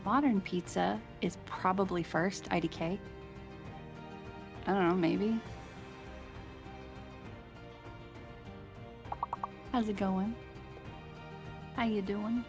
Modern pizza is probably first, IDK. I don't know, maybe. How's it going? How you doing?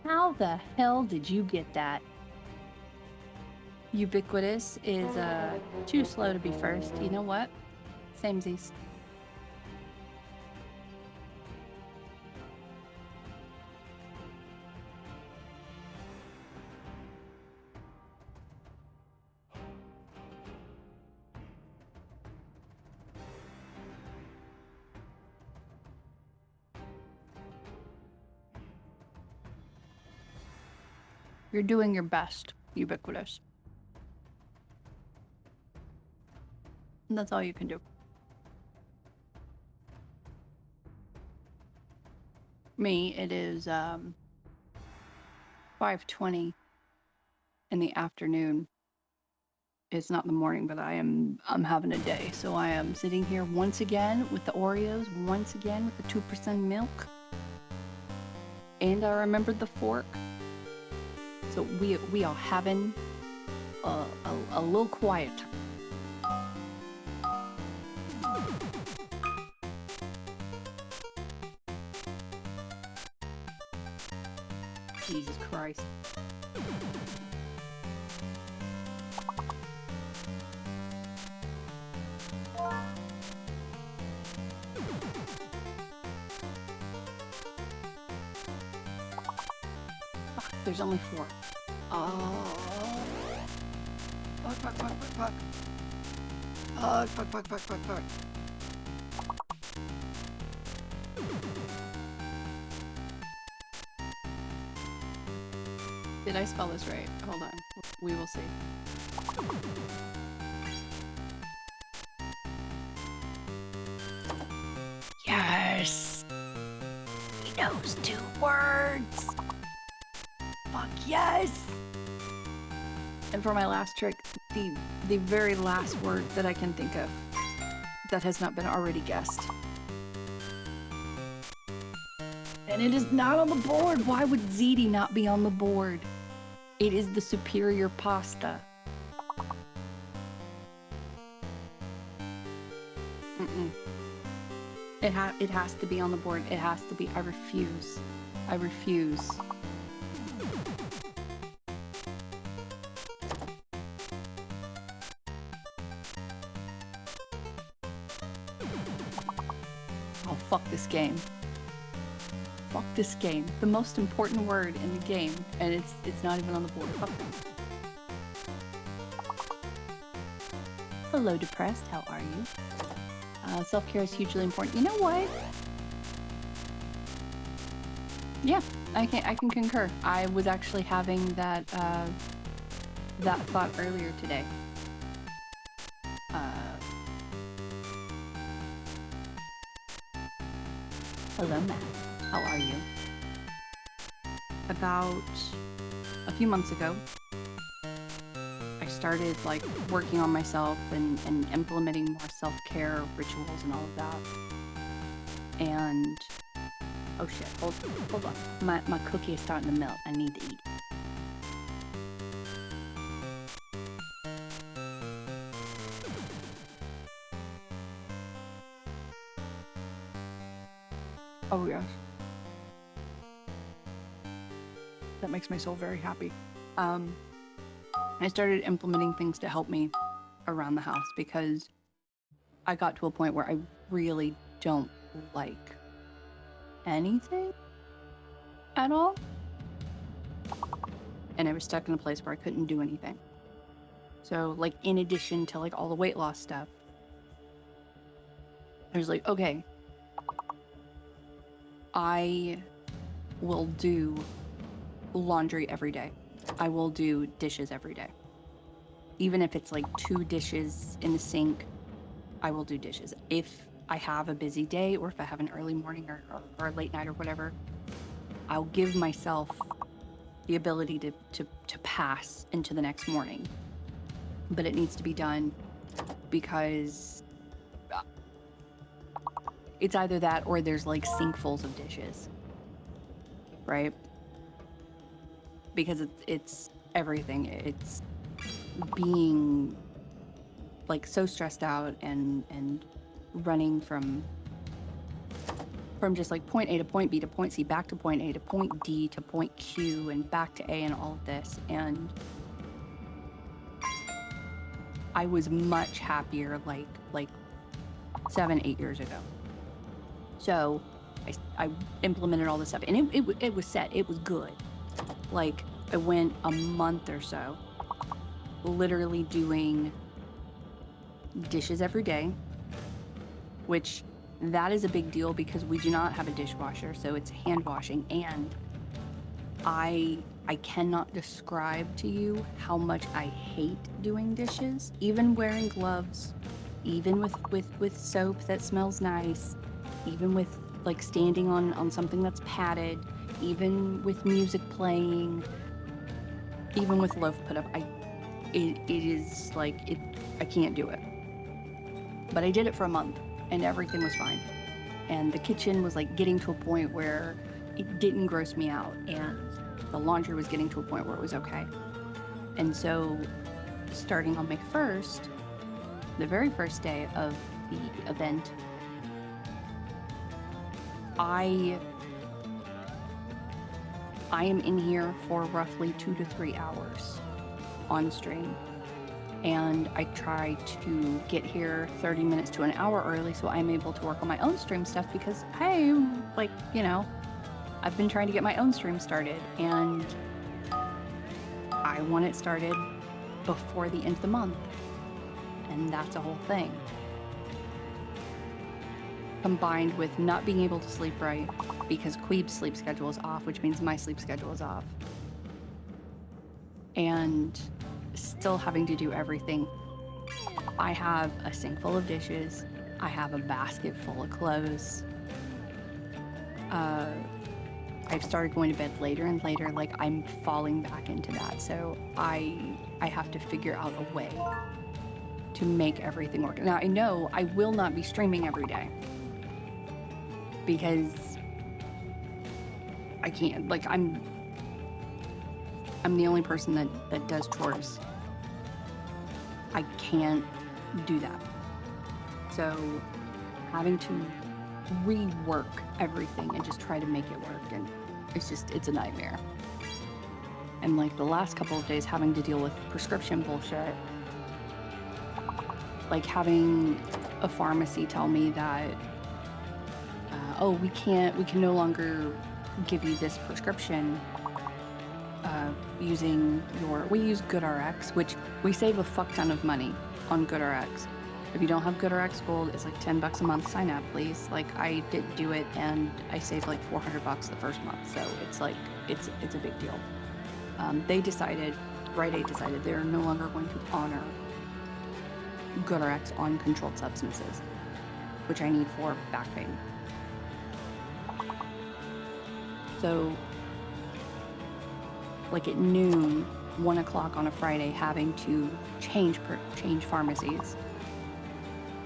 How the hell did you get that? Ubiquitous is too slow to be first. You know what? Samesies. You're doing your best, Ubiquitous. And that's all you can do. Me, it is 5:20 in the afternoon. It's not the morning, but I'm having a day. So I am sitting here once again with the Oreos, once again with the 2% milk. And I remembered the fork. So we are having a little quiet time. Jesus Christ. Fuck, there's only 4. Oh. Fuck, fuck, fuck, fuck, fuck. Fuck, fuck, fuck, fuck, fuck, fuck. Did I spell this right? Hold on. We will see. Yes! He knows 2 words! Fuck yes! And for my last trick, the very last word that I can think of that has not been already guessed. And it is not on the board! Why would ziti not be on the board? It is the superior pasta. Mm-mm. It has to be on the board. It has to be. I refuse. I refuse. Oh, fuck this game. Fuck this game. The most important word in the game, and it's not even on the board. Fuck them. Hello, depressed. How are you? Self-care is hugely important. You know what? Yeah, I can concur. I was actually having that that thought earlier today. Hello, Matt. How are you? About a few months ago, I started like working on myself and implementing more self-care rituals and all of that. And oh shit, hold on. My cookie is starting to melt. I need to eat. Oh yes. That makes my soul very happy. I started implementing things to help me around the house because I got to a point where I really don't like anything at all. And I was stuck in a place where I couldn't do anything. So like in addition to like all the weight loss stuff, I was like, okay, I will do laundry every day. I will do dishes every day. Even if it's like 2 dishes in the sink, I will do dishes. If I have a busy day or if I have an early morning or a late night or whatever, I'll give myself the ability to pass into the next morning. But it needs to be done because it's either that or there's like sinkfuls of dishes, right? Because it's everything. It's being like so stressed out and running from just like point A to point B to point C, back to point A to point D to point Q and back to A and all of this. And I was much happier like 7-8 years ago. So I implemented all this stuff and it was set. It was good. Like I went a month or so literally doing dishes every day, which that is a big deal because we do not have a dishwasher, so it's hand washing. And I cannot describe to you how much I hate doing dishes, even wearing gloves, even with soap that smells nice, even with like standing on something that's padded, even with music playing, even with loaf put up. It is like I can't do it. But I did it for a month and everything was fine. And the kitchen was like getting to a point where it didn't gross me out, and the laundry was getting to a point where it was okay. And so starting on May 1st, the very first day of the event, I am in here for roughly 2 to 3 hours on stream. And I try to get here 30 minutes to an hour early so I'm able to work on my own stream stuff because, hey, like, you know, I've been trying to get my own stream started and I want it started before the end of the month. And that's a whole thing. Combined with not being able to sleep right because Queeb's sleep schedule is off, which means my sleep schedule is off. And still having to do everything. I have a sink full of dishes. I have a basket full of clothes. I've started going to bed later and later, like I'm falling back into that. So I have to figure out a way to make everything work. Now I know I will not be streaming every day because I can't, like I'm the only person that does chores. I can't do that. So having to rework everything and just try to make it work, and it's a nightmare. And like the last couple of days having to deal with prescription bullshit, like having a pharmacy tell me that oh, we can no longer give you this prescription using we use GoodRx, which we save a fuck ton of money on GoodRx. If you don't have GoodRx Gold, it's like $10 a month. Sign up, please. Like I didn't do it, and I saved like $400 the first month. So it's like it's a big deal. Rite Aid decided they're no longer going to honor GoodRx on controlled substances, which I need for back pain. So like at noon, 1 o'clock on a Friday, having to change pharmacies.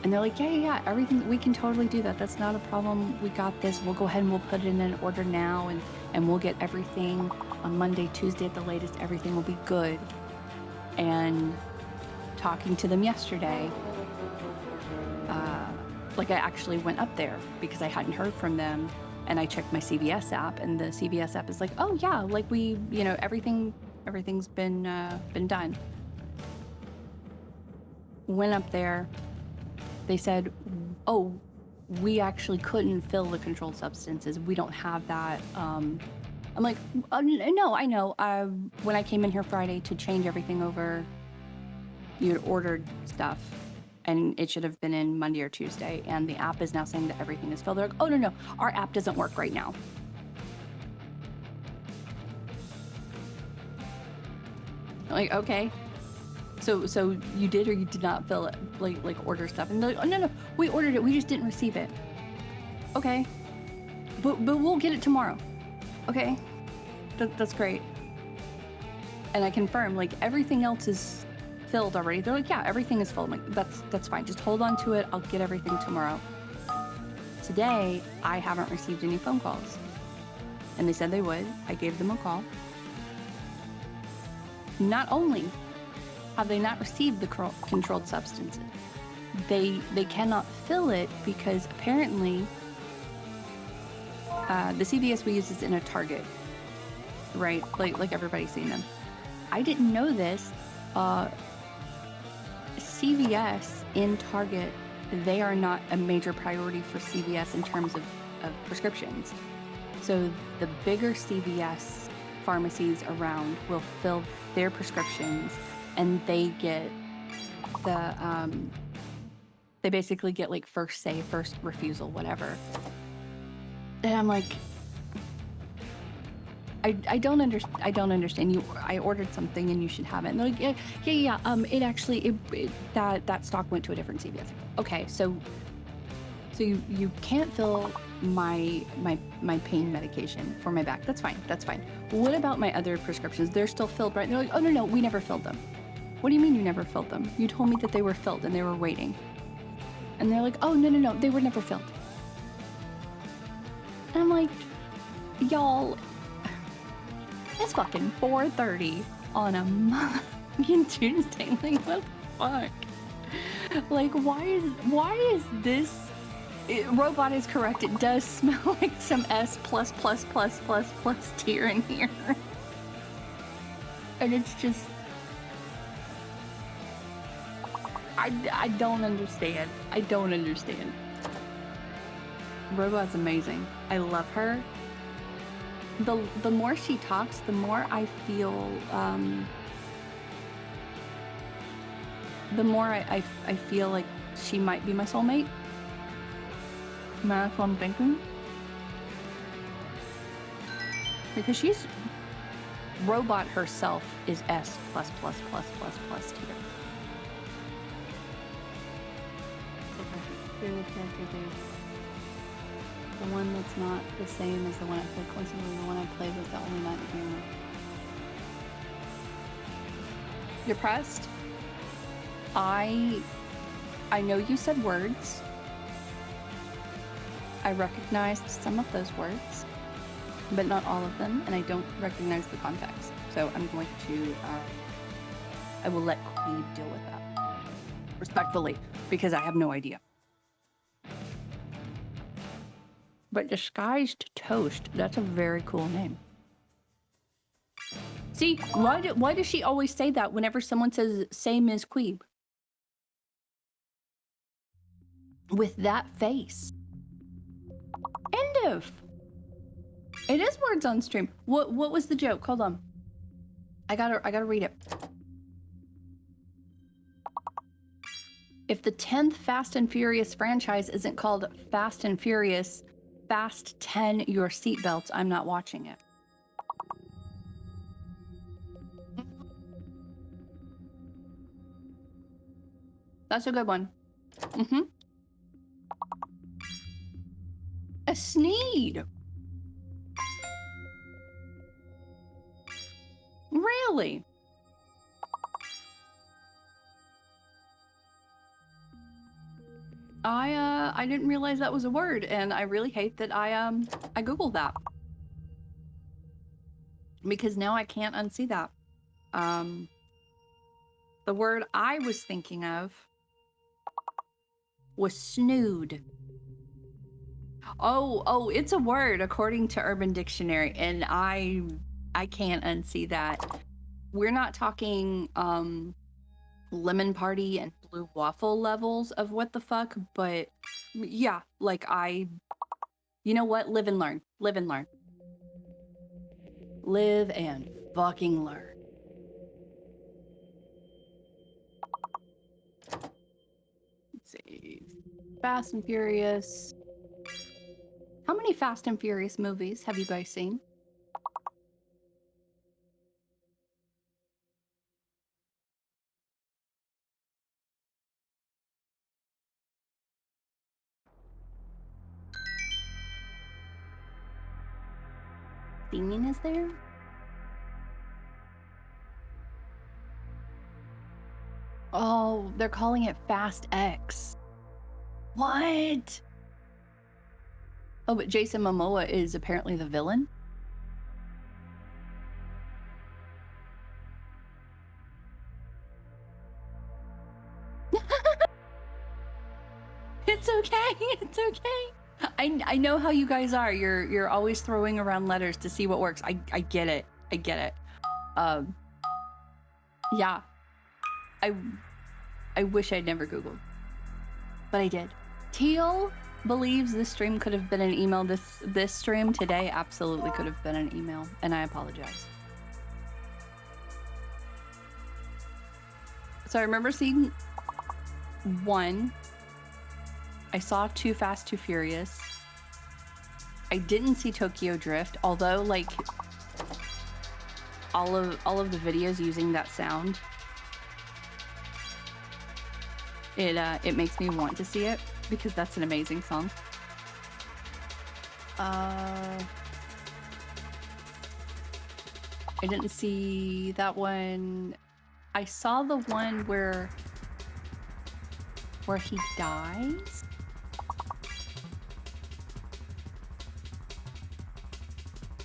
And they're like, yeah, everything, we can totally do that. That's not a problem. We got this. We'll go ahead and we'll put it in an order now, and we'll get everything on Monday, Tuesday at the latest. Everything will be good. And talking to them yesterday, like I actually went up there because I hadn't heard from them. And I checked my CVS app, and the CVS app is like, oh yeah, like we, you know, everything's been done. Went up there, they said, oh, we actually couldn't fill the controlled substances. We don't have that. I'm like, no, I know. When I came in here Friday to change everything over, you had ordered stuff. And it should have been in Monday or Tuesday. And the app is now saying that everything is filled. They're like, oh, no, our app doesn't work right now. Like, okay. So you did or you did not fill it, like order stuff? And they're like, oh no, we ordered it, we just didn't receive it. Okay. But we'll get it tomorrow. Okay. That's great. And I confirm, like, everything else is filled already. They're like, yeah, everything is filled. I'm like, that's fine. Just hold on to it. I'll get everything tomorrow. Today, I haven't received any phone calls. And they said they would. I gave them a call. Not only have they not received the controlled substances, they cannot fill it because apparently the CVS we use is in a Target, right? Like everybody's seen them. I didn't know this. CVS in Target, they are not a major priority for CVS in terms of prescriptions. So the bigger CVS pharmacies around will fill their prescriptions, and they get the they basically get like first say, first refusal, whatever. And I'm like, I don't understand. I ordered something and you should have it. And they're like, yeah. It actually that stock went to a different CVS. Okay, so you can't fill my pain medication for my back. That's fine. What about my other prescriptions? They're still filled, right? And they're like, oh no, we never filled them. What do you mean you never filled them? You told me that they were filled and they were waiting. And they're like, oh no, they were never filled. And I'm like, y'all, it's fucking 4:30 on a motherfucking Tuesday. Like, what the fuck? Like, why is this? Robot is correct. It does smell like some S+++++ tier in here. And it's just, I don't understand. Robot's amazing. I love her. The more she talks, the more I feel, the more I feel like she might be my soulmate. That's what I'm thinking. Because she's, Robot herself is S++++ tier. The one that's not the same as the one I played. Coincidentally, the one I played was the only night in here. Depressed? I know you said words. I recognized some of those words, but not all of them, and I don't recognize the context. So I'm going to, I will let McQueeb deal with that. Respectfully, because I have no idea. But Disguised Toast, that's a very cool name. See, why does she always say that whenever someone says, say MzQueeb? With that face. End of. It is words on stream. What was the joke? Hold on. I gotta read it. If the 10th Fast and Furious franchise isn't called Fast and Furious, Fast 10 your seatbelts, I'm not watching it. That's a good one. Mm-hmm. A Sneed. Really? I didn't realize that was a word, and I really hate that I googled that. Because now I can't unsee that. The word I was thinking of was snood. Oh, it's a word according to Urban Dictionary, and I can't unsee that. We're not talking lemon party and blue waffle levels of what the fuck, but yeah, like you know what? Live and learn. Live and learn. Live and fucking learn. Let's see. Fast and Furious. How many Fast and Furious movies have you guys seen? Bean is there? Oh, they're calling it Fast X. What? Oh, but Jason Momoa is apparently the villain? It's okay. It's okay. I know how you guys are. You're always throwing around letters to see what works. I get it. I get it. Yeah. I wish I'd never Googled, but I did. Teal believes this stream could have been an email. This stream today absolutely could have been an email, and I apologize. So I remember seeing 1. I saw Too Fast, Too Furious. I didn't see Tokyo Drift, although like all of the videos using that sound, it makes me want to see it because that's an amazing song. I didn't see that one. I saw the one where he dies.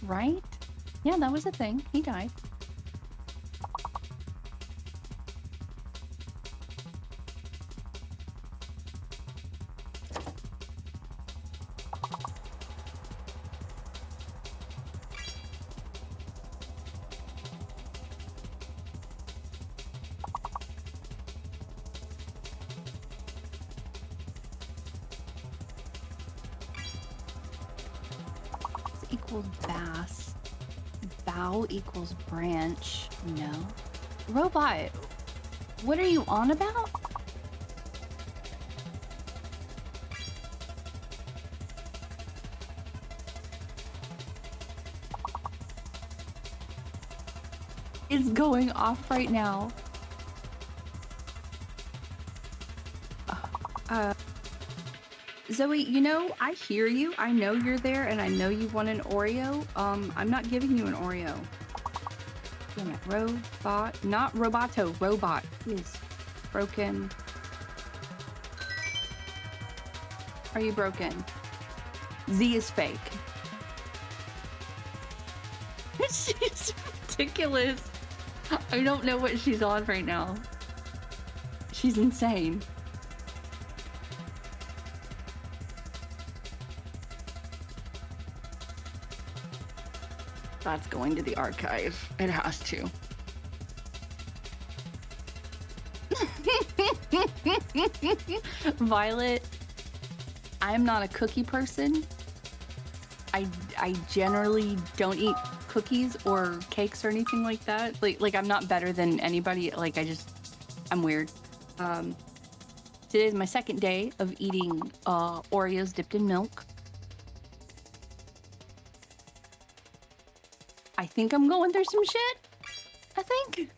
Right? Yeah, that was a thing. He died. This equals bass. Bow equals branch. No. Robot, what are you on about? Is going off right now. Zoe, you know, I hear you. I know you're there, and I know you want an Oreo. I'm not giving you an Oreo. Damn it, robot, not roboto, robot is broken. Are you broken? Z is fake. She's ridiculous. I don't know what she's on right now. She's insane. That's going to the archive. It has to. Violet, I'm not a cookie person. I generally don't eat cookies or cakes or anything like that. Like I'm not better than anybody. Like I'm weird. Today is my second day of eating Oreos dipped in milk. I think I'm going through some shit. I think.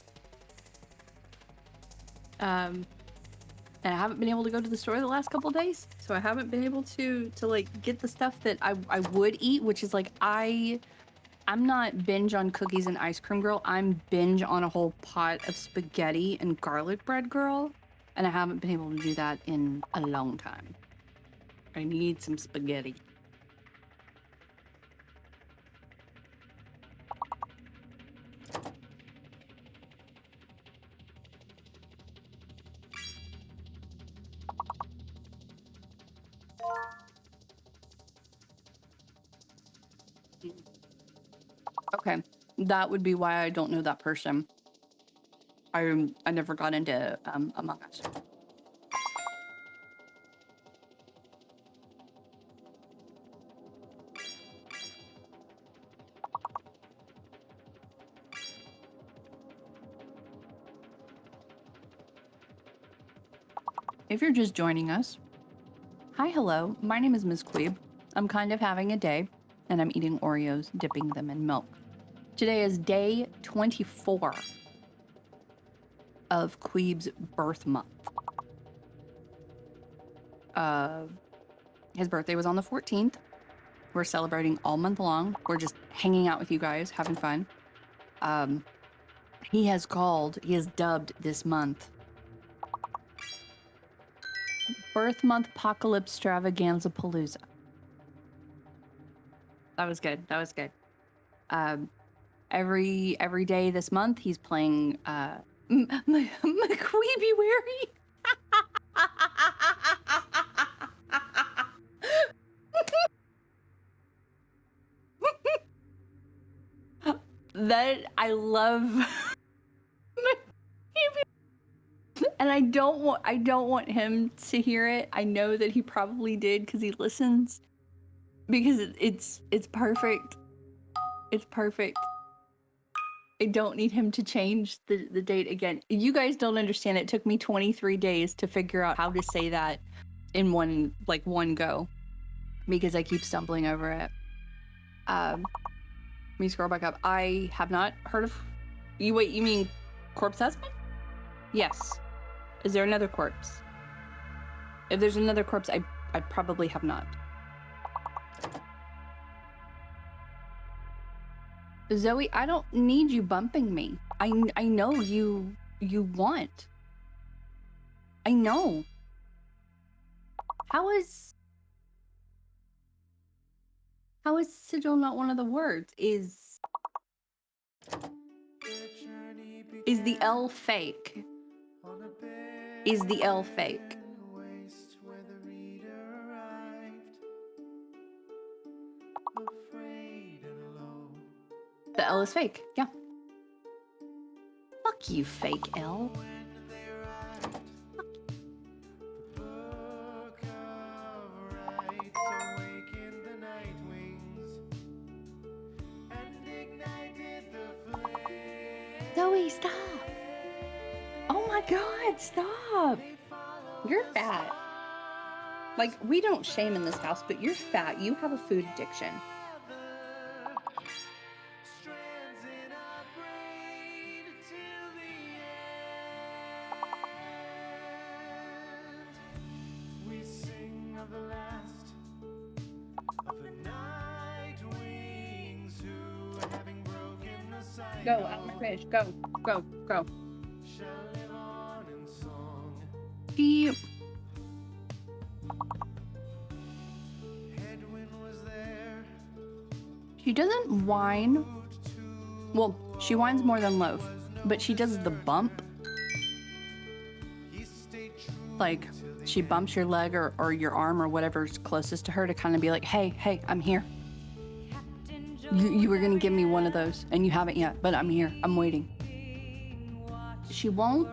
And I haven't been able to go to the store the last couple days, so I haven't been able to like get the stuff that I would eat, which is like I'm not binge on cookies and ice cream girl. I'm binge on a whole pot of spaghetti and garlic bread girl, and I haven't been able to do that in a long time. I need some spaghetti. Okay, that would be why I don't know that person. I never got into Among Us. If you're just joining us, hi, hello, my name is MzQueeb. I'm kind of having a day, and I'm eating Oreos, dipping them in milk. Today is day 24 of Queeb's birth month. His birthday was on the 14th, We're celebrating all month long. We're just hanging out with you guys, having fun. He has dubbed this month Birth Month Apocalypse Stravaganza Palooza. That was good. That was good. Every day this month, he's playing McQueebuary. That I love. And I don't want him to hear it. I know that he probably did because he listens. Because it's perfect. It's perfect. I don't need him to change the date again. You guys don't understand. It took me 23 days to figure out how to say that in one go. Because I keep stumbling over it. Let me scroll back up. I have not heard of... You mean Corpse Husband? Yes. Is there another corpse? If there's another corpse, I probably have not. Zoe, I don't need you bumping me. I know you want. I know. How is sigil not one of the words? Is the L fake? Is the L fake? The L is fake, yeah. Fuck you, fake L. Zoe, stop. Oh my God, stop. You're fat. Like, we don't shame in this house, but you're fat. You have a food addiction. Go, out my fish. Go, go, go. She doesn't whine. Well, she whines more than Loaf, but she does the bump. Like, she bumps your leg or your arm or whatever's closest to her to kind of be like, hey, I'm here. You were gonna give me one of those, and you haven't yet, but I'm here. I'm waiting. She won't,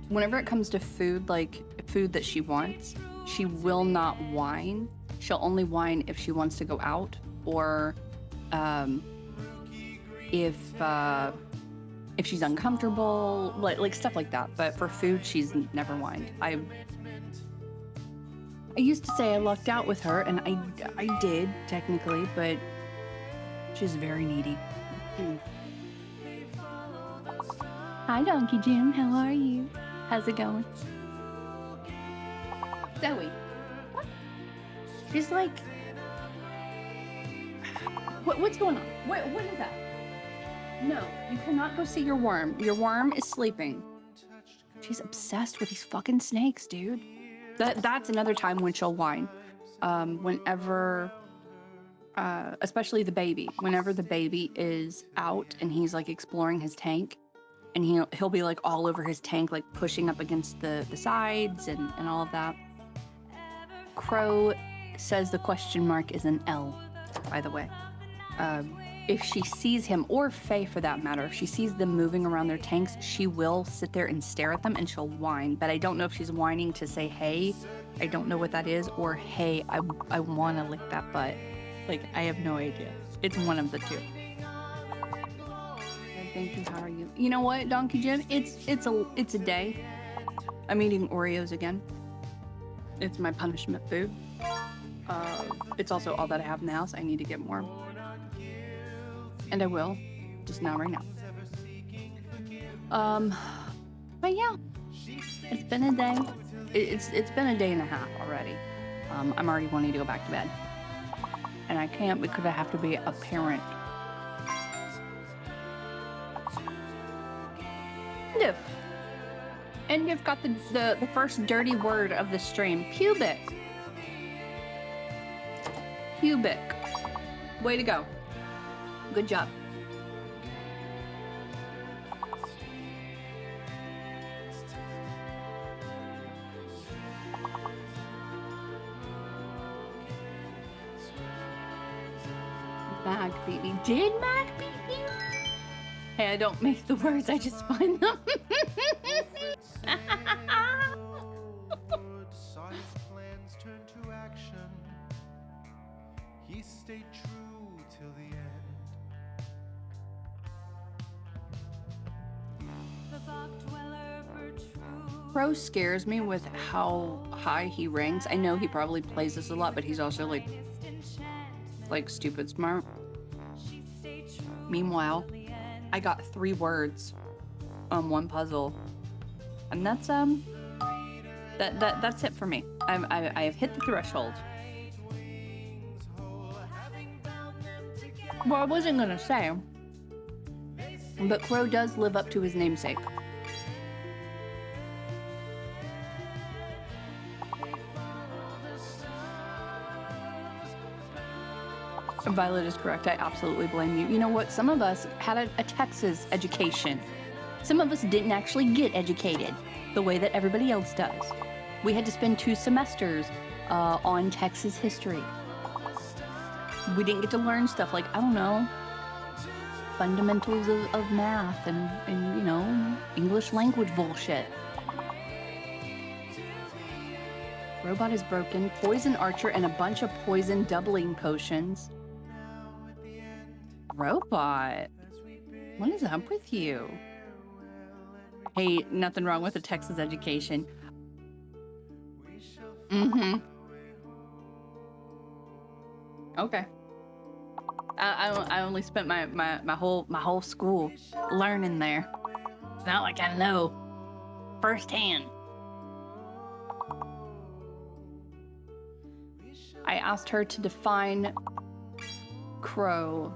whenever it comes to food, like food that she wants, she will not whine. She'll only whine if she wants to go out, or if she's uncomfortable, like stuff like that. But for food, she's never whined. I used to say I lucked out with her, and I did technically, but she's very needy. Hi, Donkey Jim. How are you? How's it going? Zoe. What? She's like... What's going on? What is that? No, you cannot go see your worm. Your worm is sleeping. She's obsessed with these fucking snakes, dude. That's another time when she'll whine. Whenever... especially the baby. Whenever the baby is out and he's like exploring his tank, and he'll be like all over his tank, like pushing up against the sides and all of that. Crow says the question mark is an L, by the way. If she sees him, or Faye for that matter, if she sees them moving around their tanks, she will sit there and stare at them and she'll whine. But I don't know if she's whining to say, hey, I don't know what that is, or hey, I want to lick that butt. Like, I have no idea. It's one of the two. Thank you. How are you? You know what, Donkey Jim? It's a day. I'm eating Oreos again. It's my punishment food. It's also all that I have in the house. I need to get more. And I will. Just not right now. But yeah. It's been a day. It's been a day and a half already. I'm already wanting to go back to bed. And I can't because I have to be a parent. And you've got the first dirty word of the stream. Pubic. Pubic. Way to go. Good job. Mag beat me. Did Mag beat you? Hey, I don't make the words, I just find them. He stayed true till the end. Crow scares me with how high he ranks. I know he probably plays this a lot, but he's also like stupid smart. Meanwhile, I got 3 words on one puzzle, and that's that's it for me. I have hit the threshold. Well, I wasn't gonna say, but Crow does live up to his namesake. Violet is correct. I absolutely blame you. You know what? Some of us had a Texas education. Some of us didn't actually get educated the way that everybody else does. We had to spend 2 semesters on Texas history. We didn't get to learn stuff like, I don't know, fundamentals of math and you know, English language bullshit. Robot is broken, poison archer, and a bunch of poison doubling potions. Robot, what is up with you? Hey, nothing wrong with a Texas education. Okay. I only spent my whole school learning there. It's not like I know firsthand. I asked her to define crow.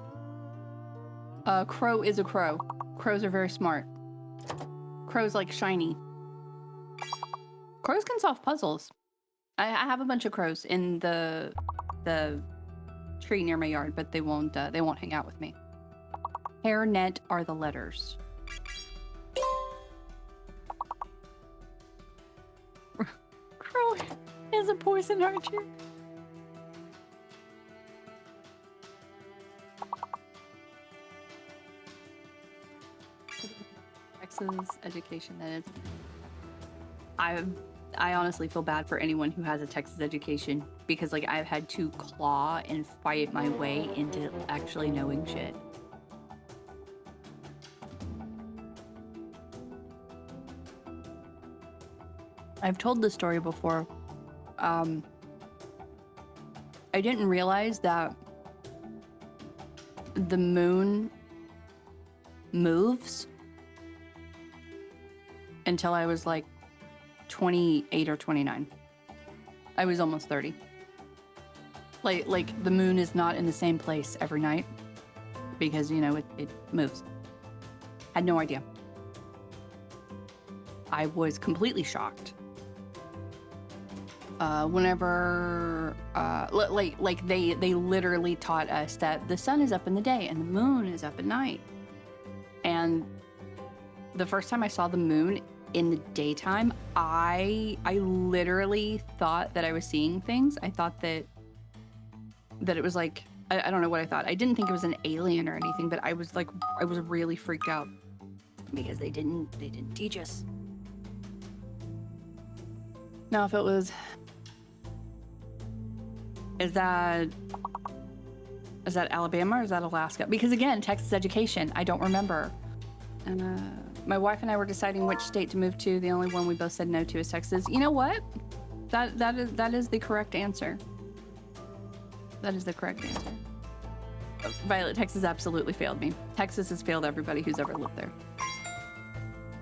Crow is a crow. Crows are very smart. Crows like shiny. Crows can solve puzzles. I have a bunch of crows in the tree near my yard, but they won't hang out with me. Hairnet are the letters. Crow is a poison archer. Texas education, that is. I honestly feel bad for anyone who has a Texas education because like I've had to claw and fight my way into actually knowing shit. I've told this story before. I didn't realize that the moon moves until I was like 28 or 29. I was almost 30. Like the moon is not in the same place every night because, you know, it moves. Had no idea. I was completely shocked. Whenever, like they literally taught us that the sun is up in the day and the moon is up at night. And the first time I saw the moon in the daytime, I literally thought that I was seeing things. I thought that it was like, I don't know what I thought. I didn't think it was an alien or anything, but I was really freaked out because they didn't teach us. Now, if it was, is that Alabama or is that Alaska? Because again, Texas education, I don't remember. My wife and I were deciding which state to move to. The only one we both said no to is Texas. You know what? That is the correct answer. That is the correct answer. Violet, Texas absolutely failed me. Texas has failed everybody who's ever lived there.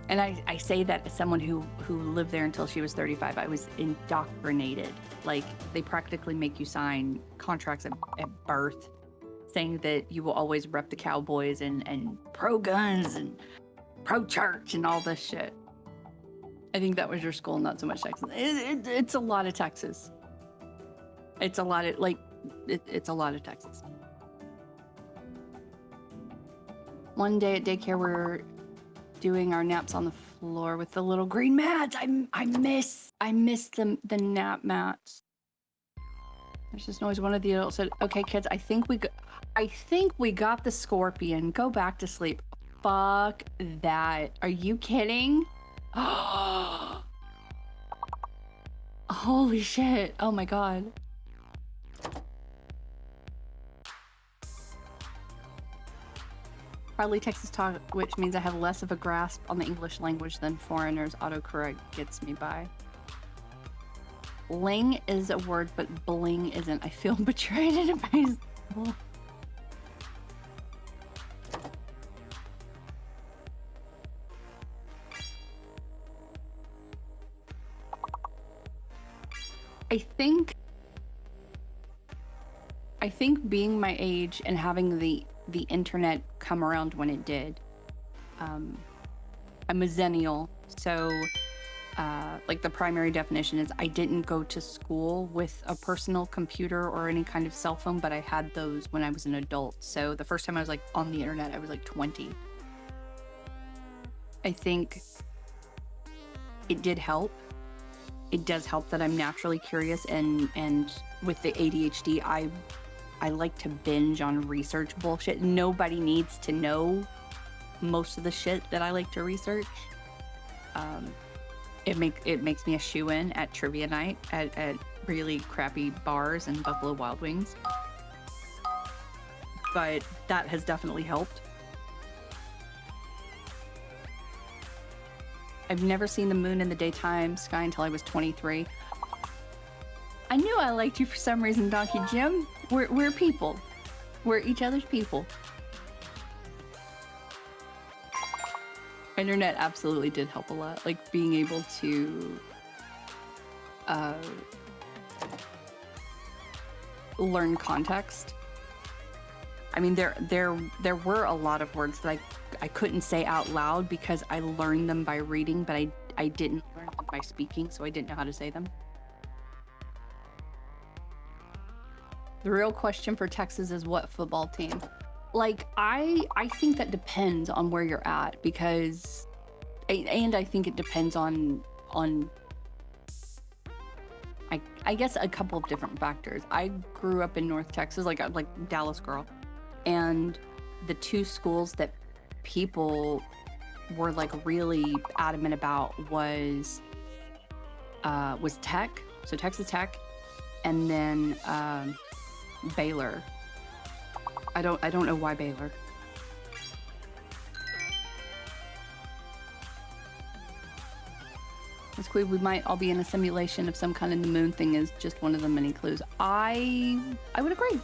And I say that as someone who lived there until she was 35. I was indoctrinated. Like, they practically make you sign contracts at birth saying that you will always rep the Cowboys and pro-guns and pro-church and all this shit. I think that was your school, not so much Texas. It's a lot of Texas. It's a lot of, like, it's a lot of Texas. One day at daycare, we're doing our naps on the floor with the little green mats. I miss the nap mats. There's just noise. One of the adults said, "Okay, kids, I think we got the scorpion. Go back to sleep." Fuck that. Are you kidding? Holy shit. Oh my god. Probably Texas talk, which means I have less of a grasp on the English language than foreigners. Autocorrect gets me by. Ling is a word, but bling isn't. I feel betrayed and amazed. I think being my age and having the internet come around when it did. I'm a zennial, so like the primary definition is I didn't go to school with a personal computer or any kind of cell phone, but I had those when I was an adult. So the first time I was like on the internet, I was like 20. I think it did help. It does help that I'm naturally curious, and with the ADHD, I like to binge on research bullshit. Nobody needs to know most of the shit that I like to research. It makes me a shoo-in at trivia night at really crappy bars and Buffalo Wild Wings. But that has definitely helped. I've never seen the moon in the daytime sky until I was 23. I knew I liked you for some reason, Donkey Jim. We're people. We're each other's people. Internet absolutely did help a lot. Like being able to learn context. I mean, there were a lot of words that I couldn't say out loud because I learned them by reading, but I didn't learn them by speaking, so I didn't know how to say them. The real question for Texas is what football team? Like, I think that depends on where you're at, because, and I think it depends on I guess a couple of different factors. I grew up in North Texas, like Dallas girl, and the two schools that people were like really adamant about was Tech, so Texas Tech, and then Baylor. I don't know why Baylor. MzQueeb, we might all be in a simulation of some kind, and the moon thing is just one of the many clues. I would agree.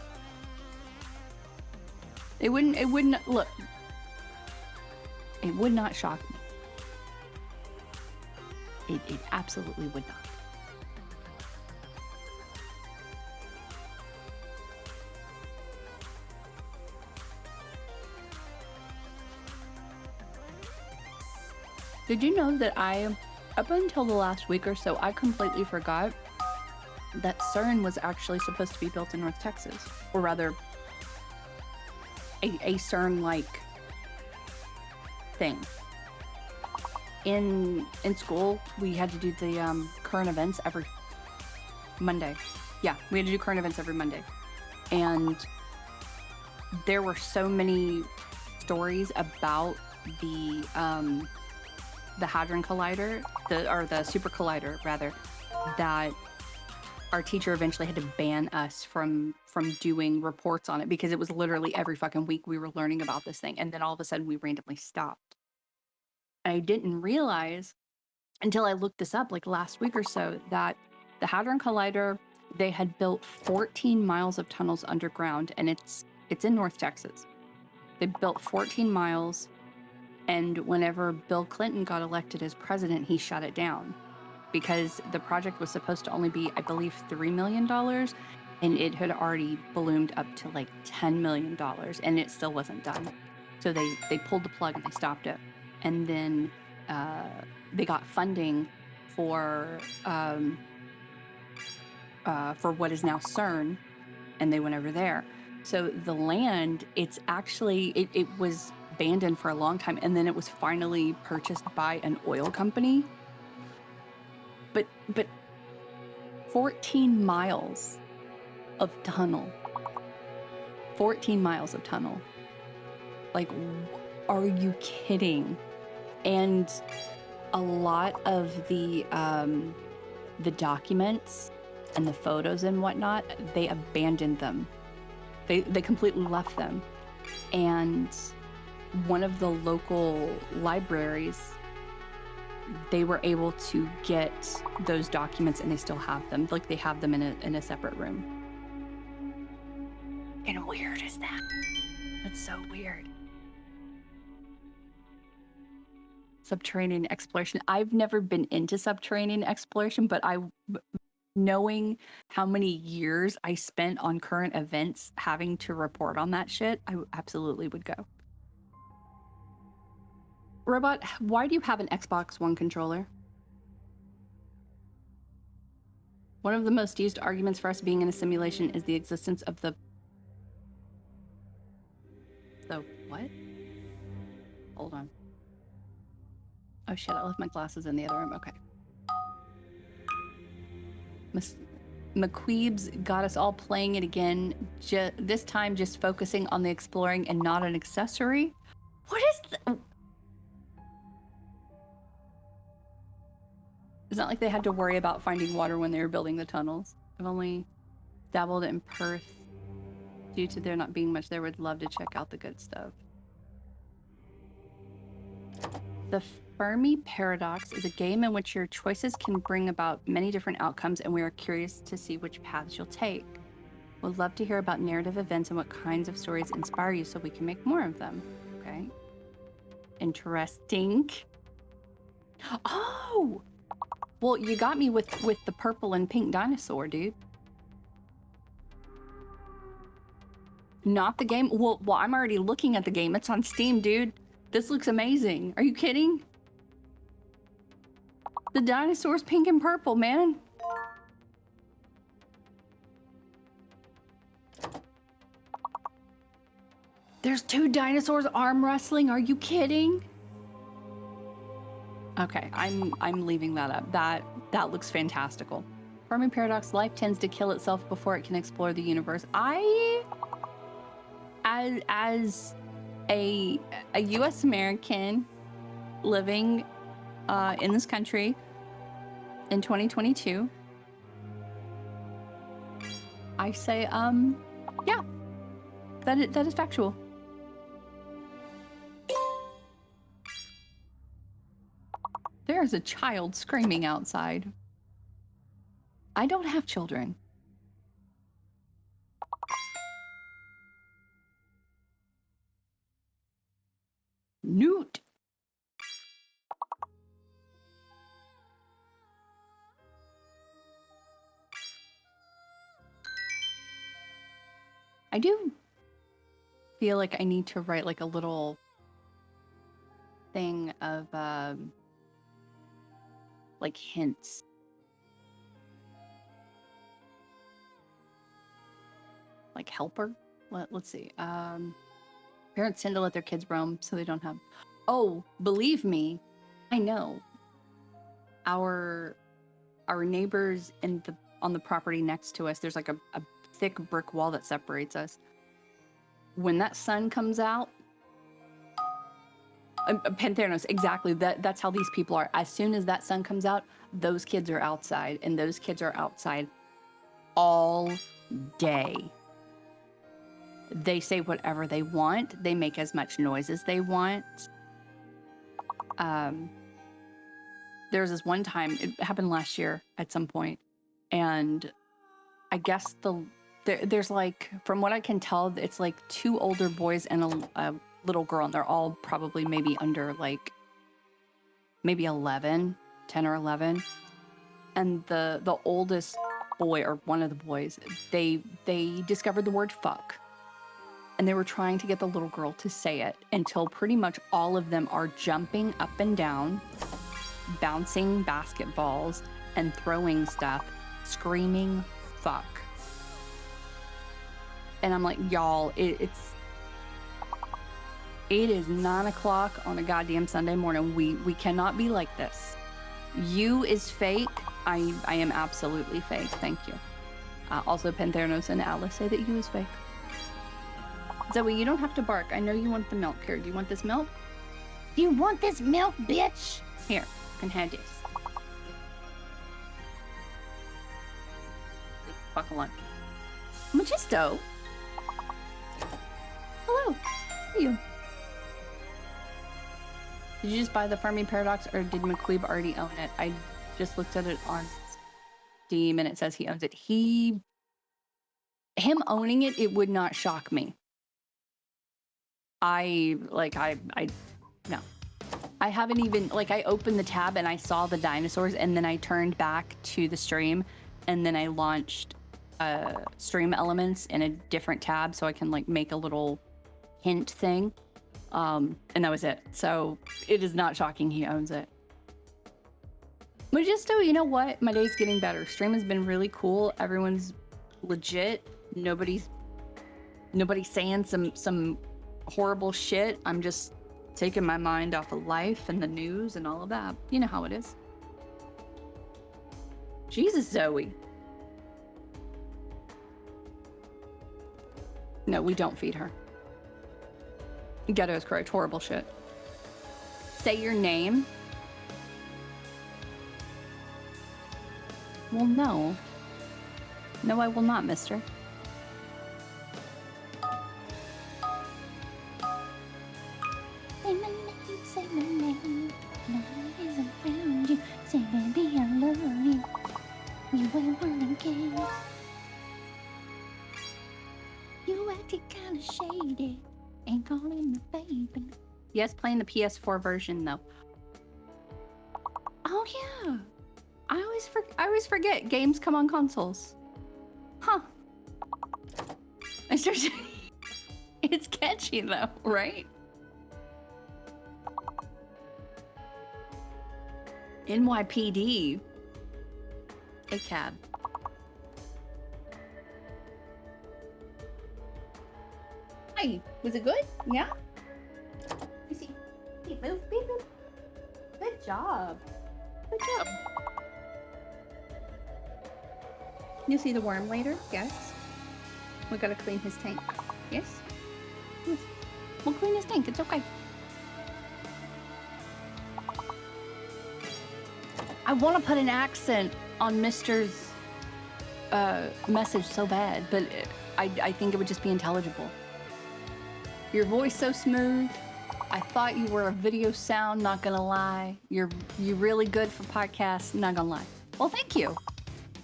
It wouldn't look. It would not shock me. It absolutely would not. Did you know that up until the last week or so, I completely forgot that CERN was actually supposed to be built in North Texas, or rather, a CERN-like thing. In school, we had to do the current events every Monday. Yeah, we had to do current events every Monday, and there were so many stories about the Hadron Collider, the Super Collider rather, that our teacher eventually had to ban us from doing reports on it, because it was literally every fucking week we were learning about this thing, and then all of a sudden we randomly stopped. I didn't realize until I looked this up like last week or so that the Hadron Collider, they had built 14 miles of tunnels underground, and it's in North Texas. They built 14 miles, And whenever Bill Clinton got elected as president, he shut it down because the project was supposed to only be, I believe, $3 million, and it had already ballooned up to like $10 million, and it still wasn't done. So they pulled the plug and they stopped it. And then they got funding for what is now CERN, and they went over there. So the land, it's actually, it was abandoned for a long time, and then it was finally purchased by an oil company. But 14 miles of tunnel. 14 miles of tunnel. Like, are you kidding? And a lot of the documents and the photos and whatnot, they abandoned them. They completely left them. And one of the local libraries, they were able to get those documents, and they still have them. Like, they have them in a separate room. And weird is that? That's so weird. Subterranean exploration. I've never been into subterranean exploration, but knowing how many years I spent on current events having to report on that shit, I absolutely would go. Robot, why do you have an Xbox One controller? One of the most used arguments for us being in a simulation is the existence of the what? Hold on. Oh shit, I left my glasses in the other room. Okay. McQueeb's got us all playing it again, this time just focusing on the exploring and not an accessory. What is It's not like they had to worry about finding water when they were building the tunnels. I've only dabbled in Perth. Due to there not being much there, would love to check out the good stuff. The Fermi Paradox is a game in which your choices can bring about many different outcomes, and we are curious to see which paths you'll take. Would love to hear about narrative events and what kinds of stories inspire you so we can make more of them. Okay. Interesting. Oh! Well, you got me with the purple and pink dinosaur, dude. Not the game? Well, I'm already looking at the game. It's on Steam, dude. This looks amazing. Are you kidding? The dinosaur's pink and purple, man. There's 2 dinosaurs arm wrestling. Are you kidding? Okay, I'm leaving that up. That looks fantastical. Fermi Paradox, life tends to kill itself before it can explore the universe. As a US American living in this country in 2022, I say yeah, that is factual. There's a child screaming outside. I don't have children. Newt. I do feel like I need to write like a little thing of like hints. Like helper? Let's see. Parents tend to let their kids roam so they don't have... Oh, believe me, I know. Our neighbors on the property next to us, there's like a thick brick wall that separates us. When that sun comes out, Pantheranos, exactly. That's how these people are. As soon as that sun comes out, those kids are outside, and those kids are outside all day. They say whatever they want. They make as much noise as they want. There was this one time, it happened last year at some point, and I guess there's like, from what I can tell, it's like 2 older boys and little girl, and they're all probably maybe under like maybe 11, 10 or 11. And the oldest boy, or one of the boys, they discovered the word fuck. And they were trying to get the little girl to say it until pretty much all of them are jumping up and down, bouncing basketballs and throwing stuff, screaming fuck. And I'm like, y'all, it is 9 o'clock on a goddamn Sunday morning. We cannot be like this. You is fake. I am absolutely fake. Thank you. Also, Pantheranos and Alice say that you is fake. Zoe, you don't have to bark. I know you want the milk. Here, do you want this milk? You want this milk, bitch? Here, you can have this. Fuck alone. Magisto. Hello. How are you? Did you just buy the Fermi Paradox, or did McQueeb already own it? I just looked at it on Steam and it says he owns it. Him owning it, it would not shock me. No. I haven't even, like, I opened the tab and I saw the dinosaurs, and then I turned back to the stream, and then I launched stream elements in a different tab so I can, like, make a little hint thing. And that was it. So it is not shocking he owns it. Magisto, you know what? My day's getting better. Stream has been really cool. Everyone's legit. Nobody's saying some horrible shit. I'm just taking my mind off of life and the news and all of that. You know how it is. Jesus, Zoe. No, we don't feed her. Ghetto is correct. Horrible shit. Say your name. Well, no. No, I will not, mister. Say my name, say my name. No one is around you. Say, baby, I love you. You ain't running games. You acting kinda shady. Ain't calling me baby. Yes, playing the PS4 version though. Oh yeah. I always forget games come on consoles. Huh. It's catchy though, right? NYPD. A cab. Hi, was it good? Yeah? Let me see. Hey, move, move. Good job. Good job. You'll see the worm later? Yes. We gotta clean his tank. Yes? Yes. We'll clean his tank, it's okay. I want to put an accent on Mr.'s message so bad, but I think it would just be intelligible. Your voice so smooth. I thought you were a video sound, not gonna lie. You're really good for podcasts, not gonna lie. Well, thank you.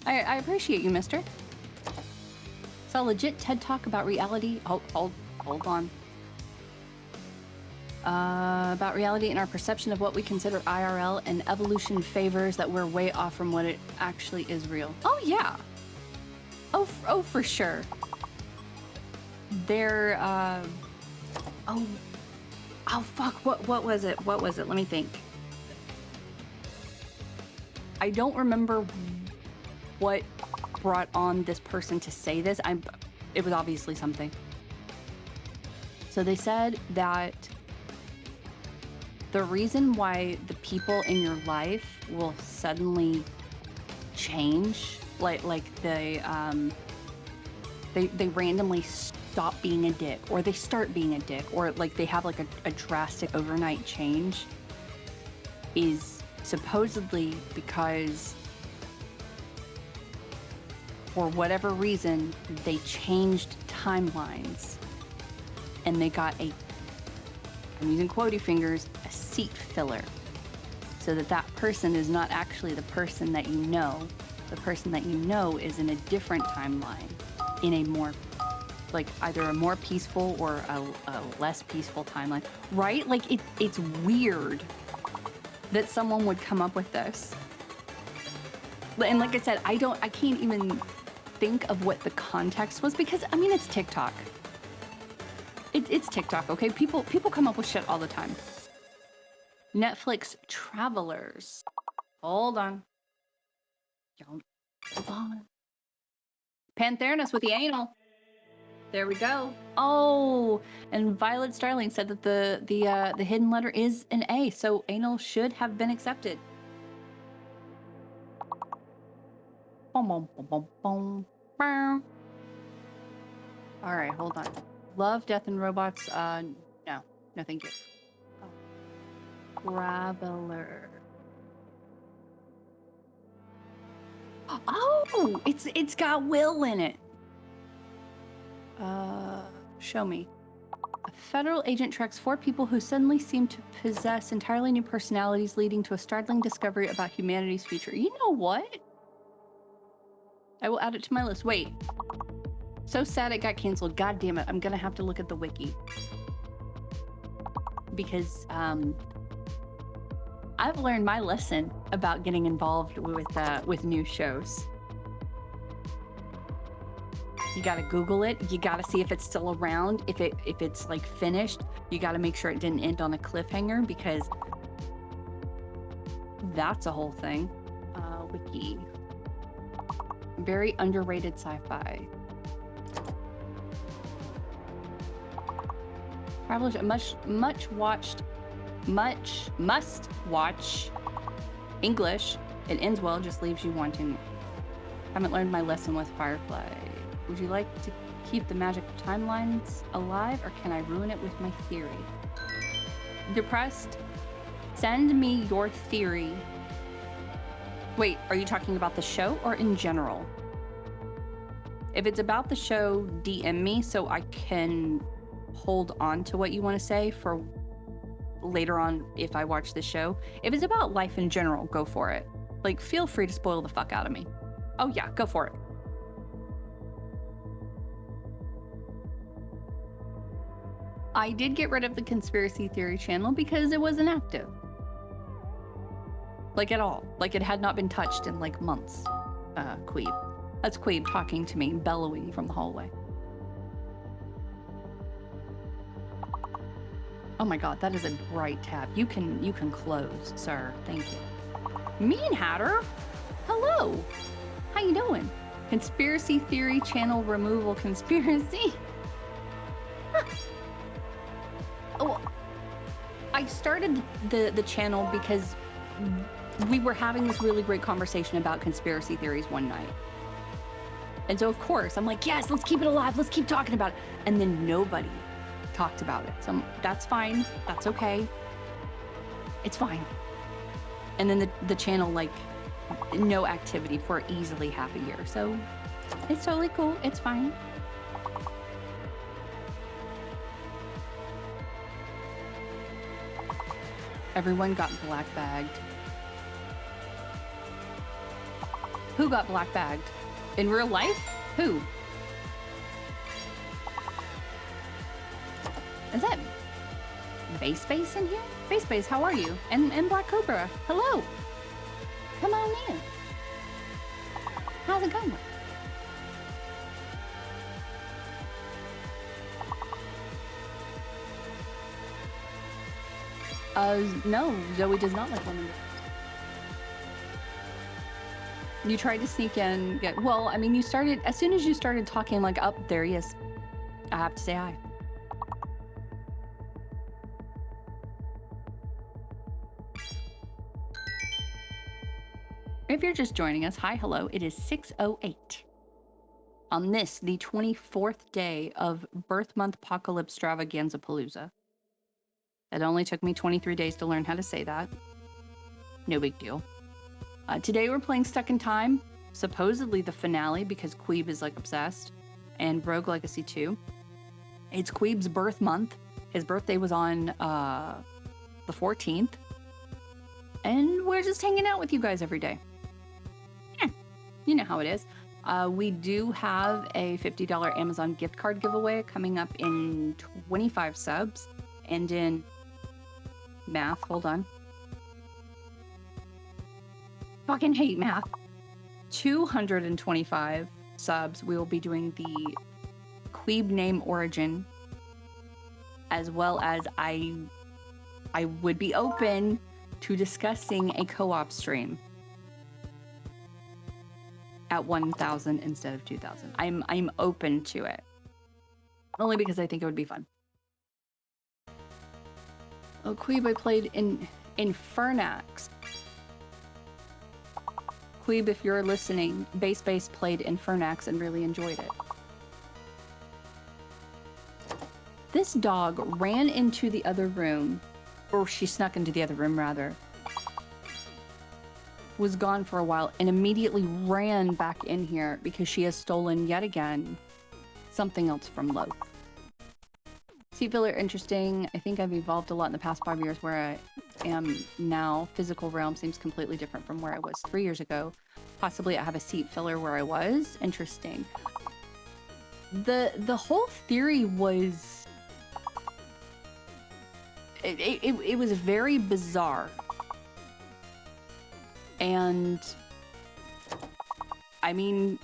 I appreciate you, mister. Saw a legit TED Talk about reality. Hold on. About reality and our perception of what we consider IRL, and evolution favors that we're way off from what it actually is real. Oh yeah. Oh for sure. They're oh fuck, what was it? What was it? Let me think. I don't remember what brought on this person to say this. It was obviously something. So they said that the reason why the people in your life will suddenly change, like they randomly stop being a dick, or they start being a dick, or like they have like a drastic overnight change, is supposedly because for whatever reason they changed timelines and they got I'm using quotey fingers, a seat filler, so that person is not actually the person that you know. The person that you know is in a different timeline, in a more like either a more peaceful or a less peaceful timeline, right? Like it's weird that someone would come up with this. And like I said, I can't even think of what the context was because I mean, it's TikTok. It's TikTok, okay? People come up with shit all the time. Netflix Travelers. Hold on. Hold on. Panthernus with the anal. There we go. Oh, and Violet Starling said that the hidden letter is an A, so anal should have been accepted. Boom, boom, boom, boom, boom. Bow. All right, hold on. Love, Death, and Robots. No, thank you. Oh. Traveler. Oh, it's got Will in it. Show me. A federal agent tracks 4 people who suddenly seem to possess entirely new personalities, leading to a startling discovery about humanity's future. You know what? I will add it to my list. Wait. So sad it got canceled. God damn it. I'm gonna have to look at the wiki. Because, I've learned my lesson about getting involved with new shows. You gotta Google it. You gotta see if it's still around. If it's like finished, you gotta make sure it didn't end on a cliffhanger because that's a whole thing. Wiki. Very underrated sci-fi. Travelers, a much must watch English. It ends well, just leaves you wanting. Haven't learned my lesson with Firefly. Would you like to keep the magic timelines alive, or can I ruin it with my theory? Depressed? Send me your theory. Wait, are you talking about the show or in general? If it's about the show, DM me so I can hold on to what you want to say for later on if I watch the show. If it's about life in general, go for it. Like, feel free to spoil the fuck out of me. Oh yeah, go for it. I did get rid of the conspiracy theory channel because it wasn't active. Like at all. Like it had not been touched in like months. Queeb. That's Queeb talking to me, bellowing from the hallway. Oh my god, that is a bright tab. You can close, sir. Thank you. Mean Hatter? Hello. How you doing? Conspiracy theory channel removal conspiracy. Huh. Oh, I started the channel because we were having this really great conversation about conspiracy theories one night. And so of course, I'm like, yes, let's keep it alive. Let's keep talking about it. And then nobody talked about it. So that's fine. That's okay. It's fine. And then the channel, like, no activity for easily half a year. So it's totally cool. It's fine. Everyone got black bagged. Who got black bagged? In real life? Who? Is that Base Base in here? Base Base, how are you? And Black Cobra, hello. Come on in. How's it going? No, Zoe does not like lemon. You tried to sneak in. Well, I mean, you started, as soon as you started talking, like, up, there he is. I have to say hi. If you're just joining us, hi, hello. It is 6:08. On this, the 24th day of Birth Month Apocalypse Stravaganza Palooza. It only took me 23 days to learn how to say that. No big deal. Today we're playing Stuck in Time, supposedly the finale because Queeb is like obsessed, and Rogue Legacy 2. It's Queeb's birth month. His birthday was on the 14th. And we're just hanging out with you guys every day. Yeah, you know how it is. We do have a $50 Amazon gift card giveaway coming up in 25 subs. And in math, hold on. Fucking hate math. 225 subs, we will be doing the McQueeb name origin, as well as I would be open to discussing a co-op stream at 1,000 instead of 2,000. I'm open to it, only because I think it would be fun. Oh, McQueeb, I played in Infernax. McQueeb, if you're listening, Base played Infernax and really enjoyed it. This dog ran into the other room, or she snuck into the other room rather, was gone for a while, and immediately ran back in here because she has stolen yet again something else from Loaf. Seat filler, interesting. I think I've evolved a lot in the past 5 years where I am now. Physical realm seems completely different from where I was 3 years ago. Possibly I have a seat filler where I was. Interesting. The whole theory was... It was very bizarre. And... I mean...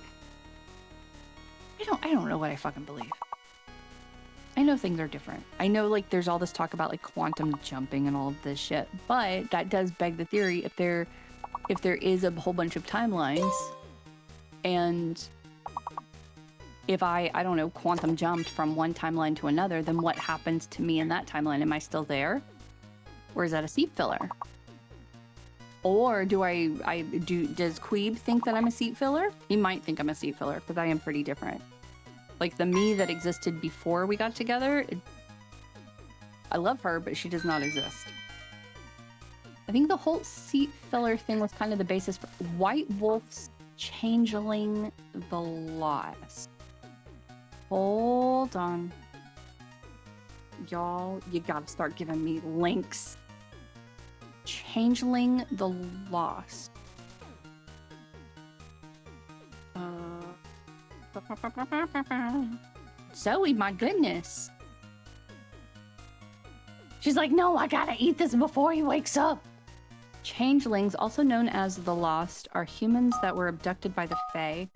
I don't know what I fucking believe. I know things are different. I know, like, there's all this talk about, like, quantum jumping and all of this shit, but that does beg the theory, if there is a whole bunch of timelines, and if I don't know, quantum jumped from one timeline to another, then what happens to me in that timeline? Am I still there? Or is that a seat filler? Or does MzQueeb think that I'm a seat filler? He might think I'm a seat filler, because I am pretty different. Like, the me that existed before we got together, I love her, but she does not exist. I think the whole seat filler thing was kind of the basis for White Wolf's Changeling the Lost. Hold on. Y'all, you gotta start giving me links. Changeling the Lost. Zoe, my goodness. She's like, no, I gotta eat this before he wakes up. Changelings, also known as the Lost, are humans that were abducted by the Fae.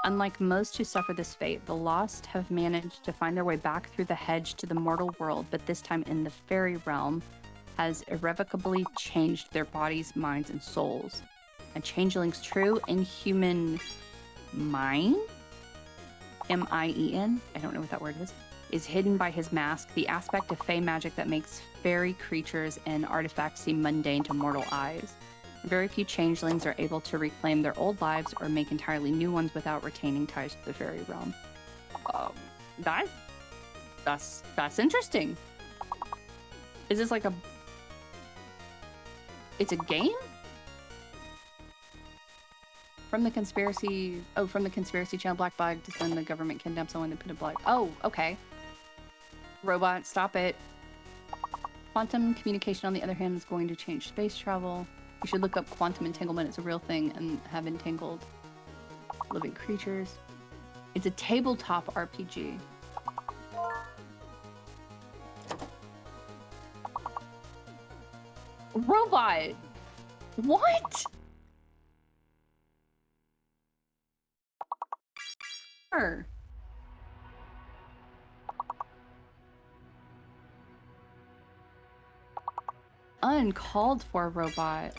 Unlike most who suffer this fate, the Lost have managed to find their way back through the hedge to the mortal world, but this time in the fairy realm, has irrevocably changed their bodies, minds, and souls. A changeling's true inhuman mind? M-I-E-N? I don't know what that word is hidden by his mask, the aspect of fey magic that makes fairy creatures and artifacts seem mundane to mortal eyes. Very few changelings are able to reclaim their old lives or make entirely new ones without retaining ties to the fairy realm. That's interesting. Is this like a... It's a game? From the conspiracy channel, Black Bug, just when the government kidnapped someone and put a black... Oh, okay. Robot, stop it. Quantum communication, on the other hand, is going to change space travel. You should look up quantum entanglement. It's a real thing and have entangled living creatures. It's a tabletop RPG. Robot! What? Sure. Uncalled for robot.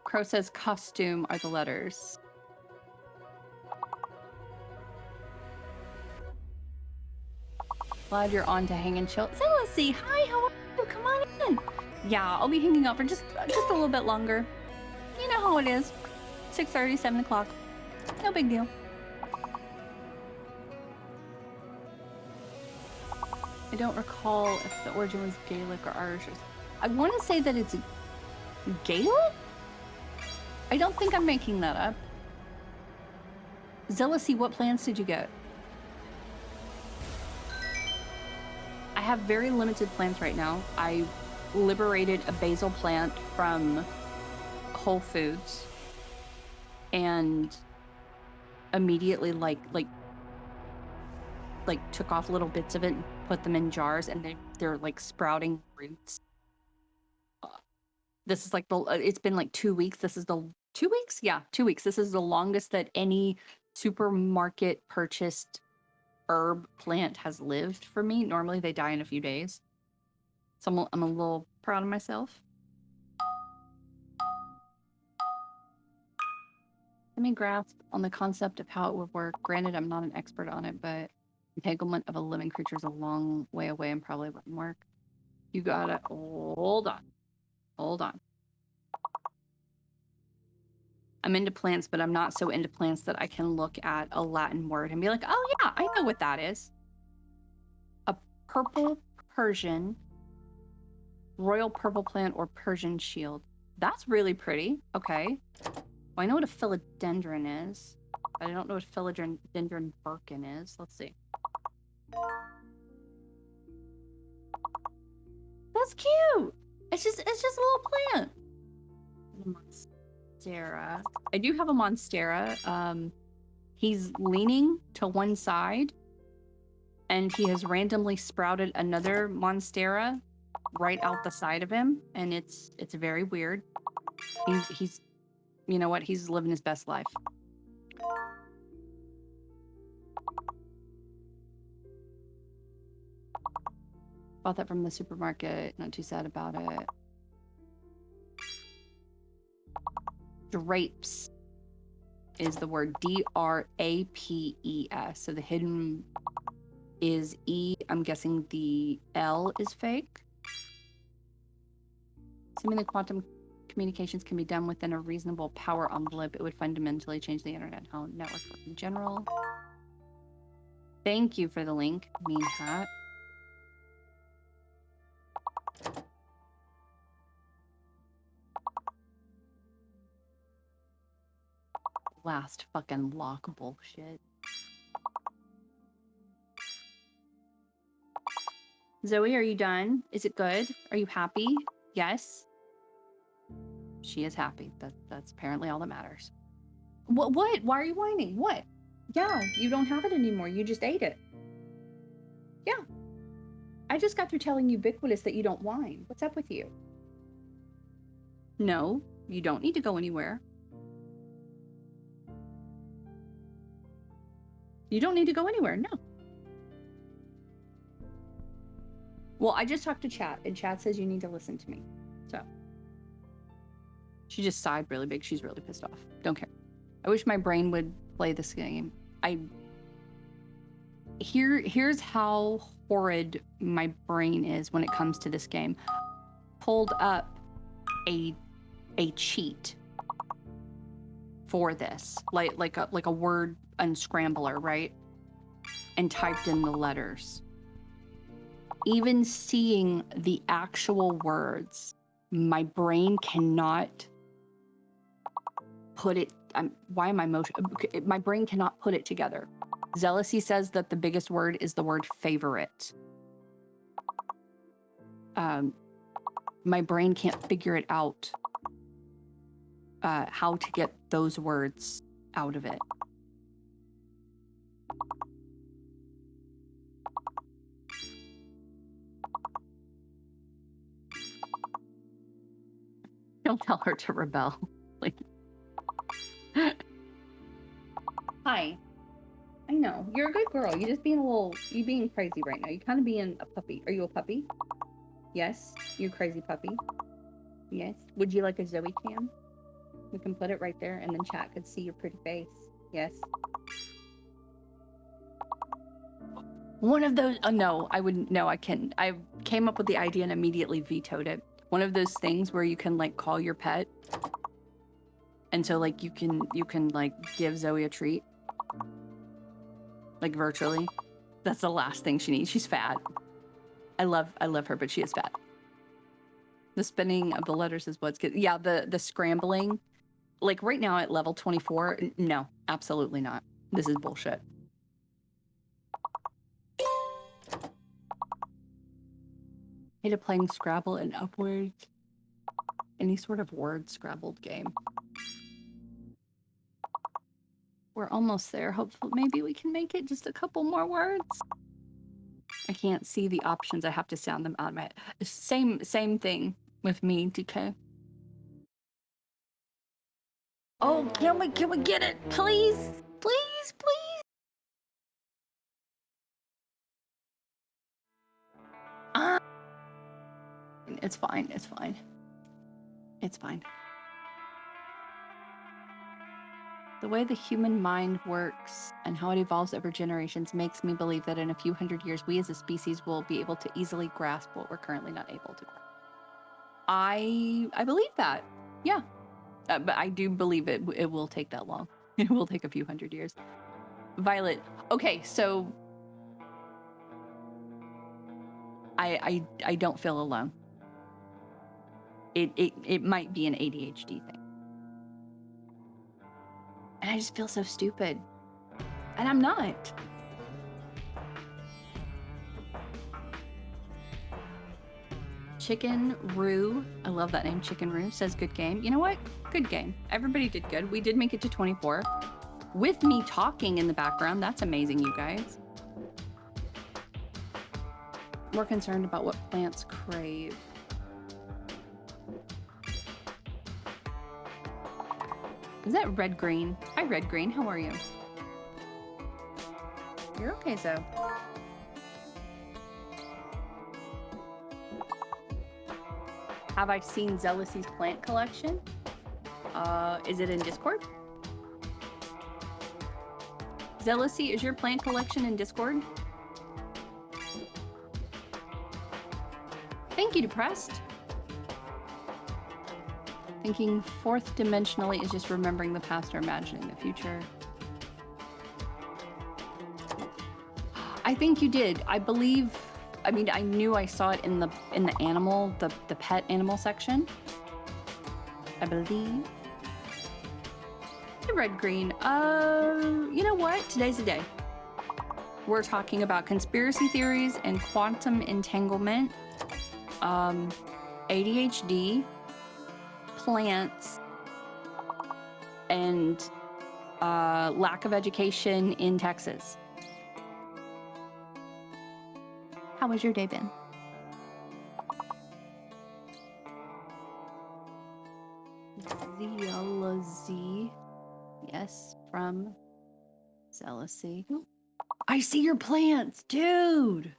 Crow says costume are the letters. Glad you're on to hang and chill. Zealousy, hi, how are you? Come on in. Yeah, I'll be hanging out for just a little bit longer. You know how it is. 6:30, 7 o'clock. No big deal. I don't recall if the origin was Gaelic or Irish. I want to say that it's Gaelic? I don't think I'm making that up. Zealousy, what plans did you get? I have very limited plans right now. I liberated a basil plant from Whole Foods, and immediately like took off little bits of it and put them in jars, and they're like sprouting roots. This is like it's been like 2 weeks. This is the 2 weeks? Yeah, 2 weeks. This is the longest that any supermarket purchased herb plant has lived for me. Normally they die in a few days. So I'm a little proud of myself. Let me grasp on the concept of how it would work. Granted, I'm not an expert on it, but entanglement of a living creature is a long way away and probably wouldn't work. You gotta hold on. Hold on. I'm into plants, but I'm not so into plants that I can look at a Latin word and be like, oh yeah, I know what that is. A purple Persian, royal purple plant or Persian shield. That's really pretty. Okay. Well, I know what a philodendron is. I don't know what philodendron Birkin is. Let's see. That's cute. It's just a little plant. Monstera. I do have a Monstera. He's leaning to one side, and he has randomly sprouted another Monstera right out the side of him, and it's very weird. He's you know what? He's living his best life. Bought that from the supermarket. Not too sad about it. Drapes is the word D-R-A-P-E-S. So the hidden is E. I'm guessing the L is fake. Assuming the quantum communications can be done within a reasonable power envelope, it would fundamentally change the internet and how networks work in general. Thank you for the link, Mean Hat. Last fucking lock bullshit. Zoe, are you done? Is it good? Are you happy? Yes. She is happy. That's apparently all that matters. What? Why are you whining? What? Yeah, you don't have it anymore. You just ate it. Yeah. I just got through telling Ubiquitous that you don't whine. What's up with you? No, you don't need to go anywhere. You don't need to go anywhere, no. Well, I just talked to Chat, and Chat says you need to listen to me. So. She just sighed really big. She's really pissed off. Don't care. I wish my brain would play this game. Here's how horrid my brain is when it comes to this game. Pulled up a cheat for this, like a word unscrambler, right? And typed in the letters. Even seeing the actual words, my brain cannot put it. Why am I motion? My brain cannot put it together. Zealousy says that the biggest word is the word favorite. My brain can't figure it out. How to get those words out of it. Don't tell her to rebel. Like, hi. I know. You're a good girl. You're just being you being crazy right now. You're kind of being a puppy. Are you a puppy? Yes. You're a crazy puppy. Yes. Would you like a Zoe cam? We can put it right there and then Chat could see your pretty face. Yes. One of those, no, I wouldn't, no, I can. I came up with the idea and immediately vetoed it. One of those things where you can like call your pet. And so like you can like give Zoe a treat. Like virtually. That's the last thing she needs. She's fat. I love her, but she is fat. The spinning of the letters is what's good. Yeah, the scrambling. Like right now at level 24, no, absolutely not. This is bullshit. Hated playing Scrabble and Upwards. Any sort of word scrabbled game. We're almost there. Hopefully, maybe we can make it just a couple more words. I can't see the options. I have to sound them out of my head. Same thing with me, DK. Oh, can we get it? Please, please, please. It's fine. It's fine. It's fine. The way the human mind works and how it evolves over generations makes me believe that in a few hundred years, we as a species will be able to easily grasp what we're currently not able to grasp. I believe that. Yeah. But I do believe it will take that long. It will take a few hundred years. Violet. Okay, so I don't feel alone. It might be an ADHD thing. And I just feel so stupid. And I'm not. Chicken Roo, I love that name, Chicken Roo, says good game. You know what? Good game. Everybody did good. We did make it to 24. With me talking in the background. That's amazing, you guys. We're concerned about what plants crave. Is that Red Green? Hi, Red Green. How are you? You're okay, Zoe. Have I seen Zealousy's plant collection? Is it in Discord? Zealousy, is your plant collection in Discord? Thank you, Depressed. Thinking fourth dimensionally is just remembering the past or imagining the future. I think you did. I believe, I mean, I knew I saw it in the animal, the pet animal section. I believe. Hey, Red Green. You know what? Today's the day. We're talking about conspiracy theories and quantum entanglement, ADHD, plants, and lack of education in Texas. How was your day been? Zealousy. Yes, from Zealousy. I see your plants, dude!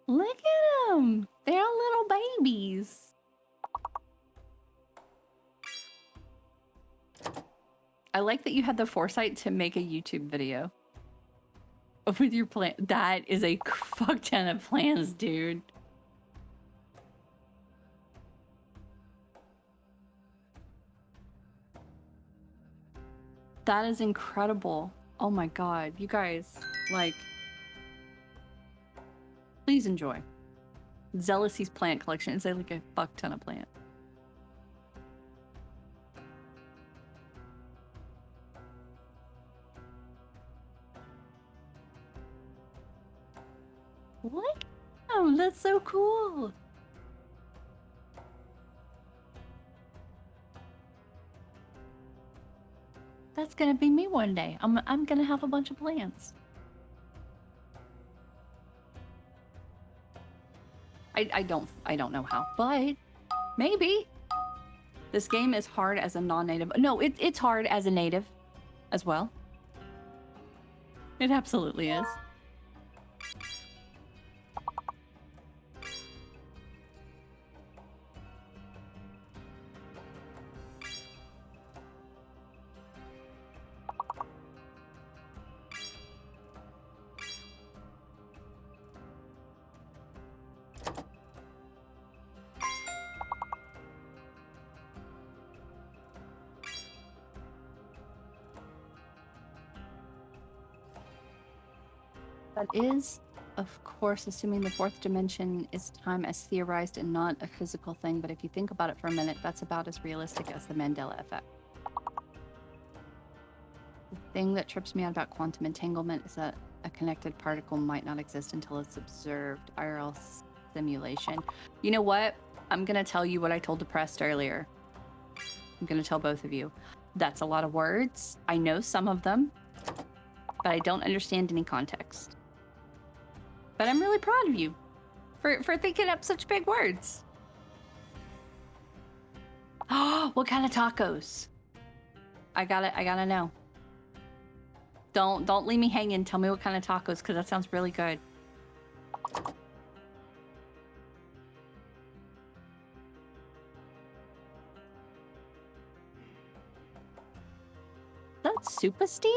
Look at them! They're little babies. I like that you had the foresight to make a YouTube video with your plant. That is a fuck ton of plants, dude. That is incredible. Oh my god, you guys, like, please enjoy. Zealousy's plant collection is like a fuck ton of plants. Look! Oh, that's so cool. That's gonna be me one day. I'm gonna have a bunch of plants. I don't know how, but maybe. This game is hard as a non-native. No, it's hard as a native as well. It absolutely is. That is, of course, assuming the fourth dimension is time as theorized and not a physical thing, but if you think about it for a minute, that's about as realistic as the Mandela effect. The thing that trips me out about quantum entanglement is that a connected particle might not exist until it's observed. IRL simulation. You know what? I'm gonna tell you what I told Depressed earlier. I'm gonna tell both of you. That's a lot of words. I know some of them, but I don't understand any context. But I'm really proud of you for thinking up such big words. Oh, what kind of tacos? I gotta know. Don't leave me hanging. Tell me what kind of tacos, because that sounds really good. That's Super Steve?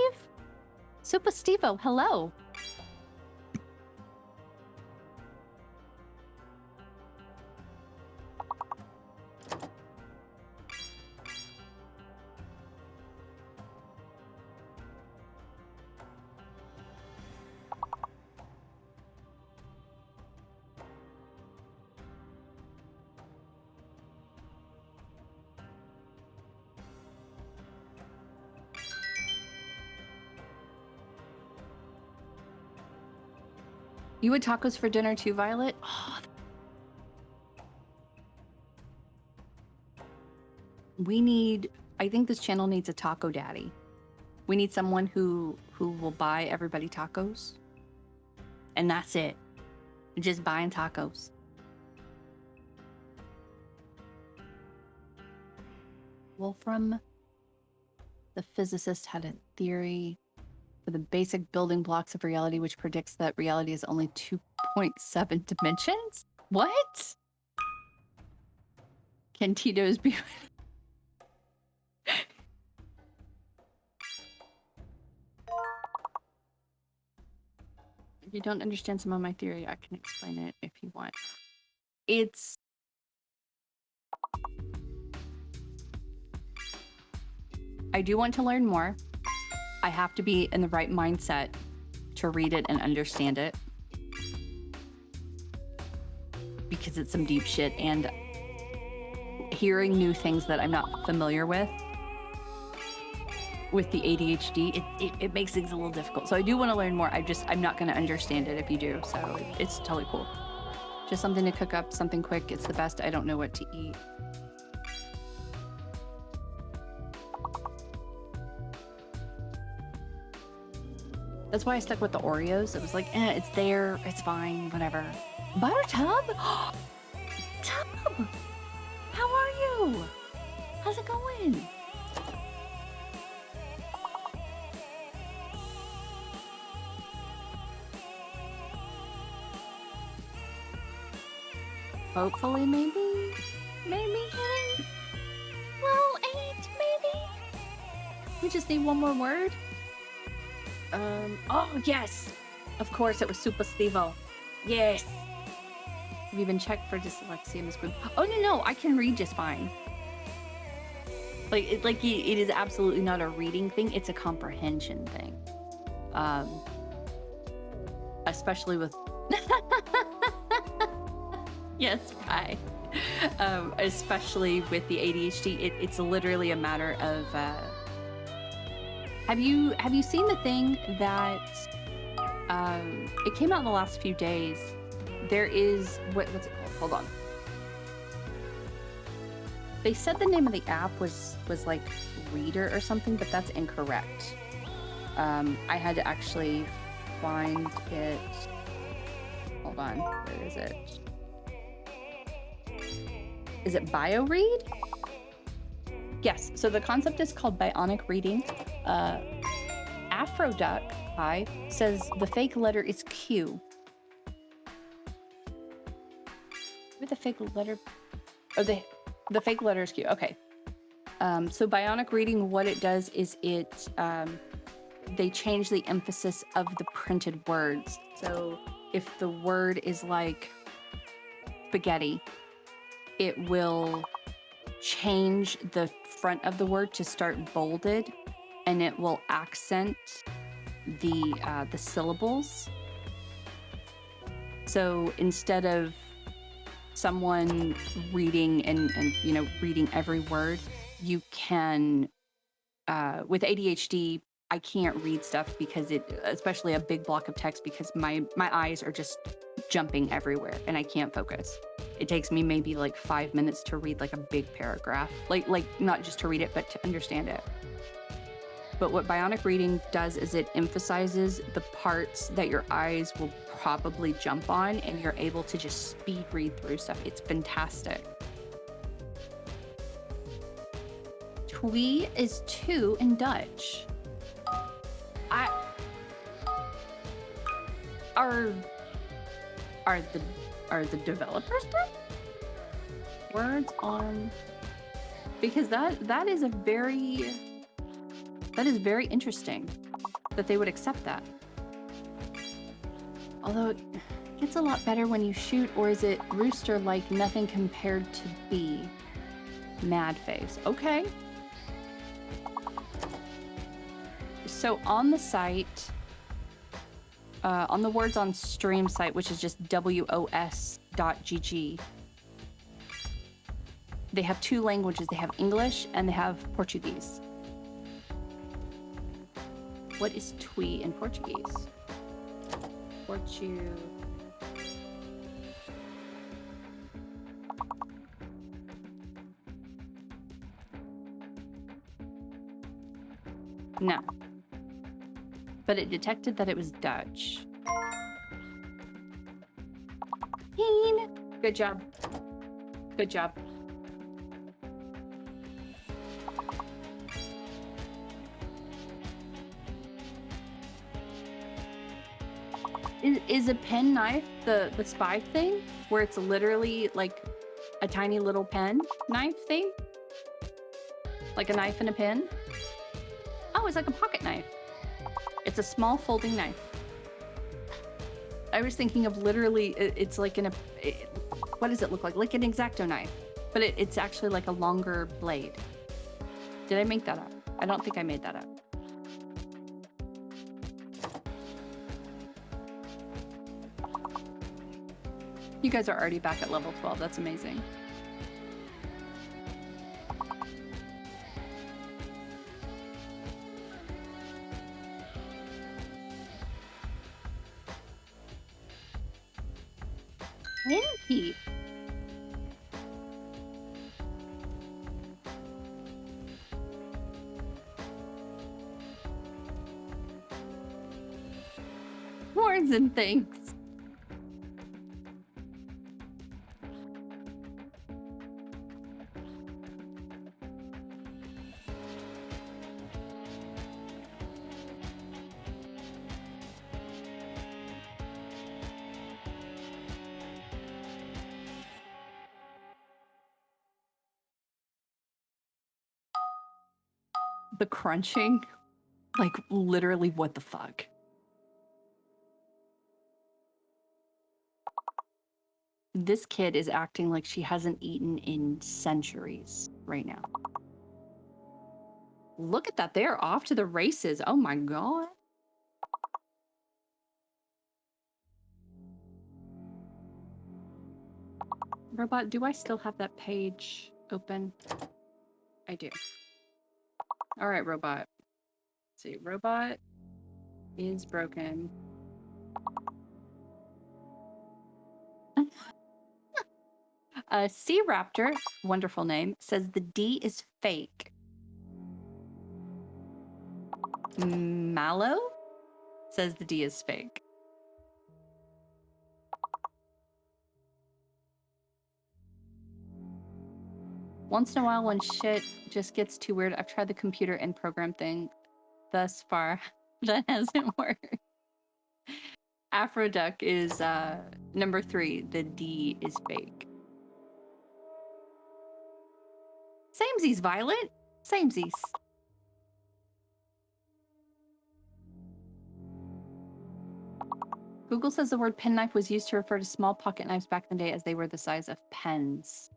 Super Steve-o, hello. You would tacos for dinner too, Violet? Oh, I think this channel needs a taco daddy. We need someone who will buy everybody tacos. And that's it. Just buying tacos. Wolfram, the physicist, had a theory for the basic building blocks of reality, which predicts that reality is only 2.7 dimensions? What? Can Tito's be... If you don't understand some of my theory, I can explain it if you want. It's... I do want to learn more. I have to be in the right mindset to read it and understand it. Because it's some deep shit, and hearing new things that I'm not familiar with the ADHD, it makes things a little difficult. So I do want to learn more. I'm not going to understand it if you do. So it's totally cool. Just something to cook up, something quick. It's the best. I don't know what to eat. That's why I stuck with the Oreos. It was like, it's there, it's fine, whatever. Butter Tub? Tub! How are you? How's it going? Hopefully, maybe hitting level 8, maybe? We just need one more word. Oh, yes! Of course, it was Super Steve-o. Yes! Have you been checked for dyslexia, MzQueeb? Oh, no, I can read just fine. It is absolutely not a reading thing, it's a comprehension thing. Especially with... Yes, bye. Especially with the ADHD, it's literally a matter of... Have you seen the thing that it came out in the last few days? There is what's it called? Hold on. They said the name of the app was like Reader or something, but that's incorrect. I had to actually find it. Hold on, where is it? Is it BioRead? Yes, so the concept is called bionic reading. Afroduck says the fake letter is Q. Maybe the fake letter... Oh, the fake letter is Q, okay. So bionic reading, what it does is they change the emphasis of the printed words. So if the word is like spaghetti, it will change the front of the word to start bolded, and it will accent the syllables. So instead of someone reading and reading every word, you can with ADHD, I can't read stuff because especially a big block of text, because my eyes are just jumping everywhere and I can't focus. It takes me maybe like 5 minutes to read like a big paragraph, like not just to read it, but to understand it. But what bionic reading does is it emphasizes the parts that your eyes will probably jump on, and you're able to just speed read through stuff. It's fantastic. Twee is 2 in Dutch. Are the developers done? Words on, because that is very interesting that they would accept that. Although it gets a lot better when you shoot, or is it rooster like nothing compared to bee? Mad face. Okay. So on the site, on the Words on Stream site, which is just wos.gg, they have 2 languages. They have English and they have Portuguese. What is twee in Portuguese? No. But it detected that it was Dutch. Good job. Good job. Is a pen knife the spy thing, where it's literally like a tiny little pen knife thing? Like a knife and a pen? Oh, it's like a pocket knife. It's a small folding knife. I was thinking of literally, it's like what does it look like? Like an X-Acto knife, but it's actually like a longer blade. Did I make that up? I don't think I made that up. You guys are already back at level 12. That's amazing. Pinky. Words and things. The crunching, like literally, what the fuck? This kid is acting like she hasn't eaten in centuries right now. Look at that, they're off to the races. Oh my god. Robot, do I still have that page open? I do. All right, robot. Let's see, robot is broken. Sea Raptor, wonderful name, says the D is fake. Mallow says the D is fake. Once in a while when shit just gets too weird, I've tried the computer and program thing. Thus far, that hasn't worked. Afroduck is number 3. The D is fake. Samesies, Violet. Samesies. Google says the word penknife was used to refer to small pocket knives back in the day, as they were the size of pens.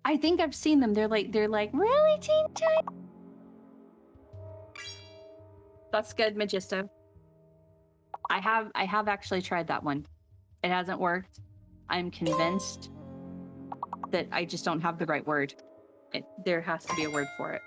I think I've seen them. They're like really teeny tiny. That's good, Magisto. I have actually tried that one. It hasn't worked. I'm convinced that I just don't have the right word. There has to be a word for it.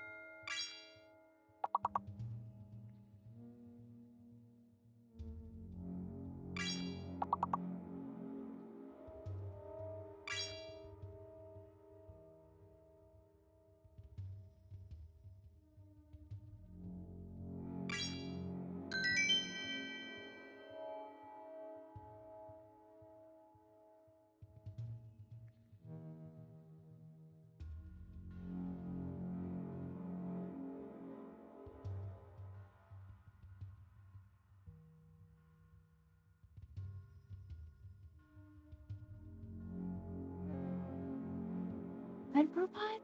Red robot?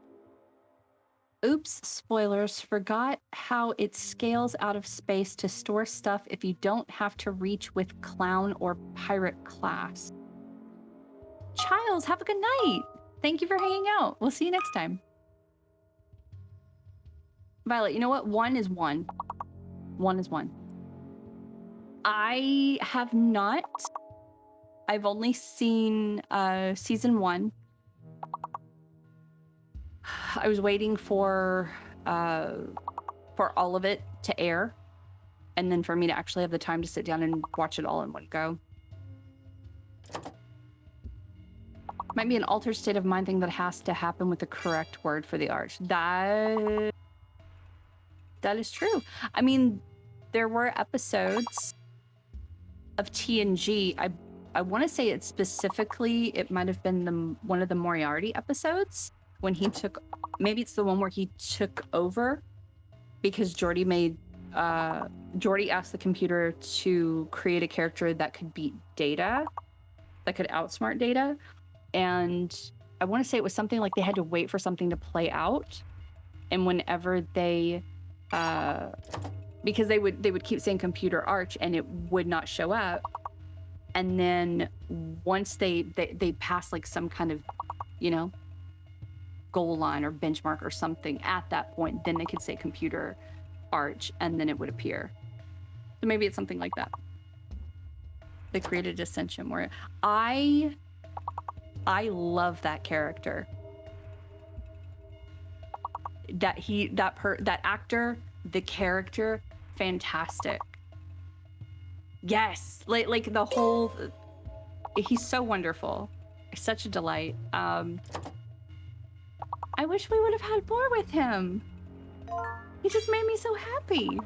Oops, spoilers. Forgot how it scales out of space to store stuff if you don't have to reach with clown or pirate class. Childs, have a good night. Thank you for hanging out. We'll see you next time. Violet, you know what? 1 is 1. 1 is 1. I have not. I've only seen season 1. I was waiting for all of it to air, and then for me to actually have the time to sit down and watch it all in one go. Might be an altered state of mind thing that has to happen with the correct word for the arch. That is true. I mean, there were episodes of TNG. I want to say it specifically. It might have been one of the Moriarty episodes when he took. Maybe it's the one where he took over because Geordi asked the computer to create a character that could beat Data, that could outsmart Data. And I want to say it was something like they had to wait for something to play out. And whenever they, because they would keep saying computer arch and it would not show up. And then once they passed like some kind of, goal line or benchmark or something at that point, then they could say computer arch and then it would appear. So maybe it's something like that. They created a sentient where I love that character. That actor, the character, fantastic. Yes, like the whole. He's so wonderful, such a delight. I wish we would have had more with him. He just made me so happy.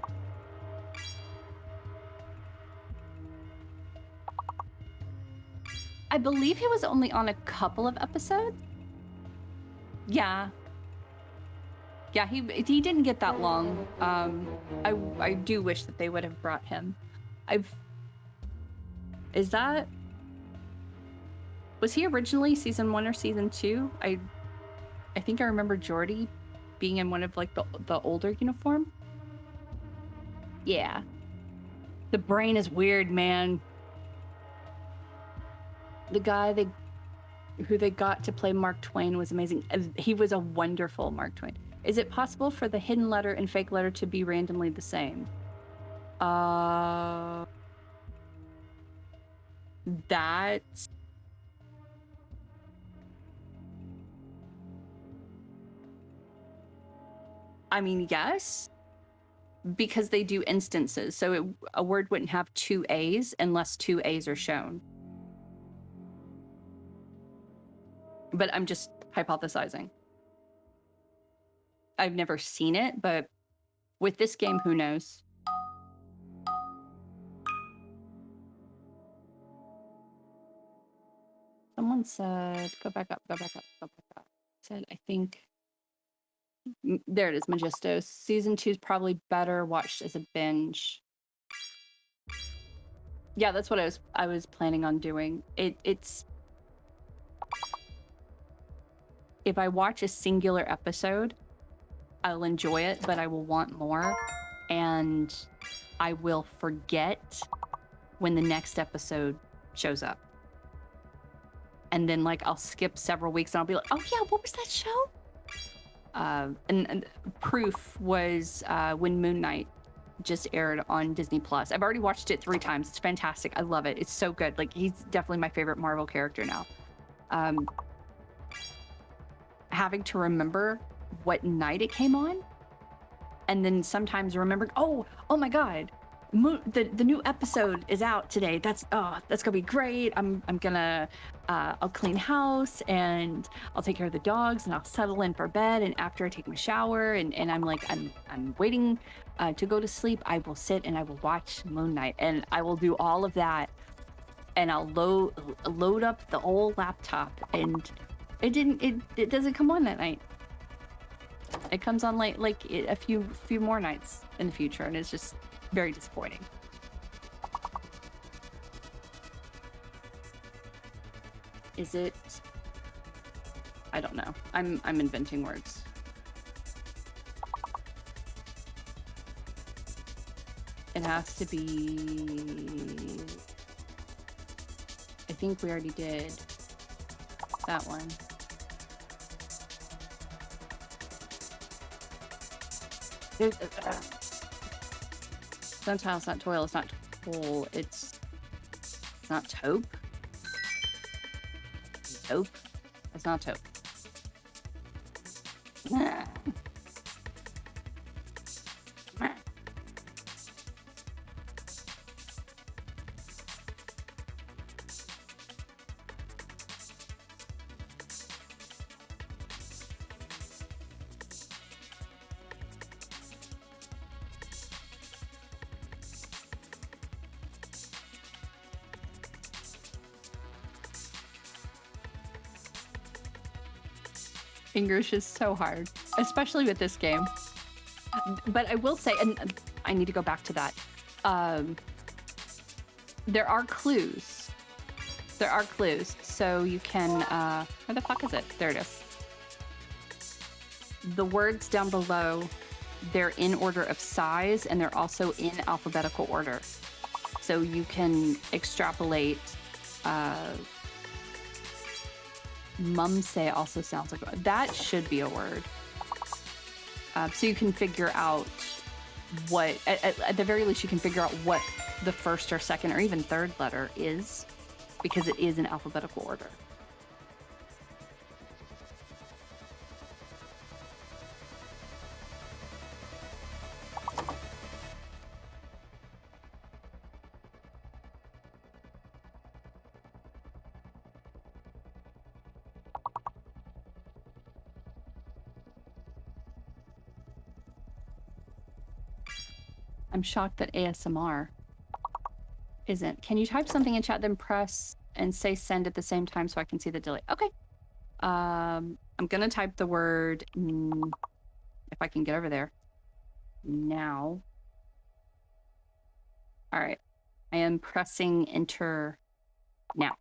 I believe he was only on a couple of episodes. Yeah. Yeah, he didn't get that long. I do wish that they would have brought him. Was he originally season 1 or season 2? I think I remember Geordi being in one of like the older uniform. Yeah. The brain is weird, man. The guy who they got to play Mark Twain was amazing. He was a wonderful Mark Twain. Is it possible for the hidden letter and fake letter to be randomly the same? That's... I mean, yes. Because they do instances. So a word wouldn't have 2 A's unless 2 A's are shown. But I'm just hypothesizing. I've never seen it, but with this game, who knows? Someone said, go back up. Said, I think, there it is, Magistos. Season 2 is probably better watched as a binge. Yeah, that's what I was planning on doing. It's if I watch a singular episode, I'll enjoy it, but I will want more, and I will forget when the next episode shows up. And then, like, I'll skip several weeks, and I'll be like, oh, yeah, what was that show? And proof was when Moon Knight just aired on Disney+. I've already watched it 3 times. It's fantastic. I love it. It's so good. Like, he's definitely my favorite Marvel character now. Having to remember what night it came on, and then sometimes remembering, oh my god, the new episode is out today. That's gonna be great. I'm gonna I'll clean house and I'll take care of the dogs and I'll settle in for bed, and after I take my shower and I'm like I'm waiting to go to sleep, I will sit and I will watch Moon Knight, and I will do all of that, and I'll load up the old laptop, and it doesn't come on that night. It comes on like a few more nights in the future, and it's just very disappointing. Is it? I don't know. I'm inventing words. It has to be... I think we already did that one. Sunchild, it's not toil, it's not toll, it's not taupe. Taupe? It's not taupe. English is so hard, especially with this game. But I will say, and I need to go back to that. There are clues. There are clues, so you can. Where the fuck is it? There it is. The words down below, they're in order of size, and they're also in alphabetical order. So you can extrapolate. Mumsay also sounds like that should be a word. So you can figure out what, at the very least, you can figure out what the first or second or even third letter is, because it is in alphabetical order. I'm shocked that ASMR isn't. Can you type something in chat, then press and say send at the same time so I can see the delay? Okay. I'm gonna type the word, if I can get over there, now. All right. I am pressing enter now.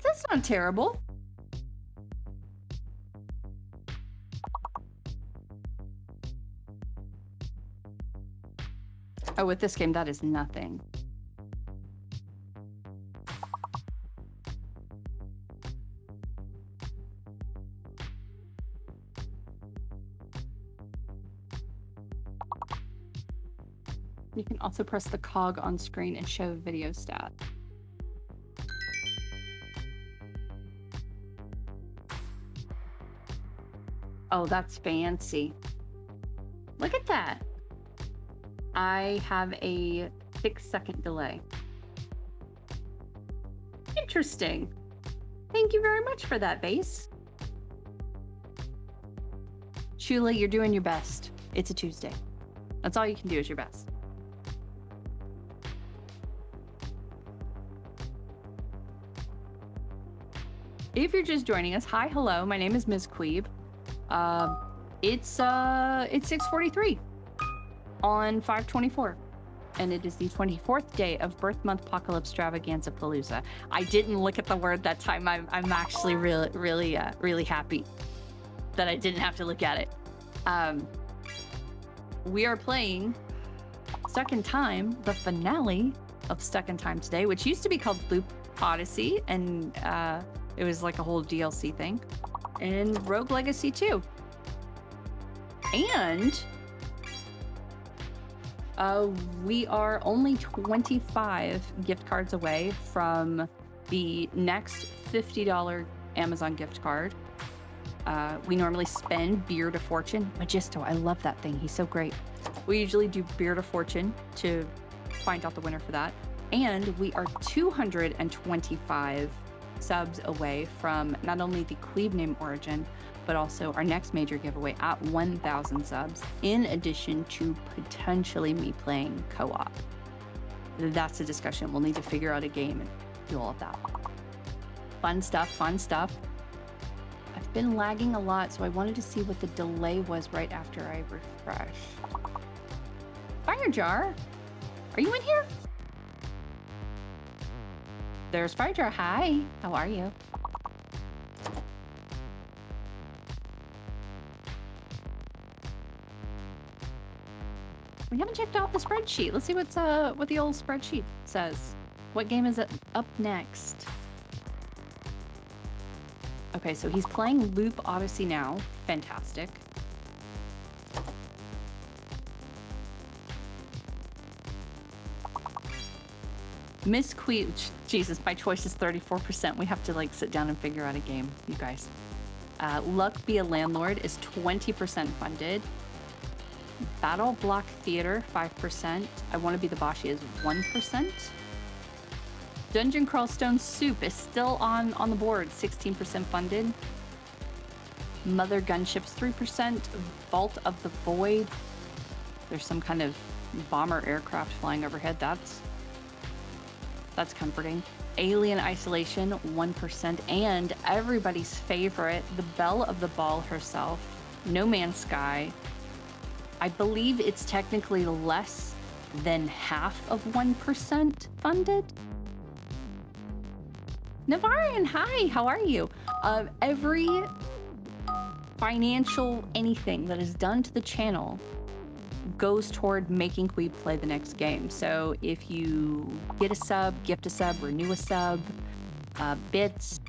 That's not terrible. Oh, with this game, that is nothing. You can also press the cog on screen and show video stat. Oh, that's fancy. Look at that. I have a 6-second delay. Interesting. Thank you very much for that, Base. Shula, you're doing your best. It's a Tuesday. That's all you can do is your best. If you're just joining us, hi, hello, my name is MzQueeb. It's 6:43 on 5/24, and it is the 24th day of Birth Month Apocalypse Extravaganza Palooza. I didn't look at the word that time. I'm actually really happy that I didn't have to look at it. We are playing Stuck in Time, the finale of Stuck in Time today, which used to be called Loop Odyssey, and it was like a whole DLC thing, and Rogue Legacy 2. And we are only 25 gift cards away from the next $50 Amazon gift card. We normally spend Beard of Fortune. Magisto, I love that thing. He's so great. We usually do Beard of Fortune to find out the winner for that. And we are 225 subs away from not only the Queeb name origin, but also our next major giveaway at 1,000 subs, in addition to potentially me playing co-op. That's a discussion. We'll need to figure out a game and do all of that. Fun stuff, fun stuff. been lagging a lot, so I wanted to see what the delay was right after I refresh. Fire Jar, are you in here? There's Fire Jar. Hi, how are you? We haven't checked out the spreadsheet. Let's see what the old spreadsheet says. What game is it up next? Okay, so he's playing Loop Odyssey now. Fantastic. MzQueeb. Jesus, my choice is 34%. We have to like sit down and figure out a game, you guys. Luck Be a Landlord is 20% funded. Battle Block Theater, 5%. I Want to Be the Boshi is 1%. Dungeon Crawl Stone Soup is still on the board, 16% funded. Mother Gunships, 3%. Vault of the Void. There's some kind of bomber aircraft flying overhead. That's comforting. Alien Isolation, 1%. And everybody's favorite, the Belle of the Ball herself, No Man's Sky. I believe it's technically less than half of 1% funded. Navarian, hi, how are you? Every financial anything that is done to the channel goes toward making Queeb play the next game. So if you get a sub, gift a sub, renew a sub, bits,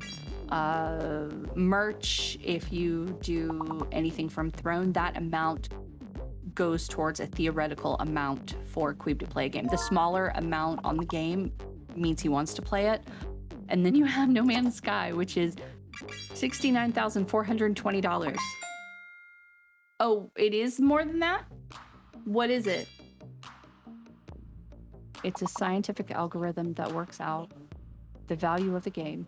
merch, if you do anything from Throne, that amount goes towards a theoretical amount for Queeb to play a game. The smaller amount on the game means he wants to play it. And then you have No Man's Sky, which is $69,420. Oh, it is more than that? What is it? It's a scientific algorithm that works out the value of the game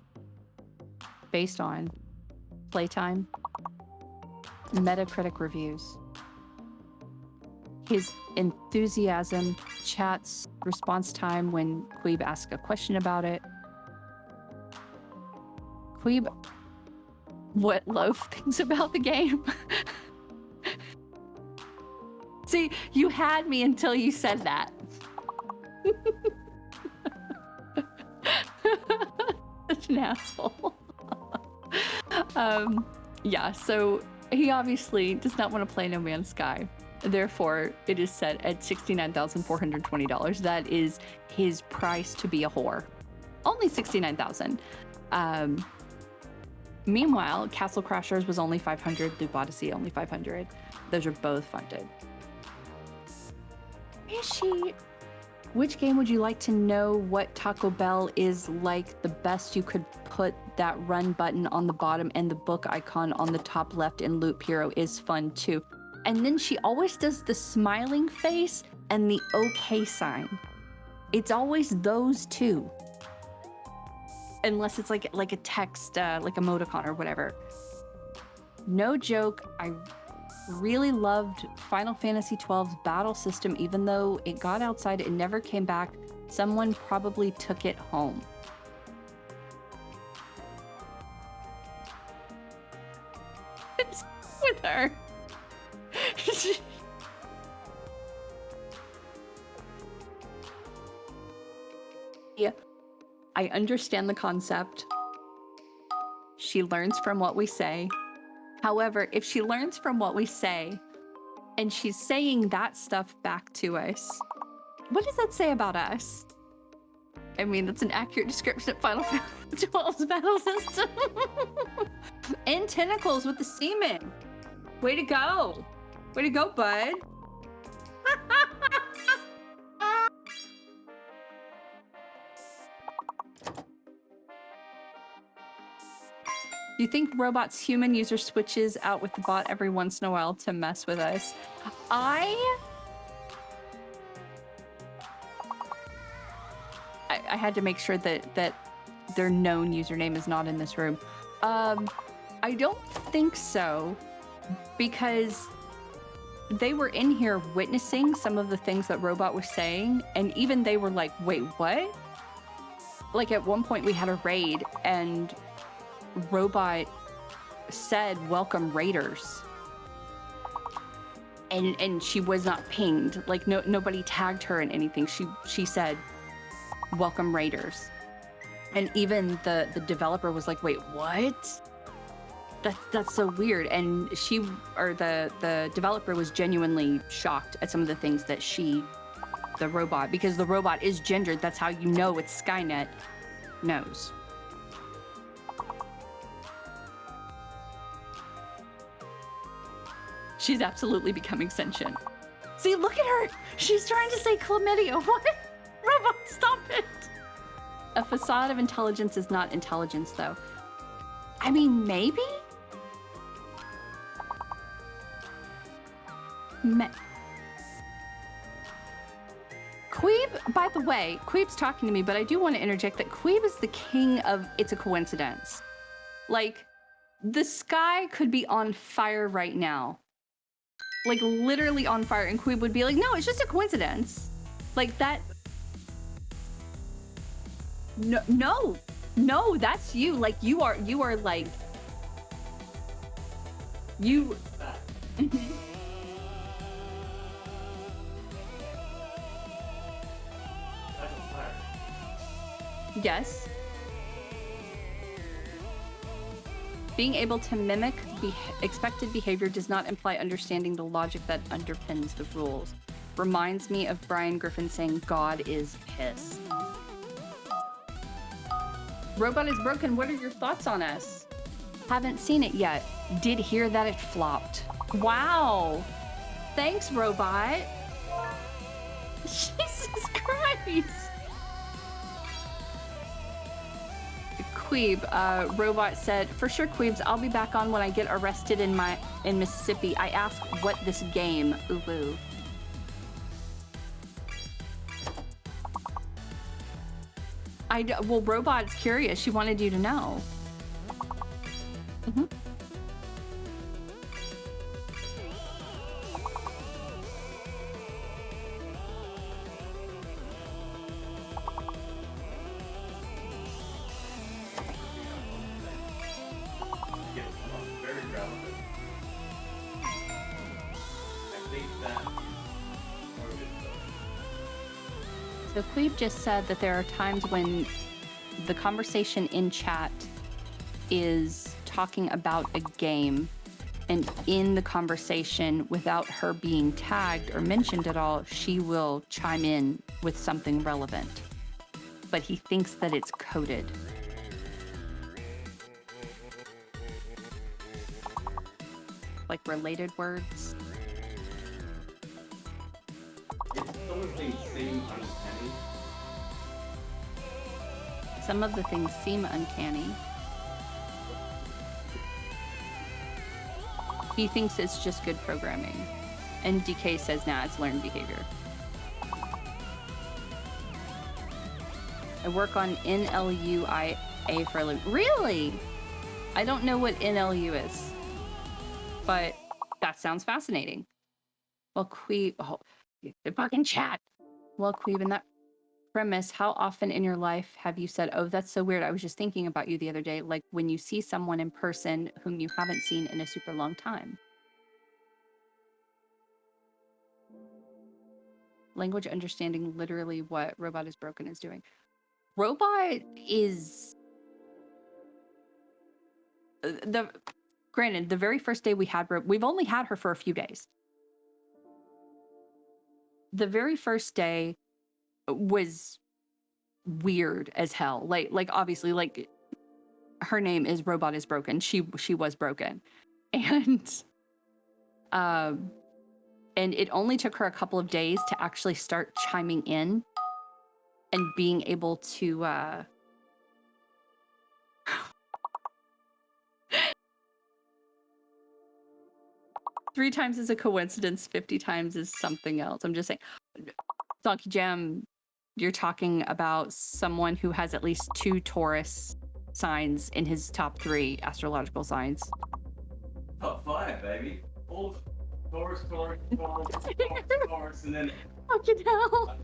based on playtime, Metacritic reviews, his enthusiasm, chats, response time when Queeb asks a question about it. Queeb, what loaf things about the game? See, you had me until you said that. Such an asshole. Yeah, so he obviously does not want to play No Man's Sky. Therefore, it is set at $69,420. That is his price to be a whore. Only $69,000. Meanwhile, Castle Crashers was only $500. Loop Odyssey only $500. Those are both funded. Is she? Which game would you like to know what Taco Bell is like? The best you could put that run button on the bottom and the book icon on the top left in Loop Hero is fun too. And then she always does the smiling face and the okay sign. It's always those two. Unless it's like a text, like emoticon or whatever. No joke, I really loved Final Fantasy XII's battle system. Even though it got outside, it never came back. Someone probably took it home. What's with her? Yeah, I understand the concept. She learns from what we say. However, if she learns from what we say and she's saying that stuff back to us, what does that say about us? I mean, that's an accurate description of Final Fantasy XII's battle system. And tentacles with the semen. Way to go. Way to go, bud. Do you think robots human user switches out with the bot every once in a while to mess with us? I had to make sure that their known username is not in this room. I don't think so, because they were in here witnessing some of the things that Robot was saying, and even they were like, wait, what? Like at one point we had a raid and Robot said welcome raiders. And she was not pinged. Like nobody tagged her in anything. She said welcome raiders. And even the developer was like, wait, what? That's so weird. And the developer was genuinely shocked at some of the things that the robot, because the robot is gendered, that's how you know it's Skynet, knows. She's absolutely becoming sentient. See, look at her. She's trying to say chlamydia. What? Robot, stop it. A facade of intelligence is not intelligence, though. I mean, maybe? McQueeb, by the way, Queeb's talking to me, but I do want to interject that Queeb is the king of it's a coincidence. Like, the sky could be on fire right now. Like, literally on fire, and Queeb would be like, no, it's just a coincidence. Like, that... No, that's you. Like, you are like... You... Yes. Being able to mimic expected behavior does not imply understanding the logic that underpins the rules. Reminds me of Brian Griffin saying, God is pissed. Robot is broken. What are your thoughts on us? Haven't seen it yet. Did hear that it flopped. Wow. Thanks, Robot. Jesus Christ. Queeb, Robot said, for sure, Queebs, I'll be back on when I get arrested in Mississippi. I ask what this game, ooh. Well, Robot's curious. She wanted you to know. Mm-hmm. So Queeb just said that there are times when the conversation in chat is talking about a game, and in the conversation, without her being tagged or mentioned at all, she will chime in with something relevant. But he thinks that it's coded. Like related words. Some of the things seem uncanny. Some of the things seem uncanny. He thinks it's just good programming. And DK says, nah, it's learned behavior. I work on NLUIA for a living. Really? I don't know what NLU is. But that sounds fascinating. Well, Queeb... Oh, the fucking chat. Well, Queeb, in that premise, how often in your life have you said, oh, that's so weird, I was just thinking about you the other day, like when you see someone in person whom you haven't seen in a super long time? Language understanding, literally what Robot is Broken is doing. Robot is... Granted, the very first day we had her, we've only had her for a few days. The very first day was weird as hell. Like obviously, like her name is Robot is Broken. She was broken, and it only took her a couple of days to actually start chiming in and being able to. 3 times is a coincidence, 50 times is something else. I'm just saying. Donkey Jam, you're talking about someone who has at least 2 Taurus signs in his top 3 astrological signs. Top 5, baby. All Taurus, and then... Fucking hell.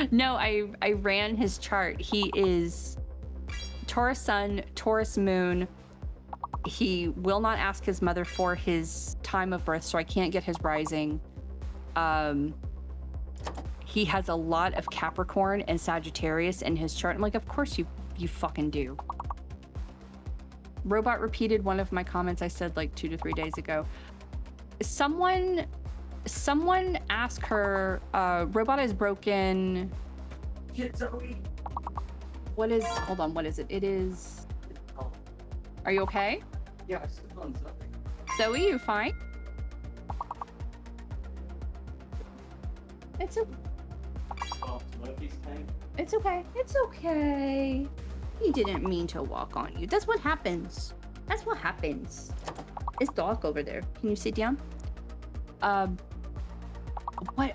No, I ran his chart. He is Taurus sun, Taurus moon. He will not ask his mother for his time of birth, so I can't get his rising. He has a lot of Capricorn and Sagittarius in his chart. I'm like, of course you fucking do. Robot repeated one of my comments I said like 2 to 3 days ago. Someone ask her, robot is broken. Shit, Zoe. What is, hold on, what is it? It is, are you okay? Yeah, I slipped on something. Zoe, you fine? It's okay. Well, Murphy's tank. It's okay. It's okay. He didn't mean to walk on you. That's what happens. That's what happens. It's dark over there. Can you sit down?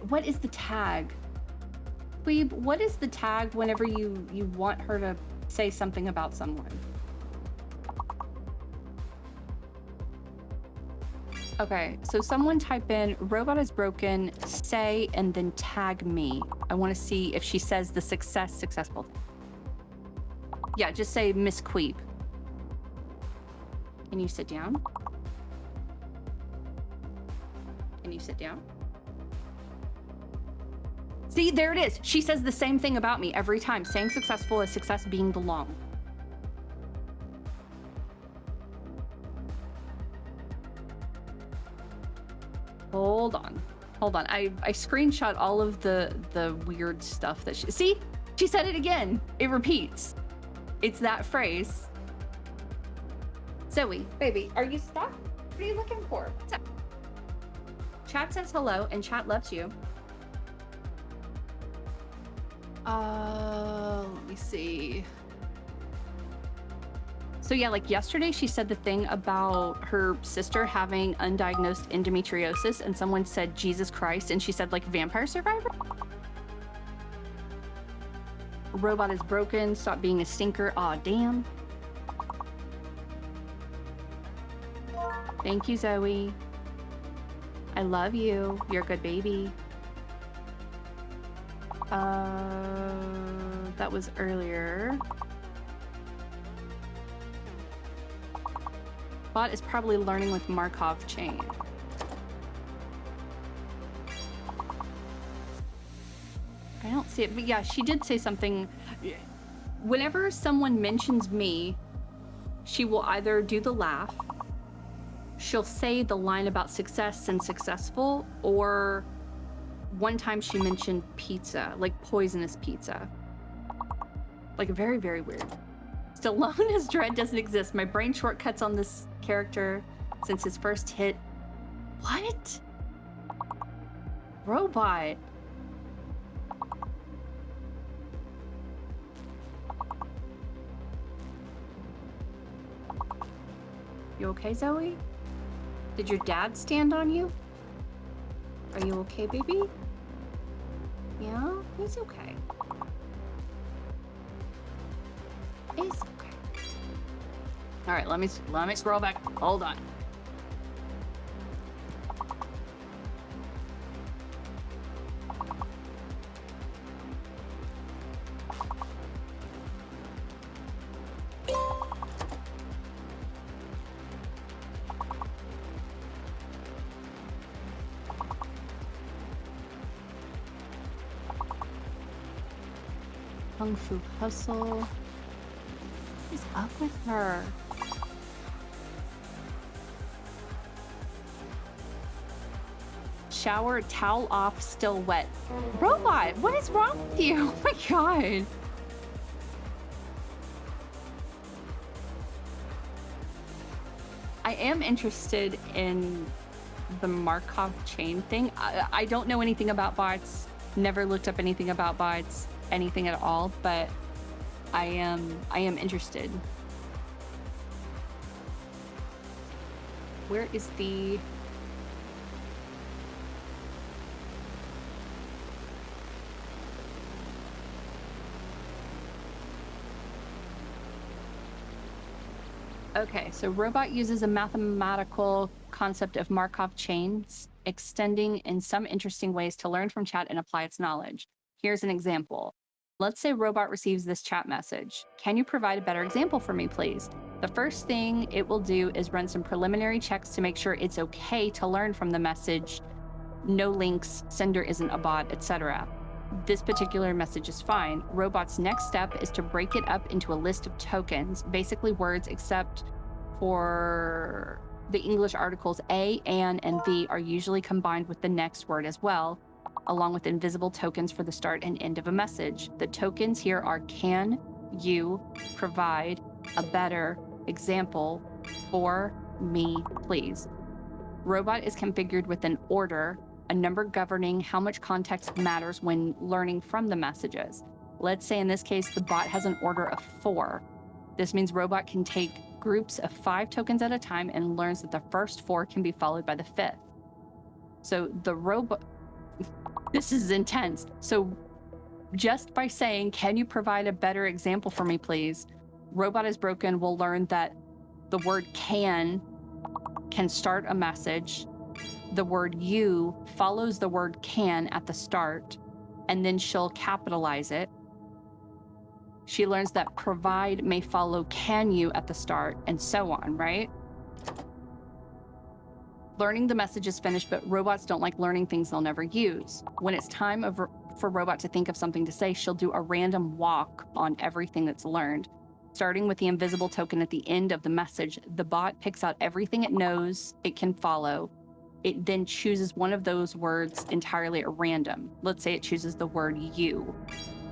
What is the tag? McQueeb, what is the tag whenever you want her to say something about someone? Okay, so someone type in robot is broken, say, and then tag me. I want to see if she says the successful thing. Yeah, just say MzQueeb. Can you sit down? Can you sit down? See, there it is. She says the same thing about me every time, saying successful as success being the long. Hold on. Hold on. I screenshot all of the weird stuff that she... See? She said it again. It repeats. It's that phrase. Zoe, baby, are you stuck? What are you looking for? What's up? Chat says hello, and chat loves you. Let me see. So yeah, like yesterday she said the thing about her sister having undiagnosed endometriosis, and someone said Jesus Christ, and she said like vampire survivor. Robot is broken, stop being a stinker. Aw, damn. Thank you, Zoe. I love you. You're a good baby. That was earlier. Bot is probably learning with Markov chain. I don't see it, but yeah, she did say something. Whenever someone mentions me, she will either do the laugh, she'll say the line about success and successful, or one time she mentioned pizza, like poisonous pizza. Like very, very weird. Stallone as Dread doesn't exist. My brain shortcuts on this character since his first hit. What? Robot. You okay, Zoe? Did your dad stand on you? Are you okay, baby? Yeah, he's okay. He's okay. All right, let me scroll back. Hold on. Kung Fu Hustle. What is up with her? Shower, towel off, still wet. Robot, what is wrong with you? Oh my god. I am interested in the Markov chain thing. I don't know anything about bots. Never looked up anything about bots. Anything at all, but I am interested. Where is the Okay, so robot uses a mathematical concept of Markov chains, extending in some interesting ways to learn from chat and apply its knowledge. Here's an example. Let's say robot receives this chat message. Can you provide a better example for me, please? The first thing it will do is run some preliminary checks to make sure it's okay to learn from the message. No links, sender isn't a bot, etc. This particular message is fine. Robot's next step is to break it up into a list of tokens, basically words except for the English articles A, an, and the are usually combined with the next word as well, along with invisible tokens for the start and end of a message. The tokens here are can you provide a better example for me, please? Robot is configured with an order, a number governing how much context matters when learning from the messages. Let's say in this case, the bot has an order of 4. This means robot can take groups of 5 tokens at a time and learns that the first 4 can be followed by the 5th. So the robot, this is intense. So just by saying, can you provide a better example for me, please? Robot is broken will learn that the word can start a message. The word you follows the word can at the start, and then she'll capitalize it. She learns that provide may follow can you at the start, and so on, right? Learning the message is finished, but robots don't like learning things they'll never use. When it's time for robot to think of something to say, she'll do a random walk on everything that's learned. Starting with the invisible token at the end of the message, the bot picks out everything it knows it can follow. It then chooses one of those words entirely at random. Let's say it chooses the word you.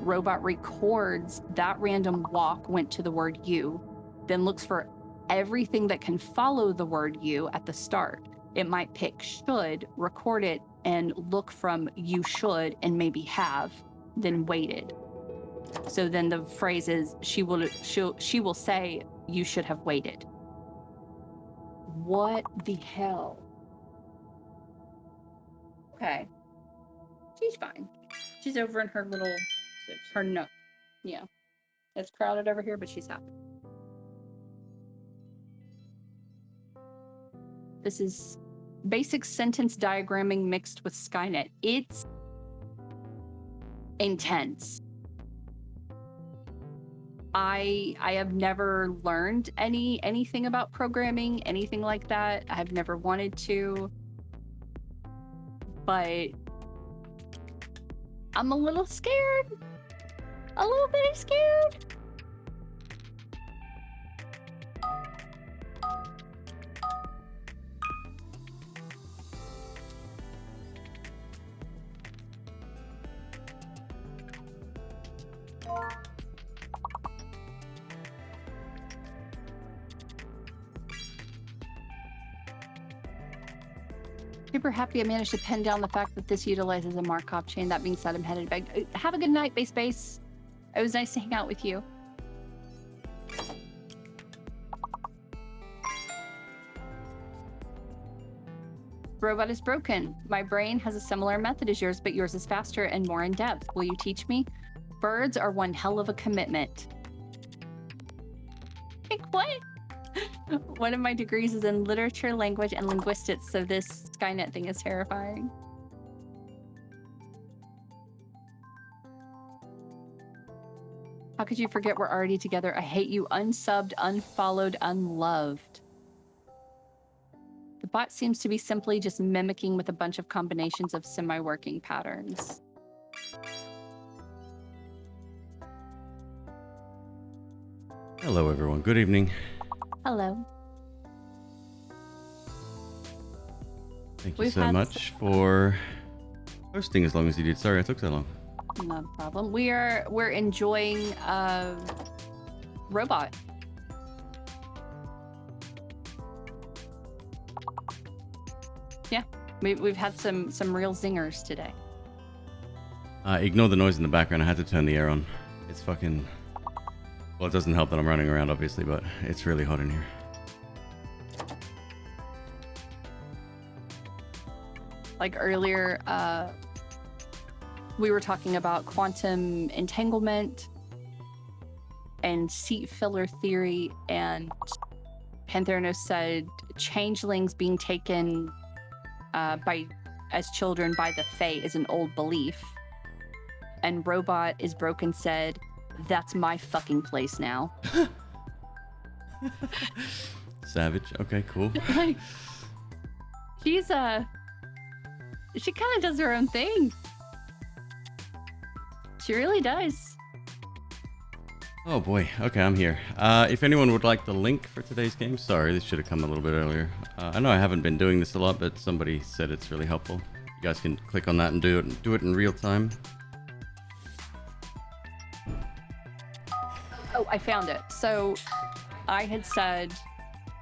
Robot records that random walk went to the word you, then looks for everything that can follow the word you at the start. It might pick should, record it, and look from you should and maybe have, then waited. So then the phrase is, she will say, you should have waited. What the hell? Okay. She's fine. She's over in her little, her nook. Yeah. It's crowded over here, but she's happy. This is basic sentence diagramming mixed with Skynet. It's intense. I have never learned anything about programming, anything like that. I have never wanted to. But I'm a little scared. A little bit scared. Super happy I managed to pin down the fact that this utilizes a Markov chain. That being said, I'm headed back. Have a good night, Base. It was nice to hang out with you. Robot is broken. My brain has a similar method as yours, but yours is faster and more in depth. Will you teach me? Birds are one hell of a commitment. Like, what? One of my degrees is in literature, language, and linguistics, so this Skynet thing is terrifying. How could you forget we're already together? I hate you. Unsubbed, unfollowed, unloved. The bot seems to be simply just mimicking with a bunch of combinations of semi-working patterns. Hello, everyone. Good evening. Hello. Thank you so much for hosting as long as you did. Sorry I took so long. Not a problem. We're enjoying Robot. Yeah, we've had some real zingers today. Ignore the noise in the background. I had to turn the air on. It's fucking... Well, it doesn't help that I'm running around, obviously, but it's really hot in here. Like earlier, we were talking about quantum entanglement and seat filler theory, and Pantheranos said changelings being taken as children by the Fae is an old belief. and Robot is Broken said, "That's my fucking place now." Savage. Okay, cool. Like, she's she kind of does her own thing. She really does. Oh boy. Okay, I'm here. If anyone would like the link for today's game, sorry, this should have come a little bit earlier. I know I haven't been doing this a lot, but somebody said it's really helpful. You guys can click on that and do it in real time. Oh, I found it. So I had said,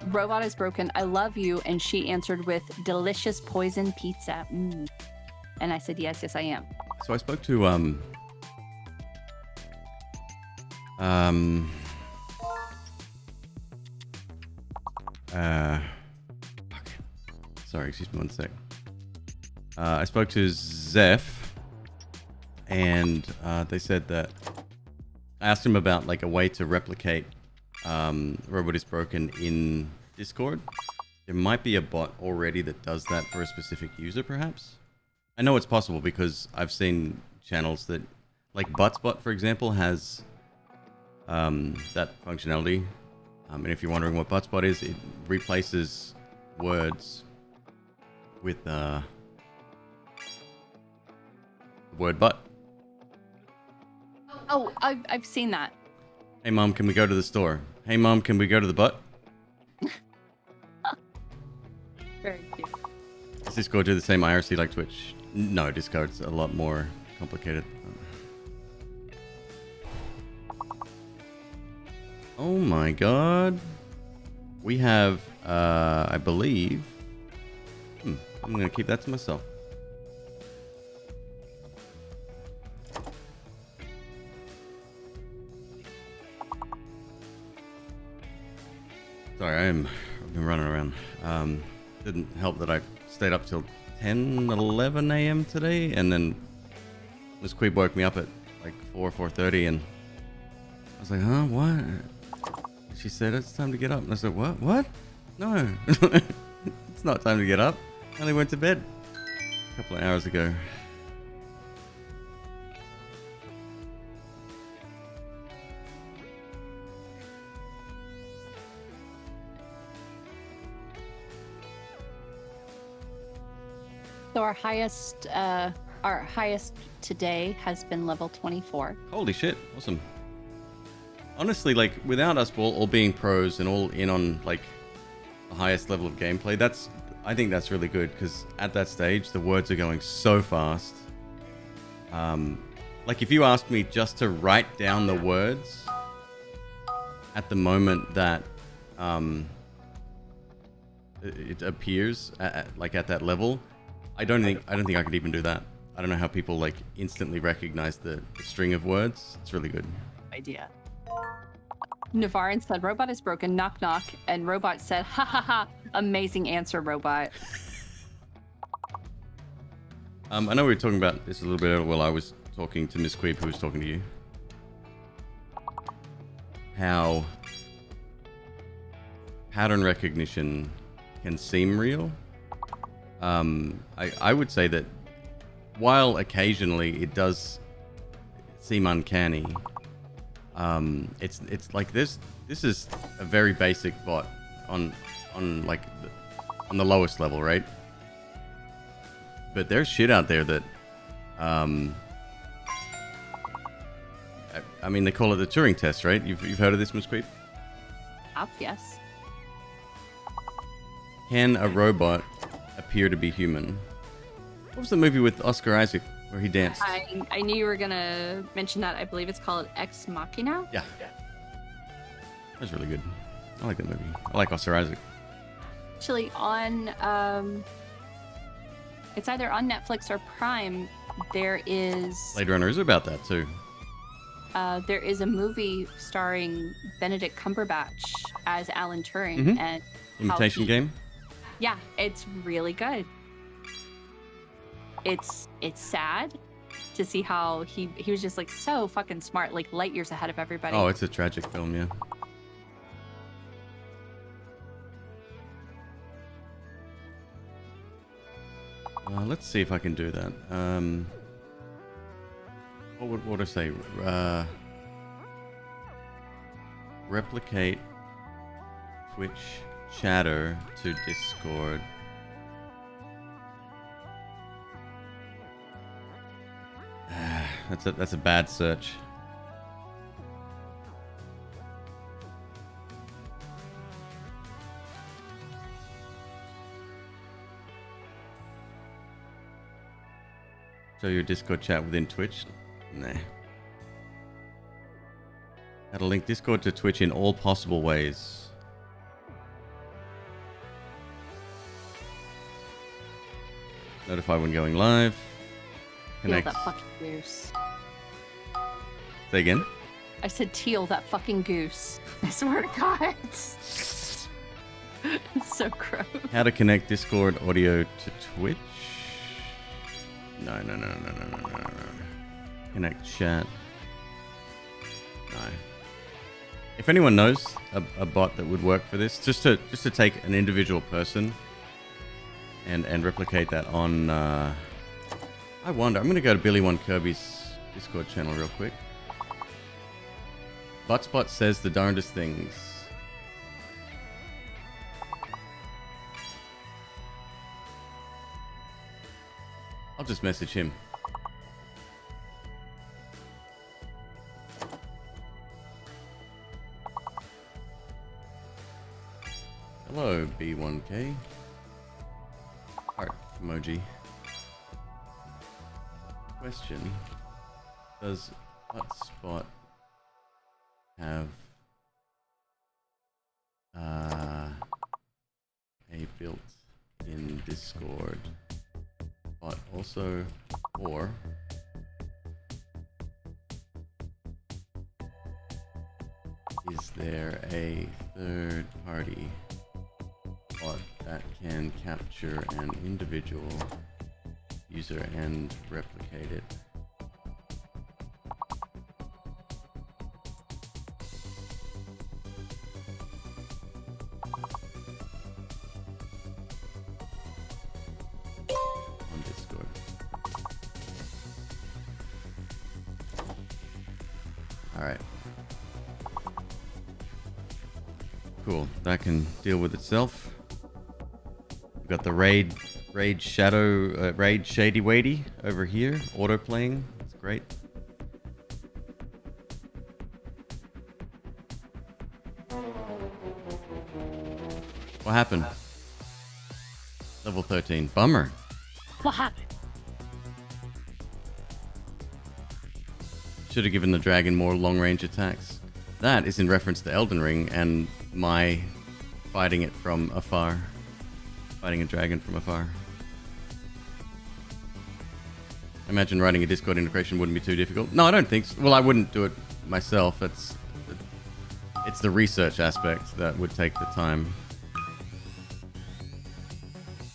"Robot is Broken, I love you," and she answered with "delicious poison pizza." Mm. And I said, yes, I am. So I spoke to fuck. Sorry, excuse me one sec. I spoke to Zeph, and they said that I asked him about like a way to replicate Robot is Broken in Discord. There might be a bot already that does that for a specific user, perhaps. I know it's possible because I've seen channels that, like Buttsbot, for example, has that functionality. And if you're wondering what Buttsbot is, it replaces words with the word butt. Oh, I've seen that. Hey mom, can we go to the store? Hey mom, can we go to the butt? Very cute. Does Discord do the same IRC like Twitch? No, Discord's a lot more complicated. Oh my god. We have, I believe... I'm gonna keep that to myself. Sorry, I've been running around. Didn't help that I stayed up till 10, 11 a.m. today, and then MzQueeb woke me up at like 4:30, and I was like, huh, what? She said, it's time to get up. And I said, what? What? No, it's not time to get up. I only went to bed a couple of hours ago. So our highest today has been level 24. Holy shit, awesome. Honestly, like, without us all being pros and all in on, like, the highest level of gameplay, I think that's really good, because at that stage, the words are going so fast. Like, if you asked me just to write down the words at the moment that it appears, at that level, I don't think I could even do that. I don't know how people, like, instantly recognize the string of words. It's really good. Idea. Navarin said, "Robot is Broken, knock knock," and Robot said, "Ha ha ha, amazing answer, Robot." I know we were talking about this a little bit earlier while I was talking to MzQueeb, who was talking to you. How pattern recognition can seem real. I would say that while occasionally it does seem uncanny, it's like this is a very basic bot on the lowest level, right? But there's shit out there that I mean, they call it the Turing test, right? You've heard of this, MzQueeb? Yes. Can a robot appear to be human? What was the movie with Oscar Isaac where he danced? I knew you were gonna mention that. I believe it's called Ex Machina. Yeah. That was really good. I like that movie. I like Oscar Isaac. Actually, on it's either on Netflix or Prime. There is Blade Runner is about that too. there is a movie starring Benedict Cumberbatch as Alan Turing, Mhm. and Imitation Game. Yeah, it's really good. It's sad to see how he was just like so fucking smart, like light years ahead of everybody. Oh, it's a tragic film, yeah. Let's see if I can do that. what would I say? Replicate Twitch chatter to Discord. That's a bad search. Show your Discord chat within Twitch? Nah. How to link Discord to Twitch in all possible ways. Notify when going live. Connect. Teal that fucking goose. Say again? I said teal that fucking goose. I swear to God. It's so gross. How to connect Discord audio to Twitch? No. Connect chat. No. If anyone knows a bot that would work for this, just to take an individual person and replicate that on. I wonder. I'm gonna go to Billy One Kirby's Discord channel real quick. Buttspot says the darndest things. I'll just message him. Hello, B1K. Heart emoji. Question. Does Hotspot have a built-in Discord bot also, or is there a third party bot that can capture an individual user and replicate it? On Discord. Alright. Cool. That can deal with itself. We've got the Raid Shadow, Raid Shady Wadey over here, auto playing. That's great. What happened? Level 13. Bummer. What happened? Should have given the dragon more long-range attacks. That is in reference to Elden Ring and my fighting it from afar. Fighting a dragon from afar. I imagine writing a Discord integration wouldn't be too difficult. No, I don't think so. Well, I wouldn't do it myself. It's the research aspect that would take the time.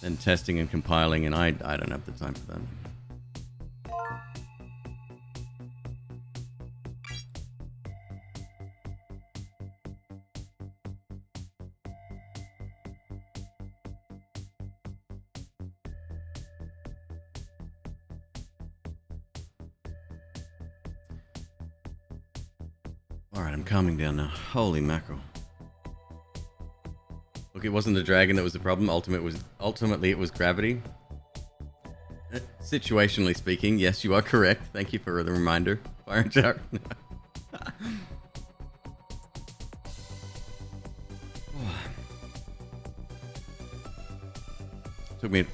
And testing and compiling, and I don't have the time for that. Alright, I'm calming down now. Holy mackerel. Look, it wasn't the dragon that was the problem. Ultimately, it was gravity. Situationally speaking, yes, you are correct. Thank you for the reminder, Fire Jar. Took me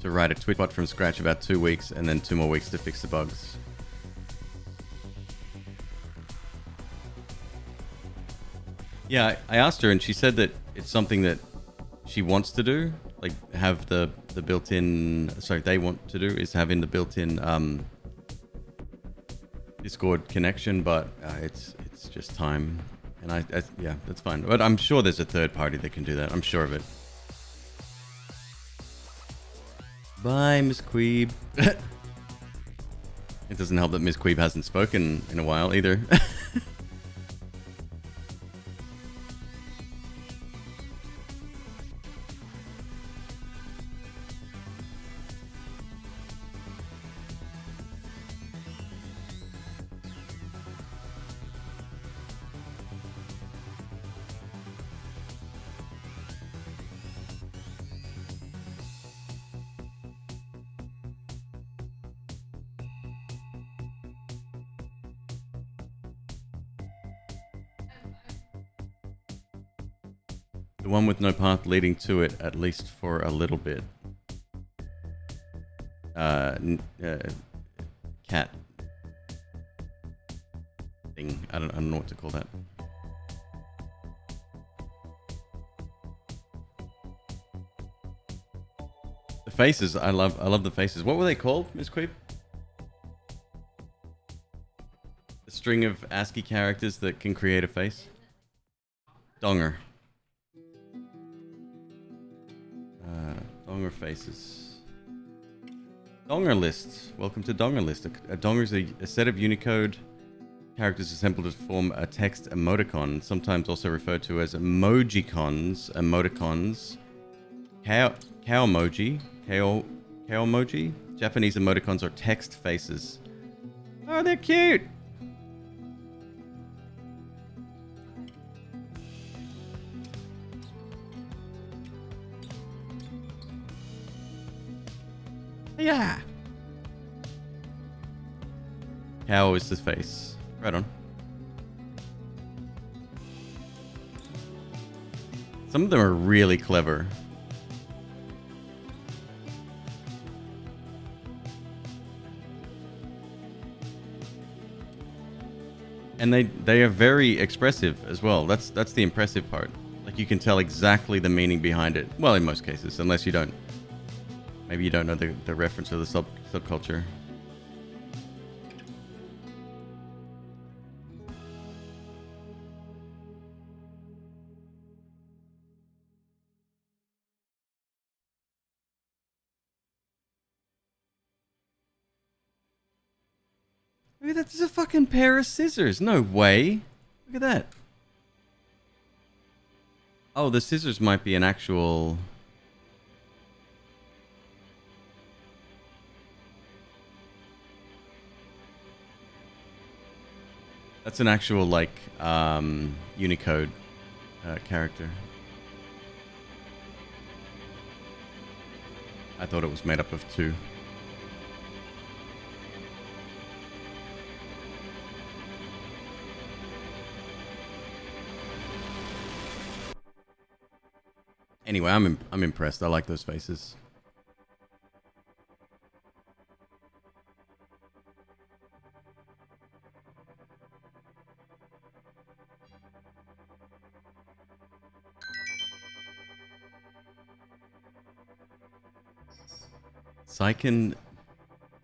to write a Twitch bot from scratch about 2 weeks, and then 2 more weeks to fix the bugs. Yeah, I asked her and she said that it's something that she wants to do, like have the built-in, sorry, they want to do is having the built-in Discord connection, but it's just time. And I yeah, that's fine. But I'm sure there's a third party that can do that. I'm sure of it. Bye, MzQueeb. It doesn't help that MzQueeb hasn't spoken in a while either. The one with no path leading to it, at least for a little bit. Cat thing. I don't know what to call that. The faces, I love the faces. What were they called, MzQueeb? A string of ASCII characters that can create a face. Donger. Donger faces. Donger list. Welcome to Donger list. A donger is a set of Unicode characters assembled to form a text emoticon, sometimes also referred to as emojicons, cow emoji, cow emoji. Japanese emoticons are text faces. Oh, they're cute. Yeah. Cow is the face. Right on. Some of them are really clever. And they are very expressive as well. That's the impressive part. Like you can tell exactly the meaning behind it. Well, in most cases, unless you don't. Maybe you don't know the reference or the subculture. Look at that, there's a fucking pair of scissors. No way. Look at that. Oh, the scissors might be an actual... That's an actual, like, Unicode character. I thought it was made up of two. Anyway, I'm impressed. I like those faces. Seiken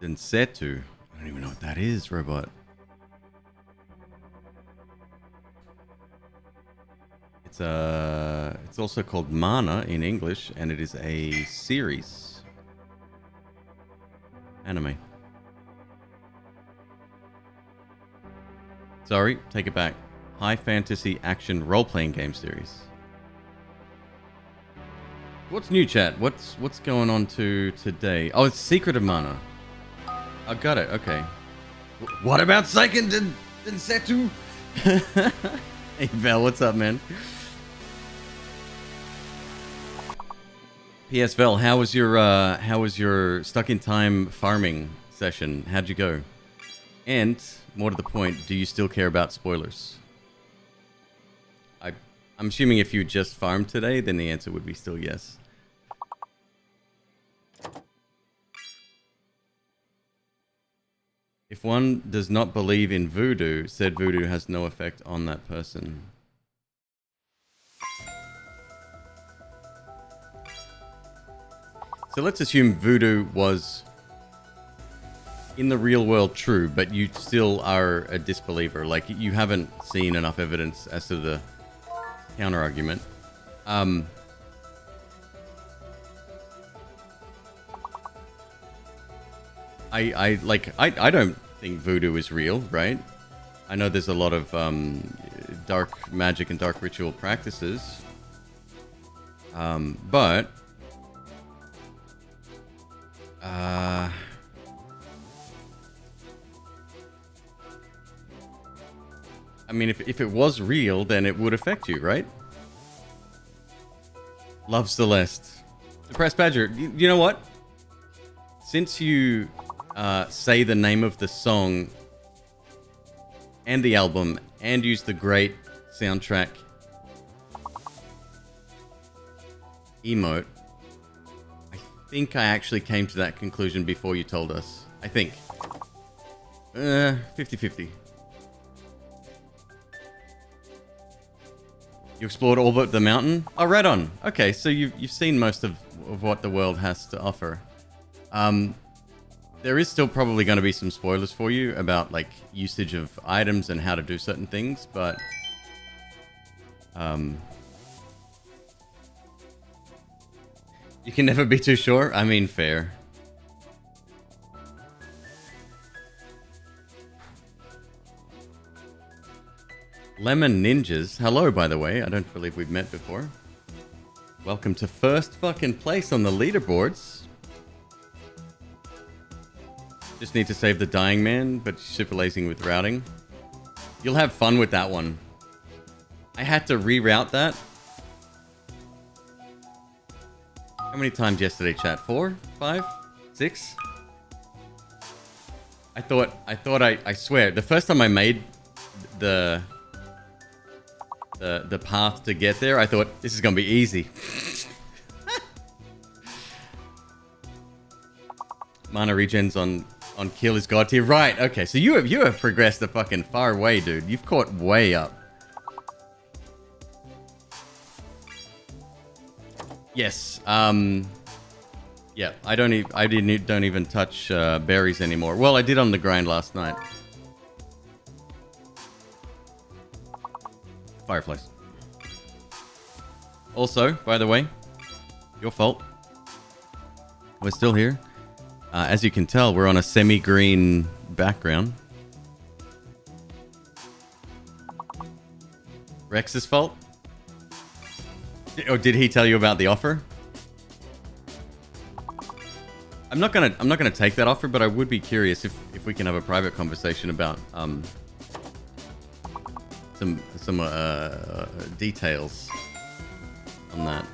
Densetsu. I don't even know what that is, robot. It's also called Mana in English, and it is a series. Anime. Sorry, take it back. High fantasy action role-playing game series. What's new, chat? What's going on today? Oh, it's Secret of Mana. I got it. Okay. What about Seiken Densetsu? Hey, Val, what's up, man? PS Val, how was your stuck in time farming session? How'd you go? And more to the point, do you still care about spoilers? I'm assuming if you just farmed today, then the answer would be still yes. If one does not believe in voodoo, said voodoo has no effect on that person. So let's assume voodoo was in the real world true, but you still are a disbeliever. Like you haven't seen enough evidence as to the counter argument. I don't think voodoo is real, right? I know there's a lot of dark magic and dark ritual practices, but I mean, if it was real, then it would affect you, right? Love Celeste. Depressed Badger, you know what? Since you say the name of the song and the album and use the great soundtrack emote. I think I actually came to that conclusion before you told us. I think. 50-50. You explored all but the mountain? Oh, right on. Okay, so you've seen most of what the world has to offer. There is still probably going to be some spoilers for you about like usage of items and how to do certain things, but you can never be too sure. I mean, fair. Lemon Ninjas. Hello, by the way. I don't believe we've met before. Welcome to first fucking place on the leaderboards. Just need to save the dying man, but super lazy with routing. You'll have fun with that one. I had to reroute that. How many times yesterday, chat? 4? 5? 6? I swear, the first time I made the path to get there, I thought, this is gonna be easy. Mana regens on kill is god tier. Right, okay, so you have progressed a fucking far way, dude. You've caught way up. Yes, yeah, I don't even touch berries anymore. Well, I did on the grind last night. Fireflies. Also, by the way, your fault. We're still here. As you can tell, we're on a semi-green background. Rex's fault? Or did he tell you about the offer? I'm not gonna take that offer, but I would be curious if we can have a private conversation about some details on that.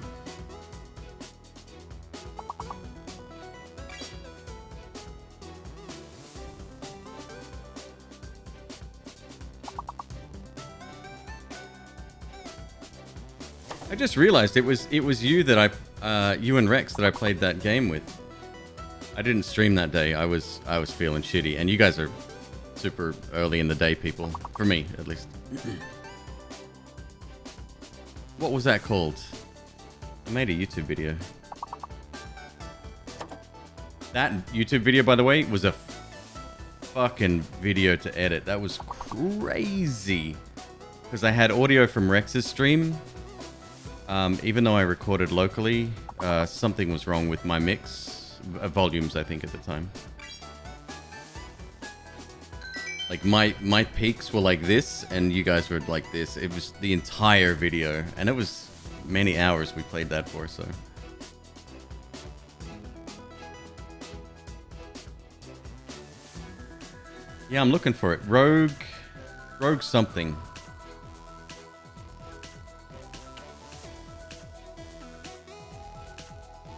I just realized it was you that you and Rex that I played that game with. I didn't stream that day. I was feeling shitty, and you guys are super early in the day people, for me at least. What was that called? I made a YouTube video. That YouTube video, by the way, was a fucking video to edit. That was crazy. Because I had audio from Rex's stream. Even though I recorded locally, something was wrong with my mix. Volumes, I think, at the time. Like, my peaks were like this, and you guys were like this. It was the entire video. And it was many hours we played that for, so... Yeah, I'm looking for it. Rogue something.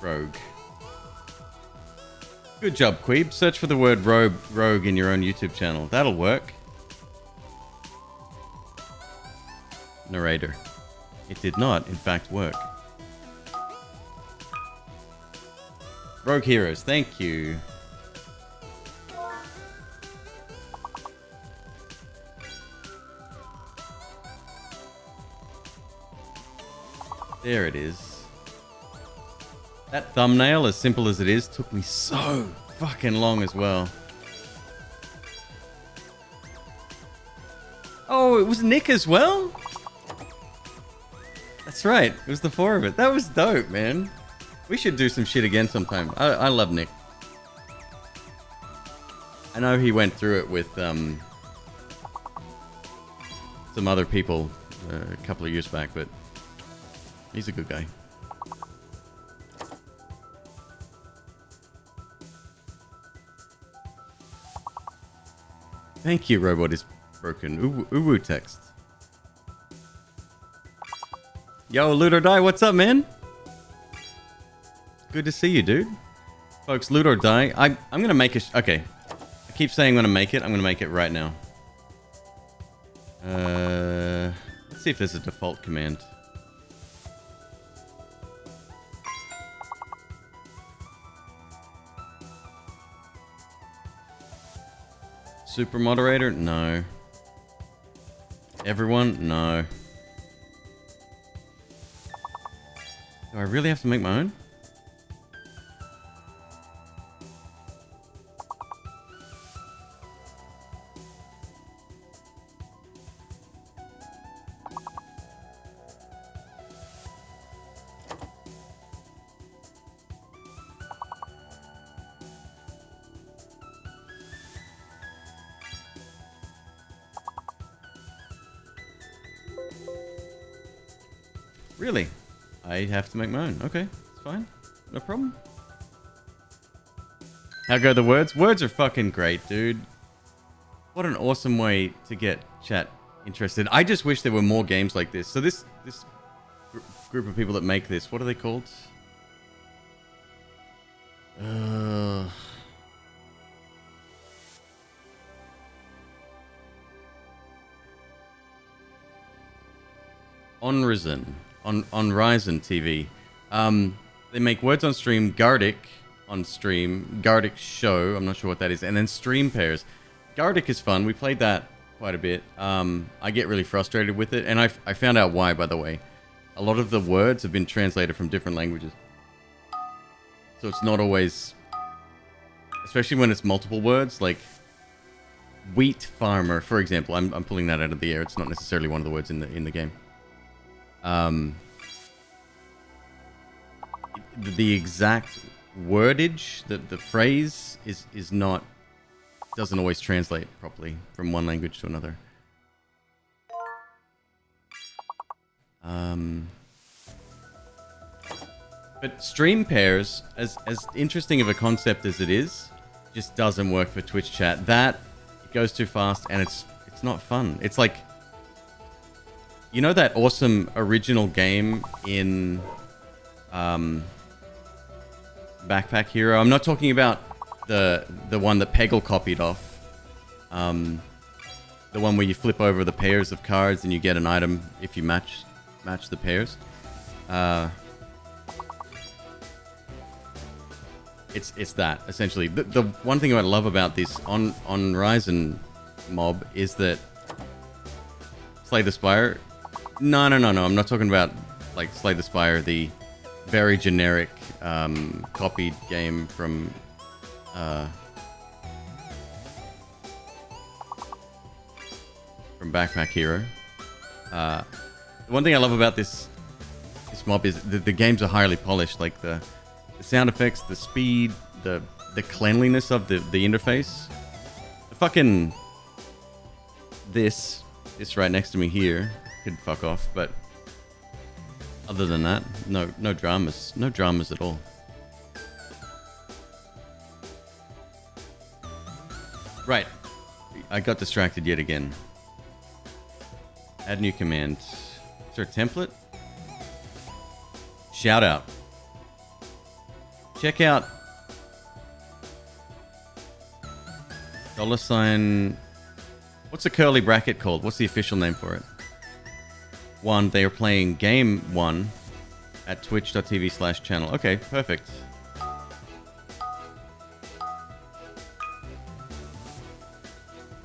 Rogue. Good job, Queeb. Search for the word rogue in your own YouTube channel. That'll work. Narrator. It did not, in fact, work. Rogue Heroes, thank you. There it is. That thumbnail, as simple as it is, took me so fucking long as well. Oh, it was Nick as well? That's right. It was the four of it. That was dope, man. We should do some shit again sometime. I love Nick. I know he went through it with some other people a couple of years back, but he's a good guy. Thank you, Robot is broken. Uwu text. Yo, Loot or Die, what's up, man? Good to see you, dude. Folks, Loot or Die. I'm gonna make a... Okay. I keep saying I'm gonna make it. I'm gonna make it right now. Let's see if there's a default command. Super moderator? No. Everyone? No. Do I really have to make my own? Really? I have to make my own. Okay, it's fine. No problem. How go the words? Words are fucking great, dude. What an awesome way to get chat interested. I just wish there were more games like this. So this group of people that make this, what are they called? On Ryzen TV. They make Words on Stream, Gardic on stream, Gardic Show, I'm not sure what that is, and then Stream Pairs. Gardic is fun, we played that quite a bit. I get really frustrated with it, and I found out why, by the way. A lot of the words have been translated from different languages. So it's not always... Especially when it's multiple words, like... Wheat farmer, for example. I'm pulling that out of the air, it's not necessarily one of the words in the game. The exact wordage, the phrase is not, doesn't always translate properly from one language to another. But stream pairs, as interesting of a concept as it is, just doesn't work for Twitch chat. That it goes too fast and it's not fun. It's like, you know that awesome original game in Backpack Hero? I'm not talking about the one that Peggle copied off. The one where you flip over the pairs of cards and you get an item if you match the pairs. It's that essentially. The one thing I love about this on Ryzen mob is that Slay the Spire. No. I'm not talking about like Slay the Spire, the very generic copied game from Backpack Hero. The one thing I love about this mob is the games are highly polished. Like the sound effects, the speed, the cleanliness of the interface. The fucking this right next to me here could fuck off, but other than that, no dramas at all. Right, I got distracted yet again. Add new command. Is there a template? Shout out. Check out $. What's a curly bracket called? What's the official name for it? One, they are playing game 1 at twitch.tv/channel. Okay, perfect.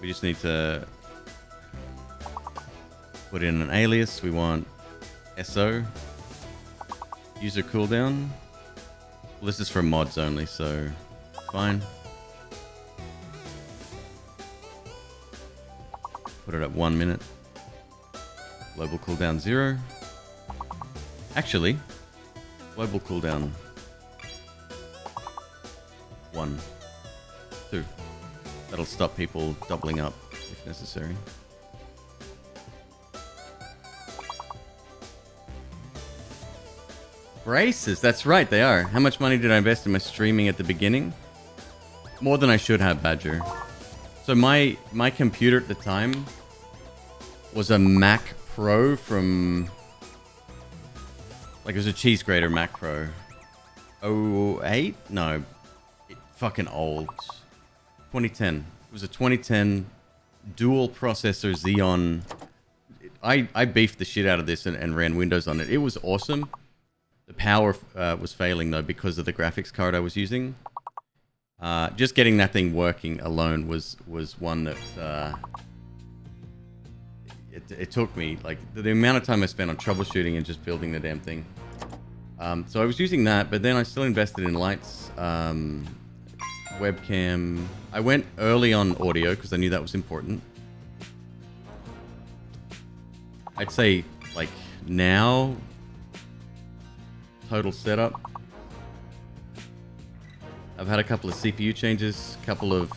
We just need to put in an alias. We want SO. User cooldown. Well, this is for mods only, so fine. Put it at 1 minute. Global cooldown 0. Actually, global cooldown 1, 2. That'll stop people doubling up if necessary. Braces, that's right, they are. How much money did I invest in my streaming at the beginning? More than I should have, Badger. So my computer at the time was a Mac Pro from... Like, it was a cheese grater Mac Pro. 08? No. Fucking old. 2010. It was a 2010 dual processor Xeon. I beefed the shit out of this and ran Windows on it. It was awesome. The power was failing though because of the graphics card I was using. Just getting that thing working alone was one that it took me, like, the amount of time I spent on troubleshooting and just building the damn thing. So I was using that, but then I still invested in lights, webcam. I went early on audio because I knew that was important. I'd say, like, now, total setup, I've had a couple of CPU changes, a couple of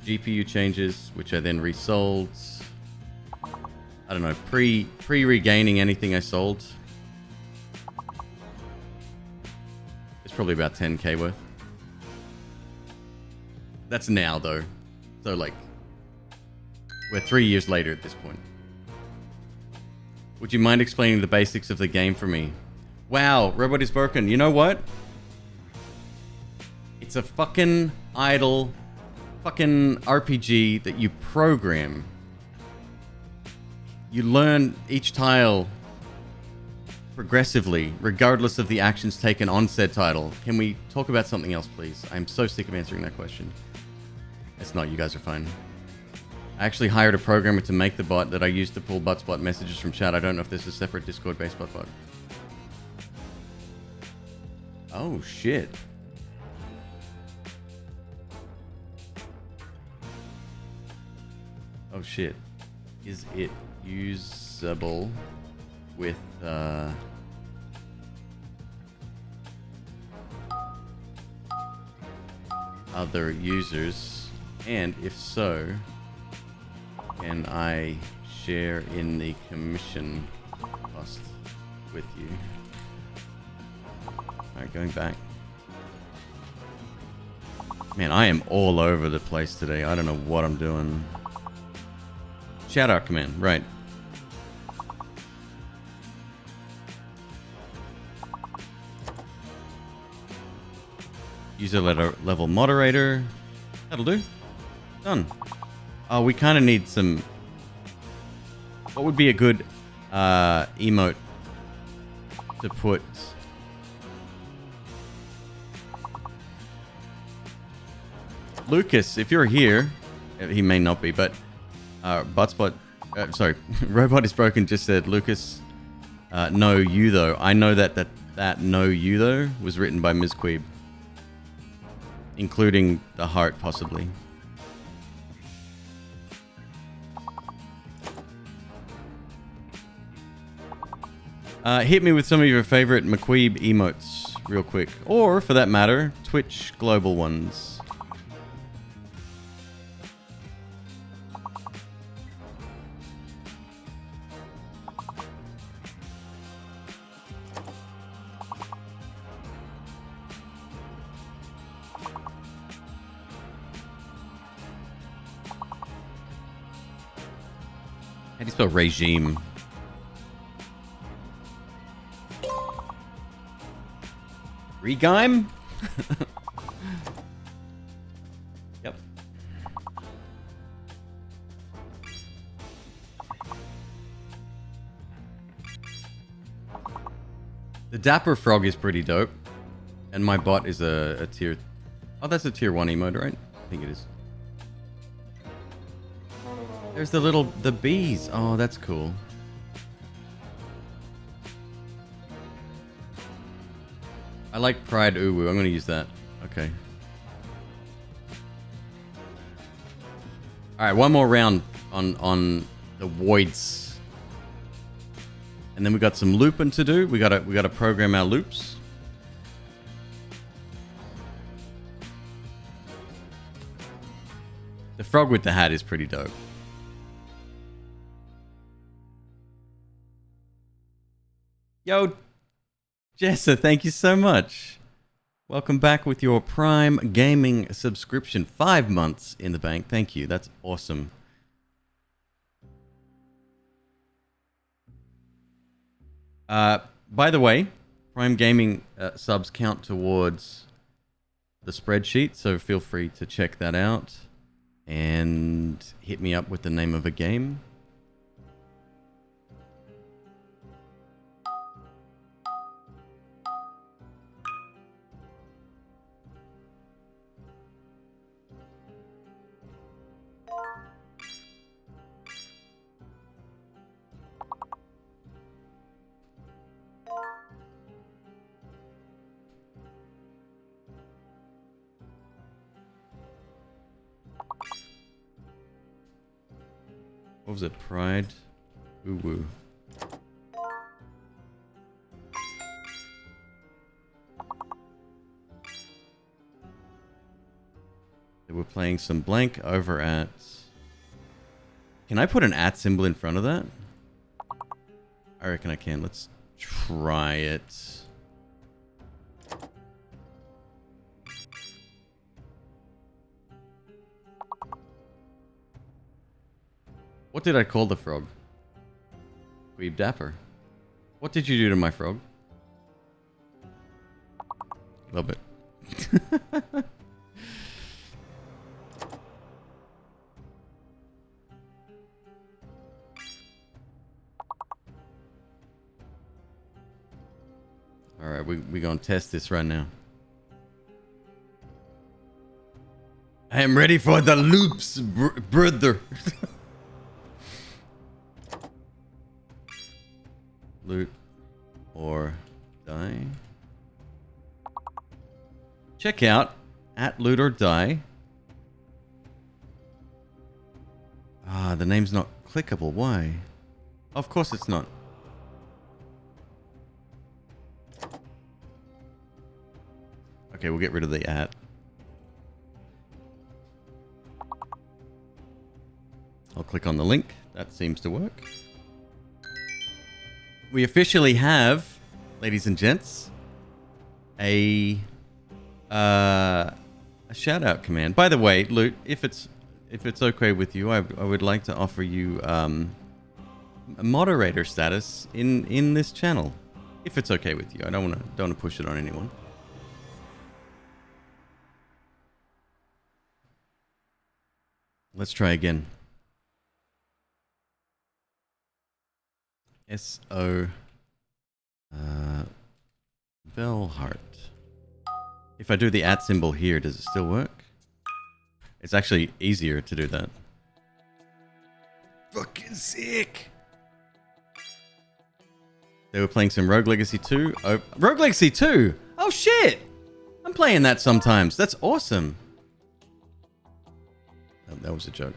GPU changes, which I then resold. I don't know, pre-regaining anything I sold. It's probably about 10k worth. That's now, though. So, like, we're 3 years later at this point. Would you mind explaining the basics of the game for me? Wow, Robot is broken. You know what? It's a fucking idle fucking RPG that you program. You learn each tile progressively, regardless of the actions taken on said title. Can we talk about something else, please? I'm so sick of answering that question. It's not, you guys are fine. I actually hired a programmer to make the bot that I used to pull buttspot messages from chat. I don't know if this is a separate Discord-based bot. Oh, shit. Oh, shit. Is it usable with, other users? And if so, can I share in the commission cost with you? Alright, going back. Man, I am all over the place today. I don't know what I'm doing. Shout out command, right. User level moderator. That'll do. Done. Oh, we kind of need some... What would be a good emote to put... Lucas, if you're here, he may not be, but sorry, Robot is broken just said, Lucas, no you though. I know that no you though was written by MzQueeb, including the heart possibly. Hit me with some of your favorite McQueeb emotes real quick, or for that matter, Twitch global ones. How do you spell regime? Regime? Yep. The Dapper Frog is pretty dope. And my bot is a tier... Oh, that's a tier 1 emote, right? I think it is. There's the bees. Oh, that's cool. I like Pride Uwu. I'm going to use that. Okay. All right, one more round on the voids. And then we got some looping to do. We got to program our loops. The frog with the hat is pretty dope. Yo, Jessa, thank you so much. Welcome back with your Prime Gaming subscription. 5 months in the bank. Thank you. That's awesome. By the way, Prime Gaming subs count towards the spreadsheet, so feel free to check that out and hit me up with the name of a game. What was it? Pride? Woo woo. We're playing some blank over at... Can I put an @ symbol in front of that? I reckon I can. Let's try it. What did I call the frog? McQueeb Dapper. What did you do to my frog? Love it. Alright, we're gonna test this right now. I am ready for the loops, brother. Loot or die. Check out @loot or die. Ah, the name's not clickable. Why? Of course it's not. Okay, we'll get rid of the @. I'll click on the link. That seems to work. We officially have, ladies and gents, a shout out command. By the way, Loot, if it's okay with you, I would like to offer you a moderator status in this channel, if it's okay with you. I don't want to push it on anyone. Let's try again. S.O. Velhart. If I do the @ symbol here, does it still work? It's actually easier to do that. Fucking sick! They were playing some Rogue Legacy 2. Oh, Rogue Legacy 2! Oh shit! I'm playing that sometimes. That's awesome. Oh, that was a joke.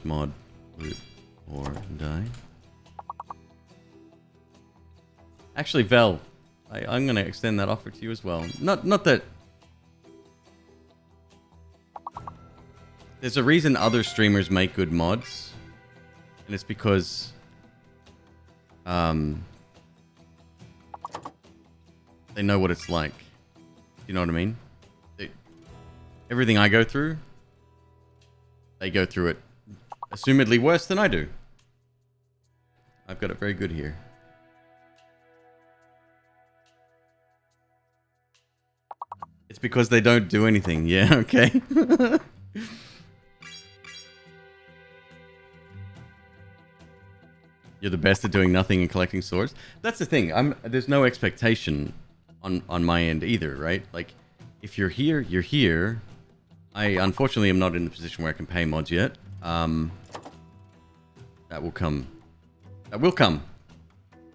/mod loot or die. Actually, Vel, I'm going to extend that offer to you as well. Not that... There's a reason other streamers make good mods. And it's because... they know what it's like. You know what I mean? Everything I go through, they go through it assumedly worse than I do. I've got it very good here. It's because they don't do anything. Yeah, okay. You're the best at doing nothing and collecting swords. That's the thing. There's no expectation on my end either, right? Like, if you're here, you're here. I unfortunately am not in the position where I can pay mods yet. That will come. That will come.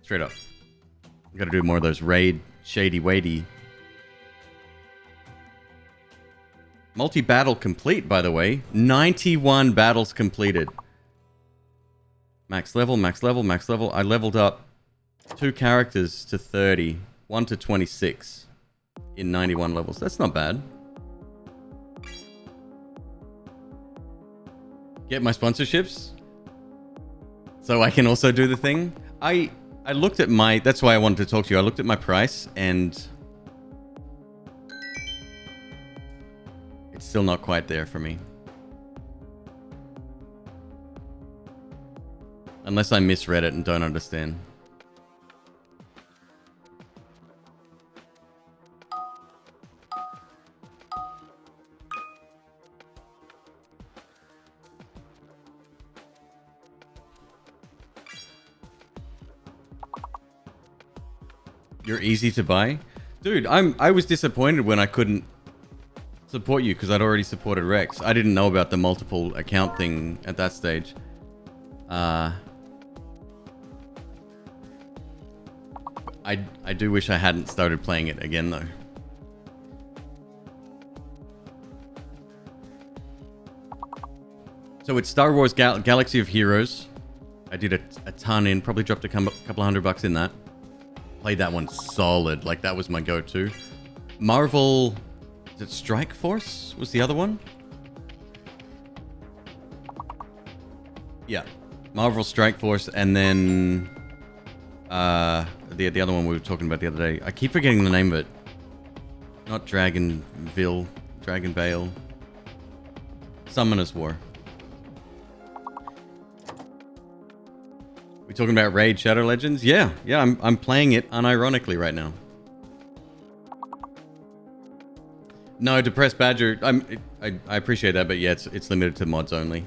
Straight up. I gotta do more of those raid, shady weighty. Multi-battle complete, by the way. 91 battles completed. Max level, max level, max level. I leveled up 2 characters to 30. 1 to 26. In 91 levels. That's not bad. Get my sponsorships so I can also do the thing. I looked at my... That's why I wanted to talk to you. I looked at my price and... it's still not quite there for me. Unless I misread it and don't understand. You're easy to buy? Dude, I was disappointed when I couldn't support you because I'd already supported Rex. I didn't know about the multiple account thing at that stage. I do wish I hadn't started playing it again though. So it's Star Wars Galaxy of Heroes. I did a ton in, probably dropped a couple $100 in that. Played that one solid, like that was my go-to. Marvel, is it Strike Force was the other one? Yeah, Marvel Strike Force, and then the other one we were talking about the other day. I keep forgetting the name of it. Not Dragon Vale. Summoner's War. We talking about Raid Shadow Legends? Yeah, I'm playing it unironically right now. No, Depressed Badger. I appreciate that, but yeah, it's limited to mods only.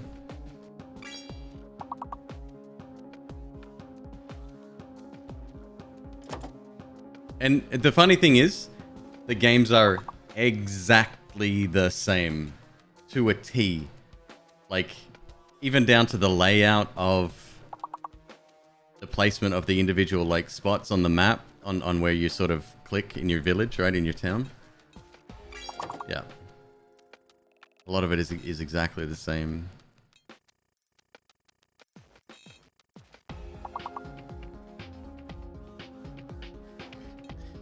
And the funny thing is, the games are exactly the same to a T. Like, even down to the layout of the placement of the individual like spots on the map, on where you sort of click in your village, right, in your town. Yeah. A lot of it is exactly the same.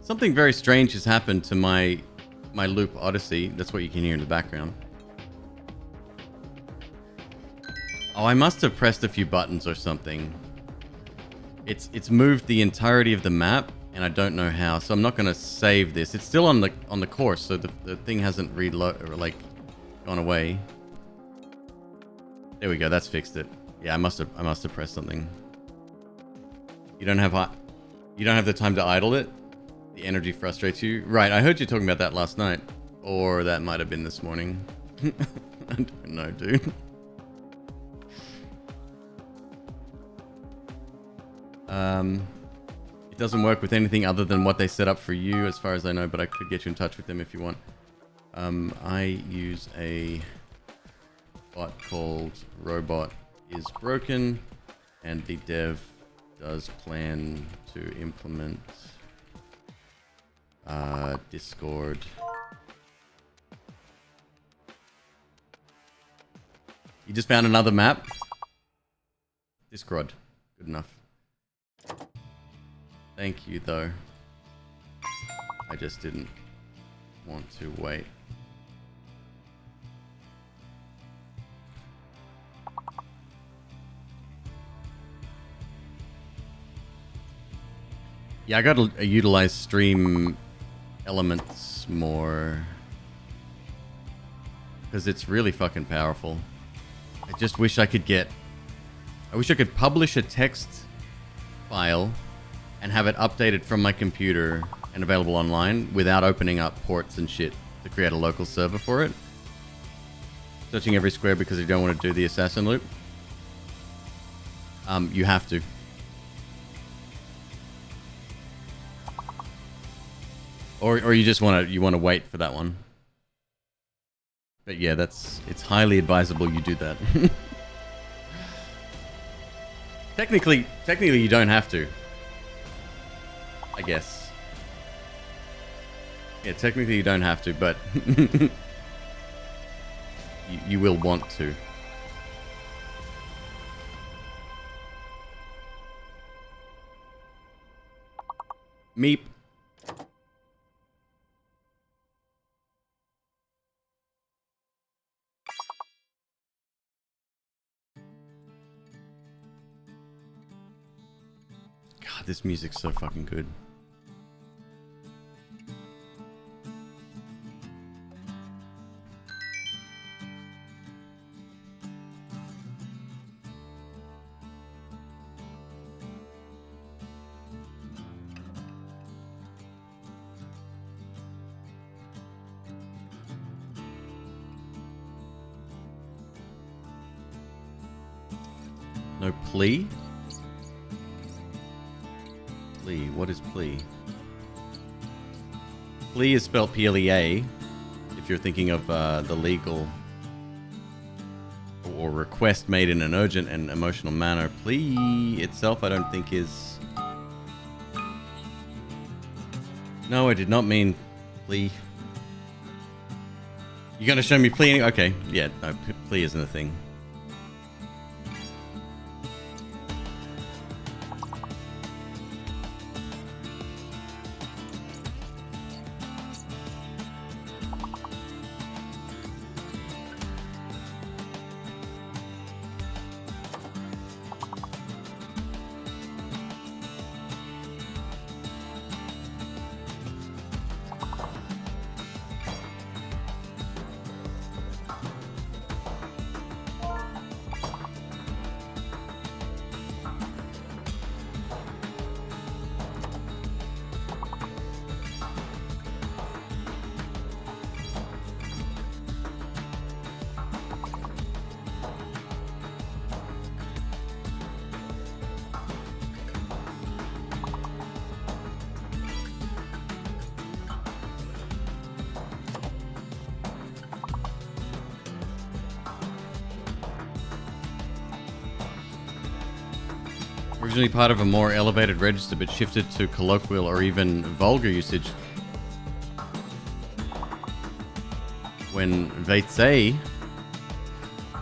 Something very strange has happened to my Loop Odyssey. That's what you can hear in the background. Oh, I must have pressed a few buttons or something. It's moved the entirety of the map, and I don't know how. So I'm not going to save this. It's still on the course, so the thing hasn't gone away. There we go. That's fixed it. Yeah, I must have pressed something. You don't have the time to idle it. The energy frustrates you. Right. I heard you talking about that last night, or that might have been this morning. I don't know, dude. It doesn't work with anything other than what they set up for you, as far as I know, but I could get you in touch with them if you want. I use a bot called Robot is Broken, and the dev does plan to implement Discord. You just found another map? Discord. Good enough. Thank you, though. I just didn't want to wait. Yeah, I gotta utilize stream elements more, because it's really fucking powerful. I just wish I could publish a text file and have it updated from my computer and available online without opening up ports and shit to create a local server for it. Searching every square because you don't want to do the assassin loop. You have to. Or you just want to wait for that one. But yeah, it's highly advisable you do that. Technically you don't have to. I guess. Yeah, technically you don't have to, but you will want to. Meep. God, this music's so fucking good. No plea? Plea. What is plea? Plea is spelled P-L-E-A. If you're thinking of the legal or request made in an urgent and emotional manner. Plea itself, I don't think is... No, I did not mean plea. You gonna show me plea? Okay, yeah, no, plea isn't a thing. Originally part of a more elevated register, but shifted to colloquial or even vulgar usage when Veitze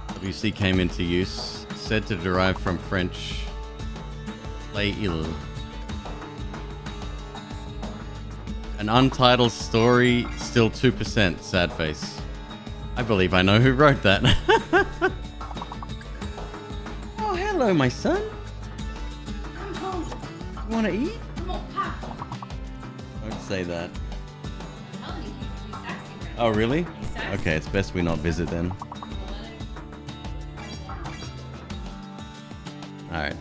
WC came into use, said to derive from French "les îles." An untitled story, still 2%, sad face. I believe I know who wrote that. Oh, hello, my son. I'm home. You want to eat? Come on, Pop. Don't say that. I'm telling you, he's sexy right Oh, really? He's sexy. Okay, it's best we not visit then. Alright.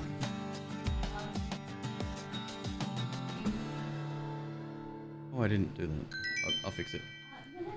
Oh, I didn't do that. I'll fix it. No.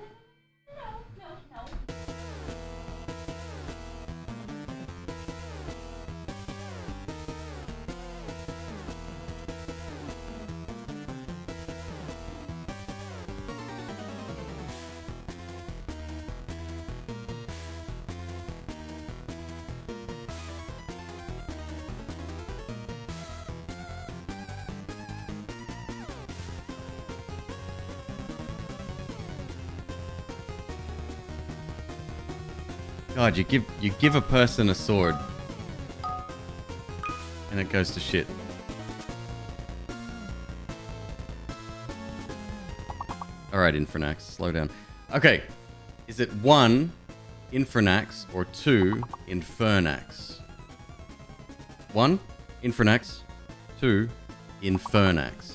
God, you give a person a sword, and it goes to shit. All right, Infernax, slow down. Okay, is it 1 Infernax or 2 Infernax? 1 Infernax, 2 Infernax.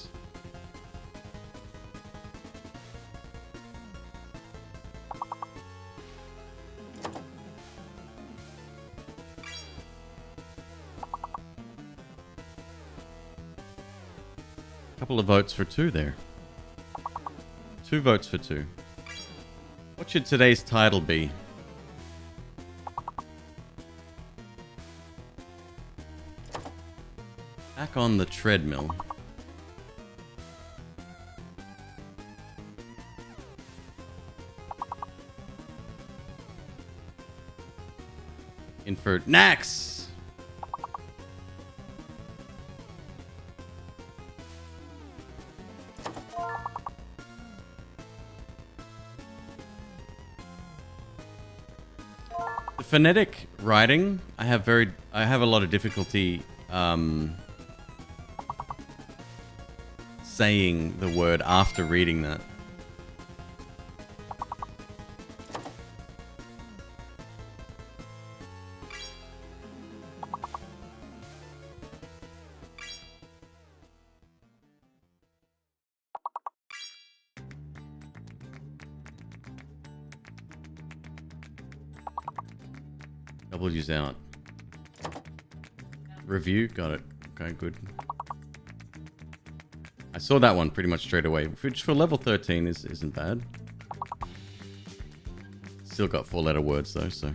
Couple of votes for 2 there. 2 votes for 2. What should today's title be? Back on the treadmill. Infernax! The phonetic writing, I have a lot of difficulty saying the word after reading that. W's out. Review, got it. Okay, good. I saw that one pretty much straight away, which for level 13 isn't bad. Still got 4-letter words though, so.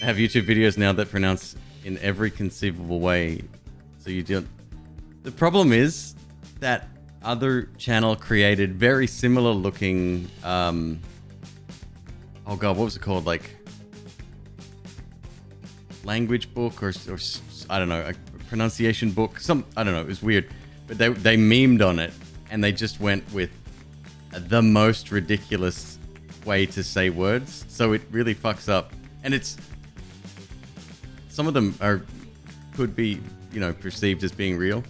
I have YouTube videos now that pronounce in every conceivable way, so you don't. The problem is that other channel created very similar looking. Oh god, what was it called? Like language book or I don't know, a pronunciation book. I don't know. It was weird, but they memed on it and they just went with the most ridiculous way to say words. So it really fucks up, and it's some of them could be perceived as being real.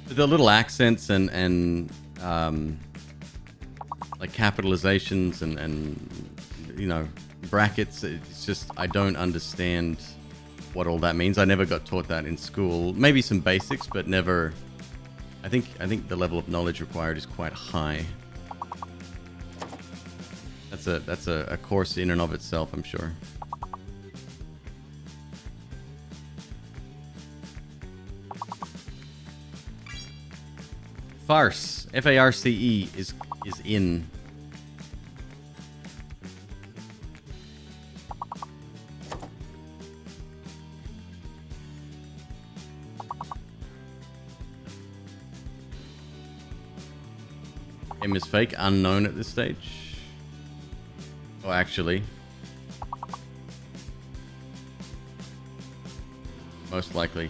The little accents and like capitalizations and brackets, it's just I don't understand what all that means. I never got taught that in school. Maybe some basics, but never. I think the level of knowledge required is quite high. That's a course in and of itself, I'm sure. Farce, F-A-R-C-E is in. Game is fake, unknown at this stage. Oh, actually. Most likely.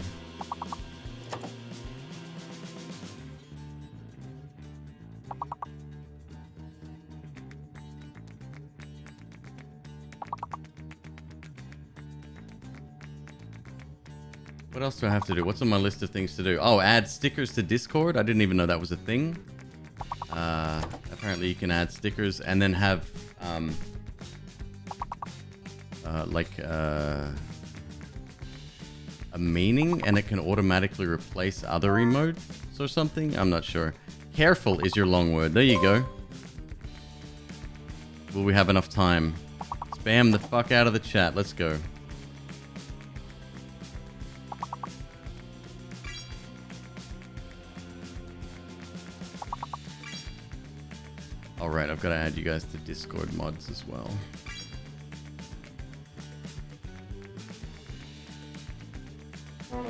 What else do I have to do? What's on my list of things to do? Oh, add stickers to Discord. I didn't even know that was a thing. Apparently you can add stickers and then have a meaning, and it can automatically replace other emotes or something. I'm not sure. Careful is your long word. There you go. Will we have enough time? Spam the fuck out of the chat. Let's go. Alright, I've got to add you guys to Discord mods as well. Okay,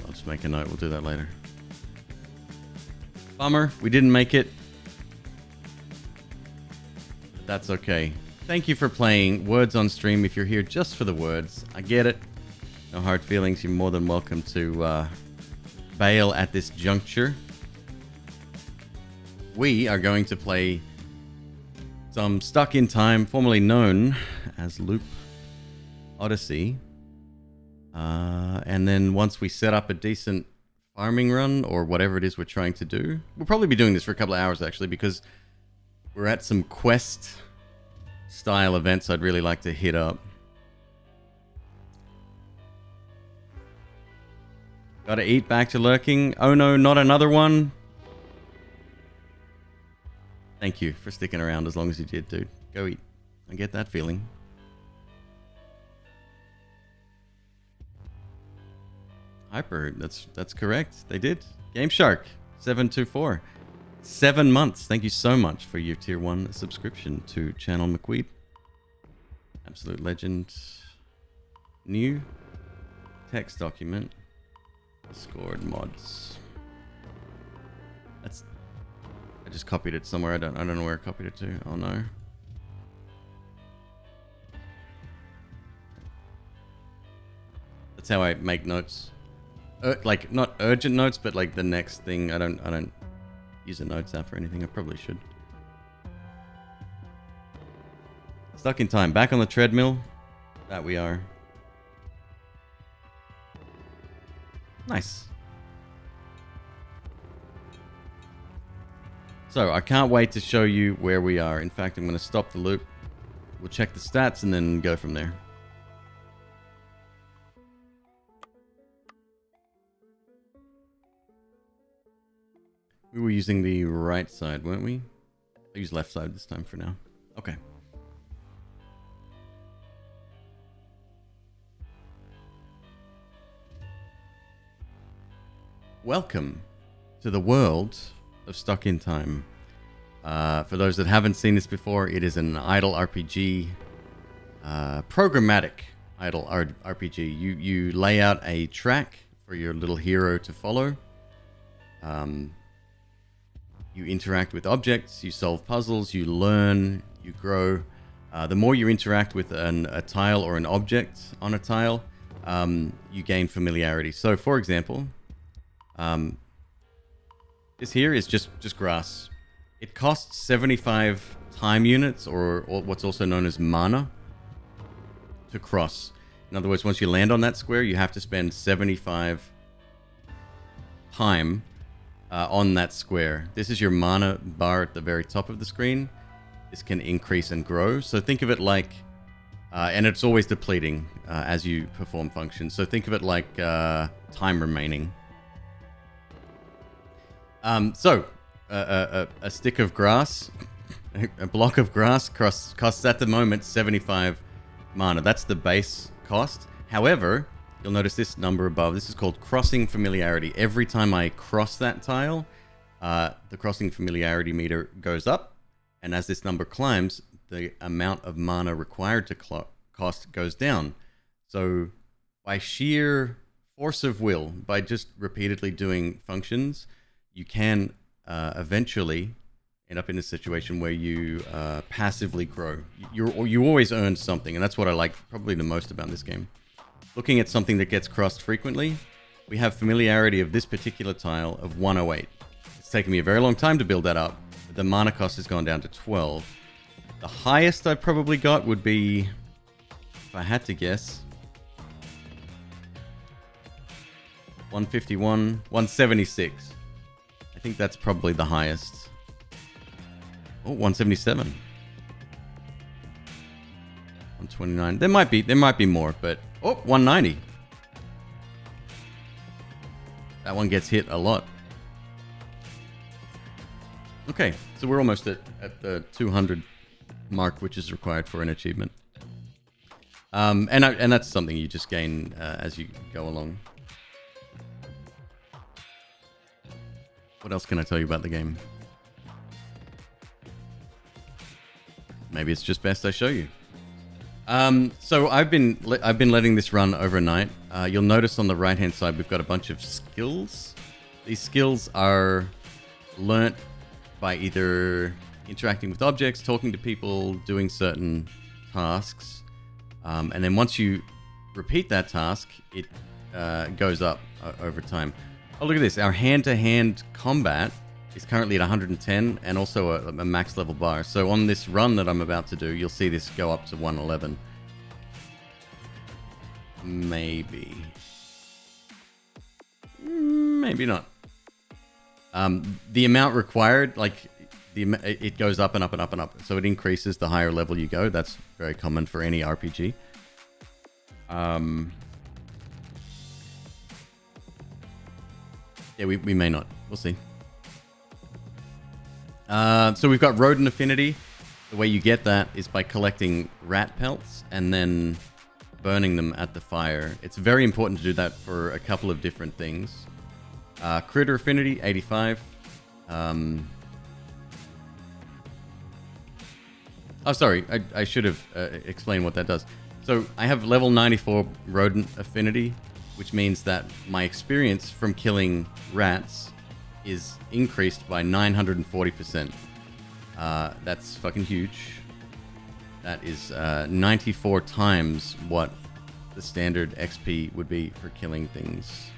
I'll just make a note. We'll do that later. Bummer, we didn't make it. But that's okay. Thank you for playing Words on stream. If you're here just for the words, I get it. No hard feelings. You're more than welcome to bail at this juncture. We are going to play some Stuck in Time, formerly known as Loop Odyssey. And then once we set up a decent farming run, or whatever it is we're trying to do, we'll probably be doing this for a couple of hours actually, because we're at some quest style events I'd really like to hit up. Gotta eat, back to lurking. Oh no, not another one. Thank you for sticking around as long as you did, dude. Go eat. I get that feeling. Hyper, that's correct. They did. Game Shark 724. 7 months. Thank you so much for your tier 1 subscription to channel McQueeb. Absolute legend. New text document. Discord mods. I just copied it somewhere. I don't know where I copied it to. Oh no. That's how I make notes. Like not urgent notes, but like the next thing. I don't use a notes app or anything. I probably should. Stuck in Time. Back on the treadmill. That we are. Nice. So, I can't wait to show you where we are. In fact, I'm going to stop the loop. We'll check the stats and then go from there. We were using the right side, weren't we? I use left side this time for now. Okay. Welcome to the world of Stuck in Time. For those that haven't seen this before, it is an idle RPG, programmatic idle RPG. You lay out a track for your little hero to follow. You interact with objects, you solve puzzles, you learn, you grow. The more you interact with a tile or an object on a tile, you gain familiarity. So, for example, this here is just grass. It costs 75 time units, or what's also known as mana, to cross. In other words, once you land on that square, you have to spend 75 time on that square. This is your mana bar at the very top of the screen. This can increase and grow. So think of it like, and it's always depleting as you perform functions. So think of it like time remaining. A stick of grass, a block of grass costs at the moment 75 mana. That's the base cost. However, you'll notice this number above. This is called crossing familiarity. Every time I cross that tile, the crossing familiarity meter goes up. And as this number climbs, the amount of mana required to cost goes down. So by sheer force of will, by just repeatedly doing functions, you can eventually end up in a situation where you passively grow. You always earn something, and that's what I like probably the most about this game. Looking at something that gets crossed frequently, we have familiarity of this particular tile of 108. It's taken me a very long time to build that up. But the mana cost has gone down to 12. The highest I've probably got would be, if I had to guess, 151, 176. I think that's probably the highest. Oh, 177. 129. There might be more, but oh, 190. That one gets hit a lot. Okay, so we're almost at the 200 mark, which is required for an achievement. And that's something you just gain as you go along. What else can I tell you about the game? Maybe it's just best I show you. So I've been letting this run overnight. You'll notice on the right hand side we've got a bunch of skills. These skills are learnt by either interacting with objects, talking to people, doing certain tasks, and then once you repeat that task, it goes up over time. Oh, look at this! Our hand-to-hand combat is currently at 110 and also a max level bar. So on this run that I'm about to do, you'll see this go up to 111. Maybe. Maybe not. The amount required, like, it goes up and up and up and up. So it increases the higher level you go. That's very common for any RPG. Yeah, we may not. We'll see. So we've got rodent affinity. The way you get that is by collecting rat pelts and then burning them at the fire. It's very important to do that for a couple of different things. Critter affinity, 85. Oh, sorry. I should have explained what that does. So I have level 94 rodent affinity, which means that my experience from killing rats is increased by 940%. That's fucking huge. That is 94 times what the standard XP would be for killing things.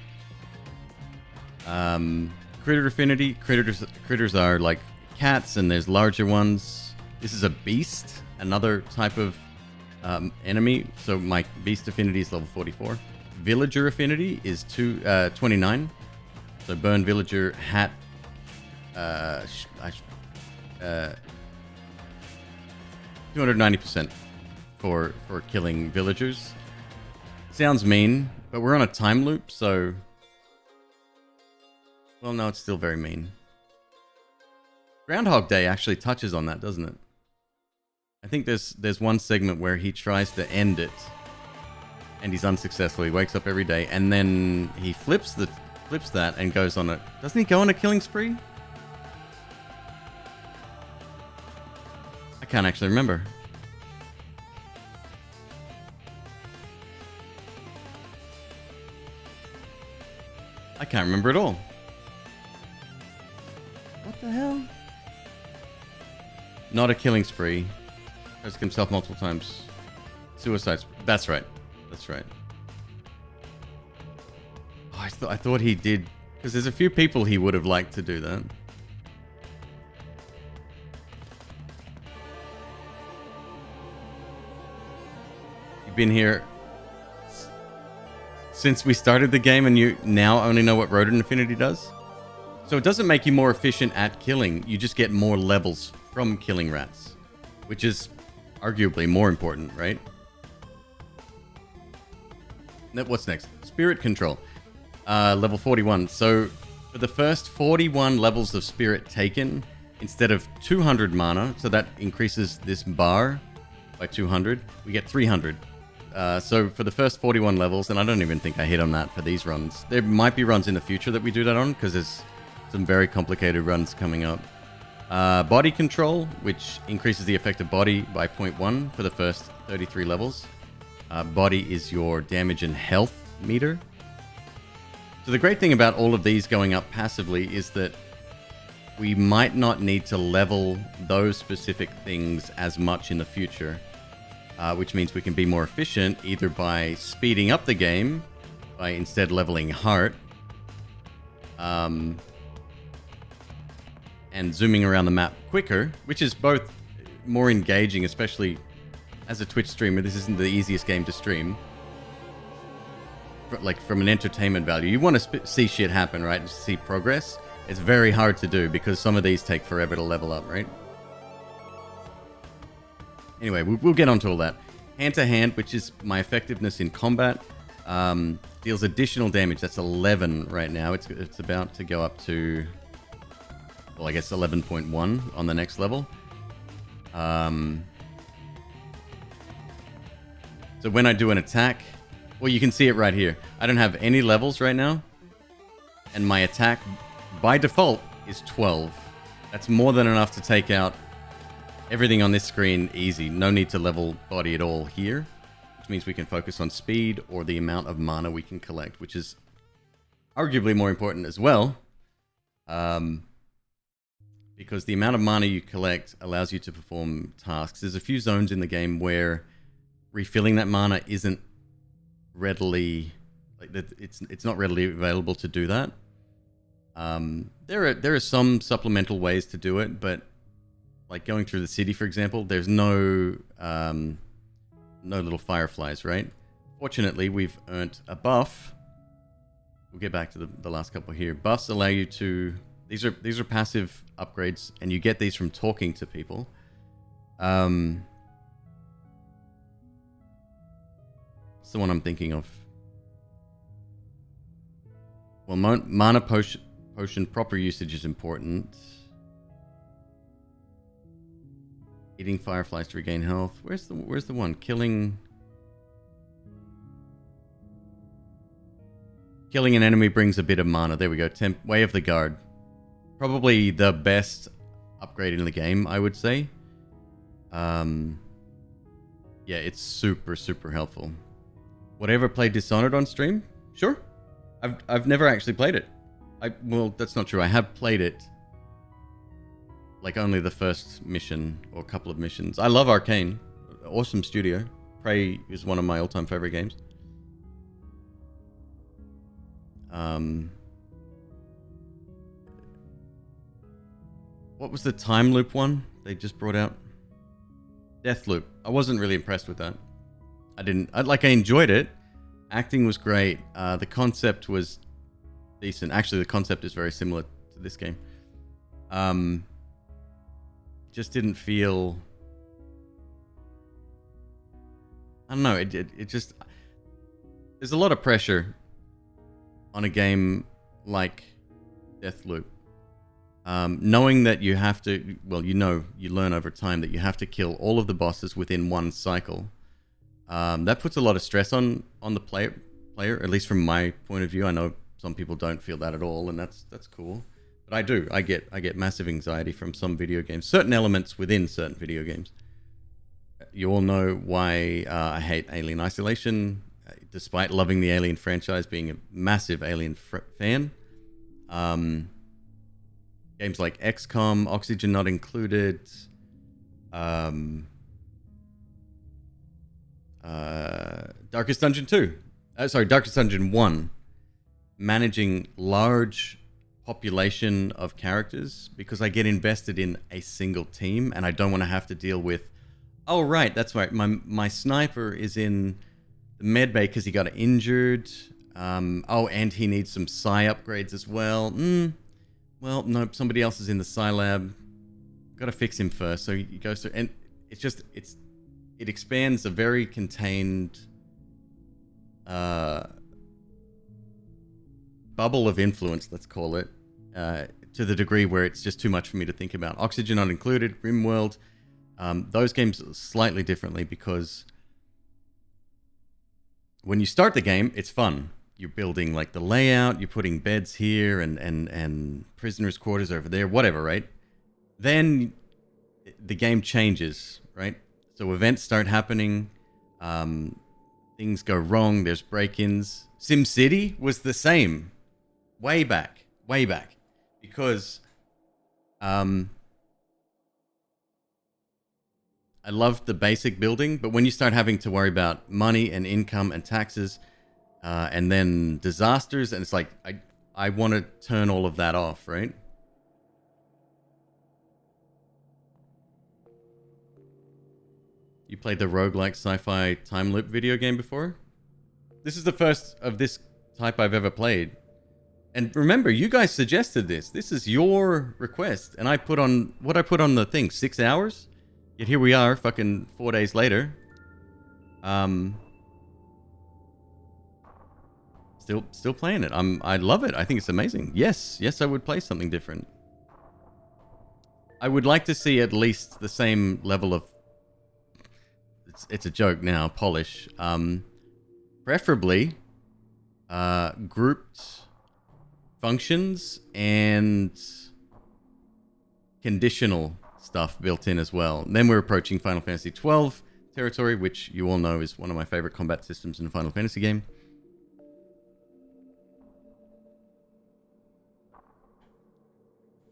Critter affinity. Critters are like cats, and there's larger ones. This is a beast, another type of enemy. So my beast affinity is level 44. Villager affinity is 29. So burn villager, hat, 290% for killing villagers. Sounds mean, but we're on a time loop, so... Well, no, it's still very mean. Groundhog Day actually touches on that, doesn't it? I think there's one segment where he tries to end it, and he's unsuccessful. He wakes up every day, and then he flips that and goes on a... Doesn't he go on a killing spree? I can't actually remember. I can't remember at all. What the hell? Not a killing spree. Tries to kill himself multiple times. Suicides. That's right. That's right. Oh, I thought he did, because there's a few people he would have liked to do that. You've been here since we started the game, and you now only know what rodent affinity does? So it doesn't make you more efficient at killing, you just get more levels from killing rats, which is arguably more important, right? What's next? Spirit control. Level 41. So for the first 41 levels of spirit taken, instead of 200 mana, so that increases this bar by 200, we get 300. So for the first 41 levels, and I don't even think I hit on that for these runs. There might be runs in the future that we do that on, because there's some very complicated runs coming up. Body control, which increases the effective body by 0.1 for the first 33 levels. Body is your damage and health meter. So the great thing about all of these going up passively is that we might not need to level those specific things as much in the future, which means we can be more efficient either by speeding up the game, by instead leveling heart, and zooming around the map quicker, which is both more engaging, especially as a Twitch streamer. This isn't the easiest game to stream. Like, from an entertainment value, you want to see shit happen, right? To see progress. It's very hard to do because some of these take forever to level up, right? Anyway, we'll get onto all that. Hand to hand, which is my effectiveness in combat, deals additional damage. That's 11 right now. It's about to go up to, well, I guess 11.1 on the next level. So when I do an attack, well, you can see it right here. I don't have any levels right now, and my attack by default is 12. That's more than enough to take out everything on this screen easy. No need to level body at all here, which means we can focus on speed or the amount of mana we can collect, which is arguably more important as well, because the amount of mana you collect allows you to perform tasks. There's a few zones in the game where refilling that mana isn't readily, like, it's not readily available to do that. There are some supplemental ways to do it, but like going through the city, for example, there's no little fireflies, right? Fortunately, we've earned a buff. We'll get back to the last couple here. Buffs allow you to, these are passive upgrades, and you get these from talking to people. What's the one I'm thinking of? Well, mana potion proper usage is important. Eating fireflies to regain health. Where's the one? Killing an enemy brings a bit of mana. There we go. Way of the Guard. Probably the best upgrade in the game, I would say. Yeah, it's super helpful. Would I ever play Dishonored on stream? Sure. I've never actually played it. Well, that's not true. I have played it. Like only the first mission or couple of missions. I love Arcane. Awesome studio. Prey is one of my all-time favorite games. What was the time loop one they just brought out? Deathloop. I wasn't really impressed with that. I enjoyed it. Acting was great. The concept was decent. Actually, the concept is very similar to this game. Just didn't feel, I don't know, it just, there's a lot of pressure on a game like Deathloop. Knowing that you have to, well, you learn over time that you have to kill all of the bosses within one cycle. That puts a lot of stress on the player, at least from my point of view. I know some people don't feel that at all, and that's cool. But I do. I get massive anxiety from some video games. Certain elements within certain video games. You all know why I hate Alien Isolation, despite loving the Alien franchise, being a massive Alien fan. Games like XCOM, Oxygen Not Included, Darkest Dungeon 2. Darkest Dungeon 1. Managing large population of characters, because I get invested in a single team and I don't want to have to deal with, oh right, that's right, my sniper is in the med bay because he got injured, oh, and he needs some psi upgrades as well. Well, no, somebody else is in the psi lab, gotta fix him first. So he goes through, and it expands a very contained bubble of influence, let's call it, to the degree where it's just too much for me to think about. Oxygen Not Included, RimWorld, those games slightly differently, because when you start the game, it's fun. You're building like the layout, you're putting beds here and prisoners' quarters over there, whatever, right? Then the game changes, right? So events start happening, things go wrong, there's break-ins. SimCity was the same. Way back. Because I loved the basic building, but when you start having to worry about money and income and taxes, and then disasters, and it's like I want to turn all of that off, right? You played the roguelike sci-fi time loop video game before? This is the first of this type I've ever played. And remember, you guys suggested this. This is your request. And I put on, what I put on the thing, 6 hours? Yet here we are, fucking 4 days later. Still playing it. I love it. I think it's amazing. Yes, I would play something different. I would like to see at least the same level of, it's a joke now, polish. Preferably grouped functions and conditional stuff built in as well. And then we're approaching Final Fantasy XII territory, which you all know is one of my favorite combat systems in a Final Fantasy game.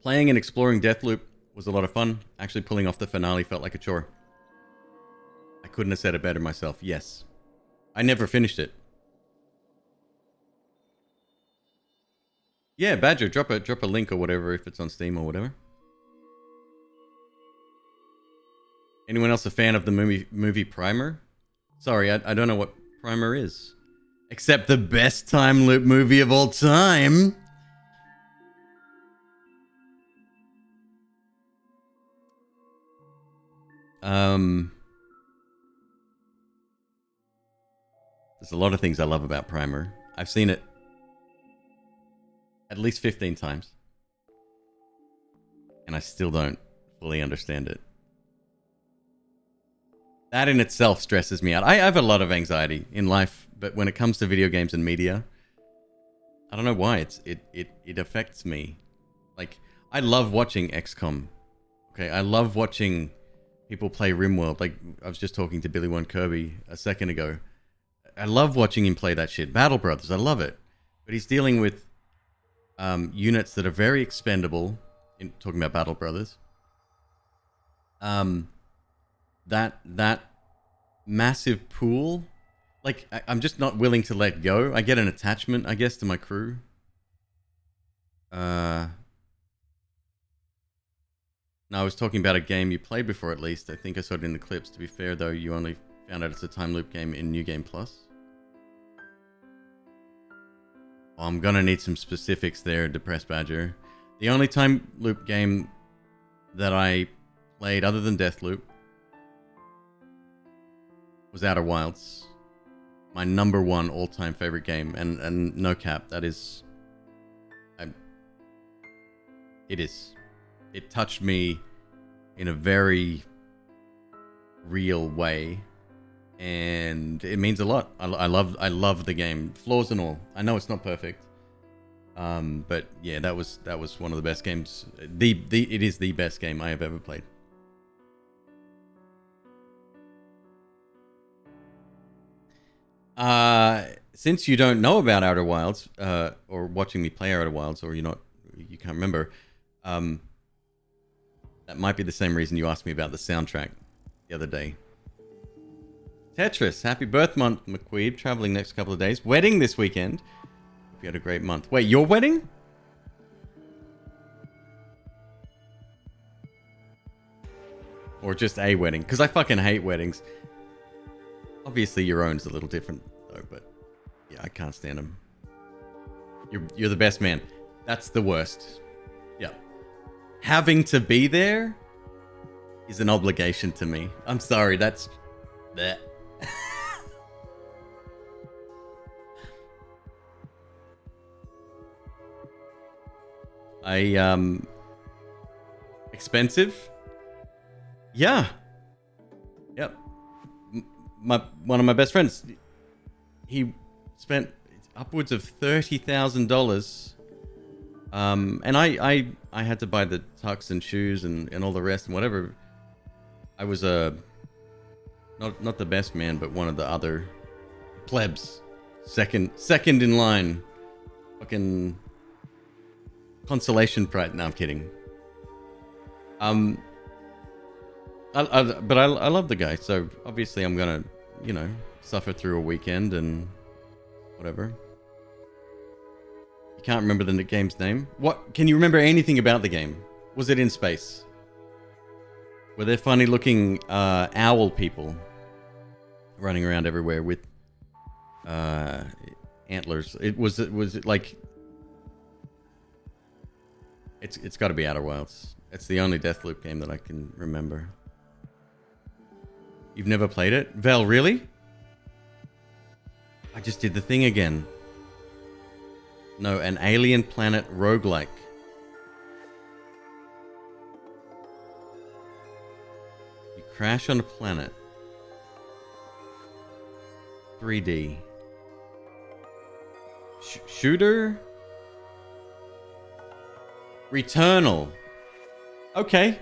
Playing and exploring Deathloop was a lot of fun. Actually pulling off the finale felt like a chore. I couldn't have said it better myself. Yes. I never finished it. Yeah, Badger, drop a link or whatever if it's on Steam or whatever. Anyone else a fan of the movie Primer? Sorry, I don't know what Primer is. Except the best time loop movie of all time. There's a lot of things I love about Primer. I've seen it at least 15 times. And I still don't fully understand it. That in itself stresses me out. I have a lot of anxiety in life, but when it comes to video games and media, I don't know why it affects me. Like, I love watching XCOM. Okay, I love watching people play RimWorld. Like, I was just talking to Billy One Kirby a second ago. I love watching him play that shit. Battle Brothers, I love it. But he's dealing with units that are very expendable. In talking about Battle Brothers. That massive pool, like I'm just not willing to let go. I get an attachment, I guess, to my crew. No, I was talking about a game you played before, at least. I think I saw it in the clips. To be fair, though, you only found out it's a time loop game in New Game Plus. Oh, I'm gonna need some specifics there, Depressed Badger. The only time loop game that I played, other than Deathloop, was Outer Wilds. My number one all-time favorite game, and no cap, that is... It is. It touched me in a very real way, and it means a lot. I love the game, flaws and all. I know it's not perfect, but yeah, that was one of the best games. It is the best game I have ever played. Since you don't know about Outer Wilds, or watching me play Outer Wilds, or you can't remember, that might be the same reason you asked me about the soundtrack the other day. Tetris, happy birth month, McQueeb. Traveling next couple of days. Wedding this weekend. Hope you had a great month. Wait, your wedding? Or just a wedding? Because I fucking hate weddings. Obviously, your own's a little different, though, but yeah, I can't stand them. You're the best man. That's the worst. Yeah. Having to be there is an obligation to me. I'm sorry, that's... Bleh. Expensive? Yeah. Yep. One of my best friends, he spent upwards of $30,000. And I had to buy the tux and shoes and all the rest and whatever. I was not the best man, but one of the other plebs. Second in line. Fucking consolation prize. No, I'm kidding. But I love the guy, so obviously I'm gonna, you know, suffer through a weekend and whatever. You can't remember the game's name? What? Can you remember anything about the game? Was it in space? Were there funny looking owl people running around everywhere with antlers? Was it like... It's got to be Outer Wilds. It's the only Deathloop game that I can remember. You've never played it? Vel, really? I just did the thing again. No, an alien planet roguelike. You crash on a planet. 3D. Shooter? Returnal. Okay.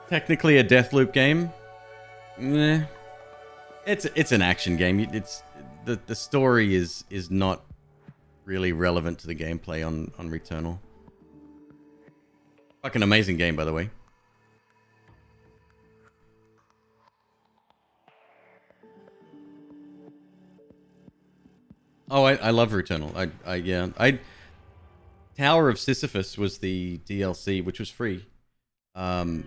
Technically a Deathloop game. Meh. It's an action game. It's the story is not really relevant to the gameplay on Returnal. Fucking amazing game, by the way. Oh, I love Returnal. Yeah. Tower of Sisyphus was the DLC, which was free. PS5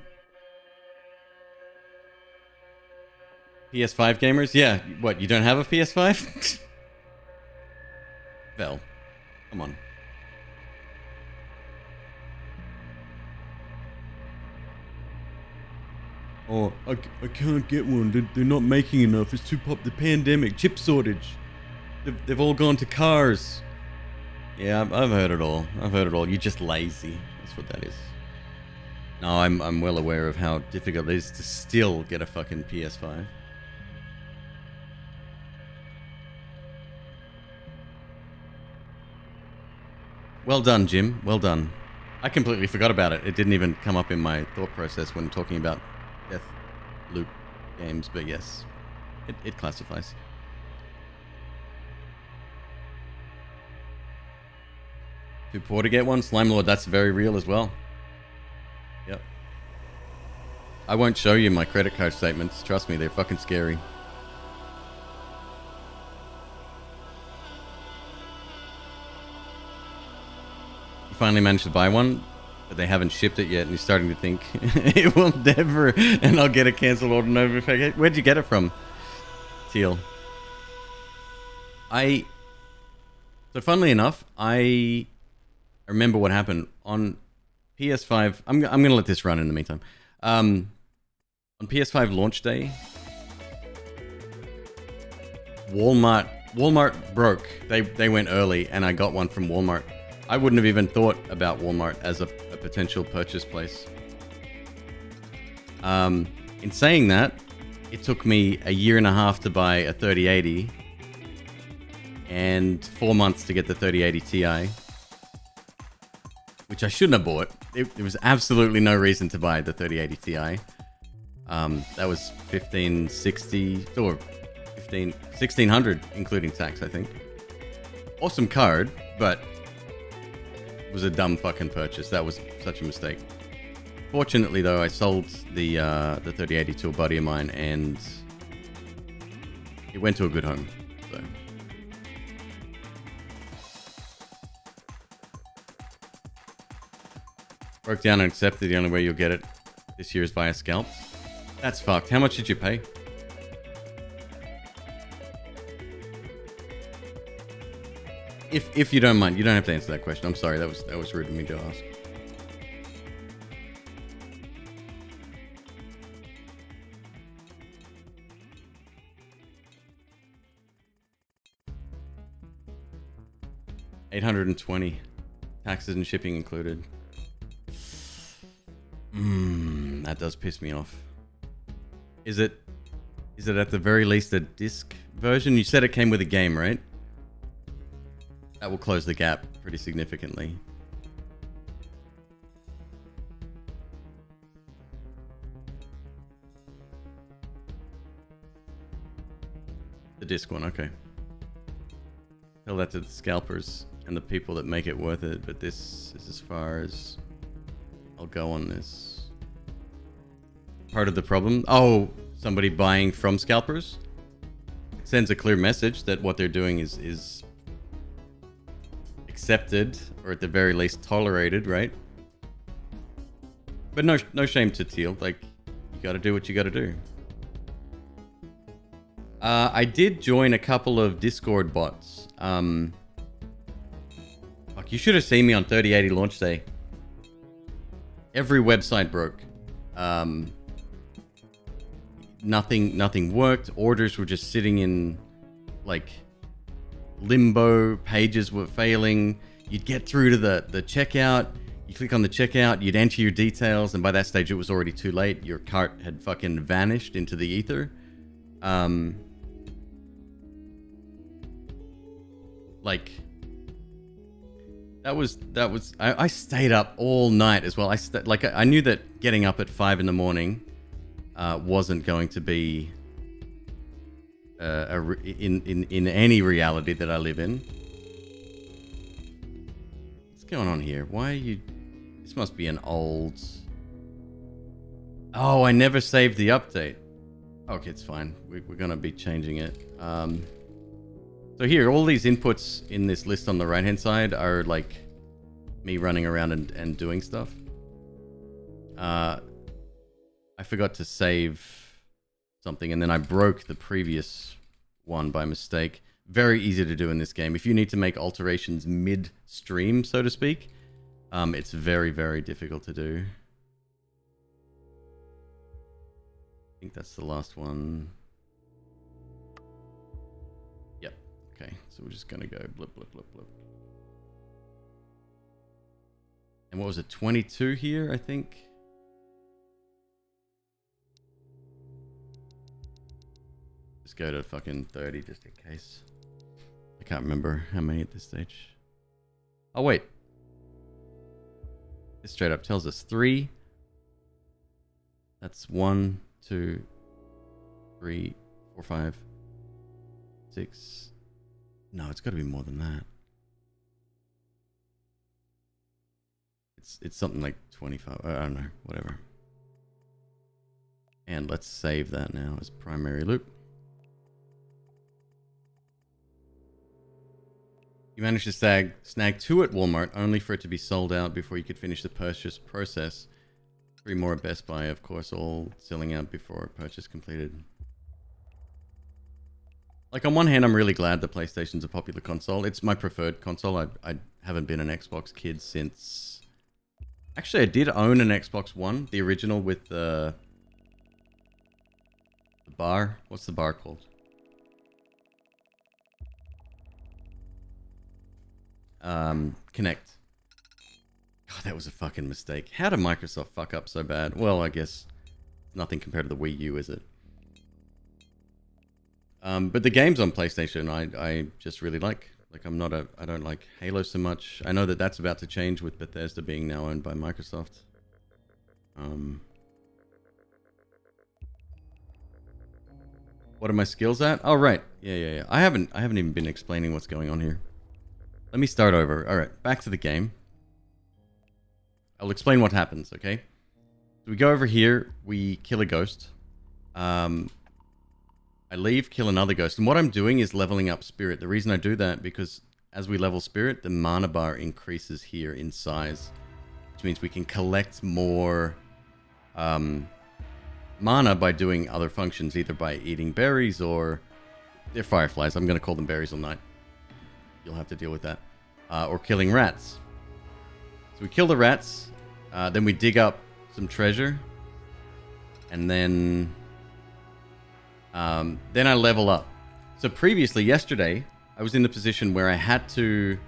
gamers? Yeah. What, you don't have a PS5? Vel, come on. Oh, I can't get one. They're not making enough. It's too pop. The pandemic, chip shortage. They've all gone to cars. Yeah, I've heard it all. You're just lazy. That's what that is. No, I'm well aware of how difficult it is to still get a fucking PS5. Well done, Jim. Well done. I completely forgot about it. It didn't even come up in my thought process when talking about Deathloop games, but yes, it classifies. Too poor to get one? Slime Lord, that's very real as well. Yep. I won't show you my credit card statements. Trust me, they're fucking scary. You finally managed to buy one, but they haven't shipped it yet, and you're starting to think, it will never, and I'll get a cancel order notification. Where'd you get it from, Teal? So funnily enough, I remember what happened on PS5. I'm gonna let this run in the meantime. On PS5 launch day, Walmart broke. They went early, and I got one from Walmart. I wouldn't have even thought about Walmart as a potential purchase place. In saying that, it took me a year and a half to buy a 3080 and 4 months to get the 3080 Ti, which I shouldn't have bought. There was absolutely no reason to buy the 3080 Ti. That was $1,560 or $1,600 including tax, I think. Awesome card, but it was a dumb fucking purchase. That was such a mistake. Fortunately, though, I sold the 3080 to a buddy of mine, and it went to a good home. So. Broke down and accepted. The only way you'll get it this year is via scalps. That's fucked. How much did you pay? If you don't mind, you don't have to answer that question. I'm sorry, that was rude of me to ask. $820, taxes and shipping included. That does piss me off. Is it at the very least a disc version? You said it came with a game, right? That will close the gap pretty significantly. The disc one, okay. Tell that to the scalpers and the people that make it worth it, but this is as far as I'll go on this. Part of the problem. Oh, somebody buying from scalpers. It sends a clear message that what they're doing is accepted, or at the very least tolerated, right? But no shame to Teal. Like, you gotta do what you gotta do. I did join a couple of Discord bots. Fuck, you should have seen me on 3080 launch day. Every website broke. Nothing worked. Orders were just sitting in, like, limbo. Pages were failing. You'd get through to the checkout. You click on the checkout. You'd enter your details. And by that stage, it was already too late. Your cart had fucking vanished into the ether. Like, that was I stayed up all night as well. I knew that getting up at 5 in the morning wasn't going to be in any reality that I live in. What's going on here? Why are you? This must be an old. Oh, I never saved the update. Okay, it's fine. We're gonna be changing it. So here, all these inputs in this list on the right-hand side are like me running around and doing stuff. I forgot to save something, and then I broke the previous one by mistake. Very easy to do in this game. If you need to make alterations mid-stream, so to speak, it's very, very difficult to do. I think that's the last one. Yep. Okay, so we're just gonna go blip, blip, blip, blip. And what was it, 22 here, I think? Just go to fucking 30 just in case. I can't remember how many at this stage. Oh, wait. It straight up tells us 3. That's 1, 2, 3, 4, 5, 6. No, it's got to be more than that. It's something like 25. I don't know, whatever. And let's save that now as primary loop. You managed to snag 2 at Walmart, only for it to be sold out before you could finish the purchase process. 3 more at Best Buy, of course, all selling out before purchase completed. Like, on one hand, I'm really glad that PlayStation's a popular console. It's my preferred console. I haven't been an Xbox kid since... Actually, I did own an Xbox One, the original with the bar. What's the bar called? Connect. God, that was a fucking mistake. How did Microsoft fuck up so bad? Well, I guess nothing compared to the Wii U, is it? But the games on PlayStation, I just really like. Like, I don't like Halo so much. I know that that's about to change with Bethesda being now owned by Microsoft. What are my skills at? Oh, right. Yeah. I haven't even been explaining what's going on here. Let me start over. All right, back to the game. I'll explain what happens, okay? So we go over here, we kill a ghost. I leave, kill another ghost. And what I'm doing is leveling up spirit. The reason I do that, because as we level spirit, the mana bar increases here in size. Which means we can collect more mana by doing other functions, either by eating berries or... They're fireflies. I'm going to call them berries all night. You'll have to deal with that. Or killing rats. So we kill the rats. Then we dig up some treasure. And then I level up. So previously, yesterday, I was in the position where I had to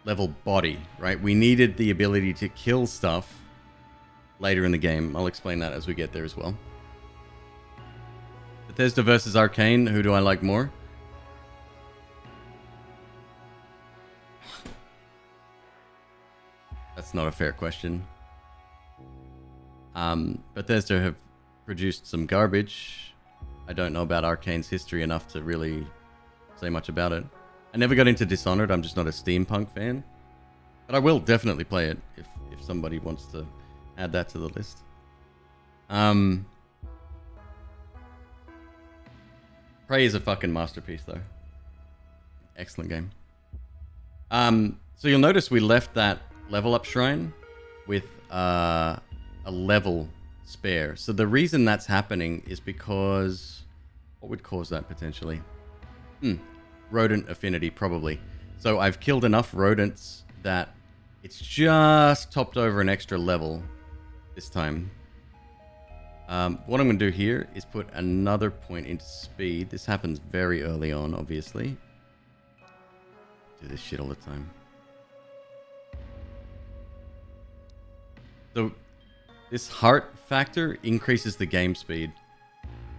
level body, right? We needed the ability to kill stuff later in the game. I'll explain that as we get there as well. Bethesda versus Arcane, who do I like more? That's not a fair question. Bethesda have produced some garbage. I don't know about Arcane's history enough to really say much about it. I never got into Dishonored. I'm just not a steampunk fan. But I will definitely play it if somebody wants to add that to the list. Prey is a fucking masterpiece, though. Excellent game. So you'll notice we left that level up shrine with a level spare. So the reason that's happening is because... What would cause that potentially? Rodent affinity, probably. So I've killed enough rodents that it's just topped over an extra level this time. What I'm going to do here is put another point into speed. This happens very early on, obviously. Do this shit all the time. So this heart factor increases the game speed.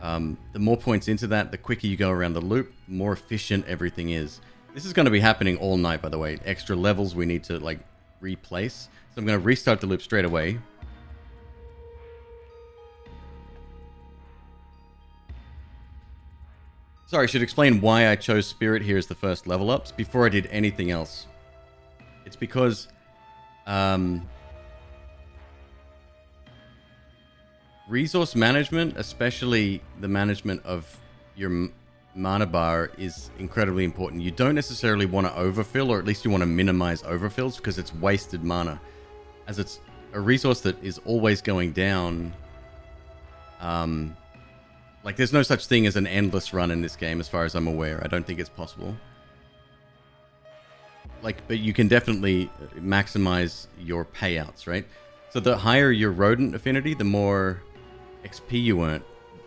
The more points into that, the quicker you go around the loop, the more efficient everything is. This is going to be happening all night, by the way. Extra levels we need to like replace. So I'm going to restart the loop straight away. Sorry, I should explain why I chose Spirit here as the first level ups before I did anything else. It's because resource management, especially the management of your mana bar, is incredibly important. You don't necessarily want to overfill, or at least you want to minimize overfills, because it's wasted mana. As it's a resource that is always going down. Like, there's no such thing as an endless run in this game, as far as I'm aware. I don't think it's possible. Like, but you can definitely maximize your payouts, right? So the higher your rodent affinity, the more XP you earn.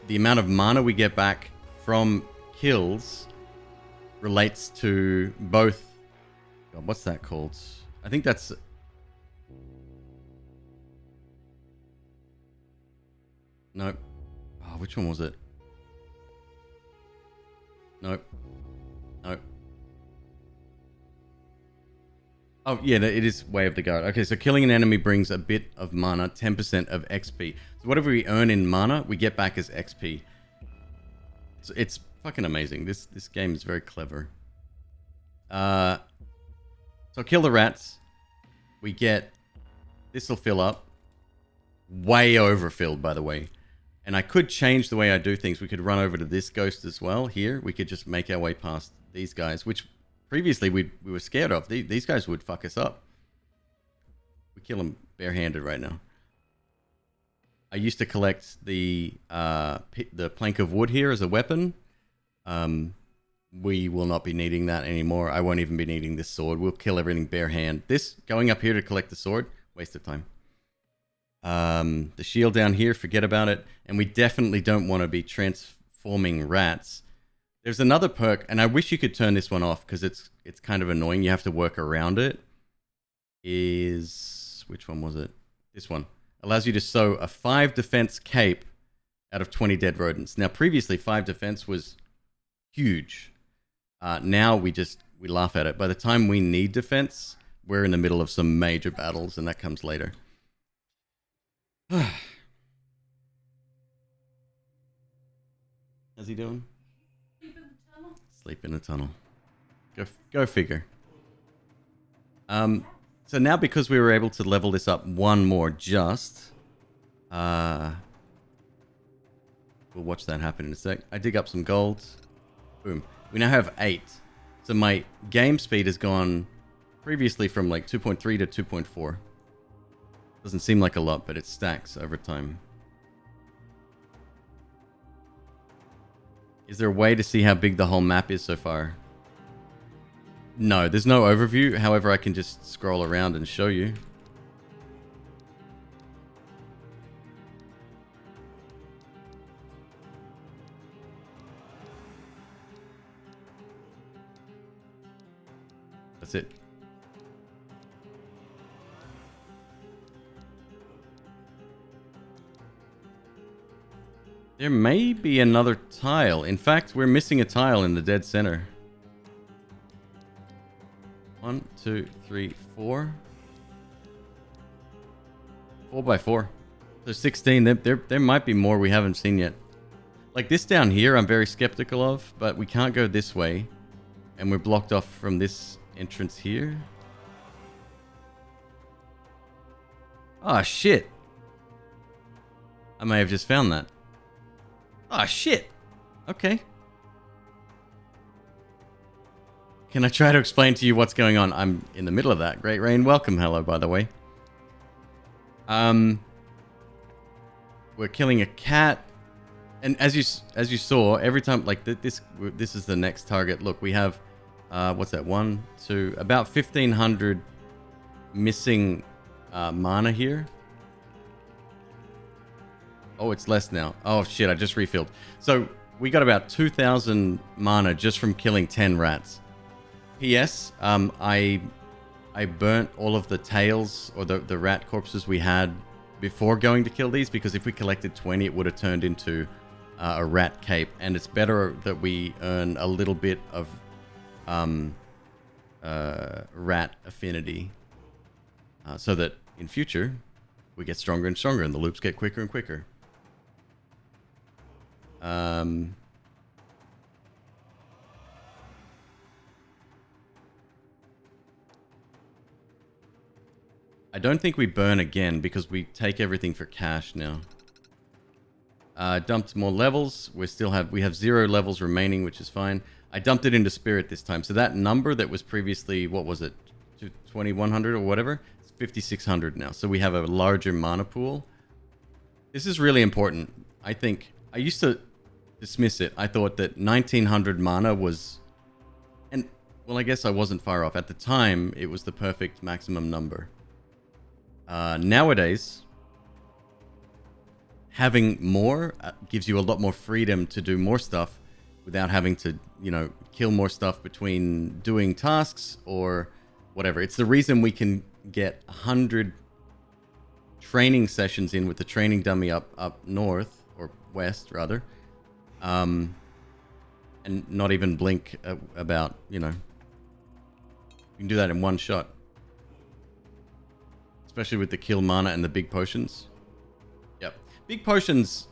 The amount of mana we get back from kills relates to both... God, what's that called? I think that's... Nope. Oh, which one was it? Nope. Nope. Oh, yeah, it is Way of the Guard. Okay, so killing an enemy brings a bit of mana, 10% of XP. So whatever we earn in mana, we get back as XP. So it's fucking amazing. This game is very clever. So kill the rats. We get... This will fill up. Way overfilled, by the way. And I could change the way I do things. We could run over to this ghost as well. Here, we could just make our way past these guys, which previously we were scared of. These guys would fuck us up. We kill them barehanded right now. I used to collect the plank of wood here as a weapon. We will not be needing that anymore. I won't even be needing this sword. We'll kill everything bare hand. This, going up here to collect the sword, waste of time. The shield down here, forget about it. And we definitely don't want to be transforming rats. There's another perk, and I wish you could turn this one off because it's kind of annoying. You have to work around it. Which one was it? This one. Allows you to sew a 5 defense cape out of 20 dead rodents. Now, previously, 5 defense was huge. Now we laugh at it. By the time we need defense, we're in the middle of some major battles, and that comes later. How's he doing? Sleep in the tunnel. Go figure. So now because we were able to level this up one more we'll watch that happen in a sec. I dig up some gold. Boom. We now have 8. So my game speed has gone previously from like 2.3 to 2.4. Doesn't seem like a lot, but it stacks over time. Is there a way to see how big the whole map is so far? No, there's no overview. However, I can just scroll around and show you. That's it. There may be another tile. In fact, we're missing a tile in the dead center. 1, 2, 3, 4. 4 by 4. So 16. There might be more we haven't seen yet. Like this down here, I'm very skeptical of, but we can't go this way. And we're blocked off from this entrance here. Oh, shit. I may have just found that. Oh, shit. Okay. Can I try to explain to you what's going on? I'm in the middle of that. Great Rain, welcome. Hello, by the way. We're killing a cat. And as you saw, every time, like, this is the next target. Look, we have, what's that? 1, 2, about 1,500 missing mana here. Oh, it's less now. Oh, shit, I just refilled. So, we got about 2,000 mana just from killing 10 rats. P.S. I burnt all of the tails, or the rat corpses we had before going to kill these, because if we collected 20, it would have turned into a rat cape, and it's better that we earn a little bit of rat affinity, so that in future we get stronger and stronger and the loops get quicker and quicker. I don't think we burn again because we take everything for cash now. Dumped more levels. We have 0 levels remaining, which is fine. I dumped it into spirit this time. So that number that was previously, what was it? 2,100 or whatever? It's 5,600 now. So we have a larger mana pool. This is really important. I think, I used to dismiss it. I thought that 1,900 mana was, and well, I guess I wasn't far off. At the time, it was the perfect maximum number. Nowadays, having more gives you a lot more freedom to do more stuff without having to, kill more stuff between doing tasks or whatever. It's the reason we can get 100 training sessions in with the training dummy up north, or west rather, and not even blink about, you can do that in one shot. Especially with the kill mana and the big potions. Yep. Big potions,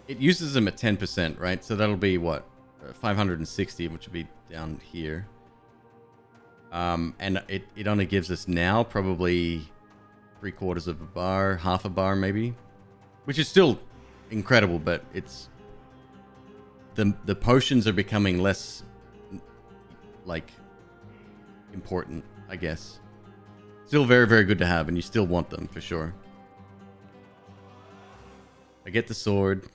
it uses them at 10%, right? So that'll be what? 560, which would be down here. And it only gives us now probably 3/4 of a bar, half a bar maybe. Which is still incredible, but it's... The potions are becoming less, like, important, I guess. Still very, very good to have, and you still want them, for sure. I get the sword.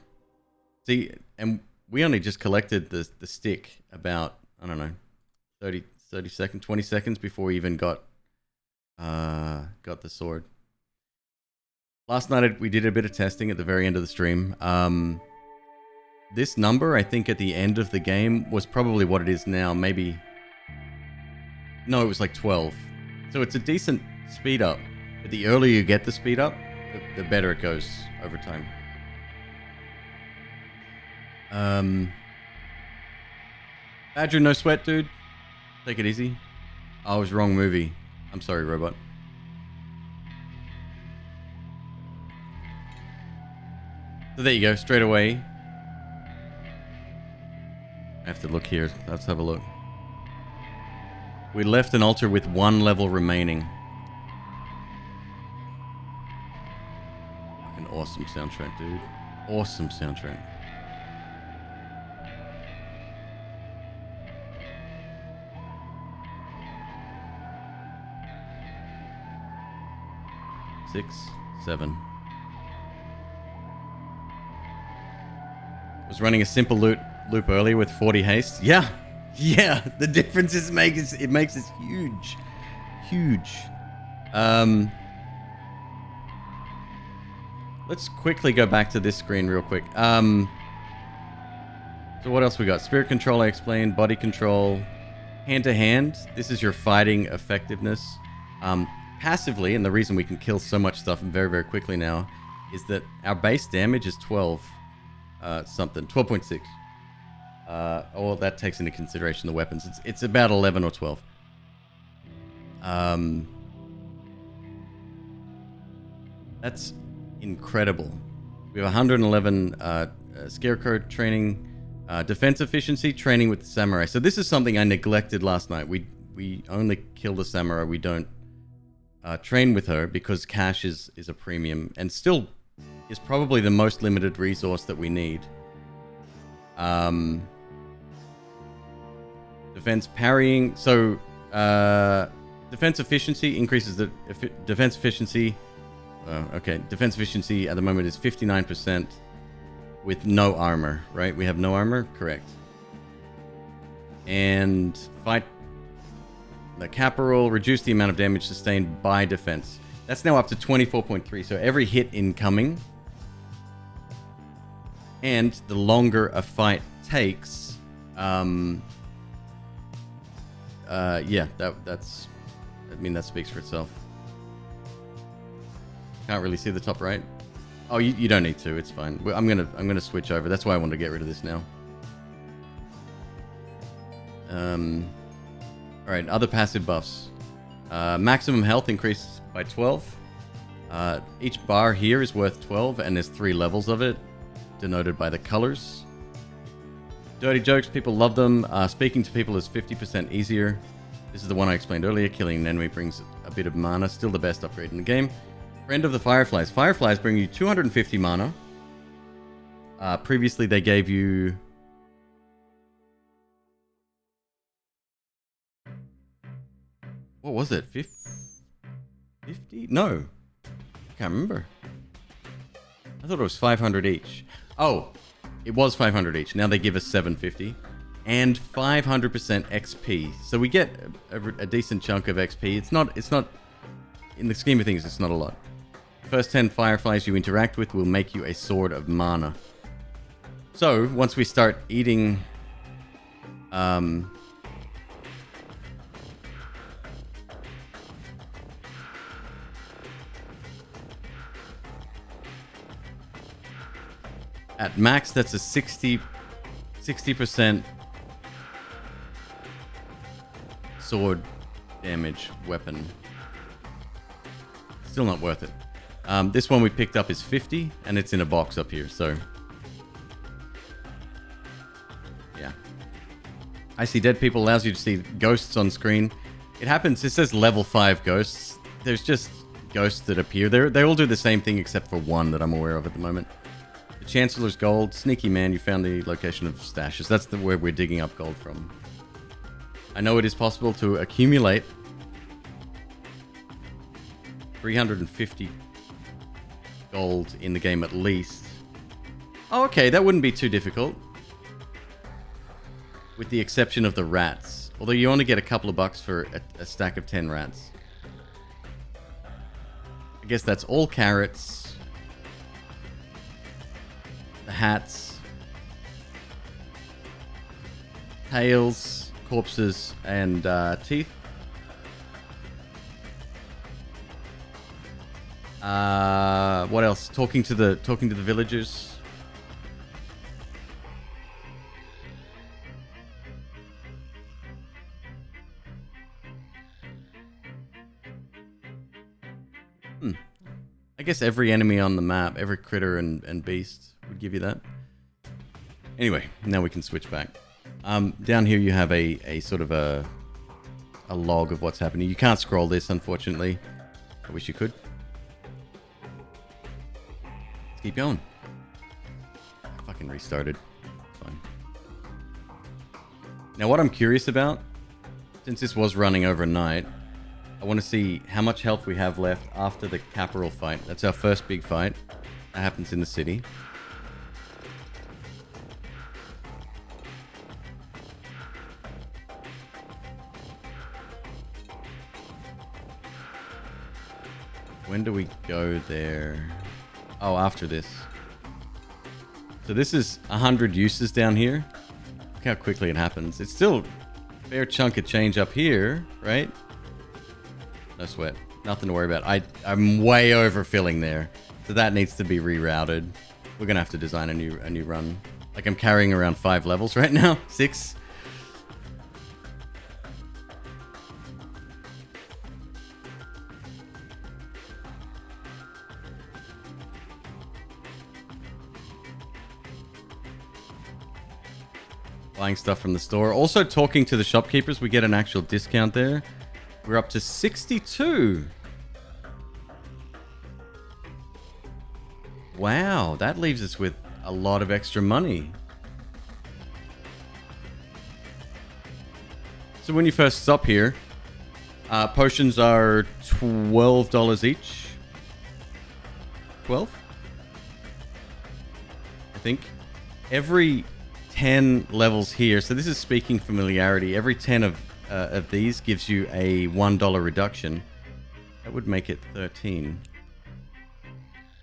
See, and we only just collected the stick about, I don't know, 30 seconds, 20 seconds before we even got the sword. Last night we did a bit of testing at the very end of the stream. This number, I think at the end of the game, was probably what it is now. Maybe... No, it was like 12. So it's a decent speed up. But the earlier you get the speed up, the better it goes over time. Badger, no sweat, dude. Take it easy. Oh, it was wrong movie. I'm sorry, robot. So there you go, straight away. I have to look here. Let's have a look. We left an altar with 1 level remaining. Fucking awesome soundtrack, dude. Awesome soundtrack. Six, 7. Was running a simple loop earlier with 40 haste. Yeah. Yeah, the difference it makes it huge. Huge. Let's quickly go back to this screen real quick. So what else we got? Spirit control, I explained. Body control. Hand to hand. This is your fighting effectiveness. Passively, and the reason we can kill so much stuff very, very quickly now is that our base damage is 12 something. 12.6. Oh, that takes into consideration the weapons. It's about 11 or 12. That's incredible. We have 111 scarecrow training, defense efficiency, training with the samurai. So this is something I neglected last night. We only kill the samurai. We don't train with her because cash is a premium and still is probably the most limited resource that we need. Defense parrying. So defense efficiency increases the defense efficiency. Okay, defense efficiency at the moment is 59% with no armor, right? We have no armor, correct. And fight the caporal, reduce the amount of damage sustained by defense. That's now up to 24.3. So every hit incoming, and the longer a fight takes, yeah, that's. I mean, that speaks for itself. Can't really see the top right. Oh, you don't need to. It's fine. I'm gonna switch over. That's why I wanted to get rid of this now. All right, other passive buffs. Maximum health increased by 12. Each bar here is worth 12, and there's 3 levels of it, denoted by the colors. Dirty jokes, people love them. Speaking to people is 50% easier. This is the one I explained earlier. Killing an enemy brings a bit of mana. Still the best upgrade in the game. Friend of the Fireflies. Fireflies bring you 250 mana. Previously, they gave you... What was it? 50? No. I can't remember. I thought it was 500 each. Oh, it was 500 each. Now they give us 750. And 500% XP. So we get a decent chunk of XP. It's not... In the scheme of things, it's not a lot. First 10 Fireflies you interact with will make you a sword of mana. So, once we start eating... at max, that's a 60% sword damage weapon. Still not worth it. This one we picked up is 50, and it's in a box up here, so... Yeah. I See Dead People allows you to see ghosts on screen. It happens, it says level 5 ghosts. There's just ghosts that appear. They all do the same thing except for one that I'm aware of at the moment. The Chancellor's Gold. Sneaky man, you found the location of stashes. That's where we're digging up gold from. I know it is possible to accumulate 350 gold in the game at least. Oh, okay, that wouldn't be too difficult. With the exception of the rats. Although you only get a couple of bucks for a stack of 10 rats. I guess that's all carrots. The hats. Tails, corpses, and teeth. What else? Talking to the villagers. I guess every enemy on the map, every critter and beast would give you that. Anyway, now we can switch back. Down here you have a sort of a log of what's happening. You can't scroll this, unfortunately. I wish you could. Let's keep going. I fucking restarted. Fine. Now what I'm curious about, since this was running overnight, I want to see how much health we have left after the caporal fight. That's our first big fight. That happens in the city. When do we go there? Oh, after this. So this is 100 uses down here. Look how quickly it happens. It's still a fair chunk of change up here, right? No sweat. Nothing to worry about. I'm way overfilling there. So that needs to be rerouted. We're going to have to design a new run. Like I'm carrying around 5 levels right now. 6. Buying stuff from the store. Also talking to the shopkeepers. We get an actual discount there. We're up to 62. Wow, that leaves us with a lot of extra money. So when you first stop here, potions are $12 each. 12? I think. Every 10 levels here, so this is speaking familiarity, every 10 of these gives you a $1 reduction. That would make it 13.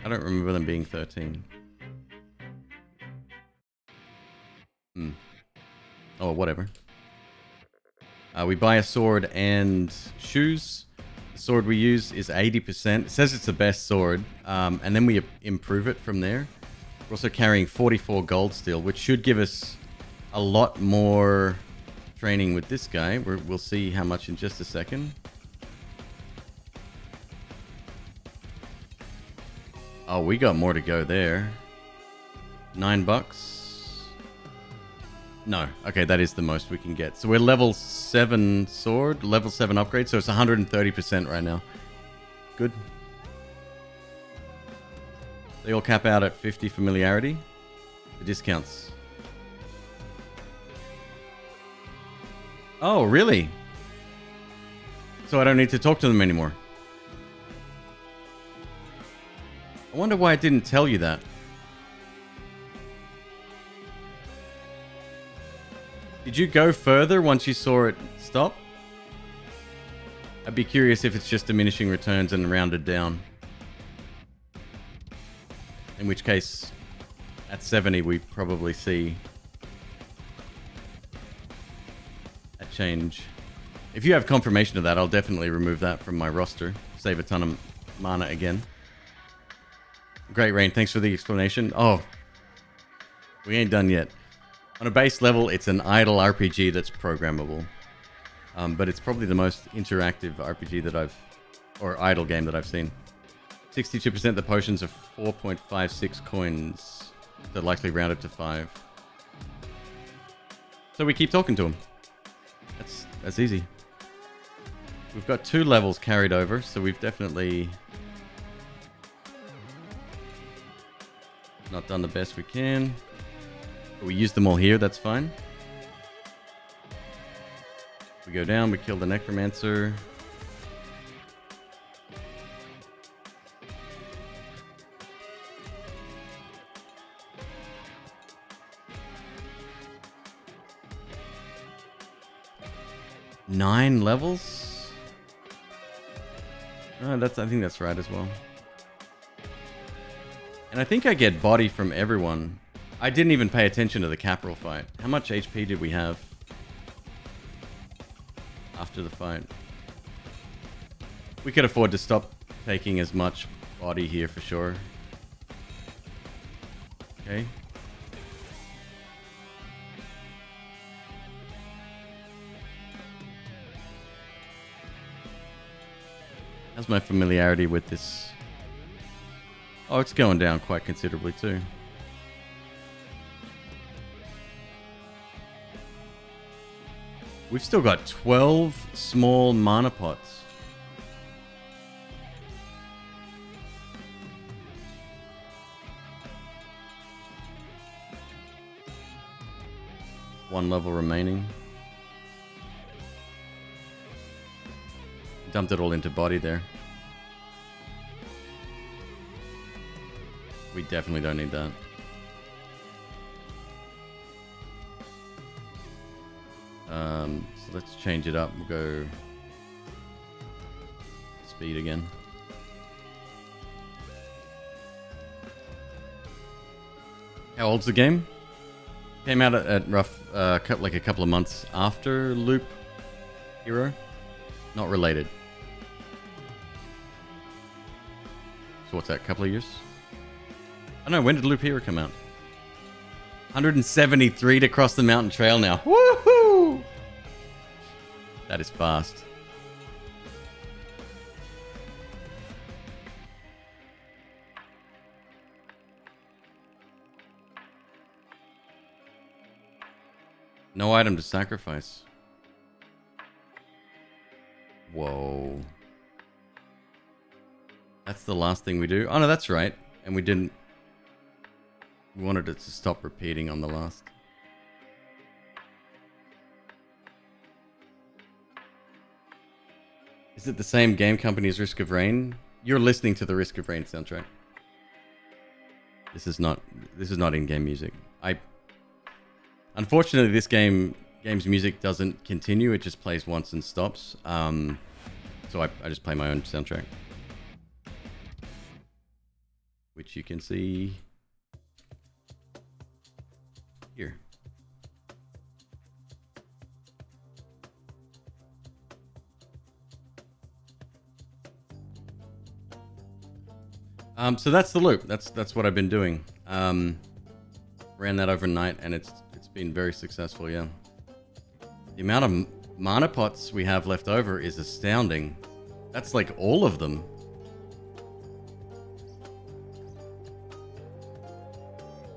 I don't remember them being 13. Oh, whatever. We buy a sword and shoes. The sword we use is 80%. It says it's the best sword, and then we improve it from there. We're also carrying 44 gold steel, which should give us a lot more training with this guy. We'll see how much in just a second. Oh, we got more to go there. $9. No. Okay, that is the most we can get. So we're level 7 sword, level 7 upgrade, so it's 130% right now. Good. They all cap out at 50 familiarity. The discounts. Oh, really? So I don't need to talk to them anymore. I wonder why it didn't tell you that. Did you go further once you saw it stop? I'd be curious if it's just diminishing returns and rounded down. In which case, at 70, we probably see a change. If you have confirmation of that, I'll definitely remove that from my roster. Save a ton of mana again. Great, Rain. Thanks for the explanation. Oh, we ain't done yet. On a base level, it's an idle RPG that's programmable. But it's probably the most interactive RPG that or idle game that I've seen. 62% of the potions are 4.56 coins. They're likely rounded to 5. So we keep talking to him. That's easy. We've got 2 levels carried over, so we've definitely not done the best we can. But we used them all here, that's fine. We go down, we kill the necromancer. Nine levels? I think that's right as well. And I think I get body from everyone. I didn't even pay attention to the capital fight. How much HP did we have after the fight? We could afford to stop taking as much body here for sure. Okay. How's my familiarity with this? Oh, it's going down quite considerably too. We've still got 12 small mana pots. One level remaining. Dumped it all into body there. We definitely don't need that. So let's change it up. We'll go speed again. How old's the game? Came out at rough, like a couple of months after Loop Hero. Not related. So what's that, a couple of years? I don't know, when did Loop Hero come out? 173 to cross the mountain trail now. Woohoo! That is fast. No item to sacrifice. Whoa. That's the last thing we do. Oh no, that's right. And we didn't We wanted it to stop repeating on the last. Is it the same game company as Risk of Rain? You're listening to the Risk of Rain soundtrack. This is not in-game music. Unfortunately, this game's music doesn't continue. It just plays once and stops. So I just play my own soundtrack, which you can see here. So that's the loop. That's what I've been doing. Ran that overnight, and it's been very successful. Yeah. The amount of mana pots we have left over is astounding. That's like all of them.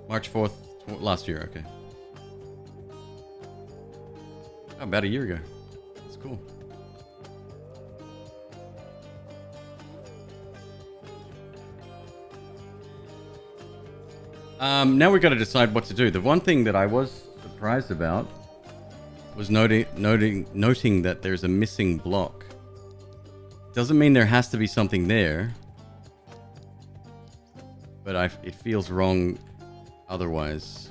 March 4th last year. Okay. Oh, about a year ago. That's cool. Now we've got to decide what to do. The one thing that I was surprised about was noting that there's a missing block. Doesn't mean there has to be something there, but it feels wrong otherwise.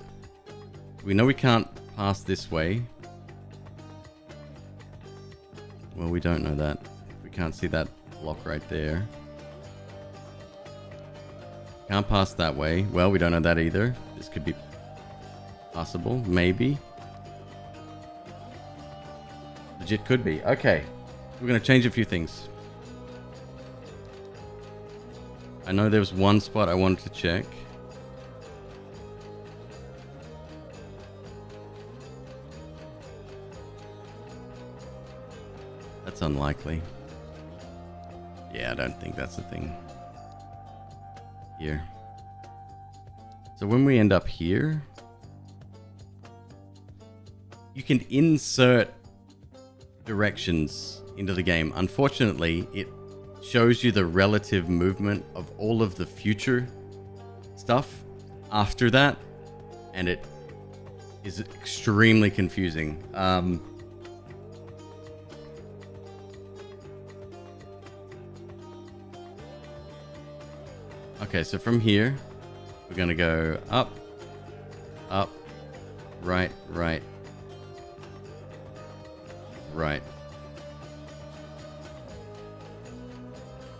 We know we can't pass this way. Well, we don't know that. We can't see that block right there. Can't pass that way. Well, we don't know that either. This could be possible. Maybe. Legit could be. Okay. We're going to change a few things. I know there was one spot I wanted to check. That's unlikely. Yeah, I don't think that's the thing. Here. So when we end up here, you can insert directions into the game. Unfortunately, it shows you the relative movement of all of the future stuff after that, and it is extremely confusing. Okay, so from here, we're going to go up, up, right, right, right.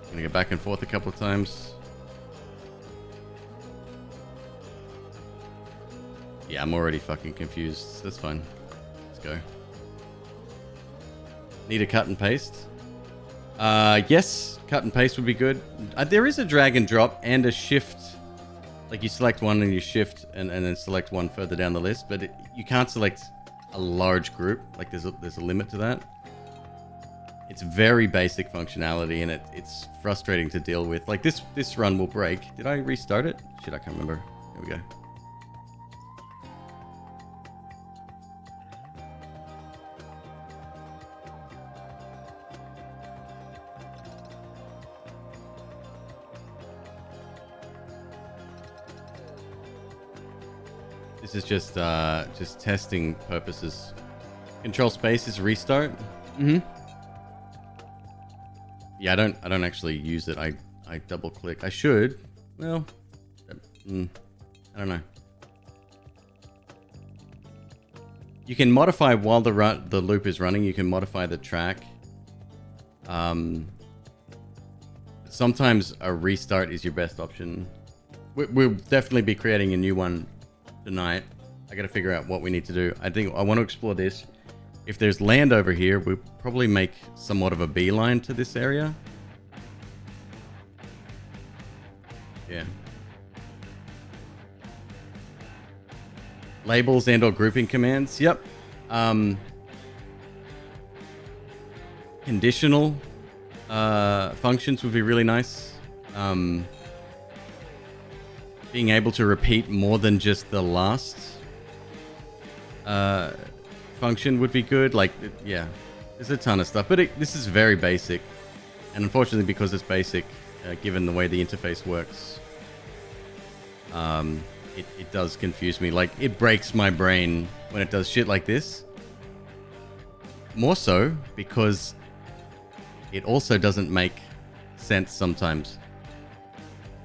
Going to go back and forth a couple of times. Yeah, I'm already fucking confused. That's fine. Let's go. Need a cut and paste? Yes, cut and paste would be good. There is a drag and drop and a shift. Like you select one and you shift and then select one further down the list, but you can't select a large group. Like there's a limit to that. It's very basic functionality, and it's frustrating to deal with. Like this run will break. Did I restart it? Shit, I can't remember. Here we go. This is just testing purposes. Control space is restart. Mm-hmm. Yeah, I don't actually use it. I double click. I should. Well, I don't know. You can modify while the loop is running. You can modify the track. Sometimes a restart is your best option. We'll definitely be creating a new one tonight. I gotta figure out what we need to do. I think I want to explore this. If there's land over here, we'll probably make somewhat of a beeline to this area. Yeah. Labels and or grouping commands. Yep. Conditional functions would be really nice. Being able to repeat more than just the last function would be good. Like, yeah, there's a ton of stuff, but this is very basic, and unfortunately, because it's basic, given the way the interface works, it does confuse me. Like, it breaks my brain when it does shit like this. More so because it also doesn't make sense sometimes.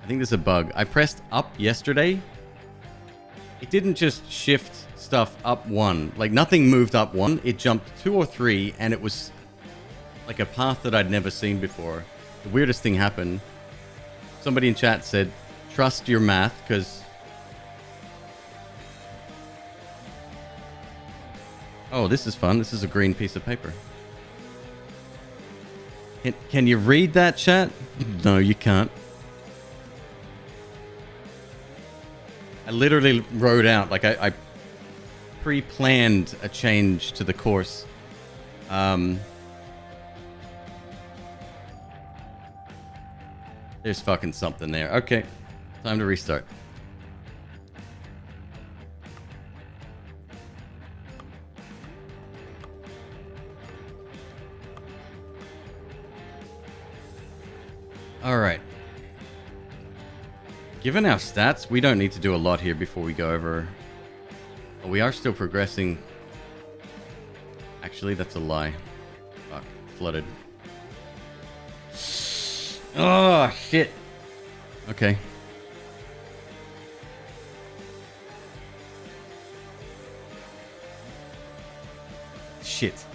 I think there's a bug. I pressed up yesterday. It didn't just shift stuff up one. Like, nothing moved up one. It jumped 2 or 3, and it was like a path that I'd never seen before. The weirdest thing happened. Somebody in chat said, trust your math, because... Oh, this is fun. This is a green piece of paper. Can you read that, chat? No, you can't. I literally wrote out, like, I pre-planned a change to the course. There's fucking something there. Okay, time to restart. All right. Given our stats, we don't need to do a lot here before we go over. Oh, we are still progressing. Actually, that's a lie. Fuck, flooded. Oh, shit. Okay. Shit.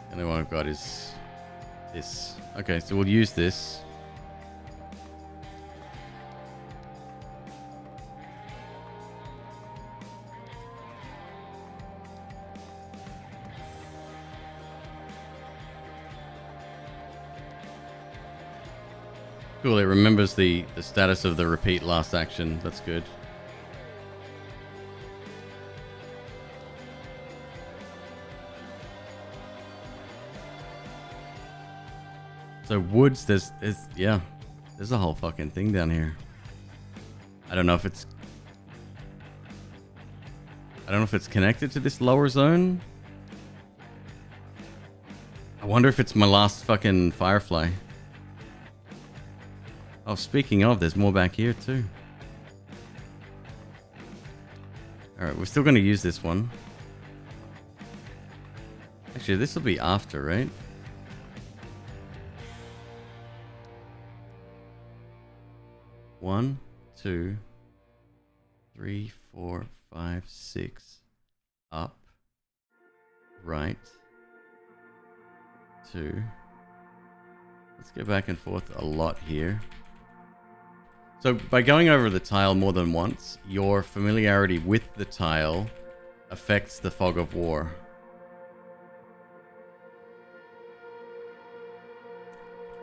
And then what I've got is this. Okay, so we'll use this. Cool, it remembers the status of the repeat last action. That's good. So woods, there's a whole fucking thing down here. I don't know if it's connected to this lower zone. I wonder if it's my last fucking firefly. Oh, speaking of, there's more back here too. Alright, we're still going to use this one. Actually, this will be after, right? One, 2, 3, 4, 5, 6. Up. Right. 2. Let's go back and forth a lot here. So by going over the tile more than once, your familiarity with the tile affects the fog of war.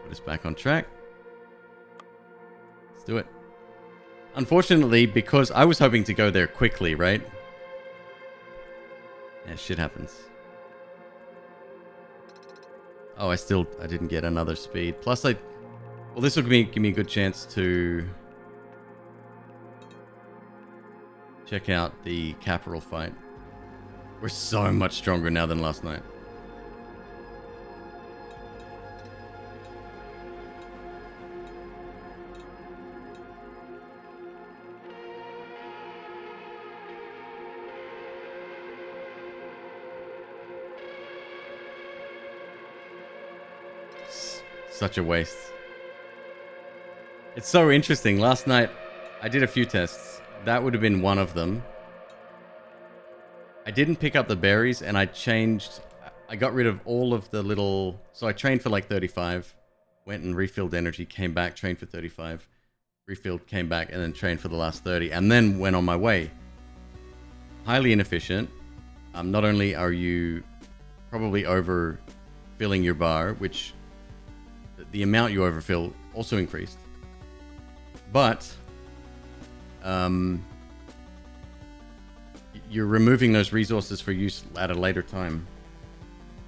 Put us back on track. Let's do it. Unfortunately, because I was hoping to go there quickly, right? Yeah, shit happens. Oh, I didn't get another speed. Plus well, this will give me a good chance to check out the capital fight. We're so much stronger now than last night. Such a waste. It's so interesting. Last night, I did a few tests. That would have been one of them. I didn't pick up the berries, and I got rid of all of the little... So I trained for like 35, went and refilled energy, came back, trained for 35, refilled, came back, and then trained for the last 30, and then went on my way. Highly inefficient. Not only are you probably overfilling your bar, which the amount you overfill also increased. But you're removing those resources for use at a later time.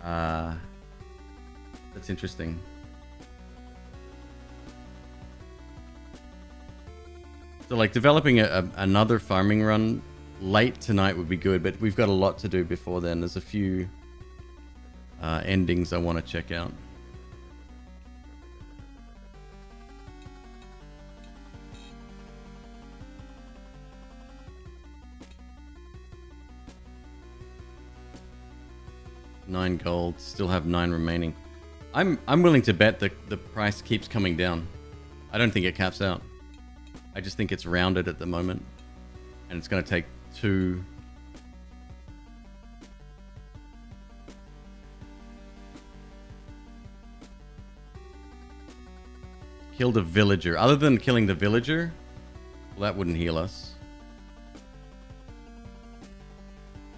That's interesting. So like developing another farming run late tonight would be good, but we've got a lot to do before then. There's a few endings I want to check out. $9 gold, still have 9 remaining. I'm willing to bet the price keeps coming down. I don't think it caps out. I just think it's rounded at the moment, and it's going to take 2. Killed a villager. Other than killing the villager, well, that wouldn't heal us.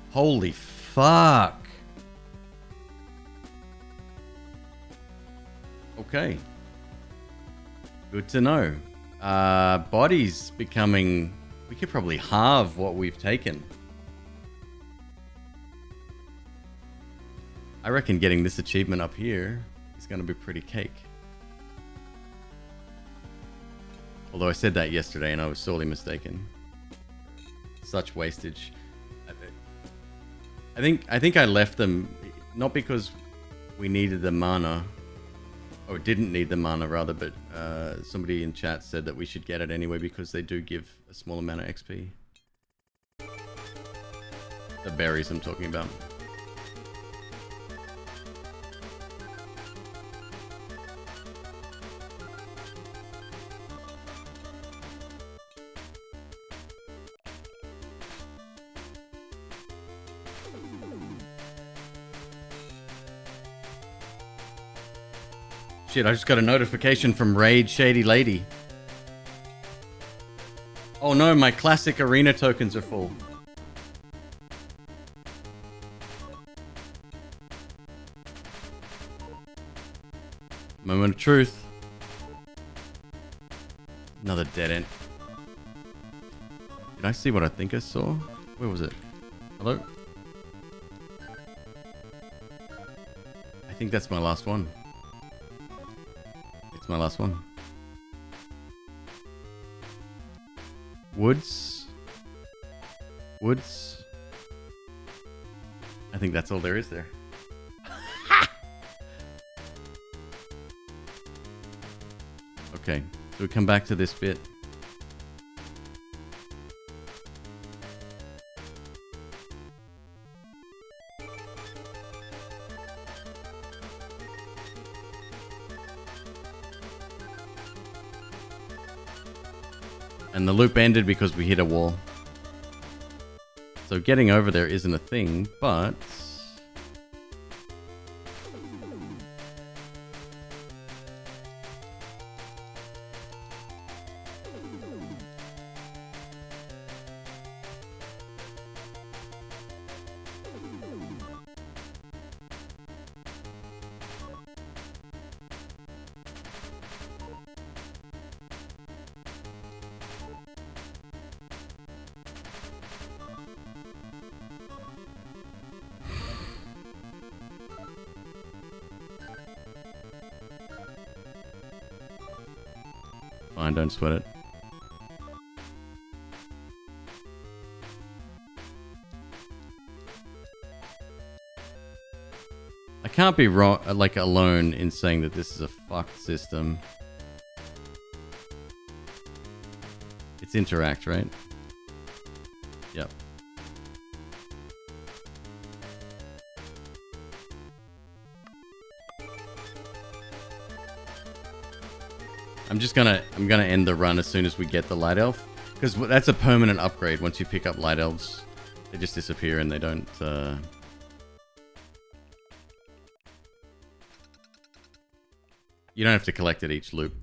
Holy fuck. Okay. Good to know. Bodies becoming... We could probably halve what we've taken. I reckon getting this achievement up here is going to be pretty cake. Although I said that yesterday and I was sorely mistaken. Such wastage. I think I left them not because we needed the mana, or didn't need the mana rather, but somebody in chat said that we should get it anyway because they do give a small amount of XP. The berries I'm talking about. Shit, I just got a notification from Raid Shady Lady. Oh no, my classic arena tokens are full. Moment of truth. Another dead end. Did I see what I think I saw? Where was it? Hello? I think that's my last one. It's my last one. Woods. Woods. I think that's all there is there. Okay, so we come back to this bit. And the loop ended because we hit a wall. So getting over there isn't a thing, but... Fine, don't sweat it. I can't be wrong, like alone in saying that this is a fucked system. It's interact, right? Yep. I'm gonna end the run as soon as we get the light elf, because that's a permanent upgrade. Once you pick up light elves, they just disappear and they don't. You don't have to collect it each loop.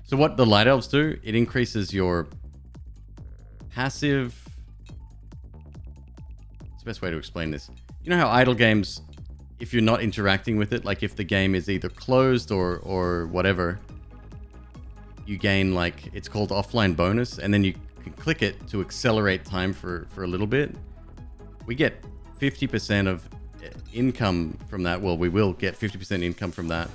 So what the light elves do, it increases your passive. What's the best way to explain this? You know how idle games, if you're not interacting with it, like if the game is either closed or whatever, you gain, like, it's called offline bonus, and then you can click it to accelerate time for a little bit. we get 50% of income from that. Well, we will get 50% income from that.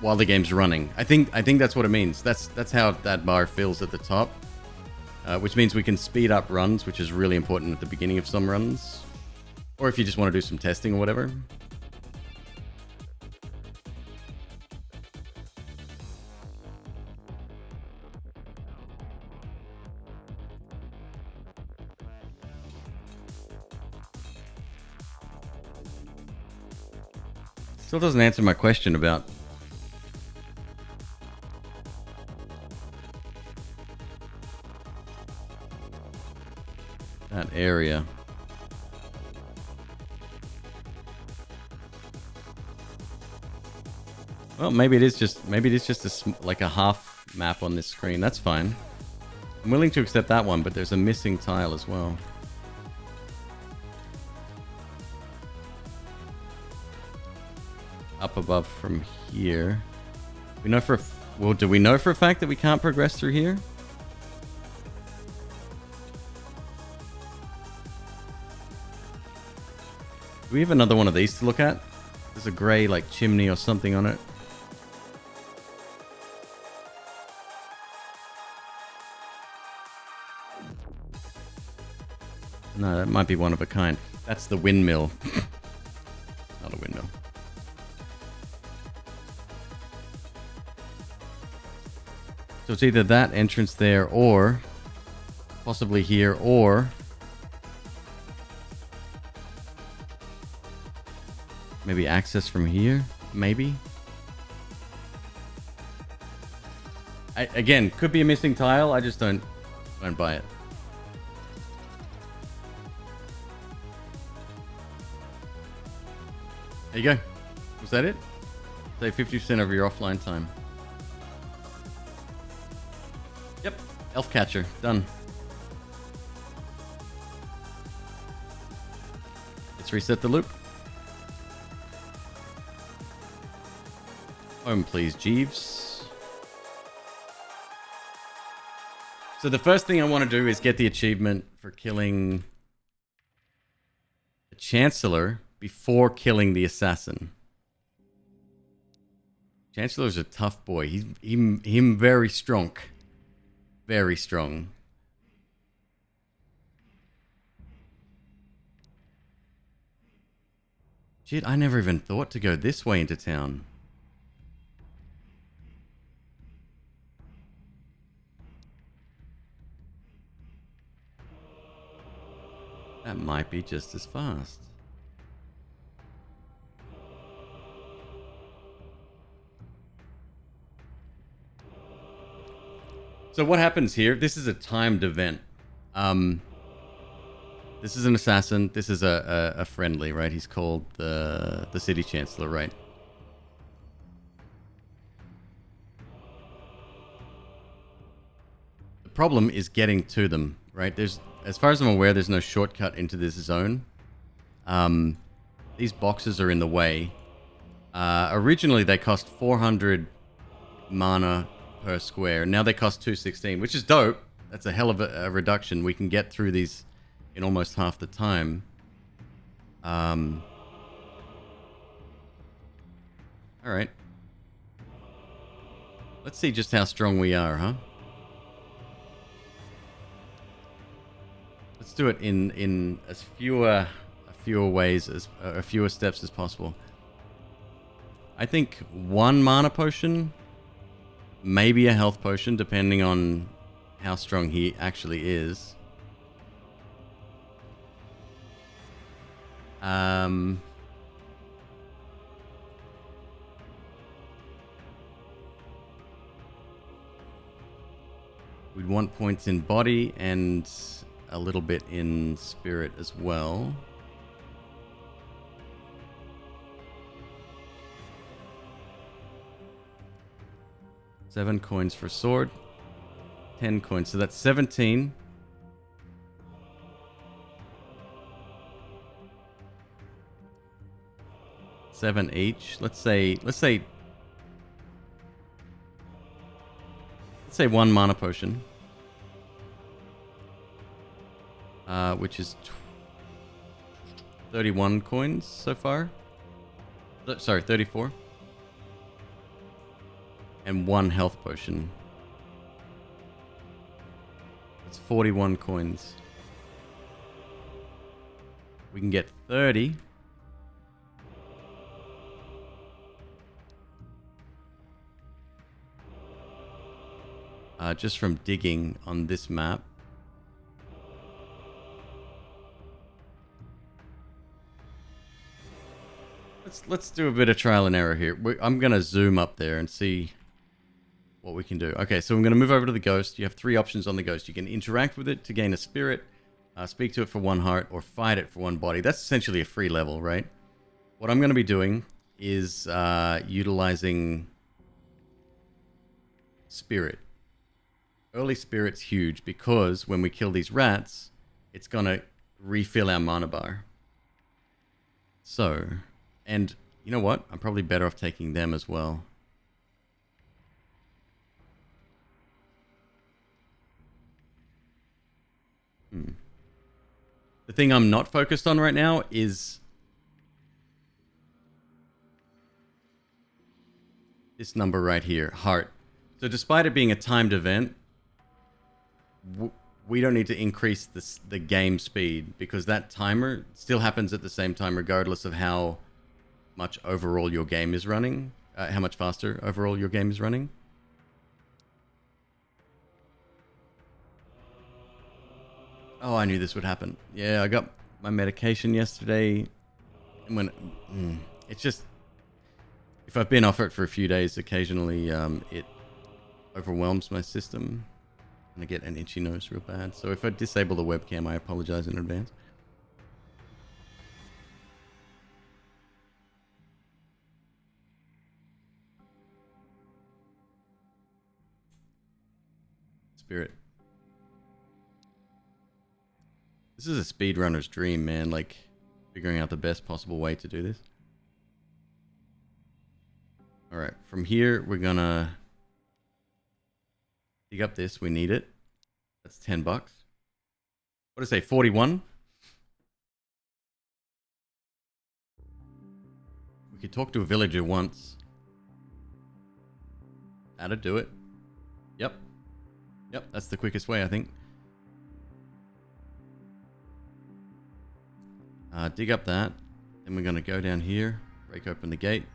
While the game's running. I think that's what it means. That's how that bar fills at the top. Which means we can speed up runs, which is really important at the beginning of some runs. Or if you just want to do some testing or whatever. Still doesn't answer my question about that area. Well, maybe it is just like a half map on this screen. That's fine. I'm willing to accept that one, but there's a missing tile as well. Up above from here. We know for well, do we know for a fact that we can't progress through here? Do we have another one of these to look at? There's a grey like chimney or something on it. No, that might be one of a kind. That's the windmill. Not a windmill. So it's either that entrance there or possibly here or maybe access from here, maybe. Again, could be a missing tile. I just don't buy it. There you go. Was that it? Save 50% of your offline time. Yep. Elf catcher. Done. Let's reset the loop. Home, please, Jeeves. So the first thing I want to do is get the achievement for killing the Chancellor before killing the assassin. Chancellor's a tough boy. He's very strong. Very strong. Shit, I never even thought to go this way into town. That might be just as fast. So what happens here? This is a timed event. This is an assassin. This is a friendly, right? He's called the city chancellor, right? The problem is getting to them, right? There's, as far as I'm aware, there's no shortcut into this zone. These boxes are in the way. Originally, they cost 400 mana per square. Now they cost 216, which is dope. That's a hell of a reduction. We can get through these in almost half the time. All right. Let's see just how strong we are, huh? Let's do it in as fewer ways as fewer steps as possible. I think 1 mana potion, maybe a health potion, depending on how strong he actually is. We'd want points in body and a little bit in spirit as well. Seven coins for sword. 10 coins. So that's 17. Seven each. Let's say 1 mana potion. which is 31 coins so far. Sorry, 34. And 1 health potion. It's 41 coins. We can get 30. Just from digging on this map. Let's do a bit of trial and error here. I'm gonna zoom up there and see what we can do. Okay, so I'm gonna move over to the ghost. You have 3 options on the ghost. You can interact with it to gain a spirit, speak to it for 1 heart, or fight it for 1 body. That's essentially a free level, right? What I'm gonna be doing is utilizing spirit. Early spirit's huge because when we kill these rats, it's gonna refill our mana bar. So, and you know what? I'm probably better off taking them as well. The thing I'm not focused on right now is this number right here, heart. So despite it being a timed event, we don't need to increase the game speed because that timer still happens at the same time regardless of how much overall your game is running, how much faster overall your game is running. Oh, I knew this would happen. Yeah, I got my medication yesterday. And when it's just, if I've been off it for a few days, occasionally it overwhelms my system. And I get an itchy nose real bad. So if I disable the webcam, I apologize in advance. Spirit. This is a speedrunner's dream, man. Like, figuring out the best possible way to do this. Alright, from here, we're gonna dig up this. We need it. That's $10. What did I say? 41? We could talk to a villager once. That'd do it. Yep. Yep, that's the quickest way, I think. Dig up that. Then we're going to go down here. Break open the gate.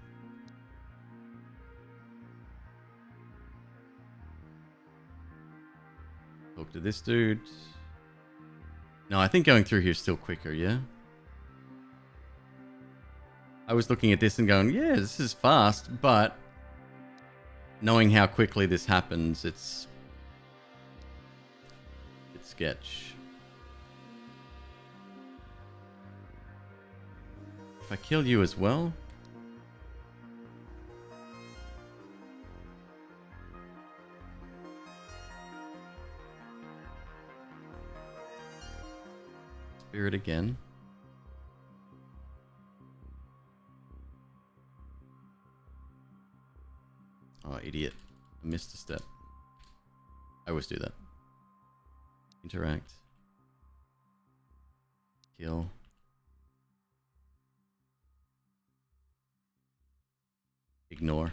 Talk to this dude. No, I think going through here is still quicker, yeah? I was looking at this and going, yeah, this is fast, but knowing how quickly this happens, it's sketch. If I kill you as well... Spirit again. Oh, idiot. I missed a step. I always do that. Interact. Kill. Ignore.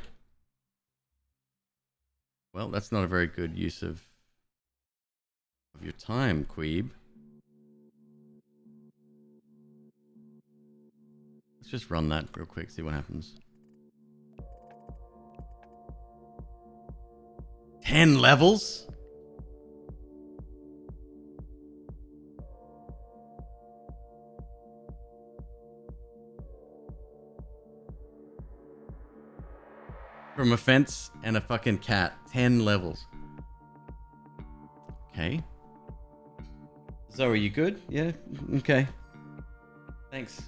Well, that's not a very good use of your time, Queeb. Let's just run that real quick, see what happens. 10 levels? From a fence and a fucking cat. 10 levels. Okay. Zoe, you good? Yeah? Okay. Thanks.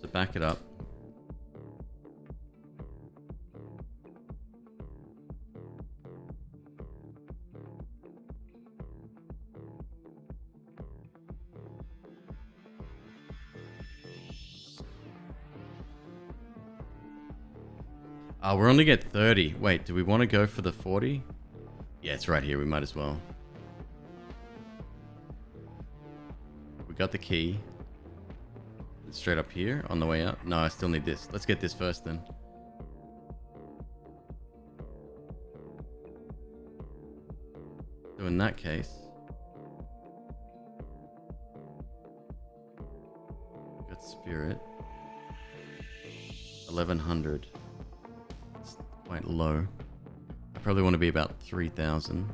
To back it up. Oh, we're only get 30. Wait, do we want to go for the 40? Yeah, it's right here. We might as well. We got the key. It's straight up here on the way up. No, I still need this. Let's get this first then. So in that case, we got spirit. 1100. It's quite low. I probably want to be about 3000.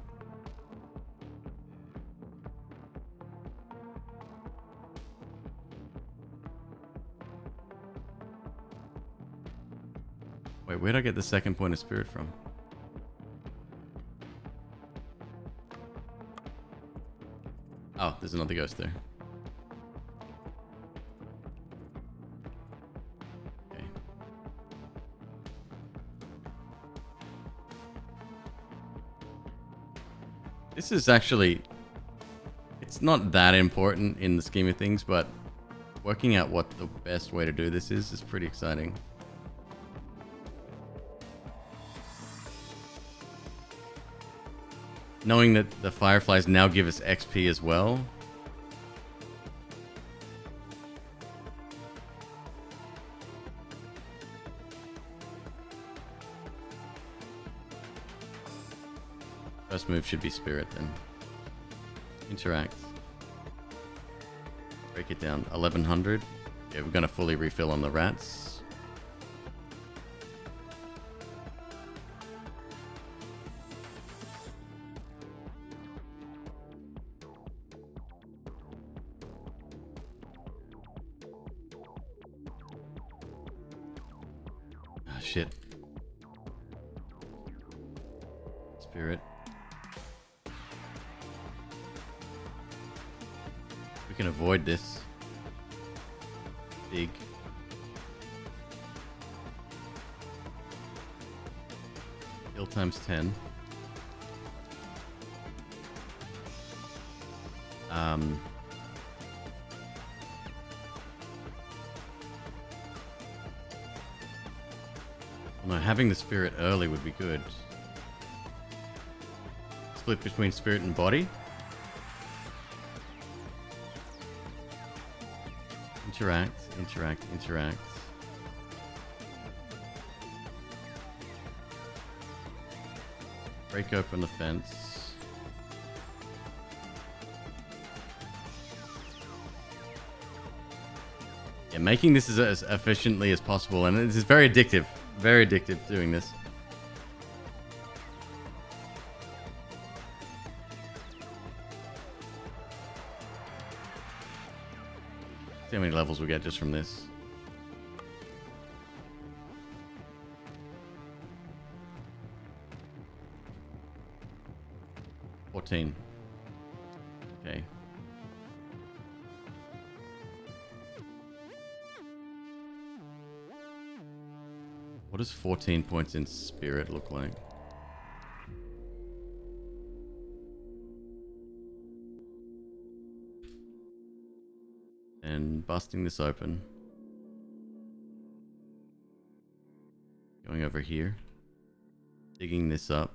Wait, where'd I get the second point of spirit from? Oh, there's another ghost there. Okay. This is actually... It's not that important in the scheme of things, but working out what the best way to do this is pretty exciting. Knowing that the fireflies now give us XP as well. First move should be spirit then. Interact. Break it down. 1100. Yeah, we're going to fully refill on the rats. Shit. Spirit. We can avoid this. Dig. Heal times 10. No, having the spirit early would be good. Split between spirit and body. Interact, interact, interact. Break open the fence. Yeah, making this as efficiently as possible, and it's very addictive. Very addictive doing this. See how many levels we get just from this. $14. Okay. What does 14 points in spirit look like? And busting this open. Going over here. Digging this up.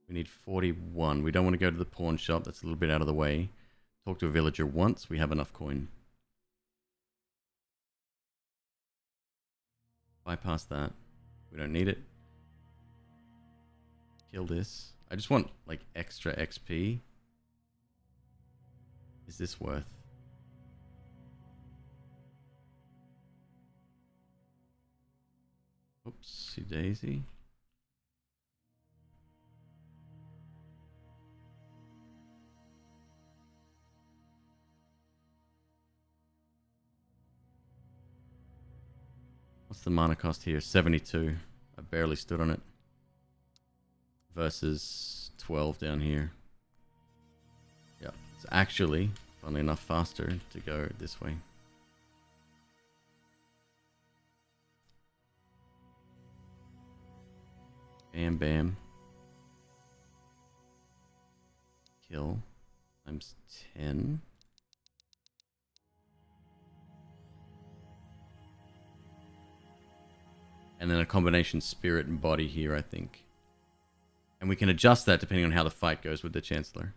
We need 41. We don't want to go to the pawn shop. That's a little bit out of the way. Talk to a villager once. We have enough coin. Bypass that. We don't need it. Kill this. I just want like extra XP. Is this worth? Oopsie daisy. What's the mana cost here? 72. I barely stood on it. Versus 12 down here. Yeah, it's actually, funnily enough, faster to go this way. Bam, bam. Kill. Times 10. And then a combination spirit and body here, I think. And we can adjust that depending on how the fight goes with the Chancellor.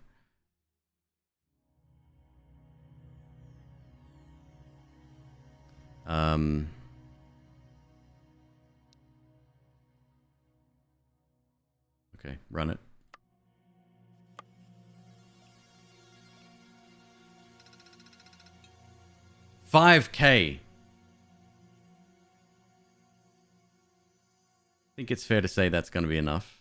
Okay, run it. $5K. I think it's fair to say that's going to be enough.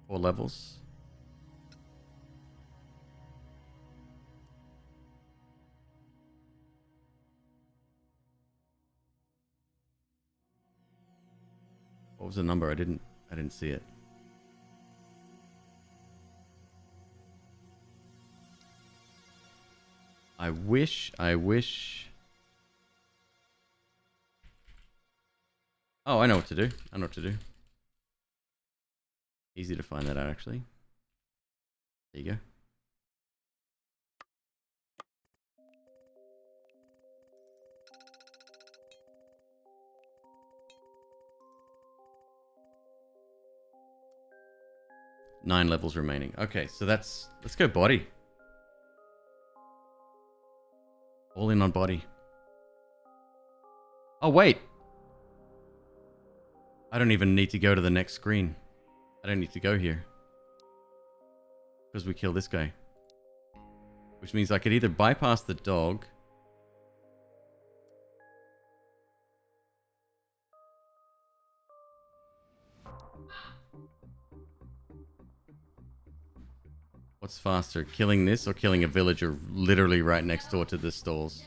4 levels. What was the number? I didn't see it. I wish. Oh, I know what to do. Easy to find that out, actually. There you go. Nine levels remaining. Okay, so let's go body. All in on body. Oh, wait. I don't even need to go to the next screen. I don't need to go here. Because we kill this guy. Which means I could either bypass the dog. What's faster, killing this or killing a villager literally right next door to the stalls?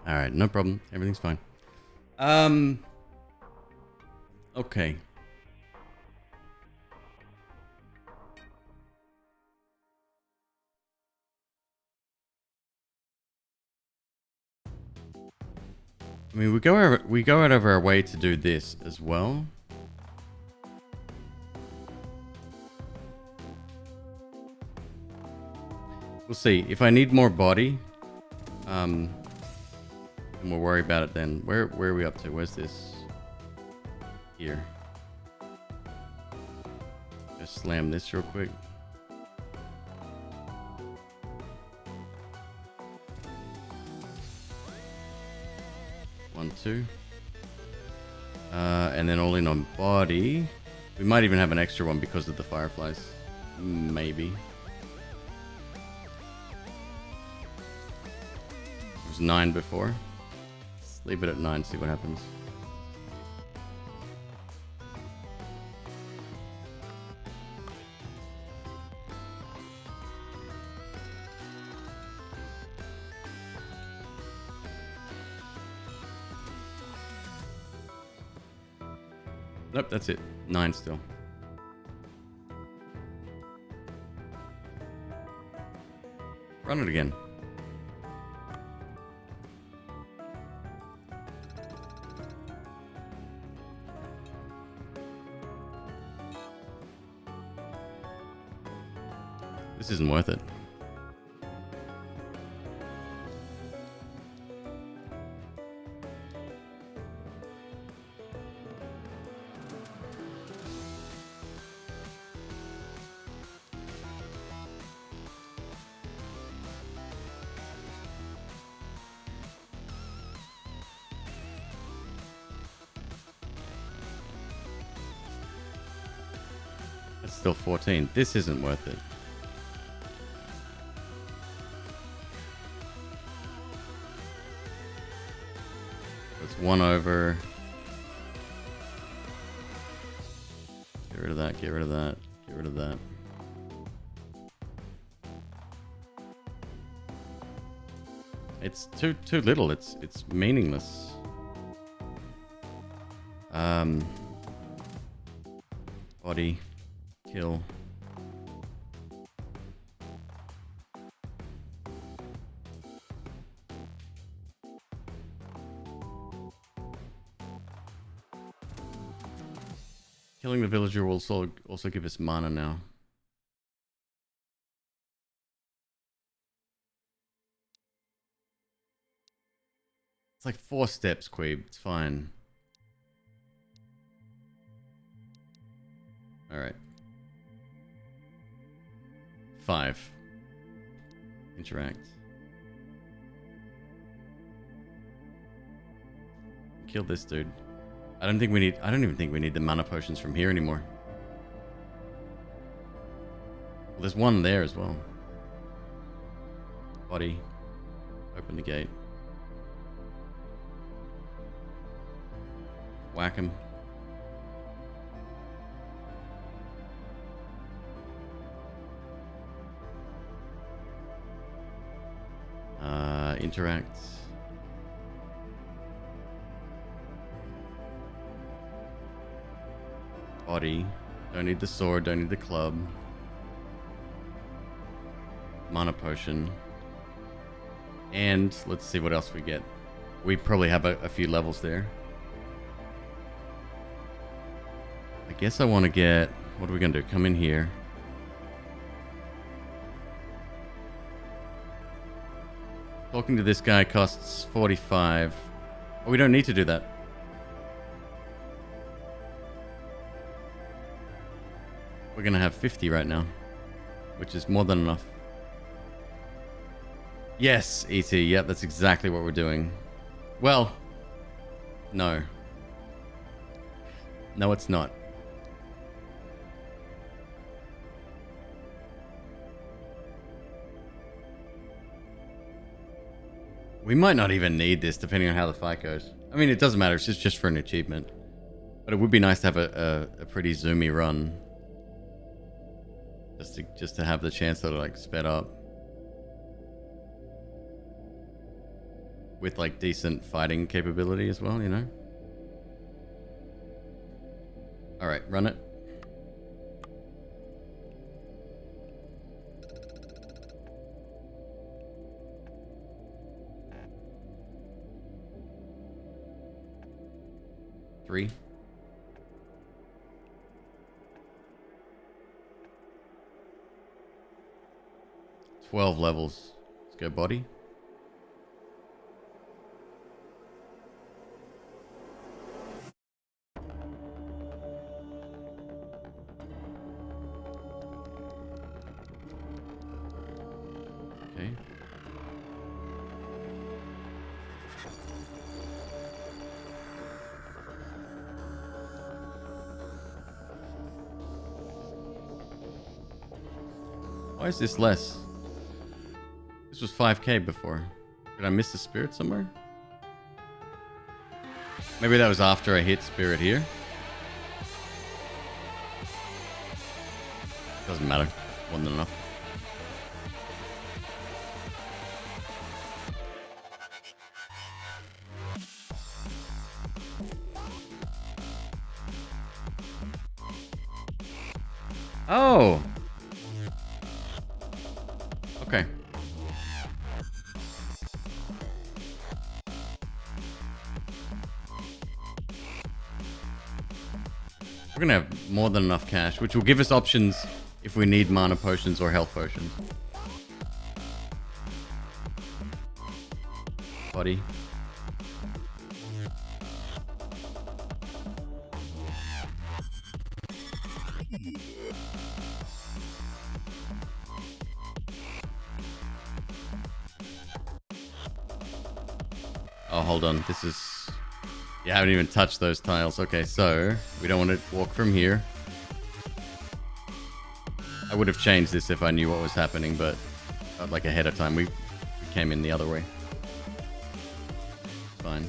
All right, no problem. Everything's fine. Okay. I mean, we go out of our way to do this as well. We'll see. If I need more body, we And we'll worry about it then. Where are we up to? Where's this? Here. Just slam this real quick. One, two. And then all in on body. We might even have an extra one because of the fireflies. Maybe. It was 9 before. Let's leave it at 9, see what happens. Nope, that's it. 9 still. Run it again. This isn't worth it. It's still 14. This isn't worth it. It's 1 over. Get rid of that, get rid of that, get rid of that. It's too little, it's meaningless. Body. Kill. Killing the villager will also give us mana now. It's like 4 steps, Queeb. It's fine. Alright. 5. Interact. Kill this dude. I don't even think we need the mana potions from here anymore. Well, there's one there as well. Body. Open the gate. Whack him. Interact. Body. Don't need the sword, don't need the club. Mana potion. And let's see what else we get. We probably have a few levels there. I guess I want to get... What are we going to do? Come in here. Talking to this guy costs 45. Oh, we don't need to do that. We're going to have 50 right now, which is more than enough. Yes, ET. Yep, that's exactly what we're doing. Well, no. No, it's not. We might not even need this, depending on how the fight goes. I mean, it doesn't matter. It's just for an achievement. But it would be nice to have a pretty zoomy run. Just to have the chance to like sped up. With like decent fighting capability as well, you know? Alright, run it. Three. 12 levels. Let's go body. Why is this less? This was 5k before. Did I miss the spirit somewhere? Maybe that was after I hit spirit here. Doesn't matter. More than enough. Oh! Okay. We're gonna have more than enough cash, which will give us options if we need mana potions or health potions. Body. Oh, hold on. This is... You haven't even touched those tiles. Okay, so we don't want to walk from here. I would have changed this if I knew what was happening, but like ahead of time, we came in the other way. Fine.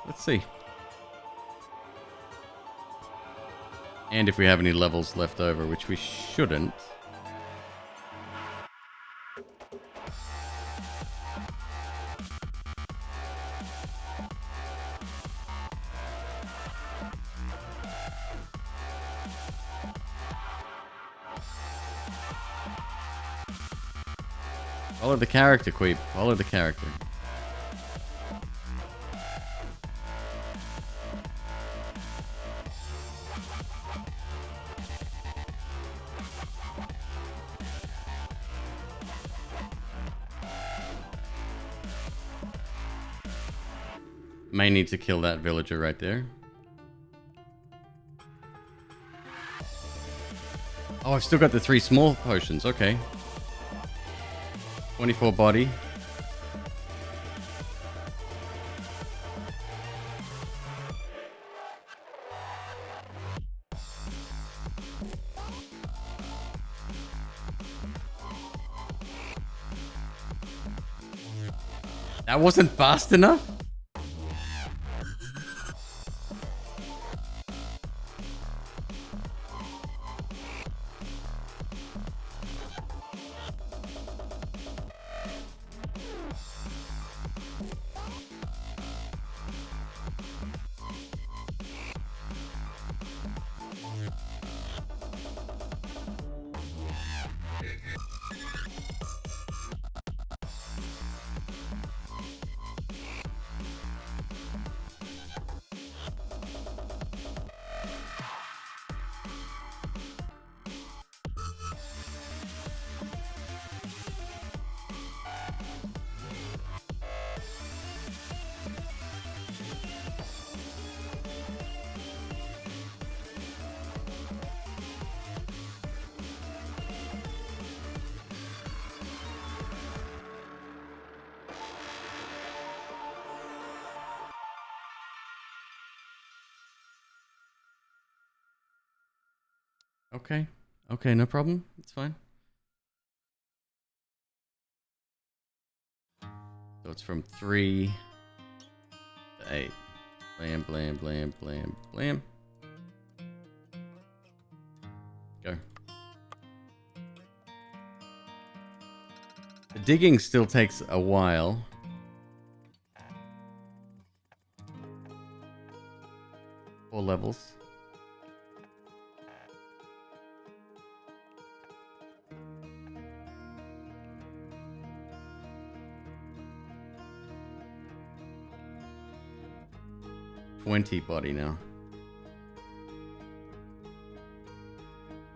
Let's see. And if we have any levels left over, which we shouldn't. Follow the character, Queeb. Follow the character. May need to kill that villager right there. Oh, I've still got the 3 small potions. Okay. 24 body. That wasn't fast enough? Okay. Okay, no problem. It's fine. So it's from 3 to 8. Blam, blam, blam, blam, blam. Go. The digging still takes a while. Four levels. $20 body now.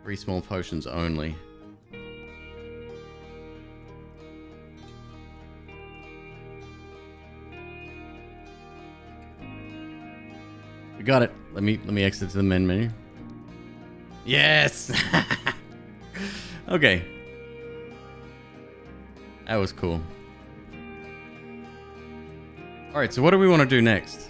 3 small potions only. We got it. Let me exit to the main menu. Yes. Okay. That was cool. All right. So what do we want to do next?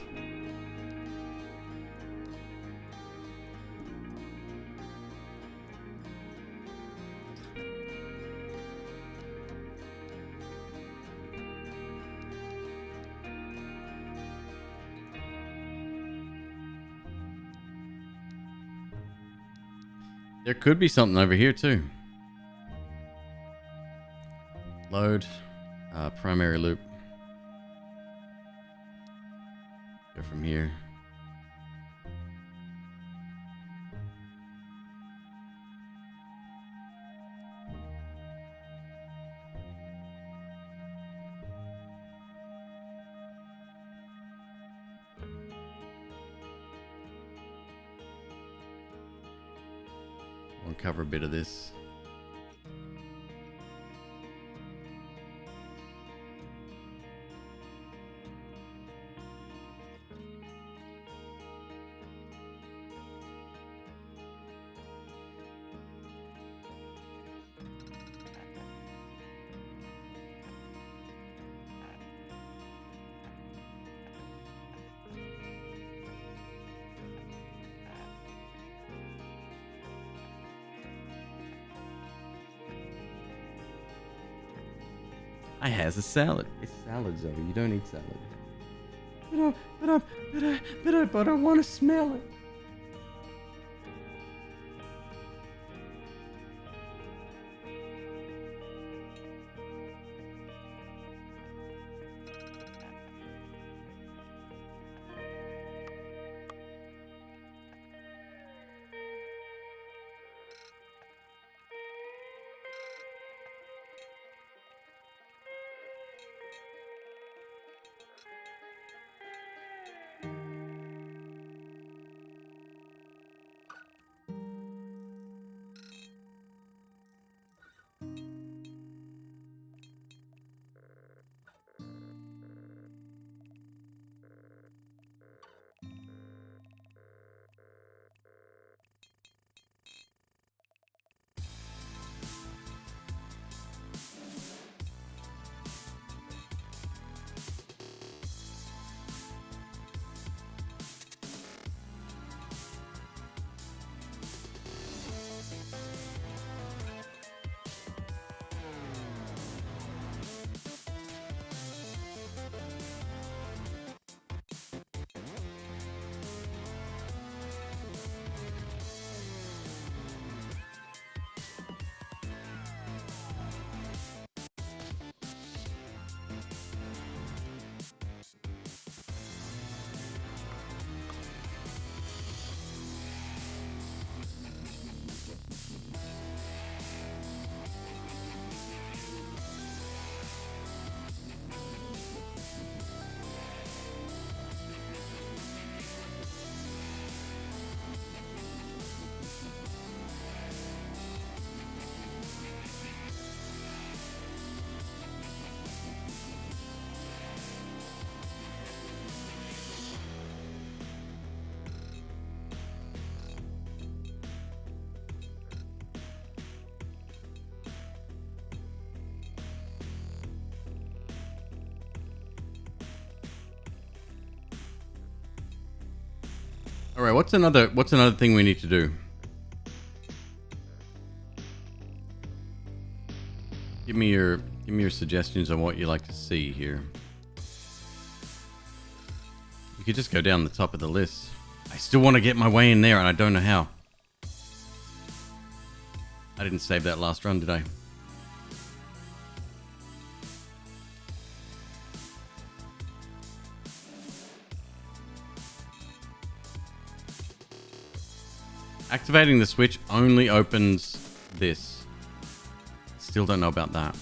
There could be something over here too. Load. Primary loop. Go from here. I'll cover a bit of this. I has a salad. It's salad, Zoe. You don't eat salad. But I want to smell it. All right, what's another thing we need to do? Give me your suggestions on what you like to see here. You could just go down the top of the list. I still want to get my way in there, and I don't know how. I didn't save that last run, did I? Activating the switch only opens this. Still don't know about that.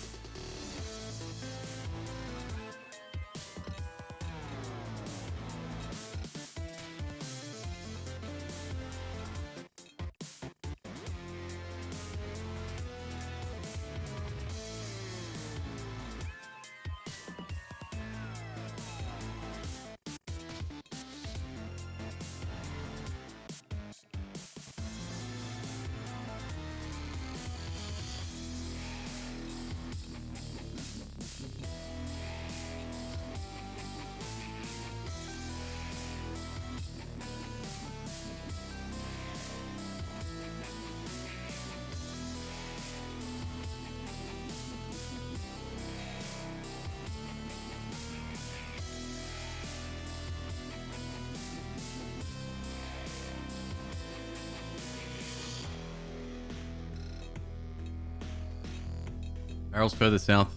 Barrels further south.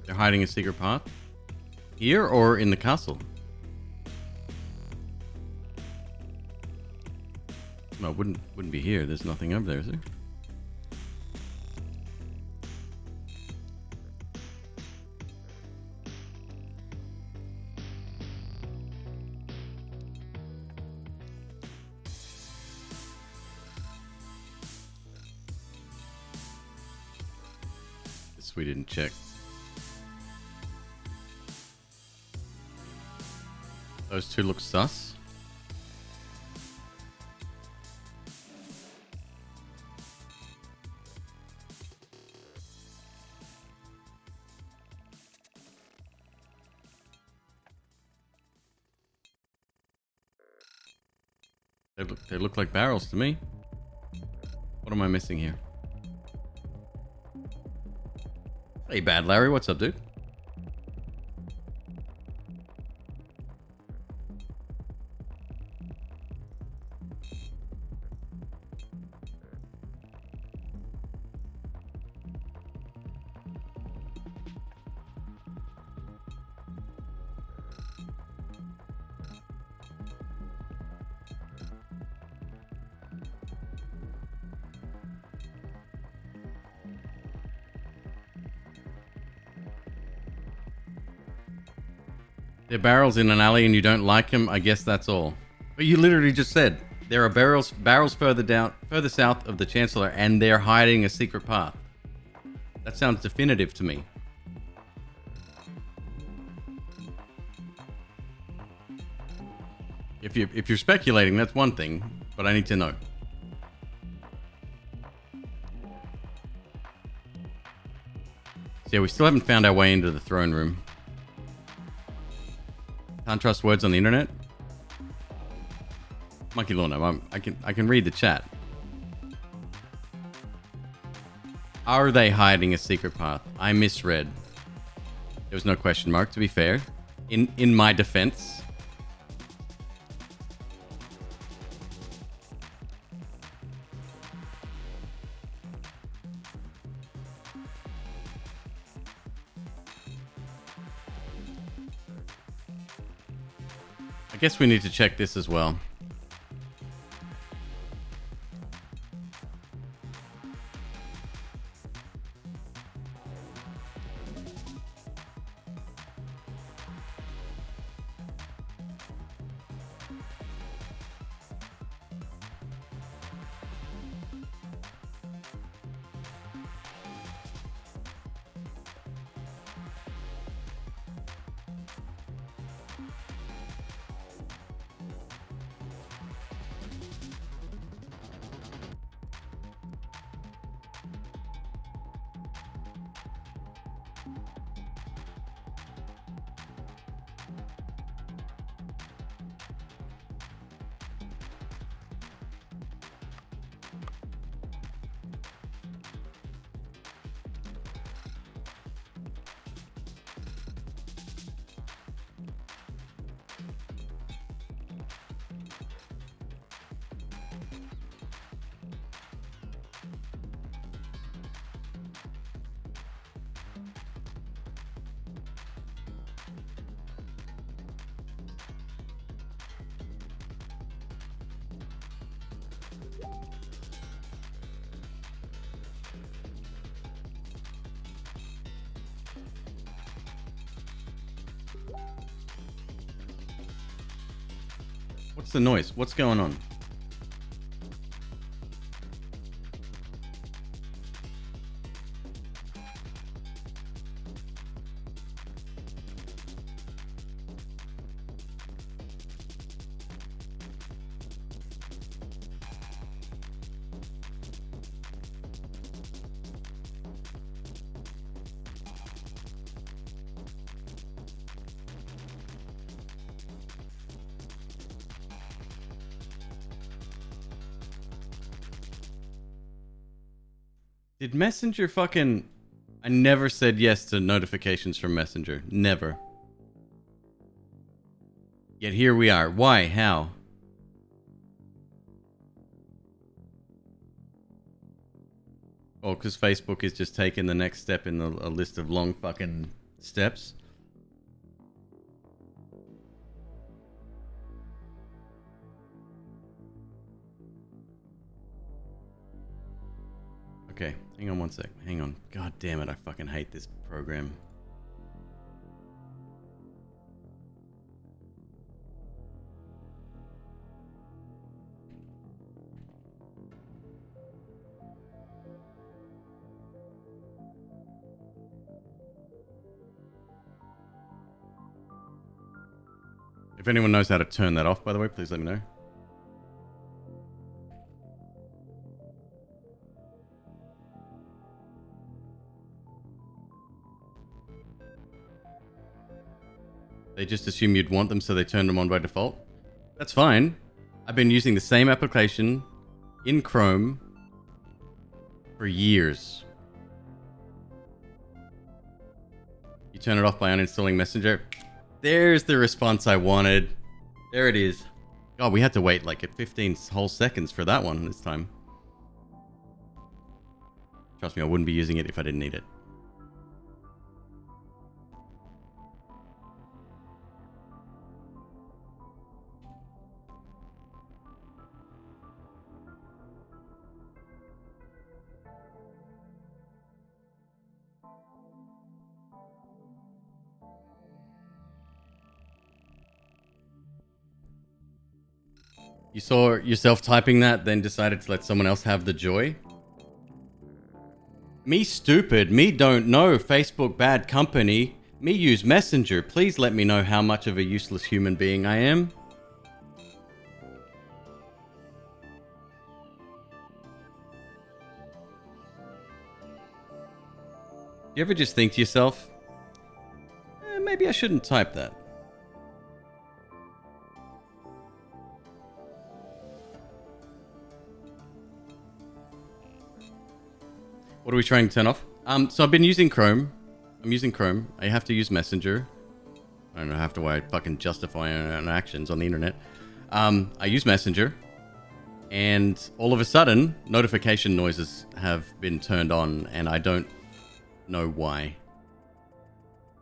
They're hiding a secret path. Here or in the castle? No, wouldn't be here. There's nothing over there, is there? This we didn't check. Those two look sus. They look like barrels to me. What am I missing here? Hey, Bad Larry, what's up, dude? They're barrels in an alley and you don't like them. I guess that's all. But you literally just said there are barrels further south of the Chancellor, and they're hiding a secret path. That sounds definitive to me. If you're speculating, that's one thing, but I need to know. So yeah, we still haven't found our way into the throne room. Can't trust words on the internet. Monkey Lorna, I can read the chat. Are they hiding a secret path? I misread. There was no question mark, to be fair. In my defense. I guess we need to check this as well. What's the noise? What's going on? Did Messenger fucking... I never said yes to notifications from Messenger. Never. Yet here we are. Why? How? Or because Facebook is just taking the next step in a list of long fucking steps. Okay, hang on one sec. Hang on. God damn it, I fucking hate this program. If anyone knows how to turn that off, by the way, please let me know. They just assume you'd want them, so they turn them on by default. That's fine. I've been using the same application in Chrome for years. You turn it off by uninstalling Messenger. There's the response I wanted. There it is. God, we had to wait like 15 whole seconds for that one this time. Trust me, I wouldn't be using it if I didn't need it. You saw yourself typing that, then decided to let someone else have the joy? Me stupid, me don't know, Facebook bad company, me use Messenger, please let me know how much of a useless human being I am. You ever just think to yourself, maybe I shouldn't type that? What are we trying to turn off? So I've been using Chrome. I'm using Chrome. I have to use Messenger. I don't know, have to why I fucking justify my actions on the internet. I use Messenger. And all of a sudden, notification noises have been turned on, and I don't know why.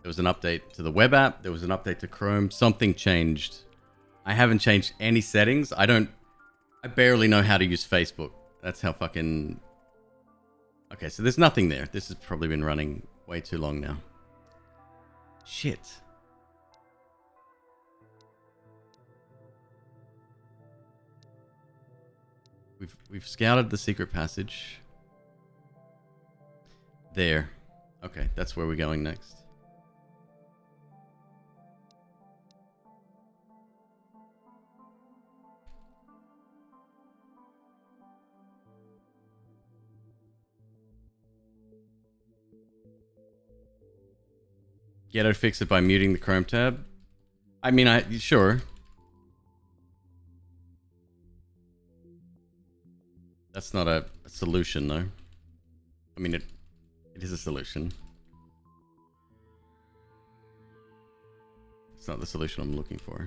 There was an update to the web app. There was an update to Chrome. Something changed. I haven't changed any settings. I barely know how to use Facebook. That's how fucking... Okay, so there's nothing there. This has probably been running way too long now. Shit. We've scouted the secret passage. There. Okay, that's where we're going next. Ghetto fix it by muting the Chrome tab. I mean, sure. That's not a solution, though. I mean, it is a solution. It's not the solution I'm looking for.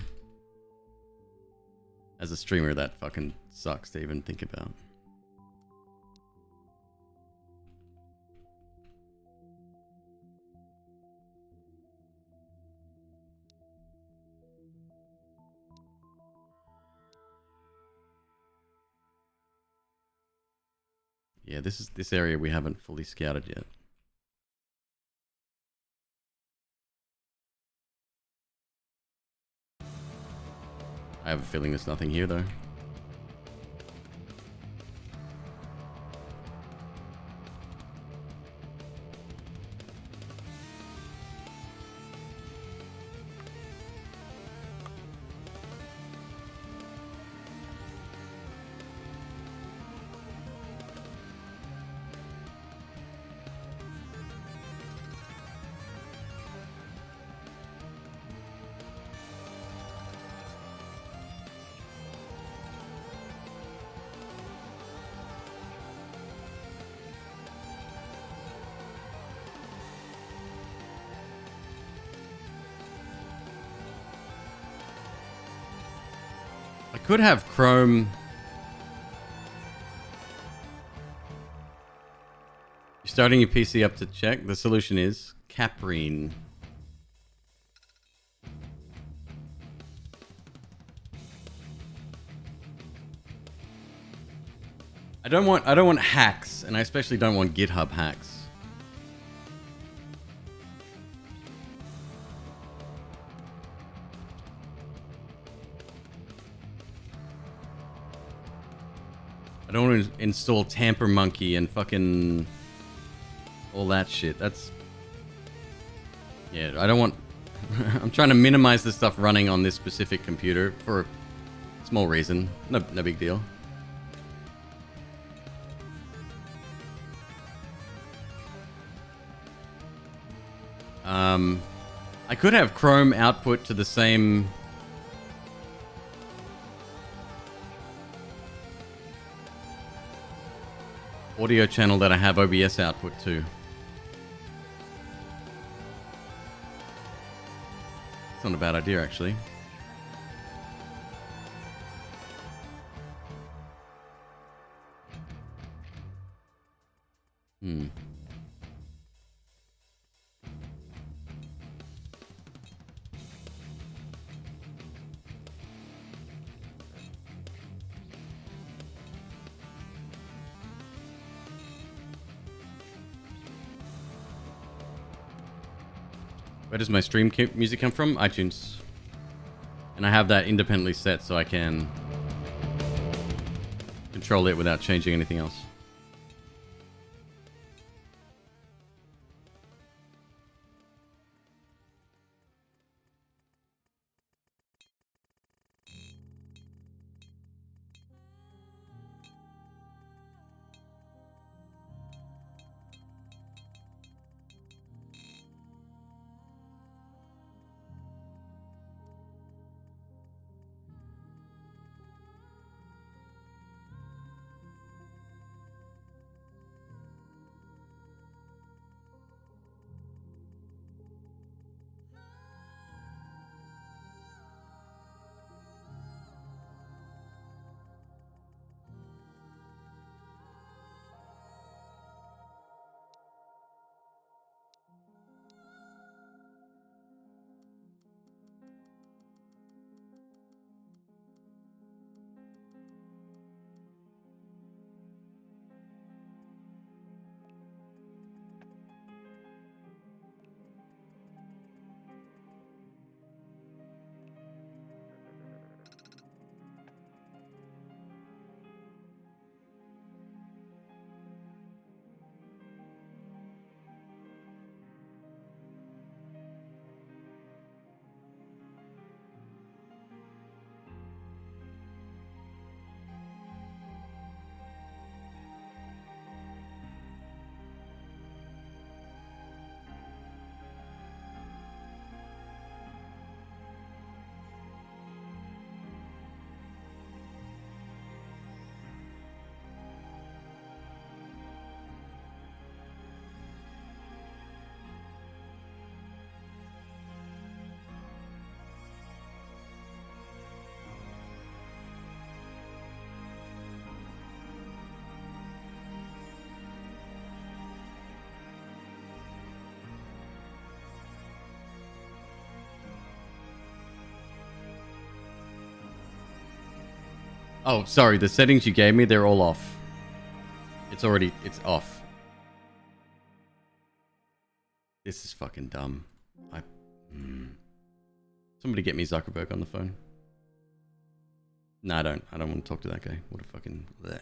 As a streamer, that fucking sucks to even think about. Yeah, this area we haven't fully scouted yet. I have a feeling there's nothing here though. I could have Chrome. Starting your PC up to check. The solution is Caprine. I don't want hacks, and I especially don't want GitHub hacks. I don't want to install Tamper Monkey and fucking all that shit. That's... Yeah, I don't want... I'm trying to minimize the stuff running on this specific computer for a small reason. No big deal. I could have Chrome output to the same... audio channel that I have OBS output to. It's not a bad idea, actually. Where does my stream music come from? iTunes. And I have that independently set so I can control it without changing anything else. Oh, sorry. The settings you gave me, they're all off. It's off. This is fucking dumb. Somebody get me Zuckerberg on the phone. No, I don't. I don't want to talk to that guy. What a fucking... bleh.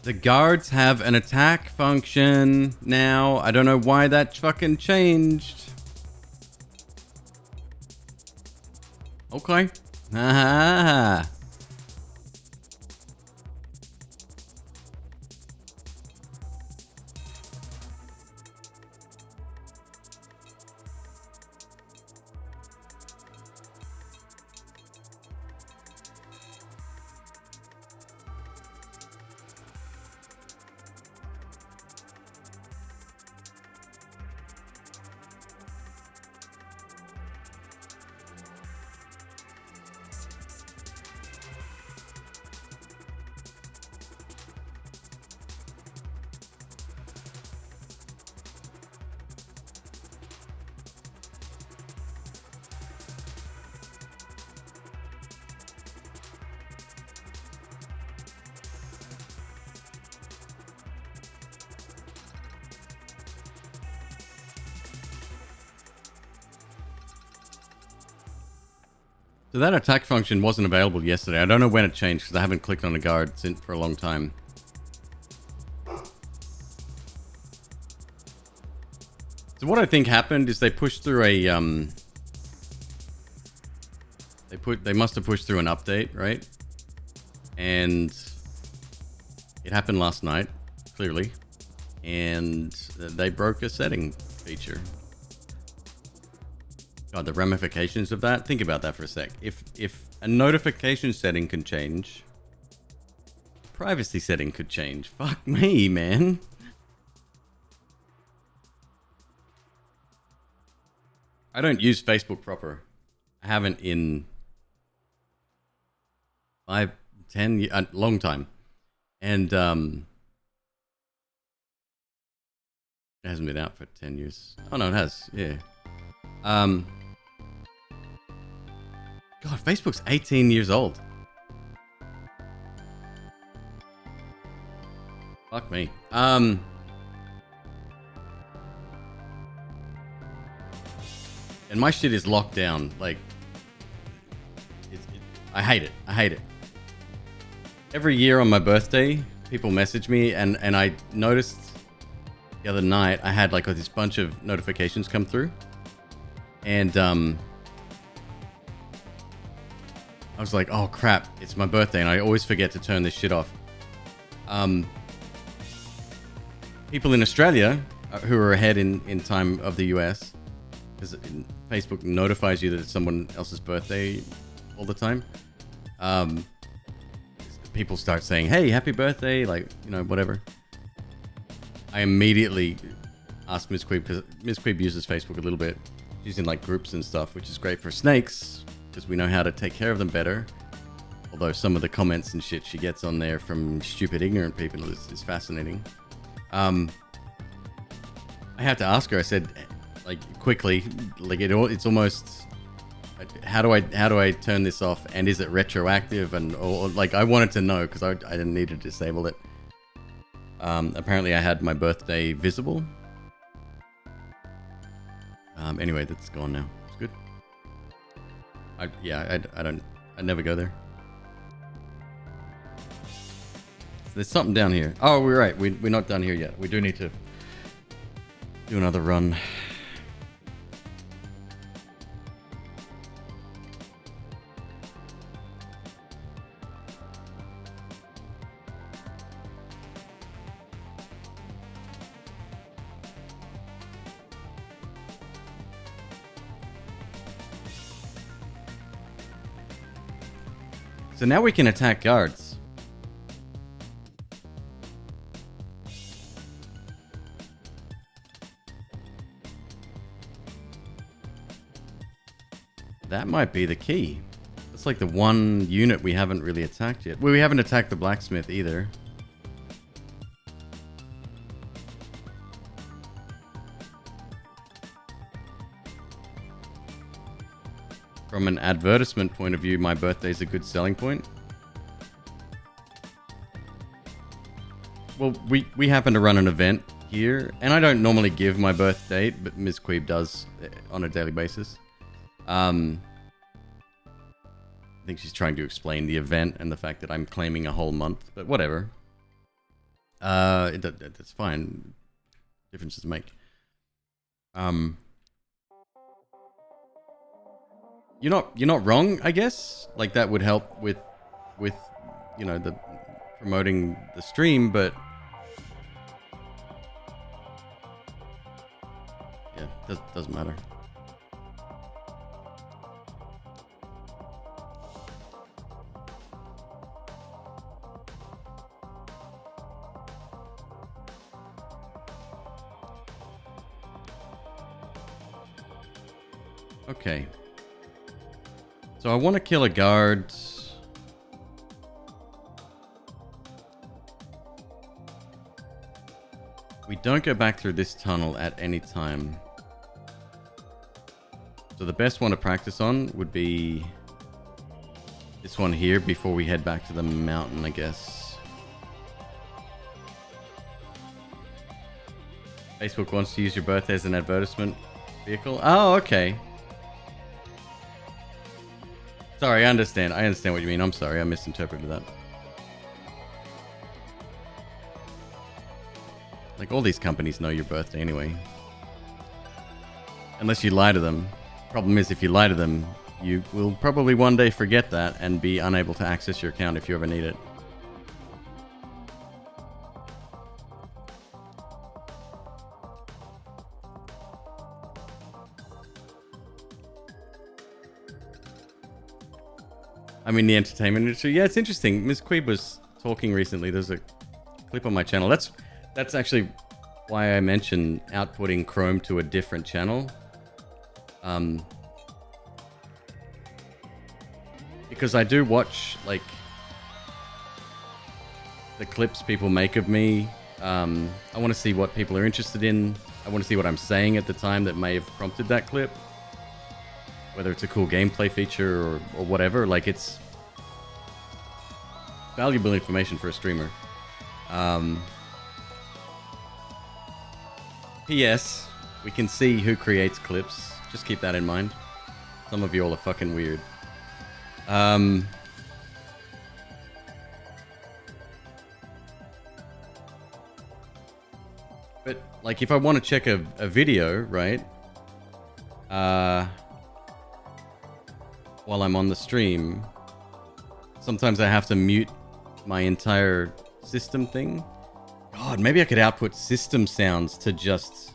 The guards have an attack function now. I don't know why that fucking changed. Okay. Ah. So that attack function wasn't available yesterday. I don't know when it changed because I haven't clicked on a guard since for a long time. So what I think happened is they pushed through a they must have pushed through an update, right? And it happened last night, clearly, and they broke a setting feature. God, the ramifications of that. Think about that for a sec. If a notification setting can change, privacy setting could change. Fuck me, man. I don't use Facebook proper. I haven't in 5, 10 years, a long time. And it hasn't been out for 10 years. Oh no, it has. Yeah. God, Facebook's 18 years old. Fuck me. And my shit is locked down. Like, I hate it. I hate it. Every year on my birthday, people message me, and I noticed the other night I had like this bunch of notifications come through, and I was like, oh crap, it's my birthday, and I always forget to turn this shit off. People in Australia who are ahead in time of the US, because Facebook notifies you that it's someone else's birthday all the time. People start saying, hey, happy birthday, like, you know, whatever. I immediately asked MzQueeb, because MzQueeb uses Facebook a little bit, using like groups and stuff, which is great for snakes, because we know how to take care of them better. Although some of the comments and shit she gets on there from stupid, ignorant people is fascinating. I had to ask her. I said, like, quickly, like it's almost. How do I turn this off? And is it retroactive? And or like I wanted to know because I didn't need to disable it. Apparently, I had my birthday visible. Anyway, that's gone now. It's good. I never go there. There's something down here. Oh, we're right. We're not done here yet. We do need to do another run. So now we can attack guards. That might be the key. It's like the one unit we haven't really attacked yet. Well, we haven't attacked the blacksmith either. From an advertisement point of view, my birthday is a good selling point. Well, we happen to run an event here, and I don't normally give my birth date, but MzQueeb does on a daily basis. I think she's trying to explain the event and the fact that I'm claiming a whole month, but whatever. That's fine. Differences make. You're not wrong, I guess. Like that would help with you know, the promoting the stream, but yeah, doesn't matter. Okay. So I want to kill a guard. We don't go back through this tunnel at any time. So the best one to practice on would be this one here before we head back to the mountain, I guess. Facebook wants to use your birthday as an advertisement vehicle. Oh, okay. Sorry, I understand. I understand what you mean. I'm sorry, I misinterpreted that. Like, all these companies know your birthday anyway. Unless you lie to them. Problem is, if you lie to them, you will probably one day forget that and be unable to access your account if you ever need it. I mean, the entertainment industry. Yeah, it's interesting. MzQueeb was talking recently. There's a clip on my channel. That's actually why I mentioned outputting Chrome to a different channel. Because I do watch, like, the clips people make of me. I want to see what people are interested in. I want to see what I'm saying at the time that may have prompted that clip. Whether it's a cool gameplay feature or whatever. Like, it's valuable information for a streamer. P.S. We can see who creates clips. Just keep that in mind. Some of you all are fucking weird. But, like, if I want to check a video, right? While I'm on the stream, sometimes I have to mute my entire system thing. God, maybe I could output system sounds to just...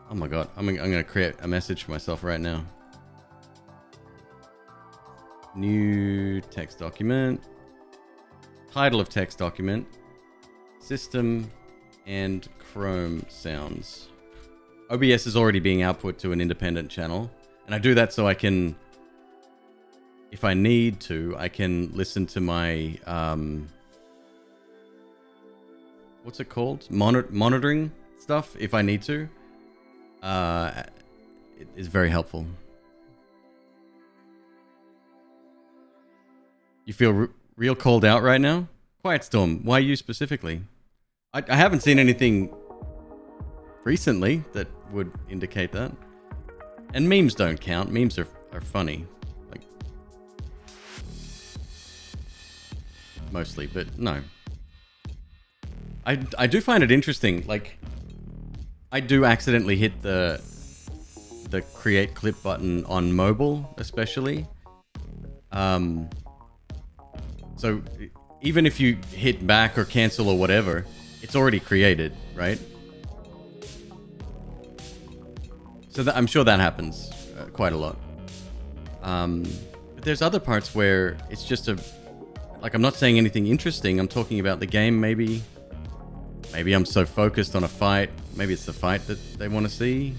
Oh my god, I'm gonna create a message for myself right now. New text document. Title of text document. System and Chrome sounds. OBS is already being output to an independent channel. And I do that so I can... If I need to, I can listen to my... what's it called? Monitoring stuff, if I need to. It is very helpful. You feel real called out right now? Quiet Storm, why you specifically? I haven't seen anything recently that would indicate that. And memes don't count. Memes are funny. Like, mostly, but no. I do find it interesting. Like, I do accidentally hit the create clip button on mobile, especially. So even if you hit back or cancel or whatever, it's already created, right? So I'm sure that happens quite a lot. But there's other parts where it's just like, I'm not saying anything interesting. I'm talking about the game, maybe. Maybe I'm so focused on a fight. Maybe it's the fight that they want to see.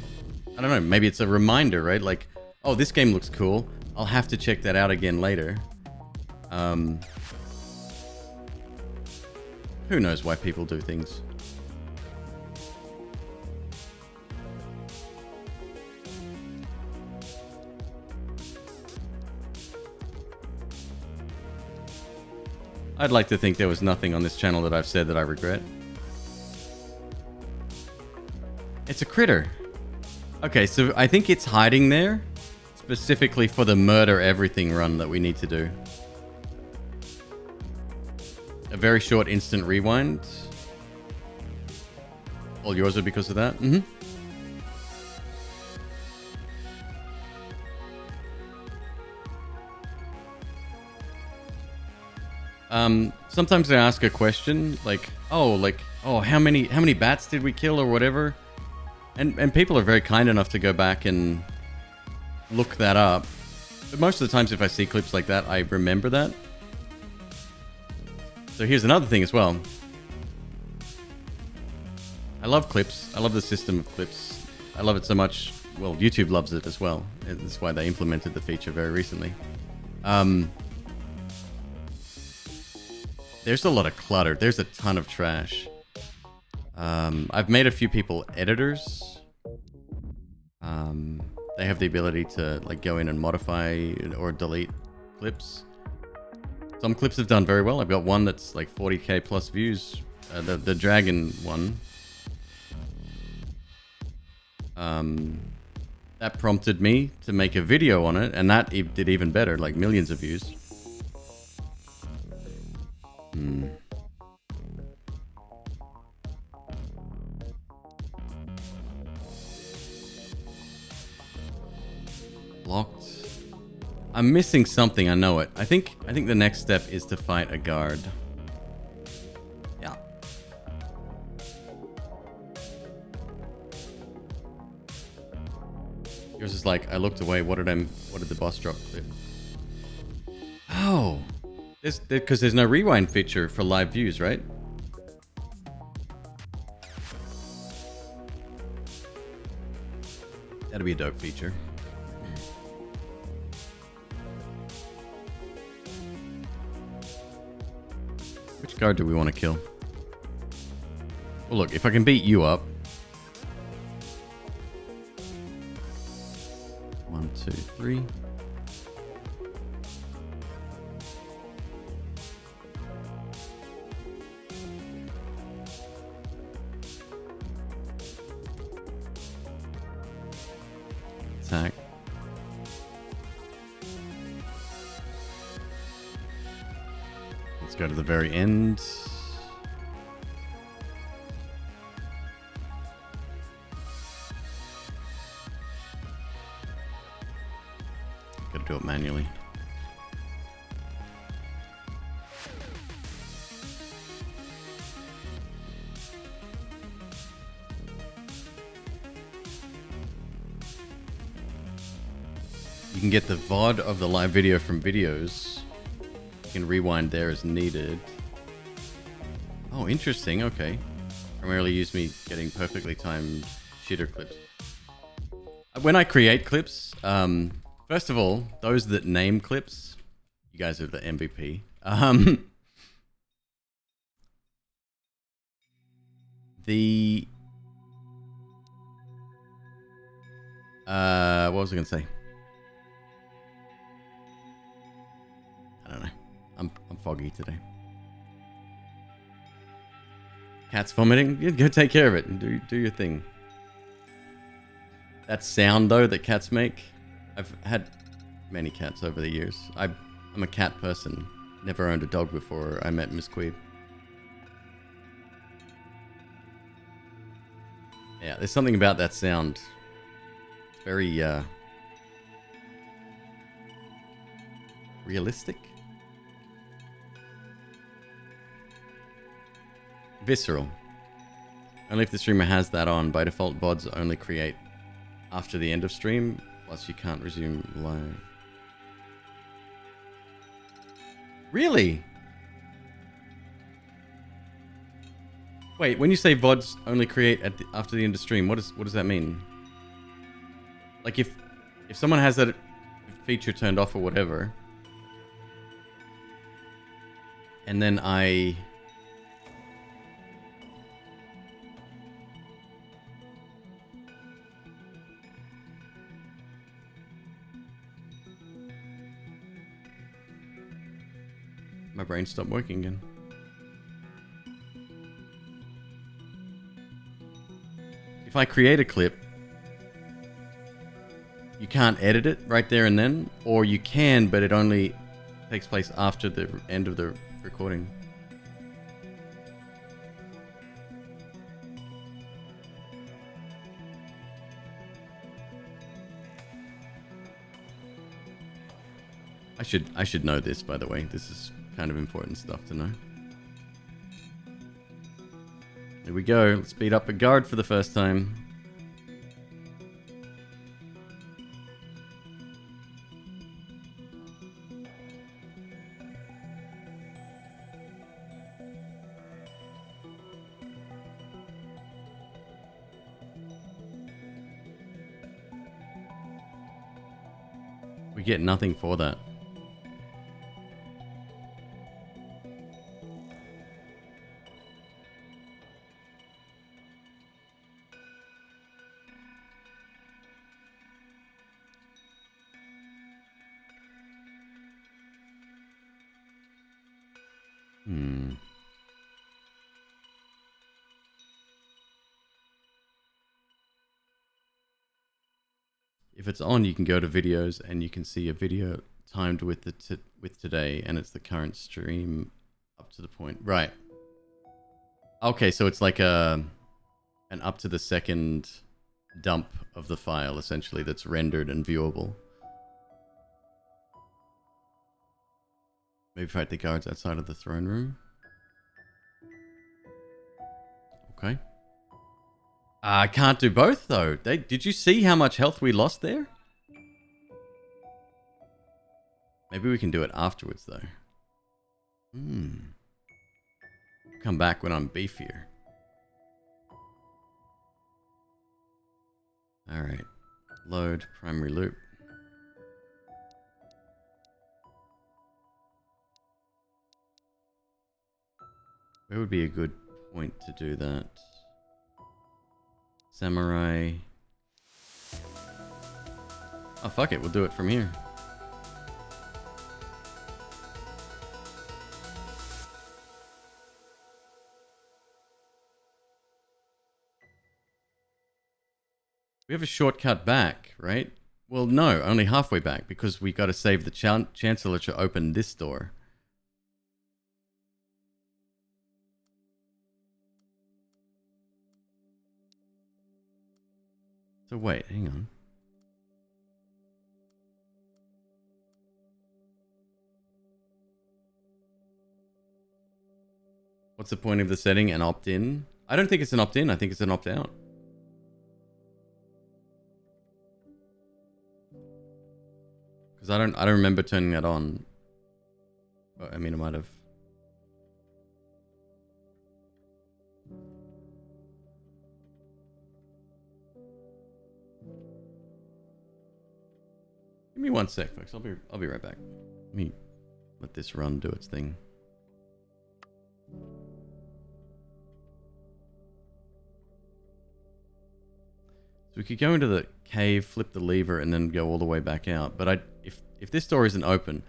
I don't know. Maybe it's a reminder, right? Like, oh, this game looks cool. I'll have to check that out again later. Who knows why people do things? I'd like to think there was nothing on this channel that I've said that I regret. It's a critter. Okay, so I think it's hiding there specifically for the murder everything run that we need to do. a very short instant rewind. All yours are because of that? Mm-hmm. Sometimes I ask a question like, oh, how many bats did we kill or whatever? And people are very kind enough to go back and look that up. But most of the times if I see clips like that, I remember that. So here's another thing as well. I love clips. I love the system of clips. I love it so much. Well, YouTube loves it as well. And that's why they implemented the feature very recently. There's a lot of clutter. There's a ton of trash. I've made a few people editors. They have the ability to like go in and modify or delete clips. Some clips have done very well. I've got one that's like 40k plus views. The dragon one. That prompted me to make a video on it, and that did even better, like millions of views. Locked. I'm missing something, I know it. I think the next step is to fight a guard. Yeah. Yours is like, I looked away, what did the boss drop clip? Oh. Because there's no rewind feature for live views, right? That'd be a dope feature. Which guard do we want to kill? Well, look, if I can beat you up. 1, 2, 3. Attack. Let's go to the very end. Gotta do it manually. You can get the VOD of the live video from videos. You can rewind there as needed. Oh, interesting. Okay. Primarily use me getting perfectly timed shitter clips. When I create clips, first of all, those that name clips, you guys are the MVP. What was I going to say? I don't know. I'm foggy today. Cat's vomiting? Yeah, go take care of it and do your thing. That sound though that cats make. I've had many cats over the years. I'm a cat person. Never owned a dog before I met MzQueeb. Yeah, there's something about that sound. It's very realistic. Visceral. Only if the streamer has that on. By default, VODs only create after the end of stream, plus you can't resume live. Really? Wait, when you say VODs only create after the end of stream, what does that mean? Like if someone has that feature turned off or whatever, and then my brain stopped working again. If I create a clip, you can't edit it right there and then, or you can, but it only takes place after the end of the recording. I should know this, by the way. This is kind of important stuff to know. Here we go. Let's beat up a guard for the first time. We get nothing for that. If it's on, you can go to videos and you can see a video timed with the with today, and it's the current stream up to the point. Right. Okay, so it's like an up to the second dump of the file, essentially, that's rendered and viewable. Maybe fight the guards outside of the throne room. Okay. I can't do both, though. Did you see how much health we lost there? Maybe we can do it afterwards, though. Come back when I'm beefier. Alright. Load primary loop. Where would be a good point to do that? Samurai. Oh, fuck it. We'll do it from here. We have a shortcut back, right? Well, no, only halfway back, because we got to save the Chancellor to open this door. So wait, hang on. What's the point of the setting? An opt-in? I don't think it's an opt-in. I think it's an opt-out. Because I don't remember turning that on. I mean, I might have. Give me 1 sec, folks. I'll be right back. Let me let this run do its thing. So we could go into the cave, flip the lever, and then go all the way back out. But if this door isn't open,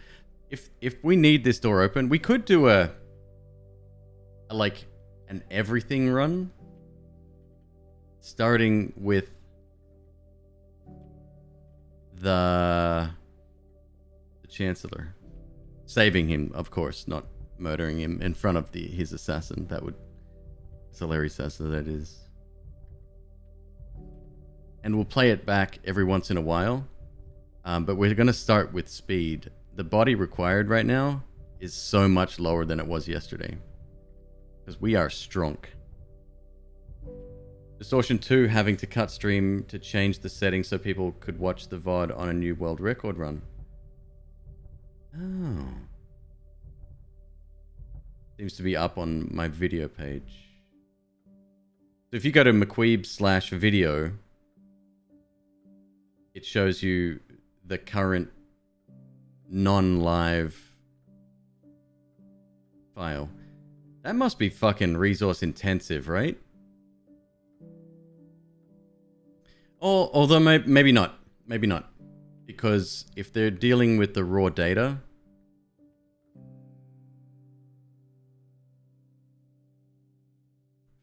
if we need this door open, we could do a like an everything run, starting with the Chancellor, saving him, of course, not murdering him in front of his assassin. That would Solari assassin, that is. And we'll play it back every once in a while. But we're going to start with speed. The body required right now is so much lower than it was yesterday. Because we are strong. Distortion 2 having to cut stream to change the settings so people could watch the VOD on a new world record run. Oh. Seems to be up on my video page. So if you go to McQueeb/video, it shows you the current non-live file. That must be fucking resource intensive, right? Or, although maybe not. Maybe not. Because if they're dealing with the raw data,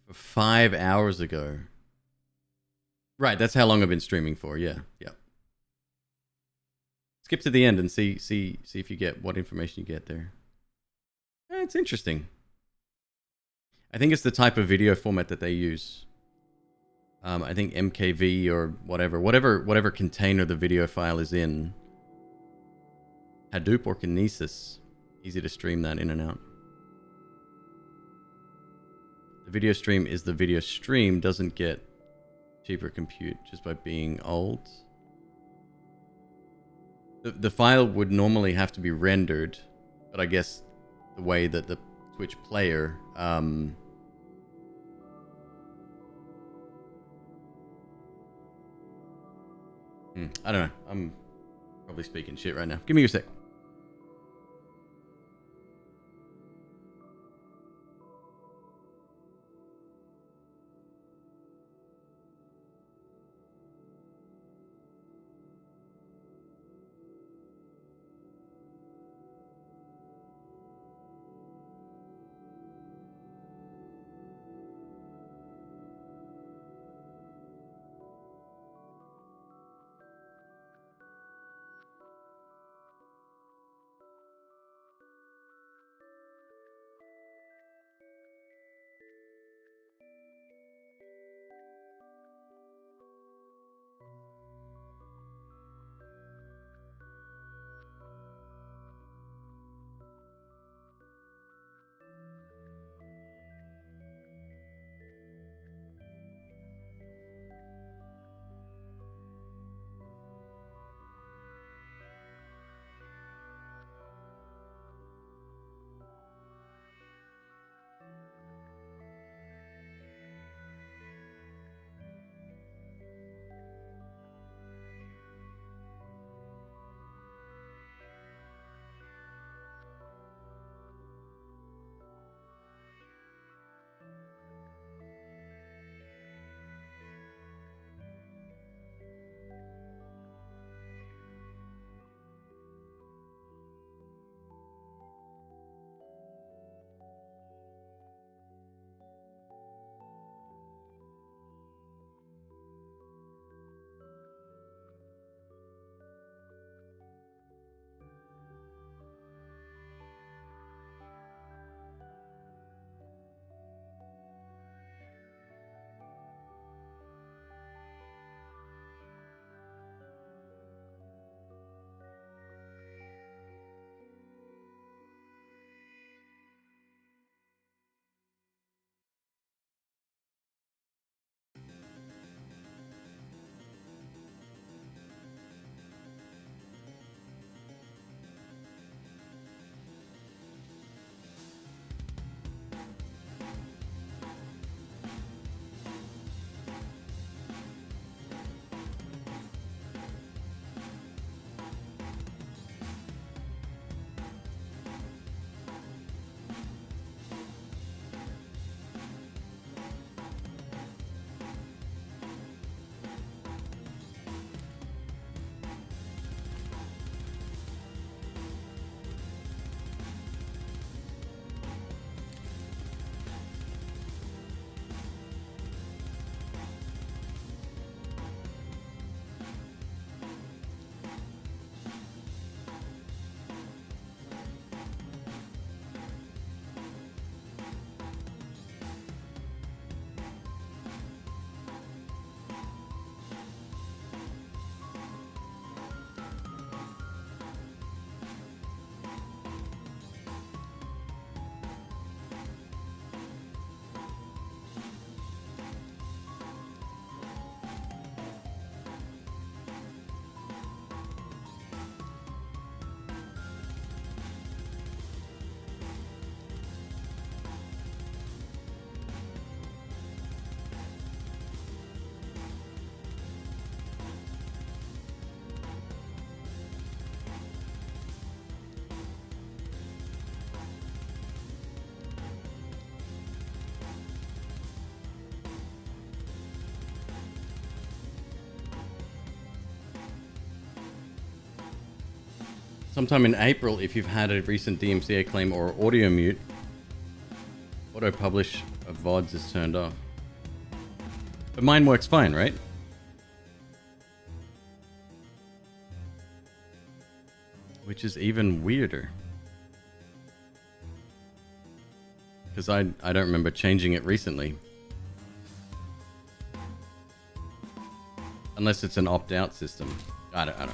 for 5 hours ago. Right, that's how long I've been streaming for. Yeah. Skip to the end and see if you get what information you get there. It's interesting. I think it's the type of video format that they use. I think MKV or whatever container the video file is in. Hadoop or Kinesis. Easy to stream that in and out. The video stream is the video stream, doesn't get cheaper compute just by being old. The file would normally have to be rendered, but I guess the way that the Twitch player I don't know. I'm probably speaking shit right now. Give me a sec. Sometime in April, if you've had a recent DMCA claim or audio mute, auto-publish of VODs is turned off. But mine works fine, right? Which is even weirder. Because I don't remember changing it recently. Unless it's an opt-out system. I don't know.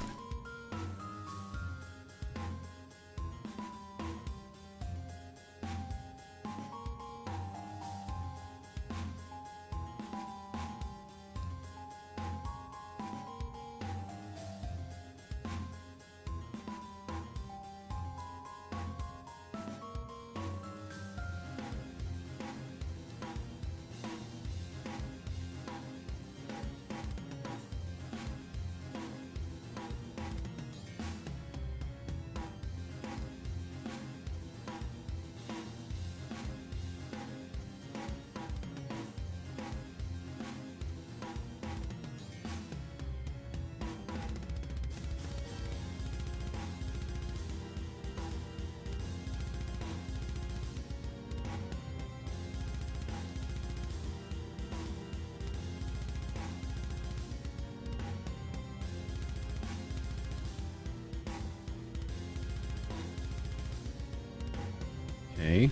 Okay.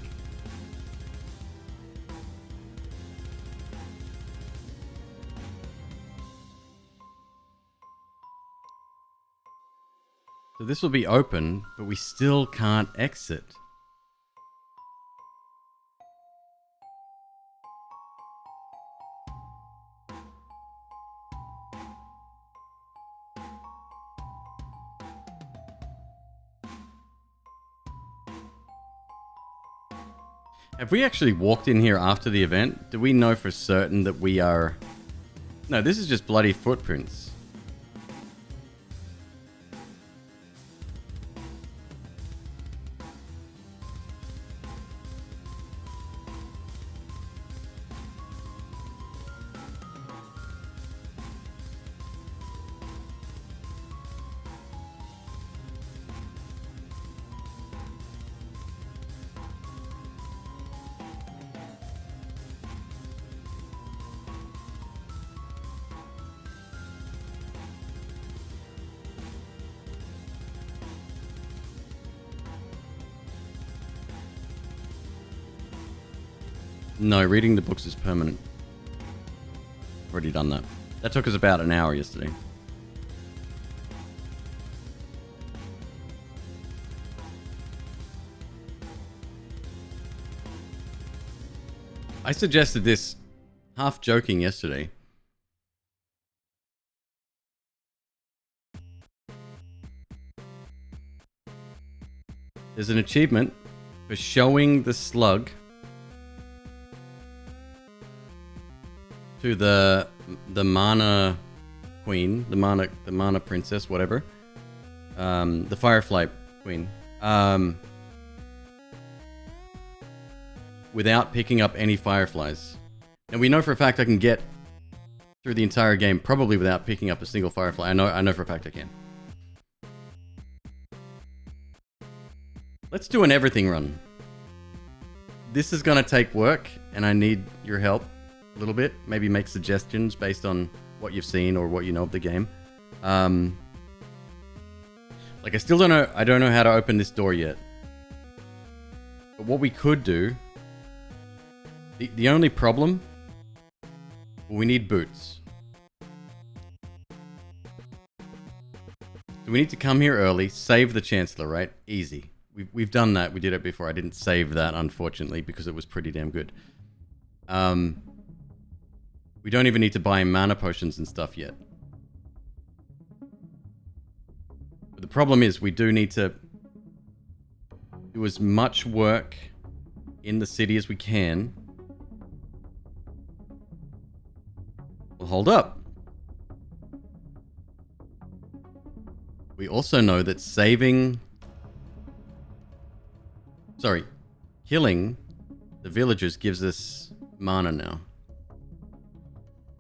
So this will be open, but we still can't exit. Have we actually walked in here after the event? Do we know for certain that we are... No, this is just bloody footprints. No, reading the books is permanent. Already done that. That took us about an hour yesterday. I suggested this half joking yesterday. There's an achievement for showing the slug to the mana queen, the mana princess, whatever. The firefly queen. Without picking up any fireflies. And we know for a fact I can get through the entire game probably without picking up a single firefly. I know for a fact I can. Let's do an everything run. This is gonna take work and I need your help a little bit. Maybe make suggestions based on what you've seen or what you know of the game. Like I still don't know, I don't know how to open this door yet. But what we could do, the only problem, we need boots. So we need to come here early, save the Chancellor, right? Easy. We've done that. We did it before. I didn't save that, unfortunately, because it was pretty damn good. We don't even need to buy mana potions and stuff yet. But the problem is we do need to do as much work in the city as we can. Well, hold up. We also know that killing the villagers gives us mana now.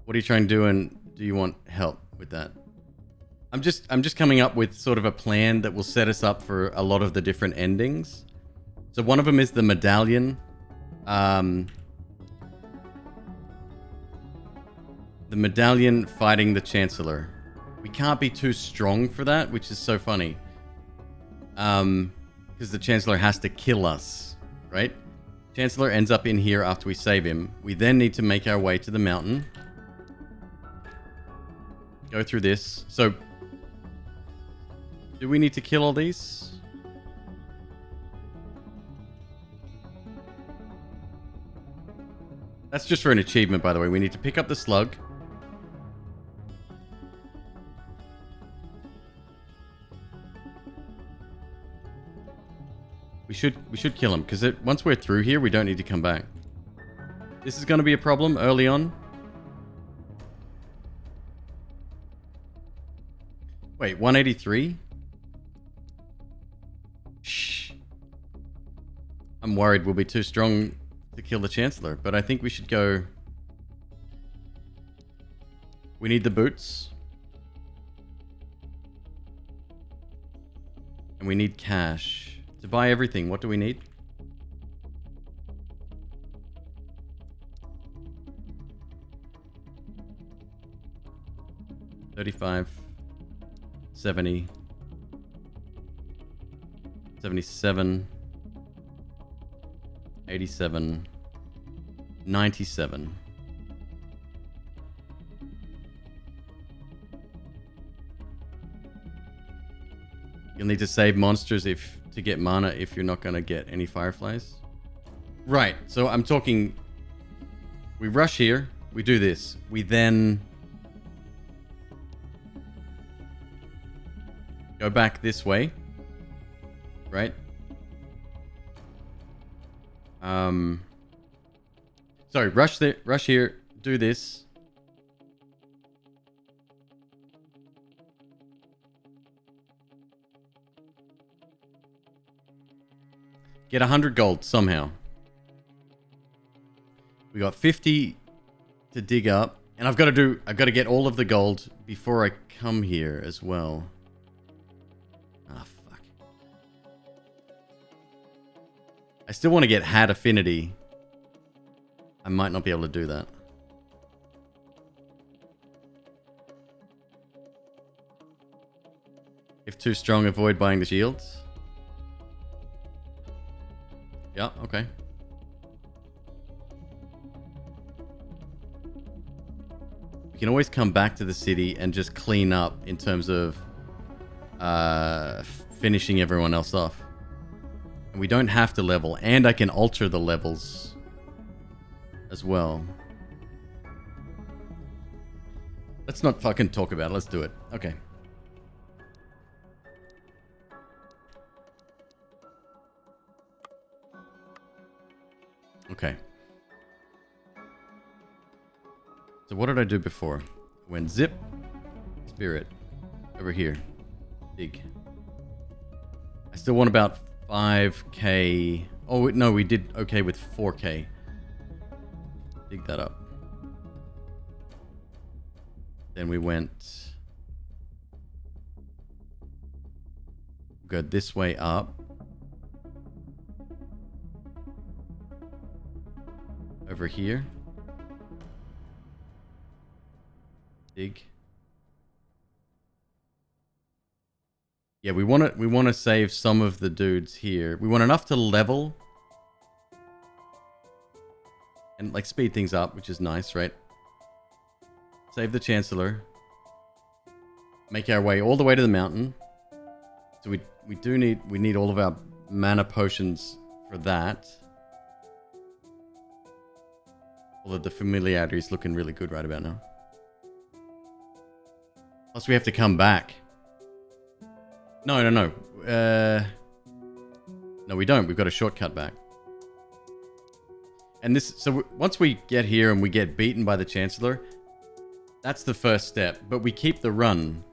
What are you trying to do, and do you want help with that? I'm just coming up with sort of a plan that will set us up for a lot of the different endings. So one of them is the medallion. The medallion fighting the Chancellor. We can't be too strong for that, which is so funny. Because the Chancellor has to kill us, right? Chancellor ends up in here after we save him. We then need to make our way to the mountain. Go through this. So, do we need to kill all these? That's just for an achievement, by the way. We need to pick up the slug. We should kill him, because once we're through here, we don't need to come back. This is going to be a problem early on. Wait, 183? Shh. I'm worried we'll be too strong to kill the Chancellor, but I think we should go... We need the boots. And we need cash. To buy everything, what do we need? $35, 70, 77, 87. 97. You'll need to save monsters to get mana if you're not going to get any fireflies. Right, so I'm talking... We rush here, we do this. We then... go back this way. Right? Sorry, rush here, do this. Get 100 gold somehow. We got 50 to dig up, and I've got to get all of the gold before I come here as well. Ah, fuck. I still want to get hat affinity. I might not be able to do that. If too strong, avoid buying the shields. Yeah, okay. We can always come back to the city and just clean up in terms of finishing everyone else off. And we don't have to level, and I can alter the levels as well. Let's not fucking talk about it. Let's do it. Okay. Okay. So what did I do before? Went zip, spirit, over here, dig. I still want about 5k. Oh no, we did okay with 4k. Dig that up. Then we went good this way up. Over here. Dig. Yeah, we want to save some of the dudes here. We want enough to level and like speed things up, which is nice, right? Save the Chancellor. Make our way all the way to the mountain. So we need all of our mana potions for that. Although the familiarity is looking really good right about now. Plus we have to come back. No. No, we don't. We've got a shortcut back. And this, so once we get here and we get beaten by the Chancellor, that's the first step. But we keep the run.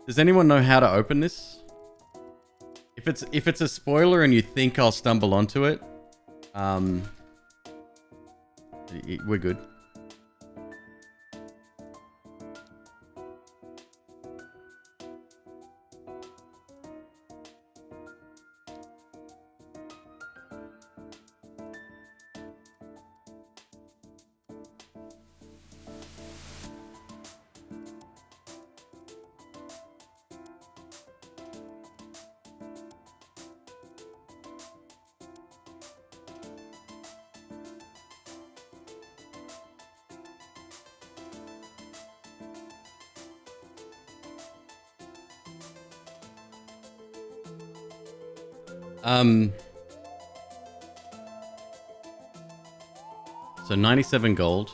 Does anyone know how to open this? If it's a spoiler and you think I'll stumble onto it, we're good. So 97 gold.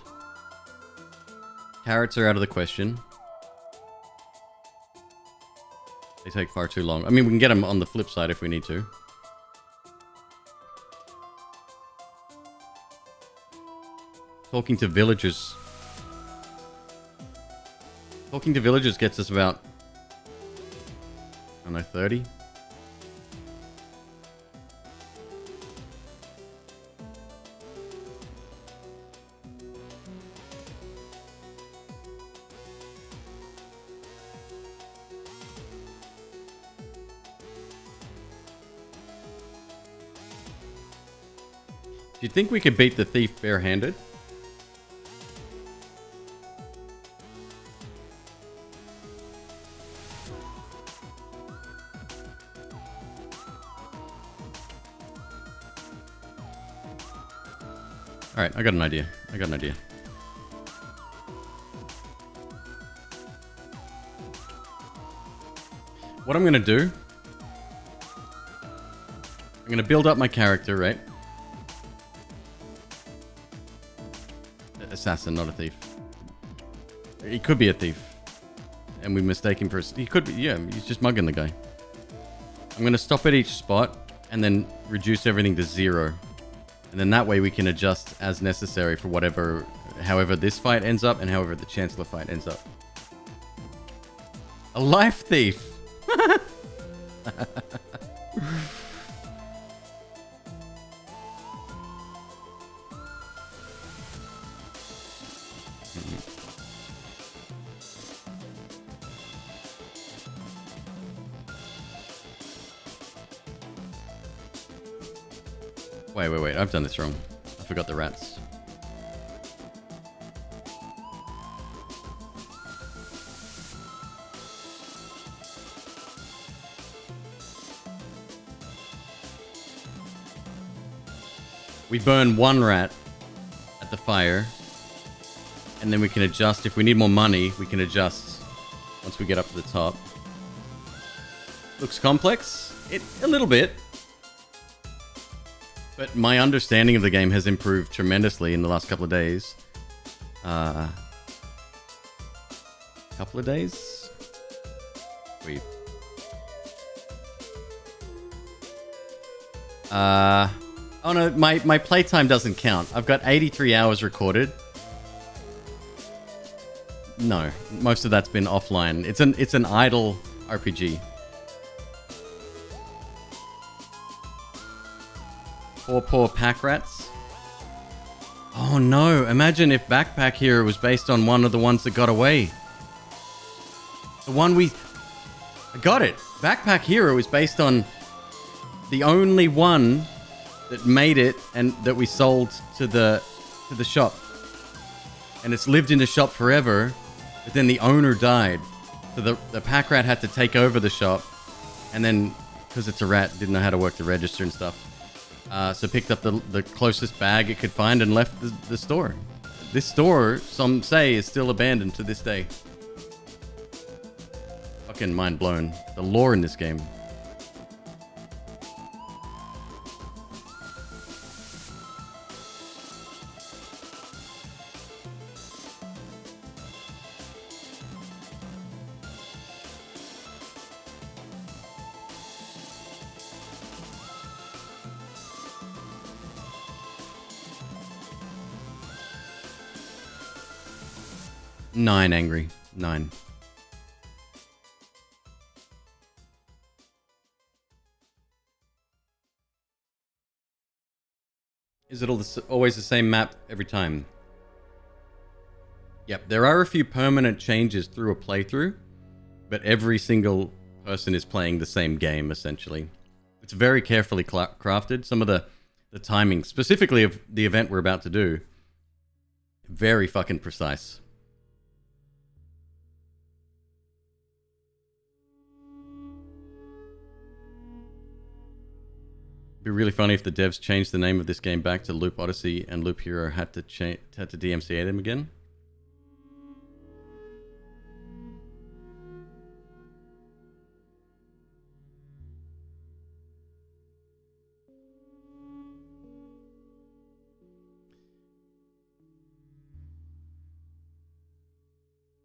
Carrots are out of the question. They take far too long. I mean, we can get them on the flip side if we need to. Talking to villagers. Talking to villagers gets us about, I don't know, 30. Do you think we could beat the thief barehanded? Alright, I got an idea. What I'm gonna do... I'm gonna build up my character, right? Assassin, not a thief. He could be a thief. And we mistake him for a... He could be... Yeah, he's just mugging the guy. I'm gonna stop at each spot and then reduce everything to 0. And then that way we can adjust as necessary for whatever... However this fight ends up and however the Chancellor fight ends up. A life thief! Wait, I've done this wrong. I forgot the rats. We burn 1 rat at the fire, and then we can adjust. If we need more money, we can adjust once we get up to the top. Looks complex? A little bit. But my understanding of the game has improved tremendously in the last couple of days. Couple of days? Wait. Oh no, my playtime doesn't count. I've got 83 hours recorded. No, most of that's been offline. It's an idle RPG. Poor pack rats. Oh no, imagine if Backpack Hero was based on one of the ones that got away. The one I got it. Backpack Hero is based on the only one that made it and that we sold to the shop. And it's lived in the shop forever, but then the owner died. So the pack rat had to take over the shop, and then, because it's a rat, didn't know how to work the register and stuff. So picked up the closest bag it could find and left the store. This store, some say, is still abandoned to this day. Fucking mind blown. The lore in this game. Nine angry. 9. Is it always the same map every time? Yep, there are a few permanent changes through a playthrough, but every single person is playing the same game, essentially. It's very carefully crafted. Some of the timing, specifically of the event we're about to do, very fucking precise. It'd be really funny if the devs changed the name of this game back to Loop Odyssey and Loop Hero had to DMCA them again.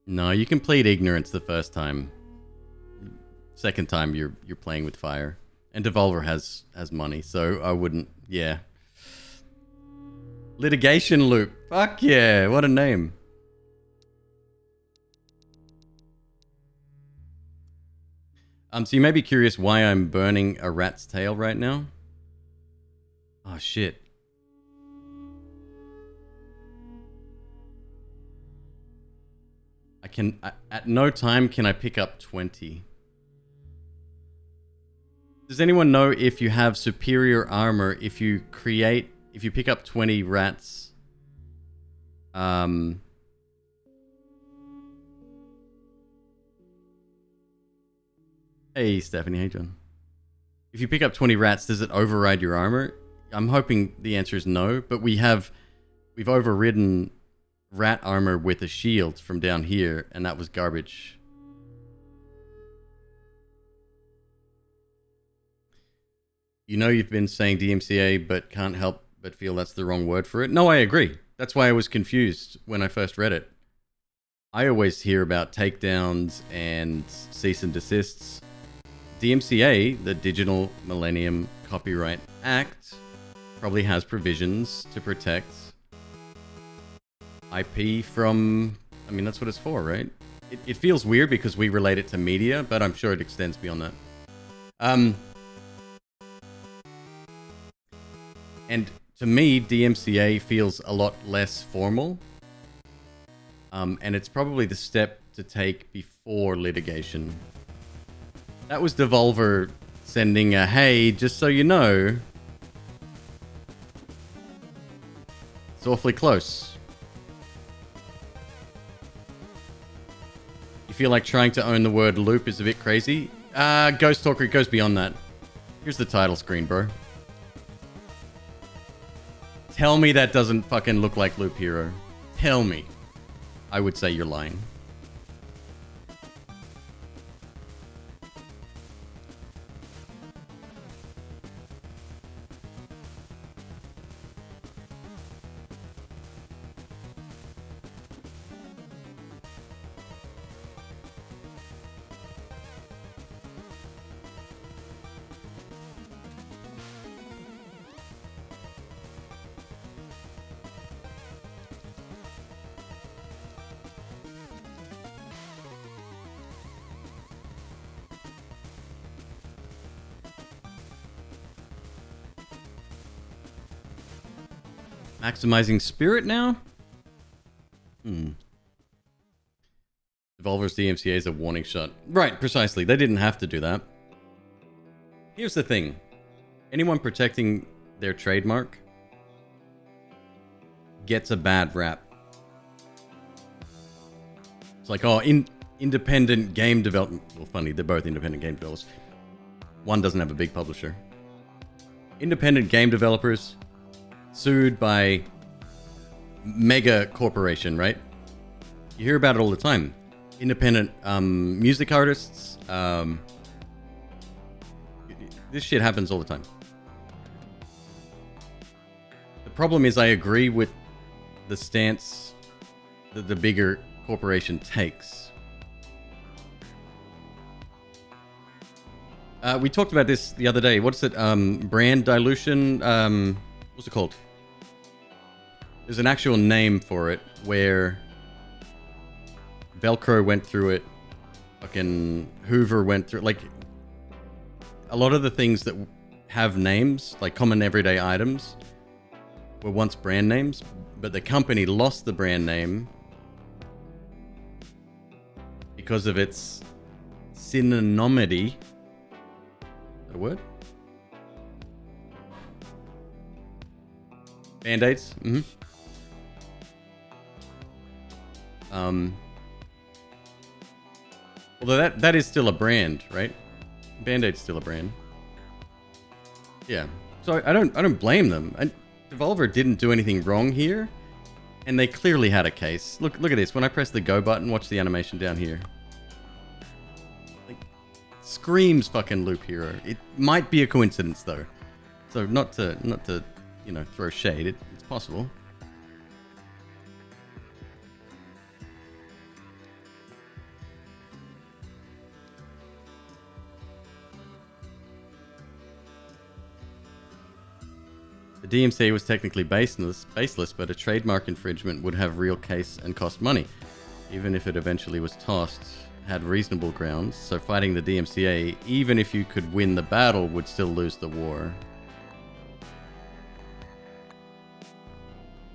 No, you can plead ignorance the first time. Second time you're playing with fire. And Devolver has money, so I wouldn't... Yeah. Litigation Loop. Fuck yeah, what a name. So you may be curious why I'm burning a rat's tail right now. Oh, shit. At no time can I pick up 20. Does anyone know if you have superior armor if you pick up 20 rats? Hey Stephanie, hey John. If you pick up 20 rats, does it override your armor? I'm hoping the answer is no, but we have we've overridden rat armor with a shield from down here, and that was garbage. You know you've been saying DMCA, but can't help but feel that's the wrong word for it. No, I agree. That's why I was confused when I first read it. I always hear about takedowns and cease and desists. DMCA, the Digital Millennium Copyright Act, probably has provisions to protect IP from... I mean, that's what it's for, right? It feels weird because we relate it to media, but I'm sure it extends beyond that. And to me, DMCA feels a lot less formal. And it's probably the step to take before litigation. That was Devolver sending a, hey, just so you know. It's awfully close. You feel like trying to own the word loop is a bit crazy? Ghost Talker, it goes beyond that. Here's the title screen, bro. Tell me that doesn't fucking look like Loop Hero. Tell me. I would say you're lying. Maximizing spirit now? Devolver's DMCA is a warning shot. Right, precisely. They didn't have to do that. Here's the thing. Anyone protecting their trademark gets a bad rap. It's like, oh, independent game development. Well, funny, they're both independent game developers. One doesn't have a big publisher. Independent game developers sued by mega corporation, right? You hear about it all the time. Independent music artists. This shit happens all the time. The problem is I agree with the stance that the bigger corporation takes. We talked about this the other day. What's it? Brand dilution? What's it called? There's an actual name for it where Velcro went through it. Fucking Hoover went through it. Like, a lot of the things that have names, like common everyday items, were once brand names, but the company lost the brand name because of its synonymity. Is that a word? Band-Aids? Mm-hmm. Although that is still a brand, right? Band-Aid's still a brand. Yeah. So I don't blame them. Devolver didn't do anything wrong here, and they clearly had a case. Look at this. When I press the go button, watch the animation down here. Like, screams fucking Loop Hero. It might be a coincidence though. So not to you know, throw shade. It's possible. The DMCA was technically baseless, but a trademark infringement would have real case and cost money. Even if it eventually was tossed, had reasonable grounds, so fighting the DMCA, even if you could win the battle, would still lose the war.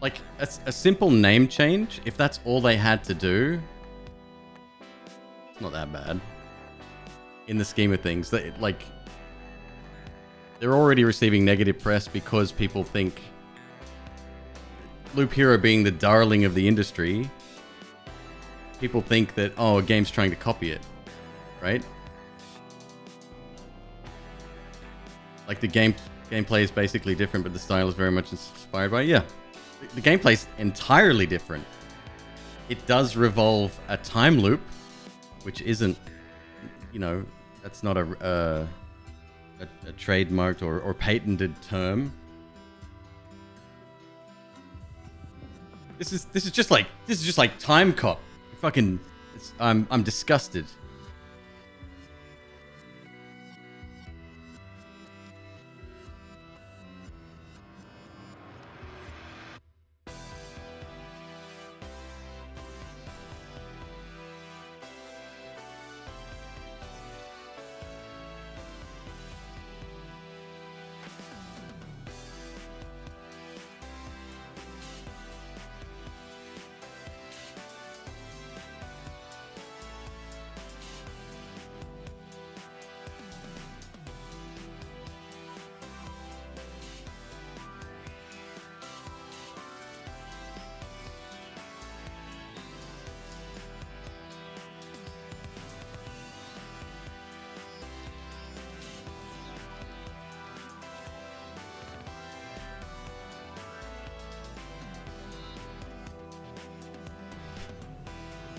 Like, a simple name change, if that's all they had to do, it's not that bad. In the scheme of things, like, they're already receiving negative press because people think Loop Hero being the darling of the industry, people think that, oh, a game's trying to copy it, right? Like the gameplay is basically different, but the style is very much inspired by it. Yeah. The gameplay's entirely different. It does revolve a time loop, which isn't, that's not a trademarked or patented term. This is just like Time Cop. Fucking, I'm disgusted.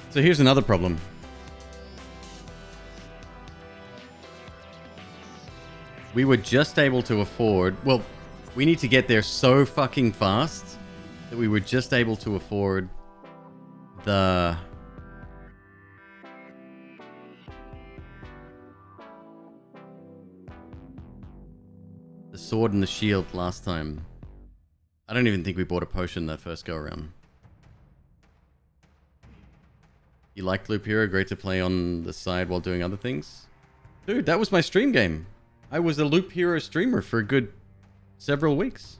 So here's another problem. We were just able to afford... Well, we need to get there so fucking fast that we were just able to afford the... sword and the shield last time. I don't even think we bought a potion that first go around. You liked Loop Hero? Great to play on the side while doing other things? Dude, that was my stream game. I was a Loop Hero streamer for a good several weeks.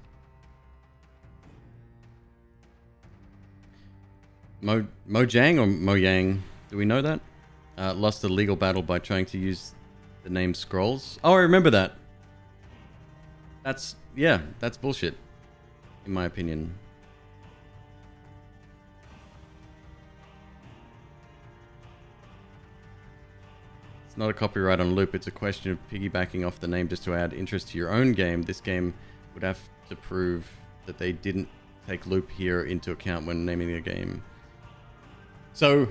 Mojang or Mojang? Do we know that? Lost a legal battle by trying to use the name Scrolls. Oh, I remember that. That's bullshit, in my opinion. It's not a copyright on Loop, it's a question of piggybacking off the name just to add interest to your own game. This game would have to prove that they didn't take Loop here into account when naming the game. So,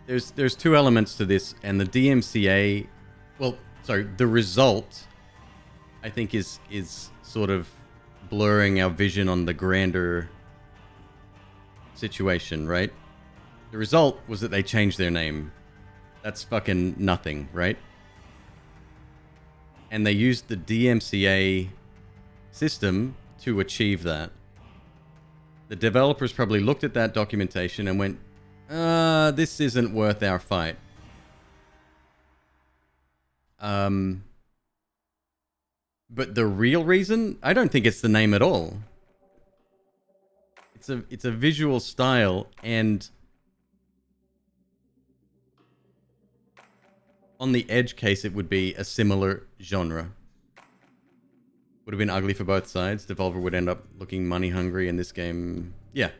there's two elements to this, and the DMCA, the result, I think is sort of blurring our vision on the grander situation, right? The result was that they changed their name. That's fucking nothing, right? And they used the DMCA system to achieve that. The developers probably looked at that documentation and went, this isn't worth our fight. But the real reason, I don't think it's the name at all. It's a visual style, and on the edge case, it would be a similar genre. Would have been ugly for both sides. Devolver would end up looking money hungry in this game. Yeah.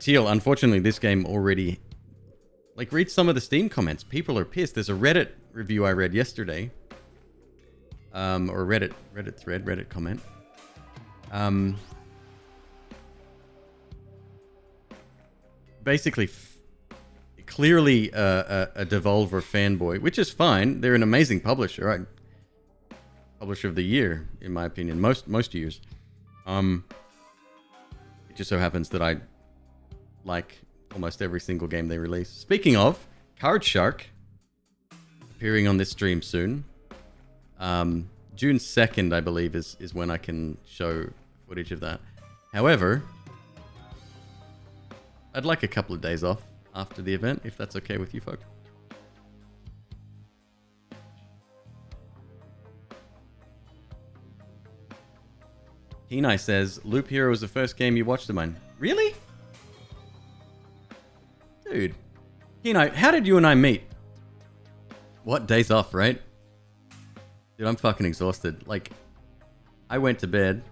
Teal, unfortunately, this game already... Like, read some of the Steam comments. People are pissed. There's a Reddit review I read yesterday. Or a Reddit thread, Reddit comment. Basically... Clearly a Devolver fanboy, which is fine. They're an amazing publisher, right? Publisher of the year, in my opinion. Most years. It just so happens that I like almost every single game they release. Speaking of, Card Shark appearing on this stream soon. June 2nd, I believe, is when I can show footage of that. However, I'd like a couple of days off after the event, if that's okay with you folk. Kenai says, Loop Hero was the first game you watched of mine. Really? Dude. Kenai, how did you and I meet? What? Days off, right? Dude, I'm fucking exhausted. Like, I went to bed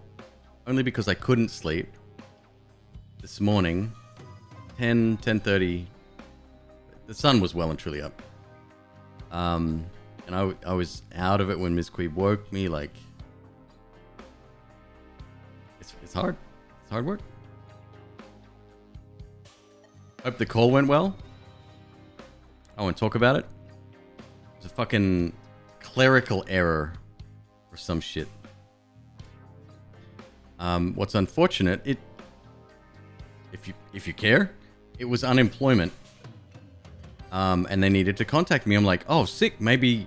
only because I couldn't sleep this morning. 10:30. The sun was well and truly up. And I was out of it when MzQueeb woke me, like, hard. It's hard work. Hope the call went well. I won't talk about it. It's a fucking clerical error or some shit. What's unfortunate, if you care, it was unemployment. And they needed to contact me. I'm like, oh, sick. Maybe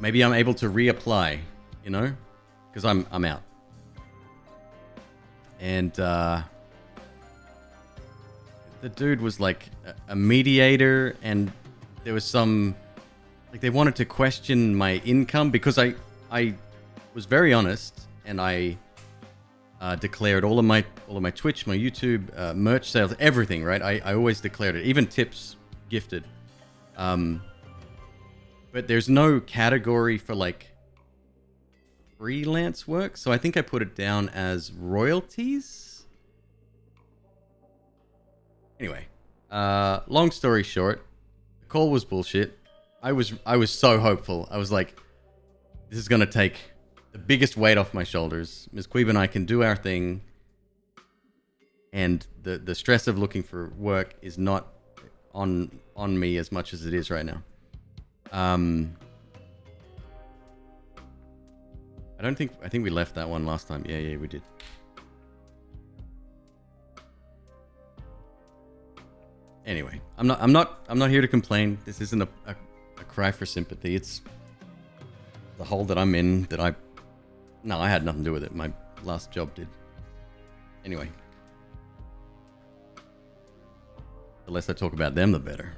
I'm able to reapply, you know, because I'm out. And the dude was like a mediator, and there was some, like, they wanted to question my income because I was very honest, and I declared all of my Twitch, my YouTube, merch sales, everything, right? I always declared it, even tips gifted. But there's no category for like freelance work, so I think I put it down as royalties. Anyway, long story short, the call was bullshit. I was so hopeful. I was like, this is gonna take the biggest weight off my shoulders. MzQueeb and I can do our thing, and the stress of looking for work is not on me as much as it is right now. I think we left that one last time. Yeah, we did. Anyway, I'm not here to complain. This isn't a cry for sympathy. It's the hole that I'm in that I had nothing to do with it. My last job did. Anyway. The less I talk about them, the better.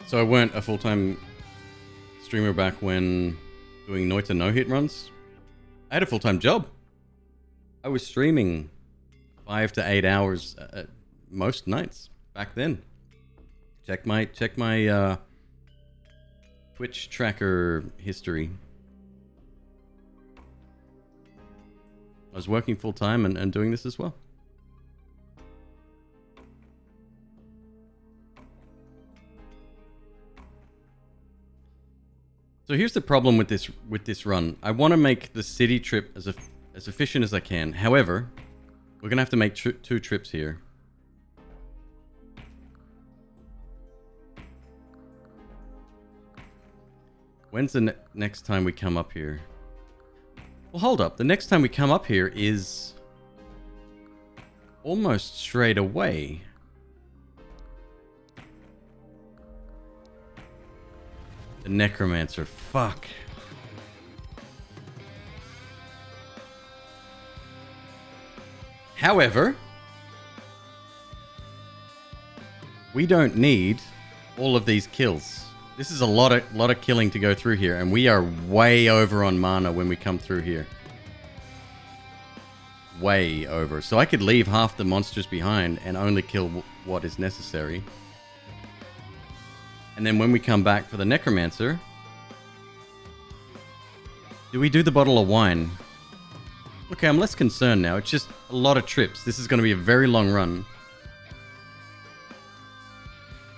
So I weren't a full-time streamer back when doing Noita no-hit runs. I had a full-time job. I was streaming 5 to 8 hours most nights back then. Check my Twitch tracker history. I was working full-time and doing this as well. So here's the problem with this run. I want to make the city trip as efficient as I can. However, we're gonna have to make 2 trips here. When's the next time we come up here? Well, hold up. The next time we come up here is almost straight away. The necromancer, fuck. However, we don't need all of these kills. This is a lot of killing to go through here, and we are way over on mana when we come through here. Way over. So I could leave half the monsters behind and only kill what is necessary. And then when we come back for the necromancer, do we do the bottle of wine? Okay, I'm less concerned now. It's just a lot of trips. This is going to be a very long run.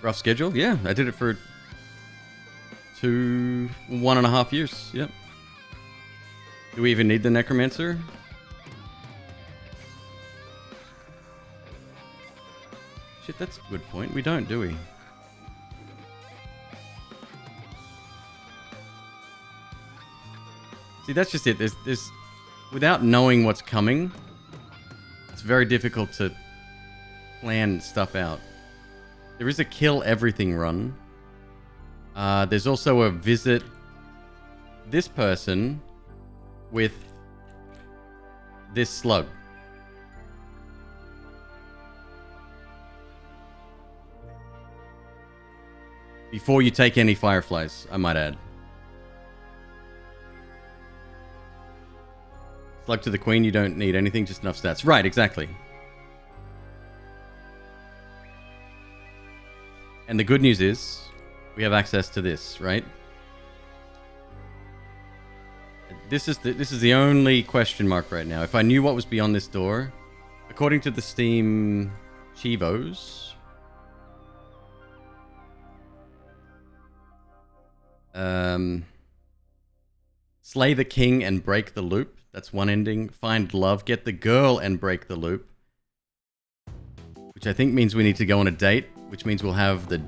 Rough schedule? Yeah, I did it for 1.5 years. Yep. Do we even need the necromancer? Shit, that's a good point. We don't, do we? See, that's just it. There's without knowing what's coming, it's very difficult to plan stuff out. There is a kill everything run. There's also a visit this person with this slug. Before you take any fireflies, I might add. Slug to the queen, you don't need anything, just enough stats. Right, exactly. And the good news is, we have access to this, right? This is the only question mark right now. If I knew what was beyond this door, according to the Steam Chivos, slay the king and break the loop. That's one ending. Find love, get the girl and break the loop. Which I think means we need to go on a date, which means we'll have the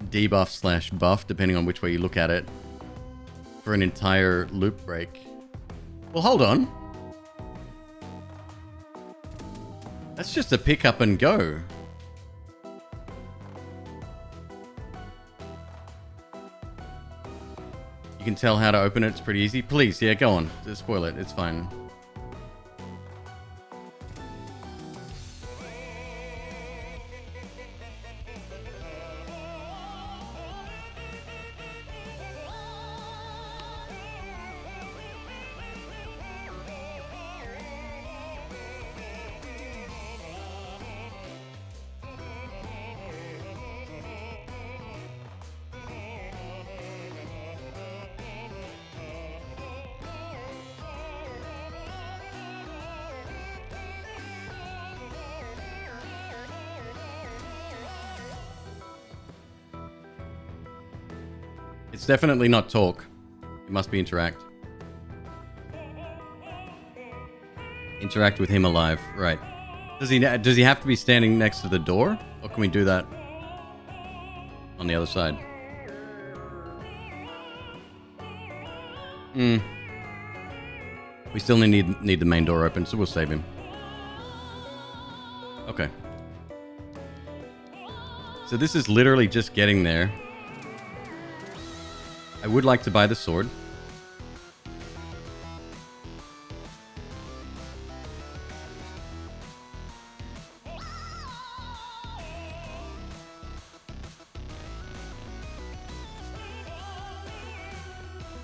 debuff / buff, depending on which way you look at it, for an entire loop break. Well, hold on. That's just a pick up and go. You can tell how to open it. It's pretty easy. Please, yeah, go on. Just spoil it. It's fine. It's definitely not talk. It must be interact. Interact with him alive, right? Does he have to be standing next to the door, or can we do that on the other side? We still need the main door open, so we'll save him. Okay. So this is literally just getting there. I would like to buy the sword.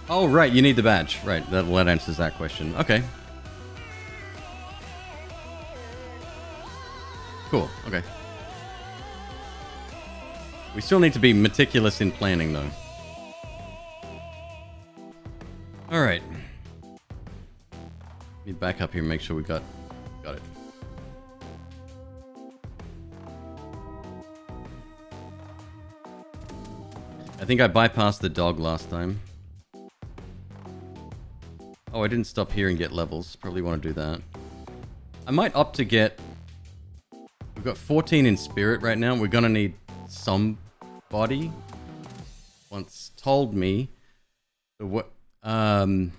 Oh, right, you need the badge. Right, that answers that question. Okay. Cool, okay. We still need to be meticulous in planning, though. Alright. Let me back up here and make sure we got it. I think I bypassed the dog last time. Oh, I didn't stop here and get levels. Probably want to do that. I might opt to get... We've got 14 in spirit right now. We're gonna need somebody. Once told me... What... Okay,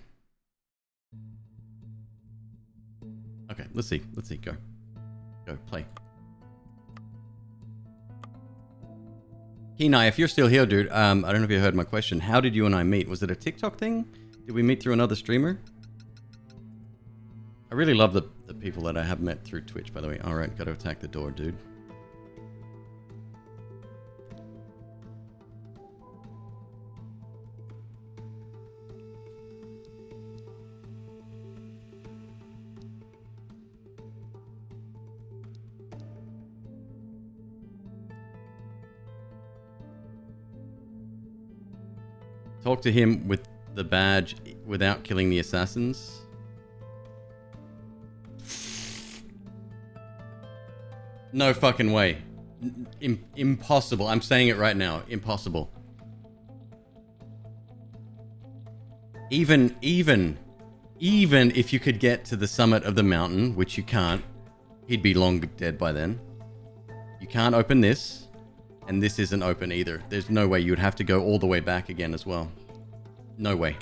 let's see. Go, play. Kenai, if you're still here, dude, I don't know if you heard my question. How did you and I meet? Was it a TikTok thing? Did we meet through another streamer? I really love the people that I have met through Twitch, by the way. Alright, gotta attack the door, dude. Talk to him with the badge without killing the assassins. No fucking way. Impossible. I'm saying it right now. Impossible. Even if you could get to the summit of the mountain, which you can't, he'd be long dead by then. You can't open this. And this isn't open either. There's no way. You would have to go all the way back again as well. No way.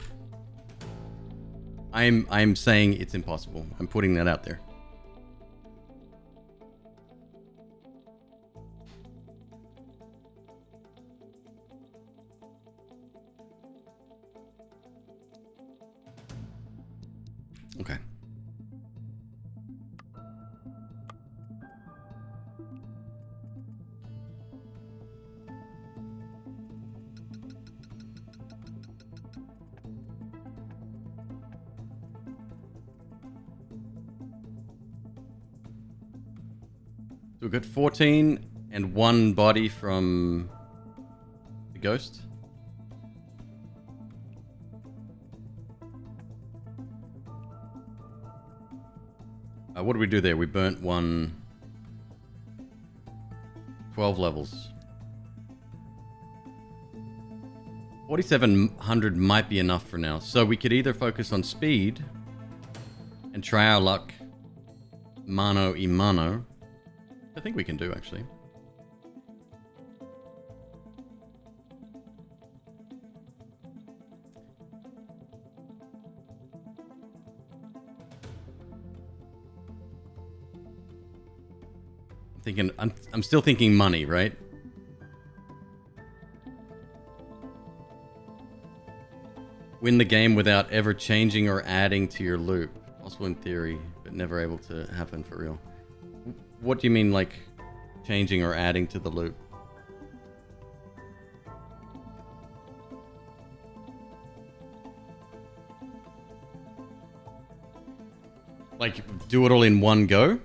I'm saying it's impossible. I'm putting that out there. Okay. So we've got 14 and 1 body from the ghost. What did we do there? We burnt 12 levels. 4,700 might be enough for now. So we could either focus on speed and try our luck mano y mano. I think we can do, actually. I'm still thinking money, right? Win the game without ever changing or adding to your loop. Possible in theory, but never able to happen for real. What do you mean, like, changing or adding to the loop? Like, do it all in one go?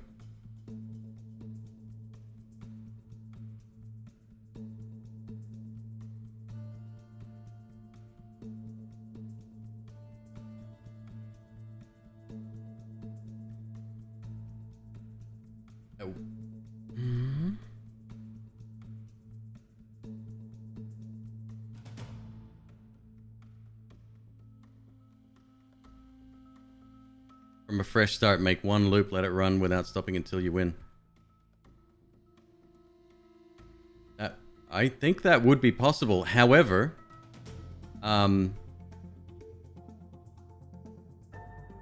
Oh. Mm-hmm. From a fresh start, make one loop, let it run without stopping until you win. I think that would be possible. However, the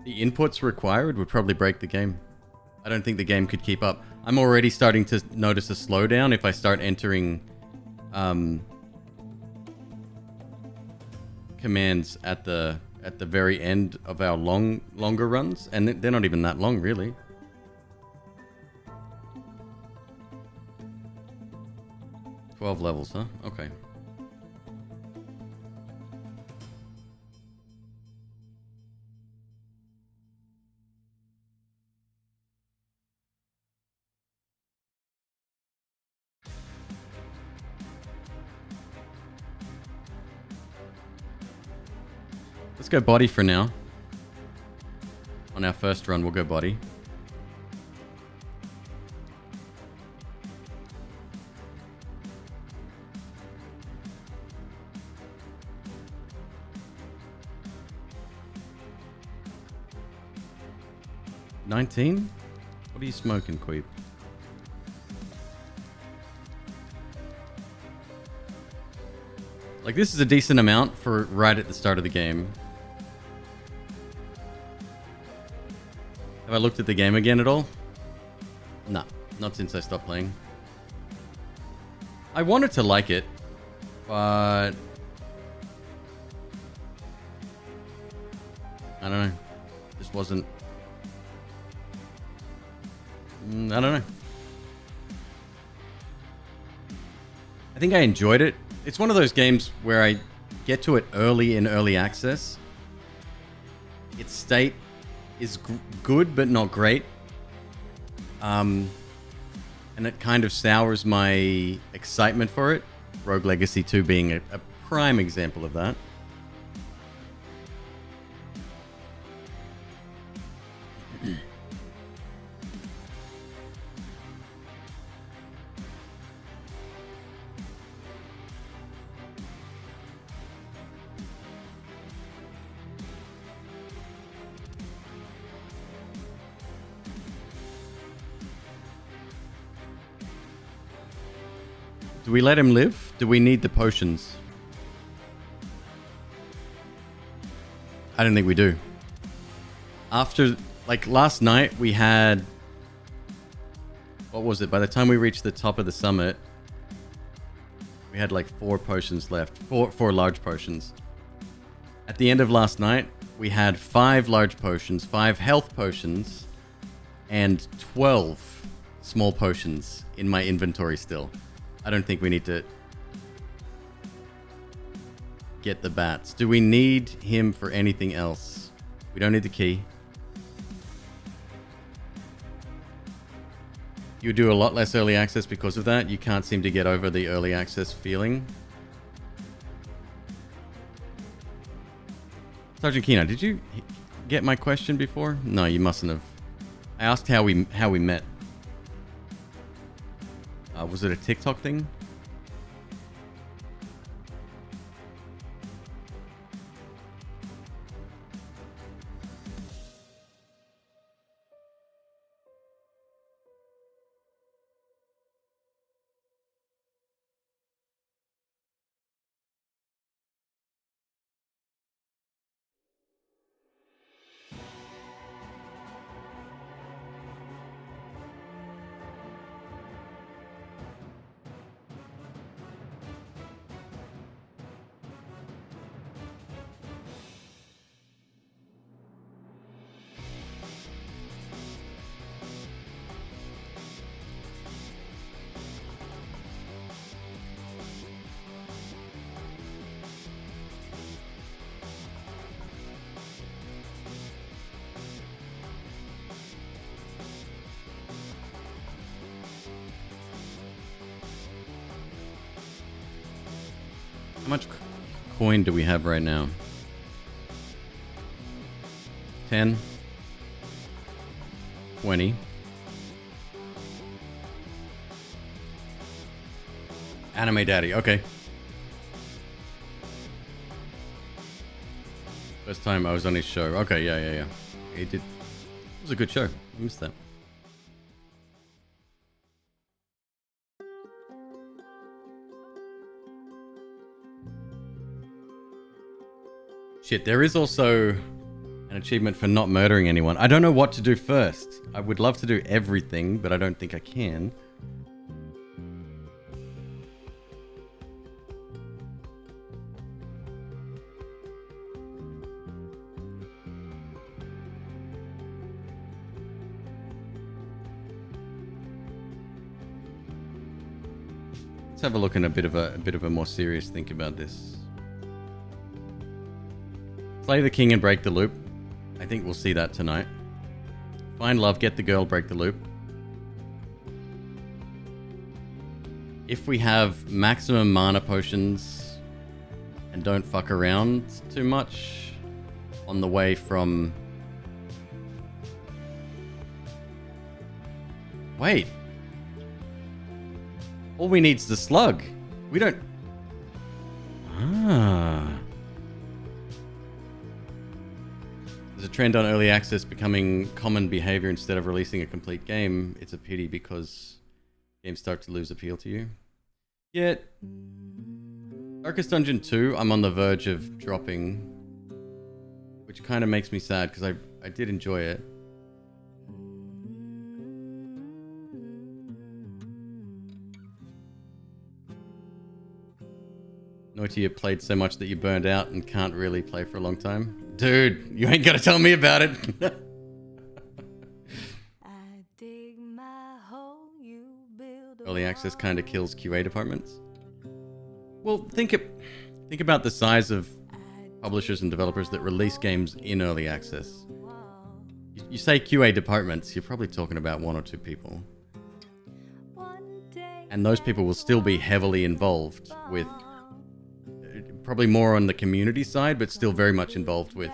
inputs required would probably break the game. I don't think the game could keep up. I'm already starting to notice a slowdown if I start entering commands at the very end of our longer runs, and they're not even that long, really. $12 levels, huh? Okay. Let's go body for now. On our first run, we'll go body. $19? What are you smoking, Queeb? Like, this is a decent amount for right at the start of the game. Have I looked at the game again at all? No, not since I stopped playing. I wanted to like it, but I don't know. Just wasn't. I don't know. I think I enjoyed it. It's one of those games where I get to it early in early access. Its state is good, but not great. And it kind of sours my excitement for it. Rogue Legacy 2 being a prime example of that. Do we let him live? Do we need the potions? I don't think we do. After, like, last night, we had... What was it? By the time we reached the top of the summit, we had, like, 4 potions left. Four large potions. At the end of last night, we had 5 large potions, 5 health potions, and 12 small potions in my inventory still. I don't think we need to get the bats. Do we need him for anything else? We don't need the key. You do a lot less early access because of that. You can't seem to get over the early access feeling. Sergeant Kino, did you get my question before? No, you mustn't have. I asked how we met. Was it a TikTok thing? How much coin do we have right now? 10? 20? Anime Daddy, okay. First time I was on his show. Okay, yeah. He did. It was a good show. I missed that. Shit, there is also an achievement for not murdering anyone. I don't know what to do first. I would love to do everything, but I don't think I can. Let's have a look and a bit of a more serious think about this. Slay the king and break the loop. I think we'll see that tonight. Find love, get the girl, break the loop. If we have maximum mana potions and don't fuck around too much on the way from... Wait. All we need is the slug. We don't... Ah... There's a trend on early access becoming common behavior instead of releasing a complete game. It's a pity because games start to lose appeal to you. Yet, Darkest Dungeon 2, I'm on the verge of dropping, which kind of makes me sad because I did enjoy it. Noity, you played so much that you burned out and can't really play for a long time. Dude, you ain't gotta tell me about it. Early access kind of kills QA departments. Well, think about the size of publishers and developers that release games in early access. You say QA departments, you're probably talking about 1 or 2 people. And those people will still be heavily involved with... Probably more on the community side, but still very much involved with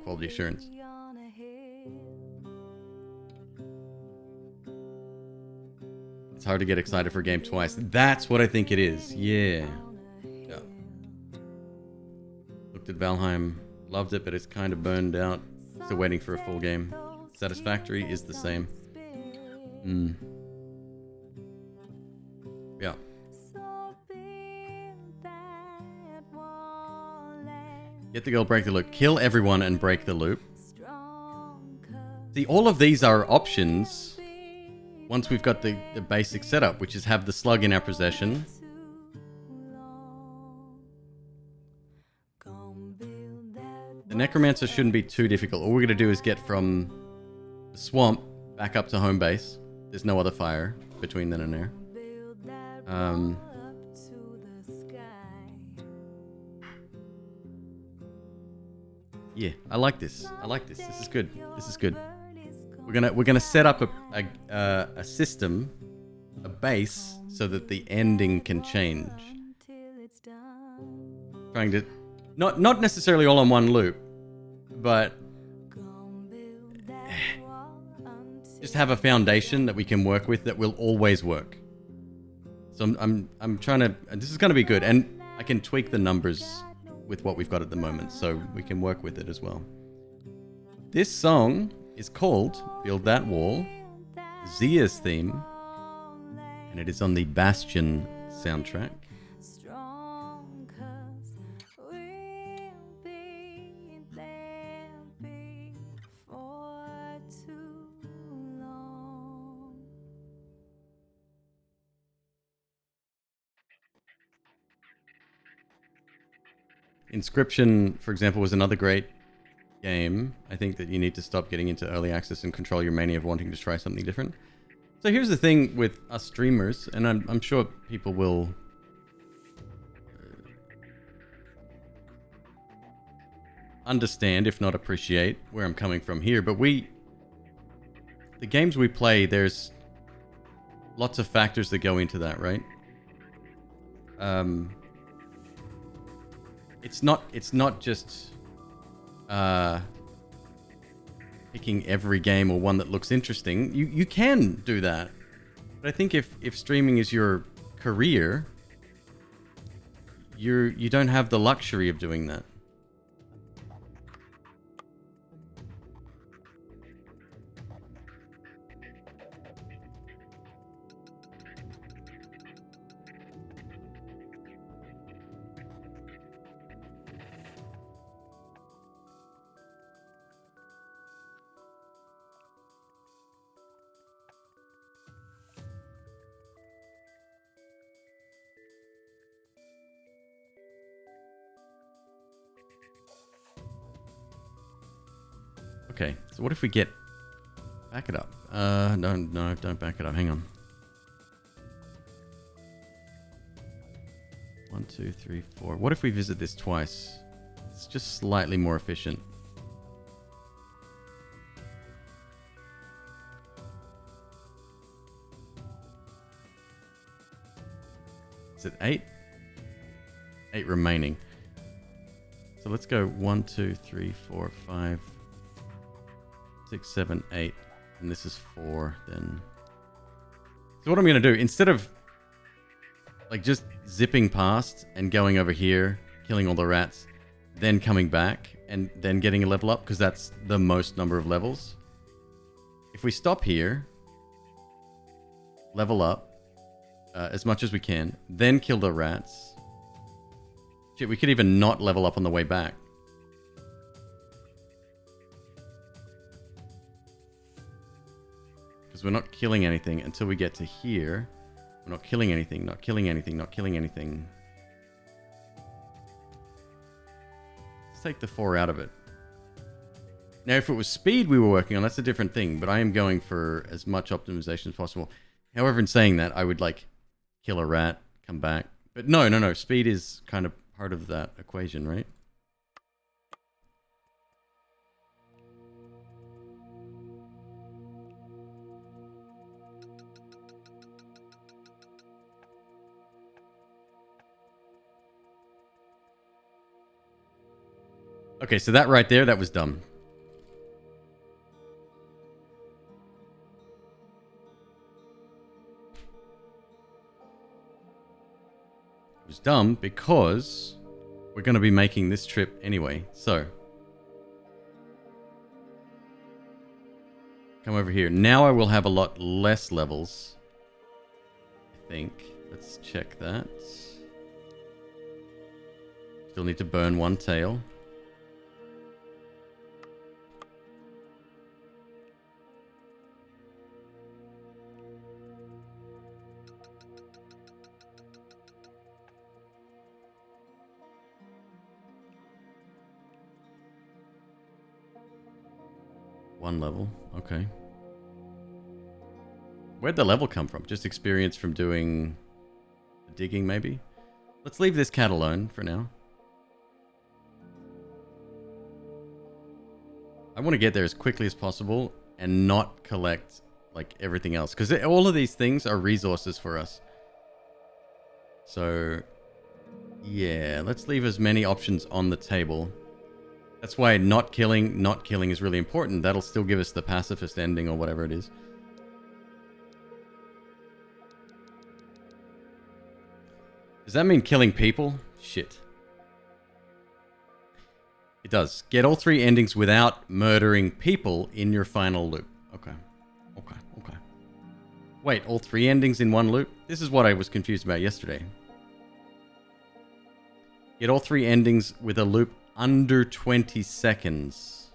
quality assurance. It's hard to get excited for a game twice. That's what I think it is. Yeah. Looked at Valheim, loved it, but it's kind of burned out. Still waiting for a full game. Satisfactory is the same. Yeah. Get the girl, break the loop. Kill everyone and break the loop. See, all of these are options once we've got the basic setup, which is have the slug in our possession. The necromancer shouldn't be too difficult. All we're going to do is get from the swamp back up to home base. There's no other fire between then and there. Yeah, I like this. I like this. This is good. This is good. We're gonna set up a system, a base, so that the ending can change. Trying to not necessarily all on one loop, but just have a foundation that we can work with that will always work. So I'm trying to. This is going to be good, and I can tweak the numbers with what we've got at the moment, so we can work with it as well. This song is called "Build That Wall," Zia's theme, and it is on the Bastion soundtrack. Inscription, for example, was another great game. I think that you need to stop getting into early access and control your mania of wanting to try something different. So here's the thing with us streamers, and I'm sure people will understand, if not appreciate, where I'm coming from here. But the games we play, there's lots of factors that go into that, right? It's not just picking every game or one that looks interesting. You can do that, but I think if streaming is your career, you don't have the luxury of doing that. Okay, so what if we get... Back it up. No, don't back it up. Hang on. 1, 2, 3, 4. What if we visit this twice? It's just slightly more efficient. Is it 8? 8 remaining. So let's go 1, 2, 3, 4, 5... 6, 7, 8, and this is 4 then. So what I'm going to do, instead of like just zipping past and going over here, killing all the rats, then coming back and then getting a level up, because that's the most number of levels. If we stop here, level up as much as we can, then kill the rats. Shit, we could even not level up on the way back. Because we're not killing anything until we get to here. We're not killing anything, not killing anything, not killing anything. Let's take the 4 out of it. Now, if it was speed we were working on, that's a different thing. But I am going for as much optimization as possible. However, in saying that, I would like kill a rat, come back. But no. Speed is kind of part of that equation, right? Okay, so that right there, that was dumb. It was dumb because we're going to be making this trip anyway. So, come over here. Now I will have a lot less levels, I think. Let's check that. Still need to burn 1 tail. One level. Okay. Where'd the level come from? Just experience from doing digging, maybe? Let's leave this cat alone for now. I want to get there as quickly as possible and not collect like everything else, because all of these things are resources for us. So yeah, let's leave as many options on the table. That's why not killing is really important. That'll still give us the pacifist ending or whatever it is. Does that mean killing people? Shit. It does. Get all 3 endings without murdering people in your final loop. Okay. Okay. Okay. Wait, all 3 endings in one loop? This is what I was confused about yesterday. Get all 3 endings with a loop under 20 seconds.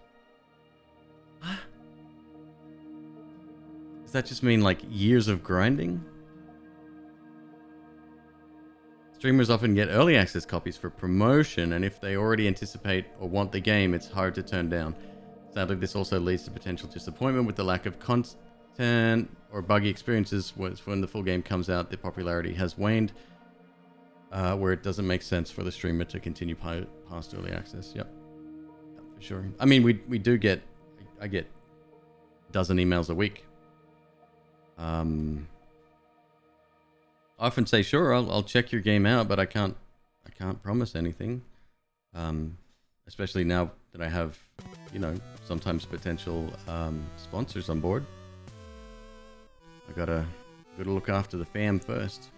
Does that just mean like years of grinding? Streamers often get early access copies for promotion, and if they already anticipate or want the game, it's hard to turn down. Sadly, this also leads to potential disappointment with the lack of content or buggy experiences. When the full game comes out, the popularity has waned, where it doesn't make sense for the streamer to continue past early access. Yep, for sure. I mean, we do get, I get a dozen emails a week. I often say, sure, I'll check your game out, but I can't promise anything. Especially now that I have, you know, sometimes potential sponsors on board. I gotta look after the fam first.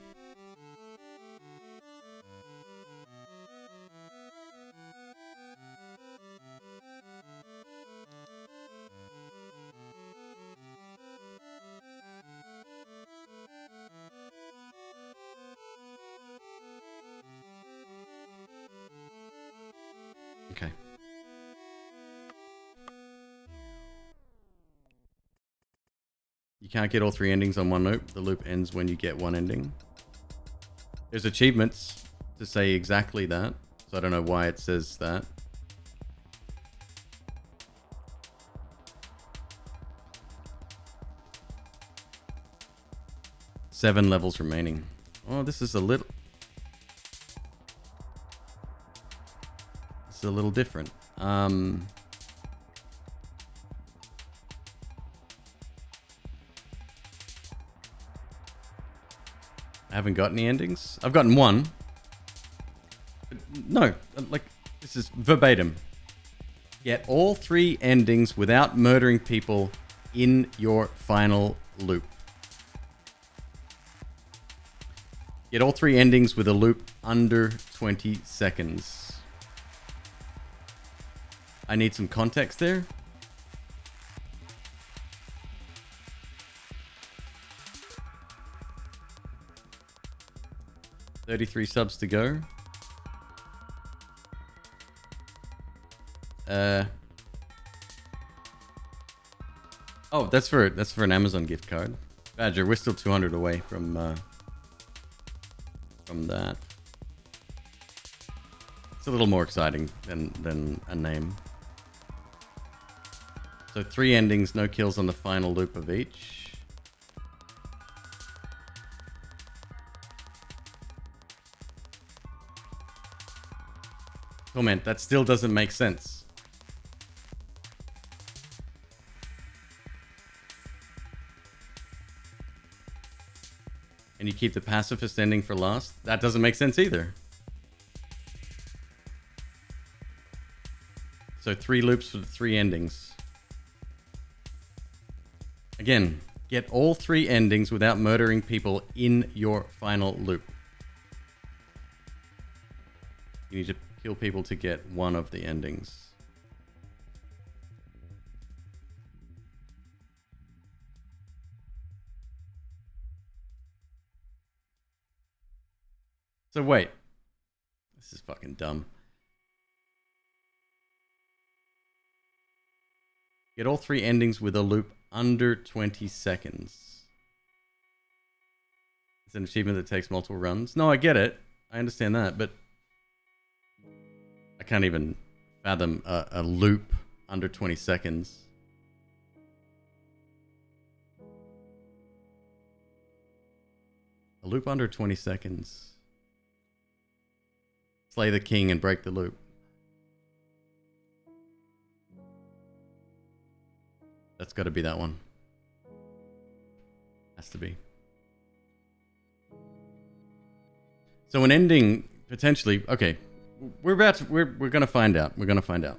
Okay. You can't get all 3 endings on one loop. The loop ends when you get one ending. There's achievements to say exactly that, so I don't know why it says that. Seven levels remaining. Oh, this is a little... It's a little different. I haven't got any endings. I've gotten one. But no, like, this is verbatim. Get all 3 endings without murdering people in your final loop. Get all 3 endings with a loop under 20 seconds. I need some context there. $33 subs to go. Oh, that's for an Amazon gift card. Badger, we're still 200 away from that. It's a little more exciting than a name. So 3 endings, no kills on the final loop of each. Comment, that still doesn't make sense. And you keep the pacifist ending for last? That doesn't make sense either. So 3 loops for the 3 endings. Again, get all 3 endings without murdering people in your final loop. You need to kill people to get one of the endings. So wait. This is fucking dumb. Get all 3 endings with a loop under 20 seconds. It's an achievement that takes multiple runs. No, I get it. I understand that, but I can't even fathom a loop under 20 seconds. A loop under 20 seconds. Slay the king and break the loop. That's got to be that one. Has to be. So an ending potentially. Okay, we're gonna find out. We're gonna find out.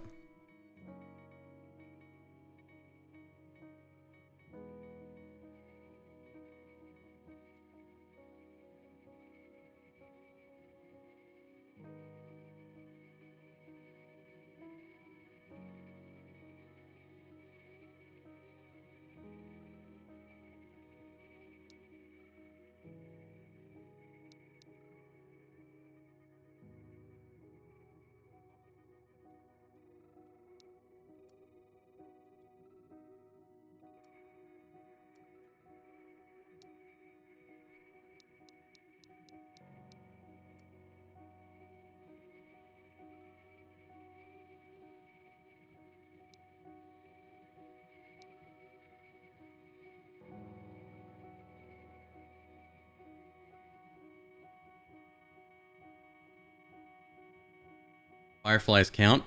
Fireflies count.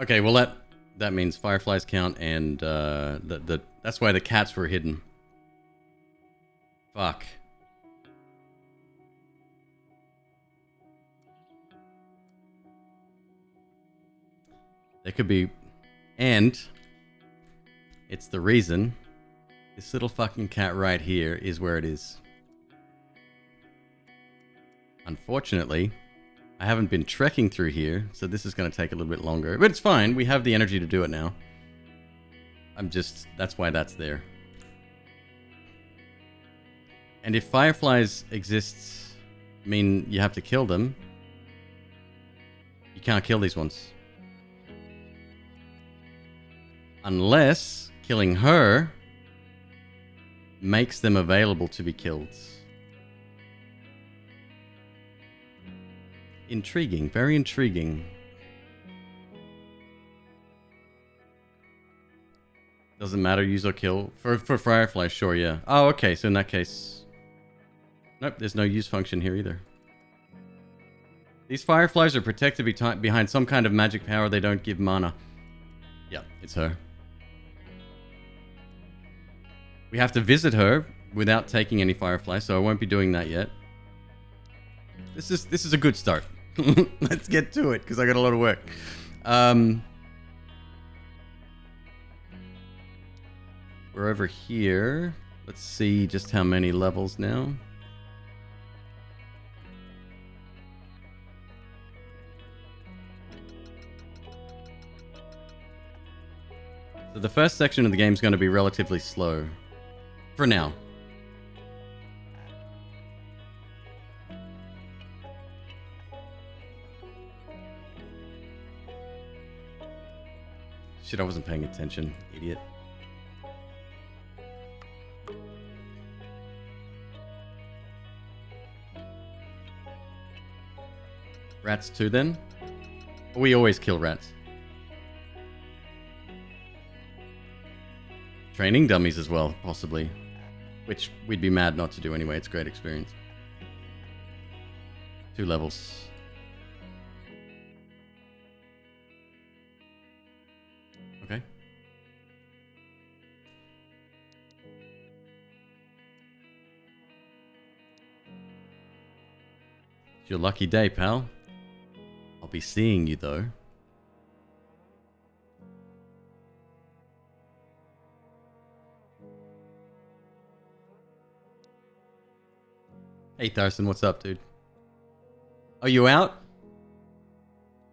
Okay, well that means fireflies count, and that's why the cats were hidden. Fuck. There could be, and it's the reason this little fucking cat right here is where it is. Unfortunately, I haven't been trekking through here, so this is going to take a little bit longer. But it's fine. We have the energy to do it now. That's why that's there. And if fireflies exist, mean you have to kill them, you can't kill these ones. Unless killing her makes them available to be killed. Intriguing, very intriguing. Doesn't matter, use or kill. For fireflies, sure, yeah. Oh, okay, so in that case... Nope, there's no use function here either. These fireflies are protected behind some kind of magic power they don't give mana. Yeah, it's her. We have to visit her without taking any fireflies, so I won't be doing that yet. This is a good start. Let's get to it, because I got a lot of work. We're over here. Let's see just how many levels now. So the first section of the game is going to be relatively slow. For now. Shit, I wasn't paying attention, idiot. Rats too, then? We always kill rats. Training dummies as well, possibly. Which we'd be mad not to do anyway, it's a great experience. 2 levels. Okay. It's your lucky day, pal. I'll be seeing you, though. Hey, Tharson, what's up, dude? Are you out?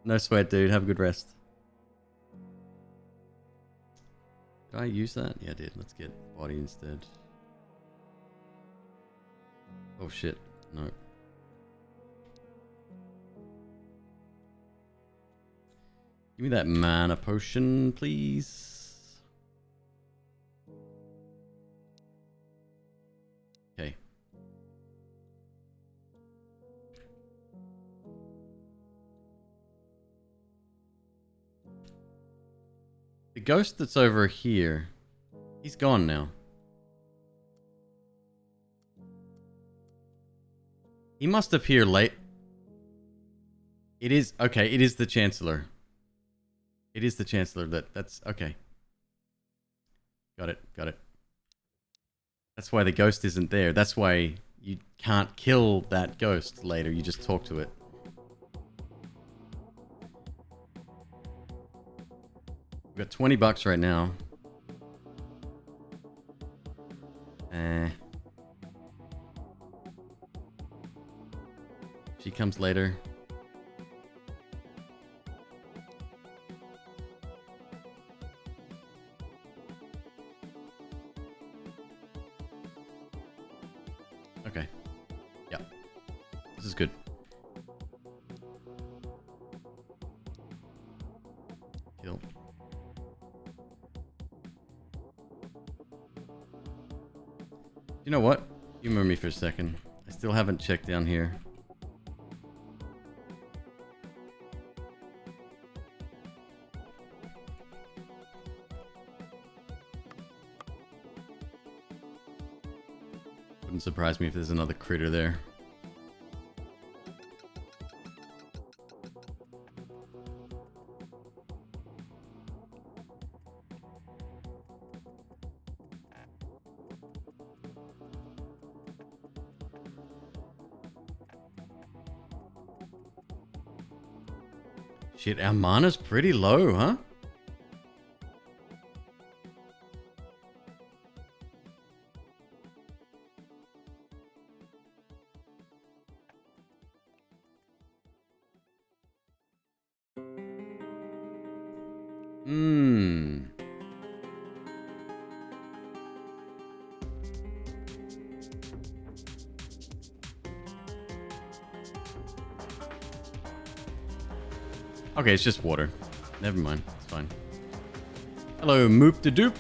No sweat, dude. Have a good rest. Did I use that? Yeah, I did. Let's get body instead. Oh, shit. No. Give me that mana potion, please. Okay. The ghost that's over here, he's gone now. He must appear late. It is okay. It is the Chancellor. It is the Chancellor. That's okay. Got it. Got it. That's why the ghost isn't there. That's why you can't kill that ghost later. You just talk to it. We've got $20 right now. She comes later. Okay. Yeah. This is good. Kill. You know what? Humor me for a second. I still haven't checked down here. Wouldn't surprise me if there's another critter there. Shit, our mana's pretty low, huh? Okay, it's just water. Never mind. It's fine. Hello, Moop de Doop.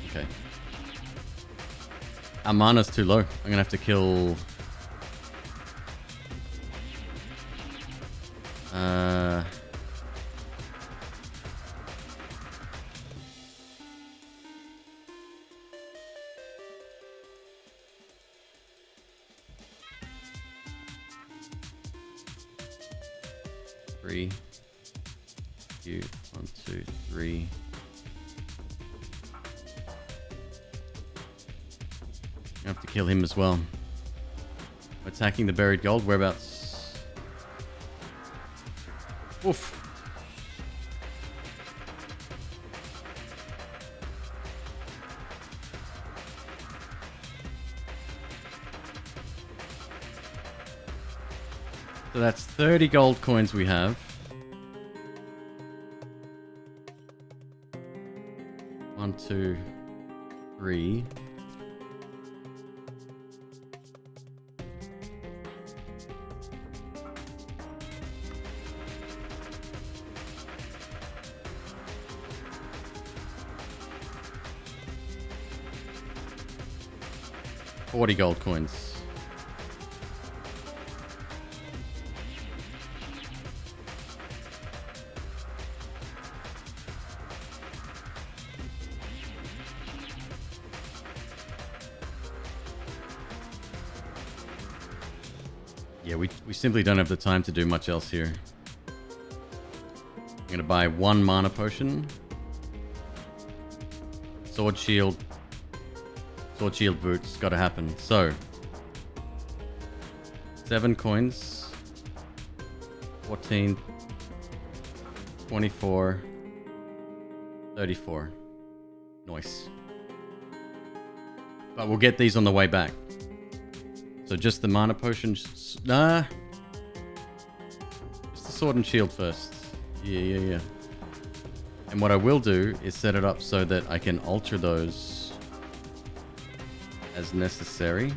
Okay. Our mana's too low. I'm gonna have to kill... Three. Two, 1, 2, 3. I have to kill him as well. Attacking the buried gold. Whereabouts? Oof. So that's 30 gold coins we have. One, two, three. $40 gold coins. Yeah, we simply don't have the time to do much else here. I'm gonna buy 1 mana potion. Sword shield boots, gotta happen. So 7 coins. 14, 24, 34. Nice. But we'll get these on the way back. So just the mana potions. Nah. Just the sword and shield first. Yeah. And what I will do is set it up so that I can alter those as necessary.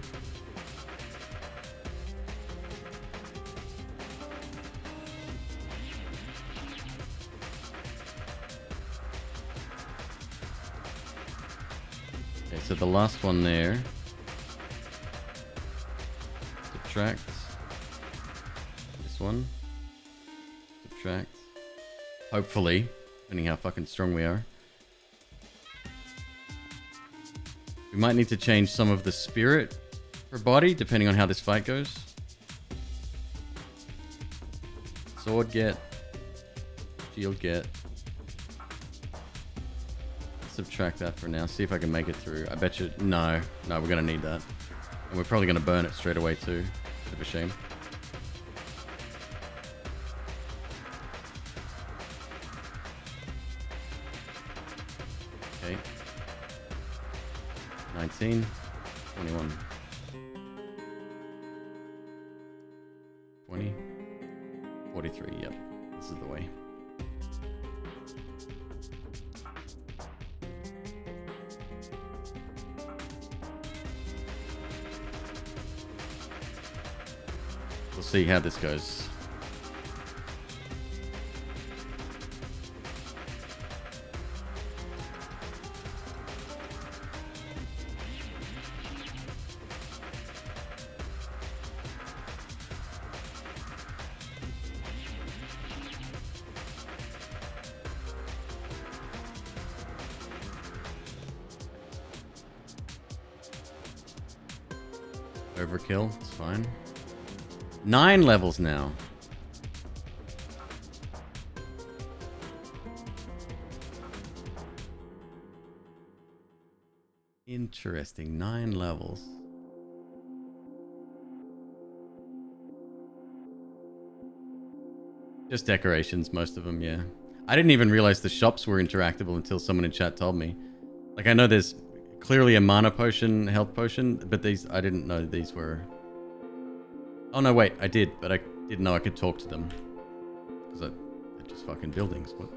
Okay, so the last one there. Subtract. This one. Subtract. Hopefully, depending how fucking strong we are. We might need to change some of the spirit for body, depending on how this fight goes. Sword get. Shield get. Subtract that for now. See if I can make it through. I bet you... No. No, we're going to need that. And we're probably going to burn it straight away too. Bit of a shame. Okay. 19. 21. 20. 43. Yep. This is the way. We'll see how this goes. Overkill, it's fine. 9 levels now. Interesting, 9 levels. Just decorations, most of them, yeah. I didn't even realize the shops were interactable until someone in chat told me. Like, I know there's clearly a mana potion, health potion, but these, I didn't know these were... Oh no, wait, I did, but I didn't know I could talk to them. Because they're just fucking buildings. What?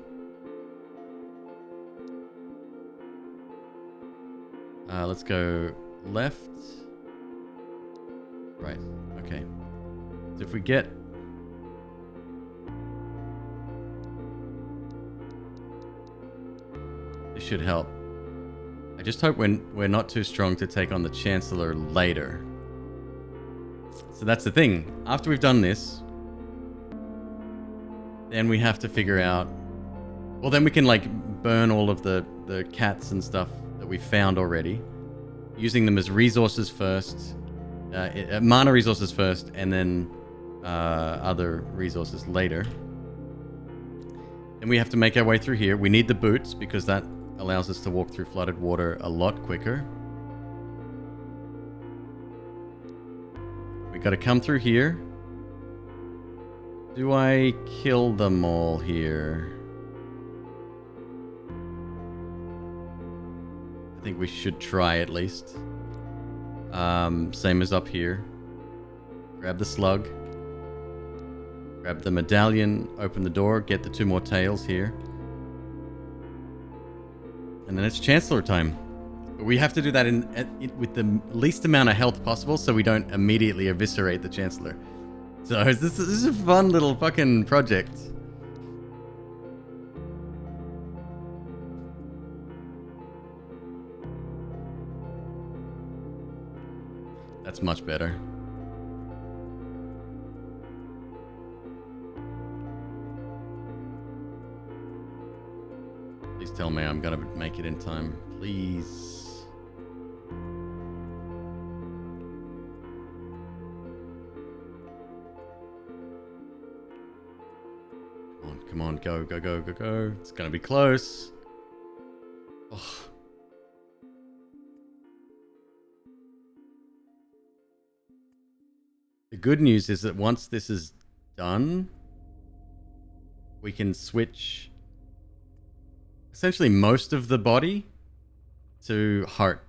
Let's go left. Right, okay. So if we get... This should help. I just hope we're not too strong to take on the Chancellor later. So that's the thing. After we've done this, then we have to figure out... Well, then we can, like, burn all of the cats and stuff that we found already. Using them as resources first. Mana resources first, and then other resources later. Then we have to make our way through here. We need the boots, because that allows us to walk through flooded water a lot quicker. We gotta come through here. Do I kill them all here? I think we should try at least. Same as up here. Grab the slug. Grab the medallion, open the door, get the 2 more tails here. And then it's Chancellor time. But we have to do that with the least amount of health possible so we don't immediately eviscerate the Chancellor. So this is a fun little fucking project. That's much better. Please tell me I'm gonna make it in time. Please. Come on, go, go, go, go, go. It's gonna be close. Oh. The good news is that once this is done, we can switch essentially most of the body to heart.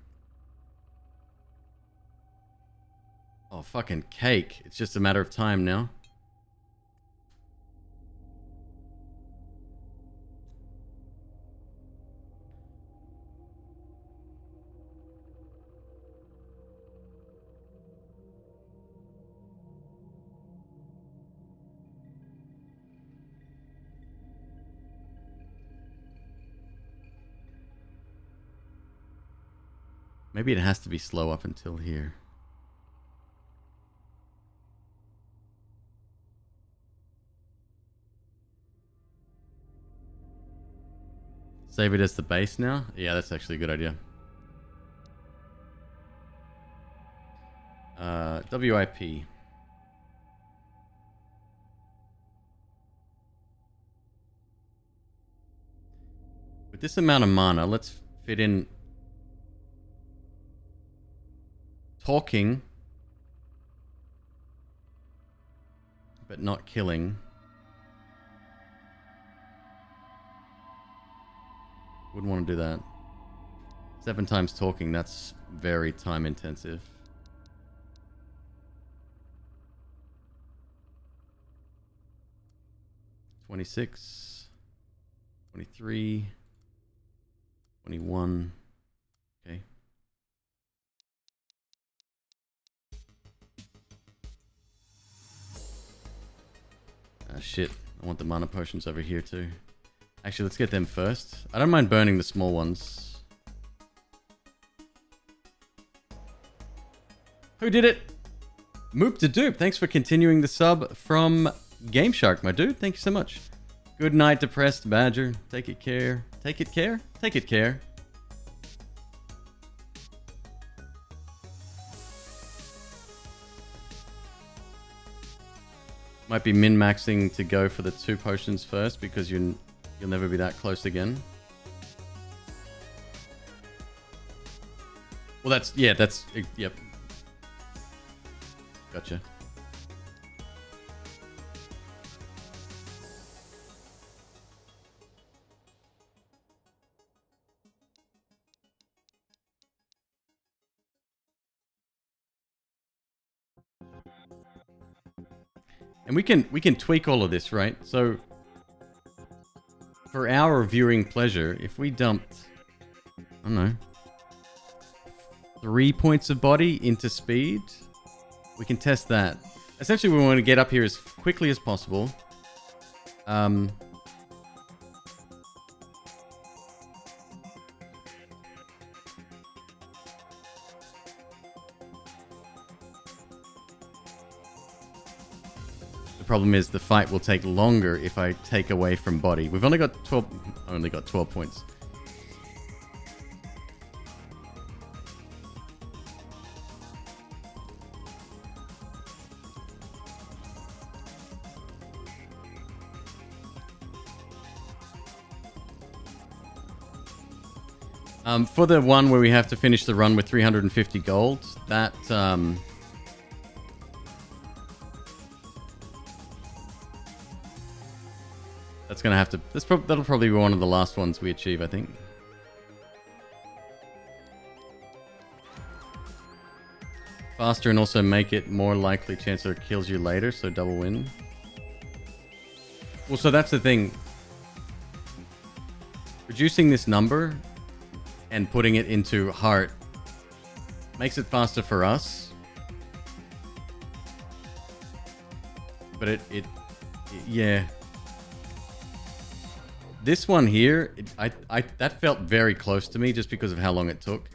Oh, fucking cake. It's just a matter of time now. Maybe it has to be slow up until here. Save it as the base now? Yeah, that's actually a good idea. WIP. With this amount of mana, let's fit in talking, but not killing. Wouldn't want to do that. 7 times talking, that's very time intensive. $26, $23, $21. Okay. Ah, shit. I want the mana potions over here too. Actually, let's get them first. I don't mind burning the small ones. Who did it? Moop to Dupe. Thanks for continuing the sub from Game Shark, my dude. Thank you so much. Good night, depressed badger. Take it care. Take it care? Take it care. Might be min-maxing to go for the 2 potions first because you'll never be that close again. Well, yep. Gotcha. And we can tweak all of this, right? So for our viewing pleasure, if we dumped, I don't know, 3 points of body into speed, we can test that. Essentially, we want to get up here as quickly as possible. The problem is the fight will take longer if I take away from body. We've only got 12 points. For the one where we have to finish the run with 350 gold, that that's gonna have to. That'll probably be one of the last ones we achieve, I think. Faster and also make it more likely Chancellor kills you later, so double win. Well, so that's the thing. Reducing this number and putting it into heart makes it faster for us. But it yeah. This one here, that felt very close to me just because of how long it took.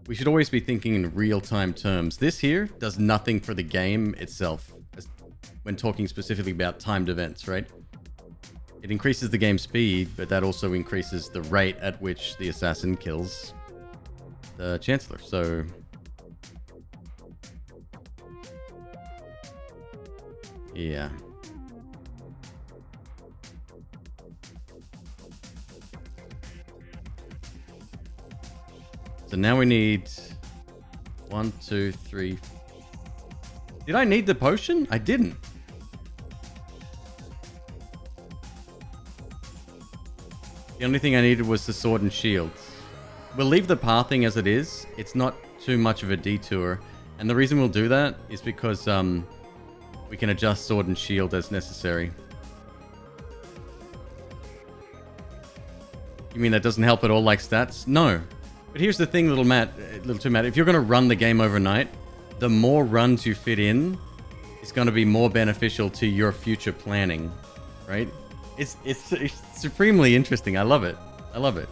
We should always be thinking in real-time terms. This here does nothing for the game itself when talking specifically about timed events, right? It increases the game speed, but that also increases the rate at which the assassin kills the Chancellor. So yeah. So now we need 1, 2, 3. Did I need the potion? I didn't. The only thing I needed was the sword and shield. We'll leave the pathing as it is. It's not too much of a detour. And the reason we'll do that is because we can adjust sword and shield as necessary. You mean that doesn't help at all like stats? No. But here's the thing, little Matt. If you're going to run the game overnight, the more runs you fit in, it's going to be more beneficial to your future planning, right? It's supremely interesting. I love it. I love it.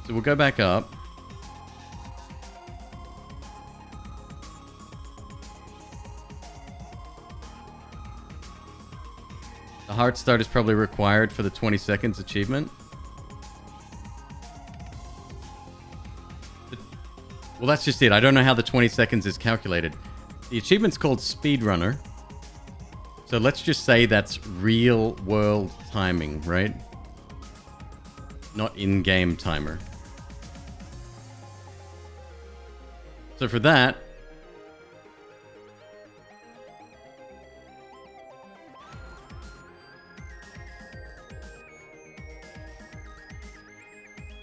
So we'll go back up. The heart start is probably required for the 20 seconds achievement. Well, that's just it. I don't know how the 20 seconds is calculated. The achievement's called Speedrunner. So let's just say that's real world timing, right? Not in-game timer. So for that...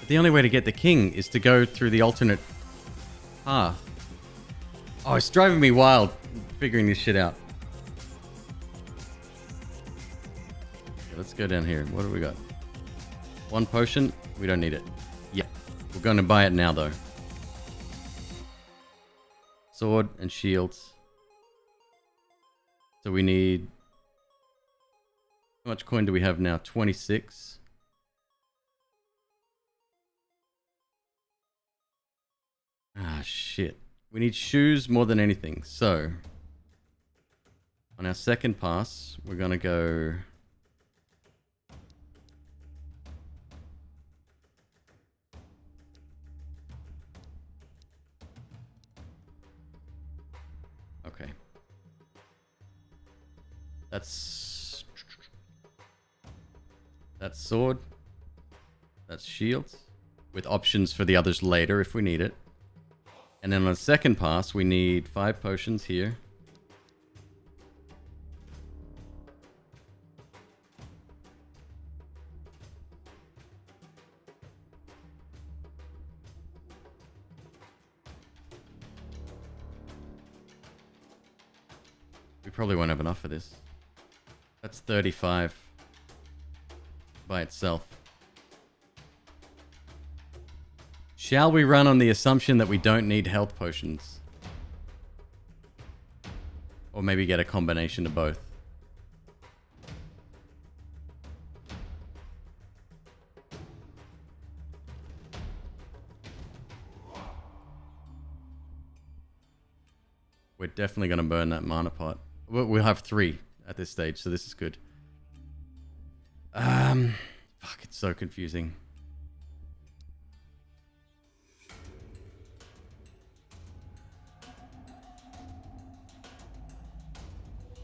the only way to get the king is to go through the alternate path. Oh, it's driving me wild figuring this shit out. Okay, let's go down here. What do we got? One potion. We don't need it. Yeah. We're going to buy it now, though. Sword and shields. So we need... how much coin do we have now? 26. Ah, shit. We need shoes more than anything. So, on our second pass, we're going to go... okay. That's sword. That's shields. With options for the others later if we need it. And then on the second pass, we need 5 potions here. We probably won't have enough for this. That's 35 by itself. Shall we run on the assumption that we don't need health potions? Or maybe get a combination of both? We're definitely going to burn that mana pot. We'll have 3 at this stage, so this is good. Fuck, it's so confusing.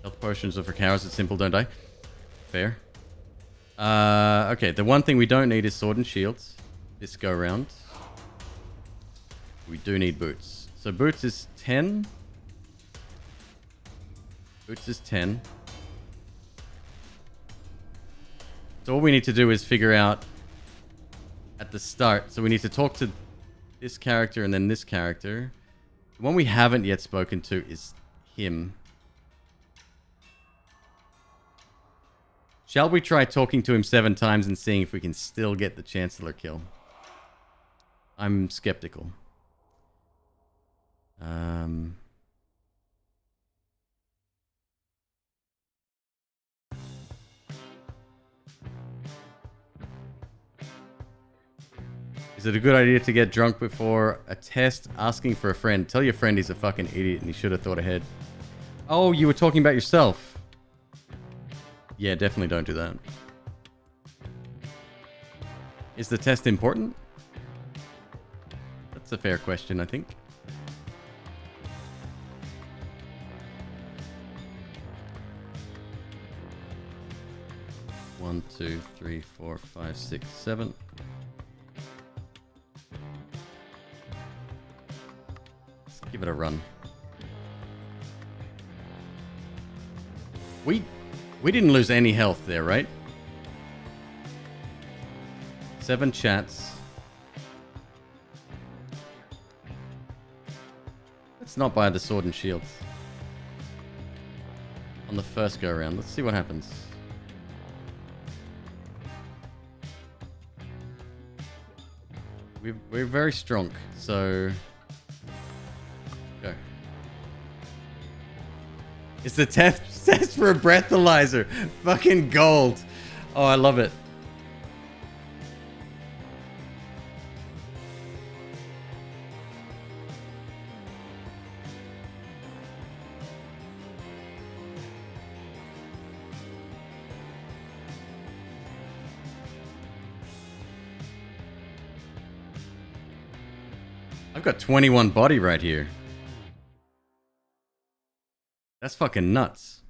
Health potions are for cowards that simple don't die. Fair. Okay, the one thing we don't need is sword and shields. This go round. We do need boots. So boots is 10. Boots is 10. So all we need to do is figure out at the start. So we need to talk to this character and then this character. The one we haven't yet spoken to is him. Shall we try talking to him 7 times and seeing if we can still get the Chancellor kill? I'm skeptical. Is it a good idea to get drunk before a test? Asking for a friend. Tell your friend he's a fucking idiot and he should have thought ahead. Oh, you were talking about yourself. Yeah, definitely don't do that. Is the test important? That's a fair question, I think. One, 2, 3, 4, 5, 6, 7. Let's give it a run. We didn't lose any health there, right? 7 chats. Let's not buy the sword and shields. On the first go around. Let's see what happens. We're very strong, so... go. It's the test for a breathalyzer. Fucking gold. Oh, I love it. I've got 21 body right here. That's fucking nuts.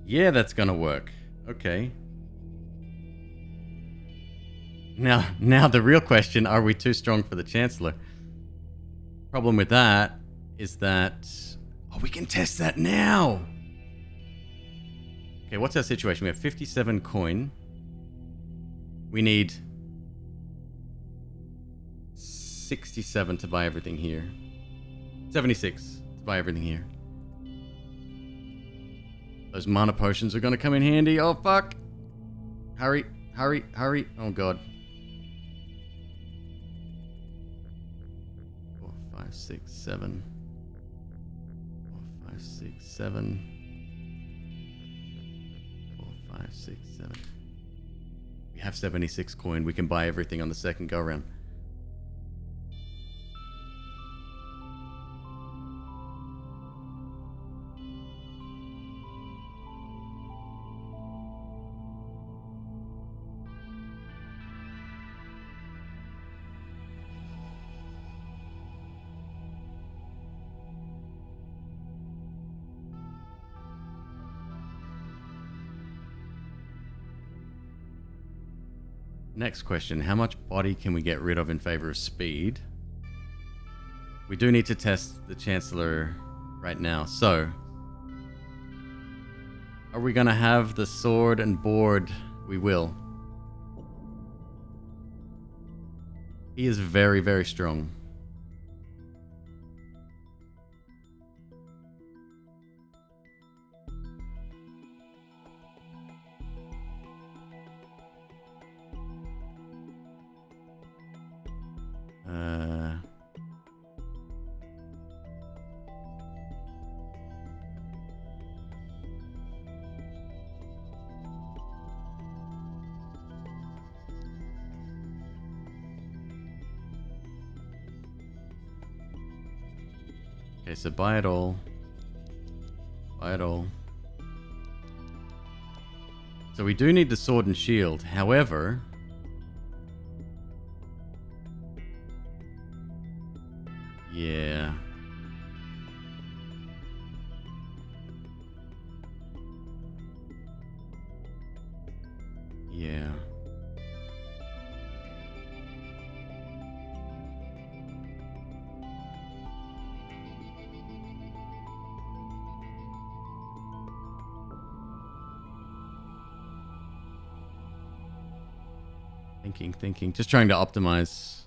Yeah, that's gonna work. Okay. Now the real question, are we too strong for the Chancellor? Problem with that is that... Oh, we can test that now! Okay, what's our situation? We have 57 coin. We need 67 to buy everything here. 76 to buy everything here. Those mana potions are gonna come in handy. Oh, fuck! Hurry, hurry, hurry. Oh, God. 4, 5, 6, 7. 4, 5, 6, 7. 4, 5, 6, 7. We have 76 coin. We can buy everything on the second go round. Next question, how much body can we get rid of in favor of speed? We do need to test the Chancellor right now, so... Are we gonna have the sword and board? We will. He is very, very strong. Okay, so buy it all. Buy it all. So we do need the sword and shield. However... Yeah. Yeah. Thinking. Just trying to optimize.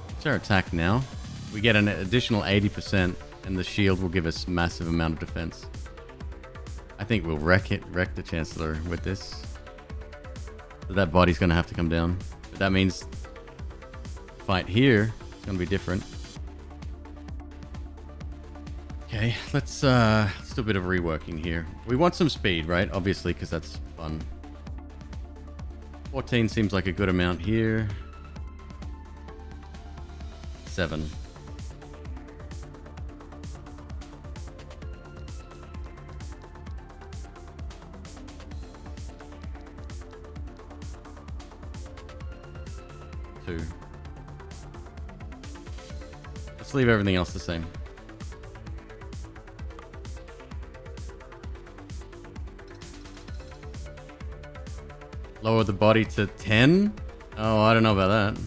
What's our attack now? We get an additional 80% and the shield will give us massive amount of defense. I think we'll wreck the Chancellor with this. So that body's gonna have to come down. But that means fight here is gonna be different. Okay, let's do a bit of reworking here. We want some speed, right? Obviously, because that's fun. 14 seems like a good amount here. 7. Two. Let's leave everything else the same. Lower the body to 10? Oh, I don't know about that.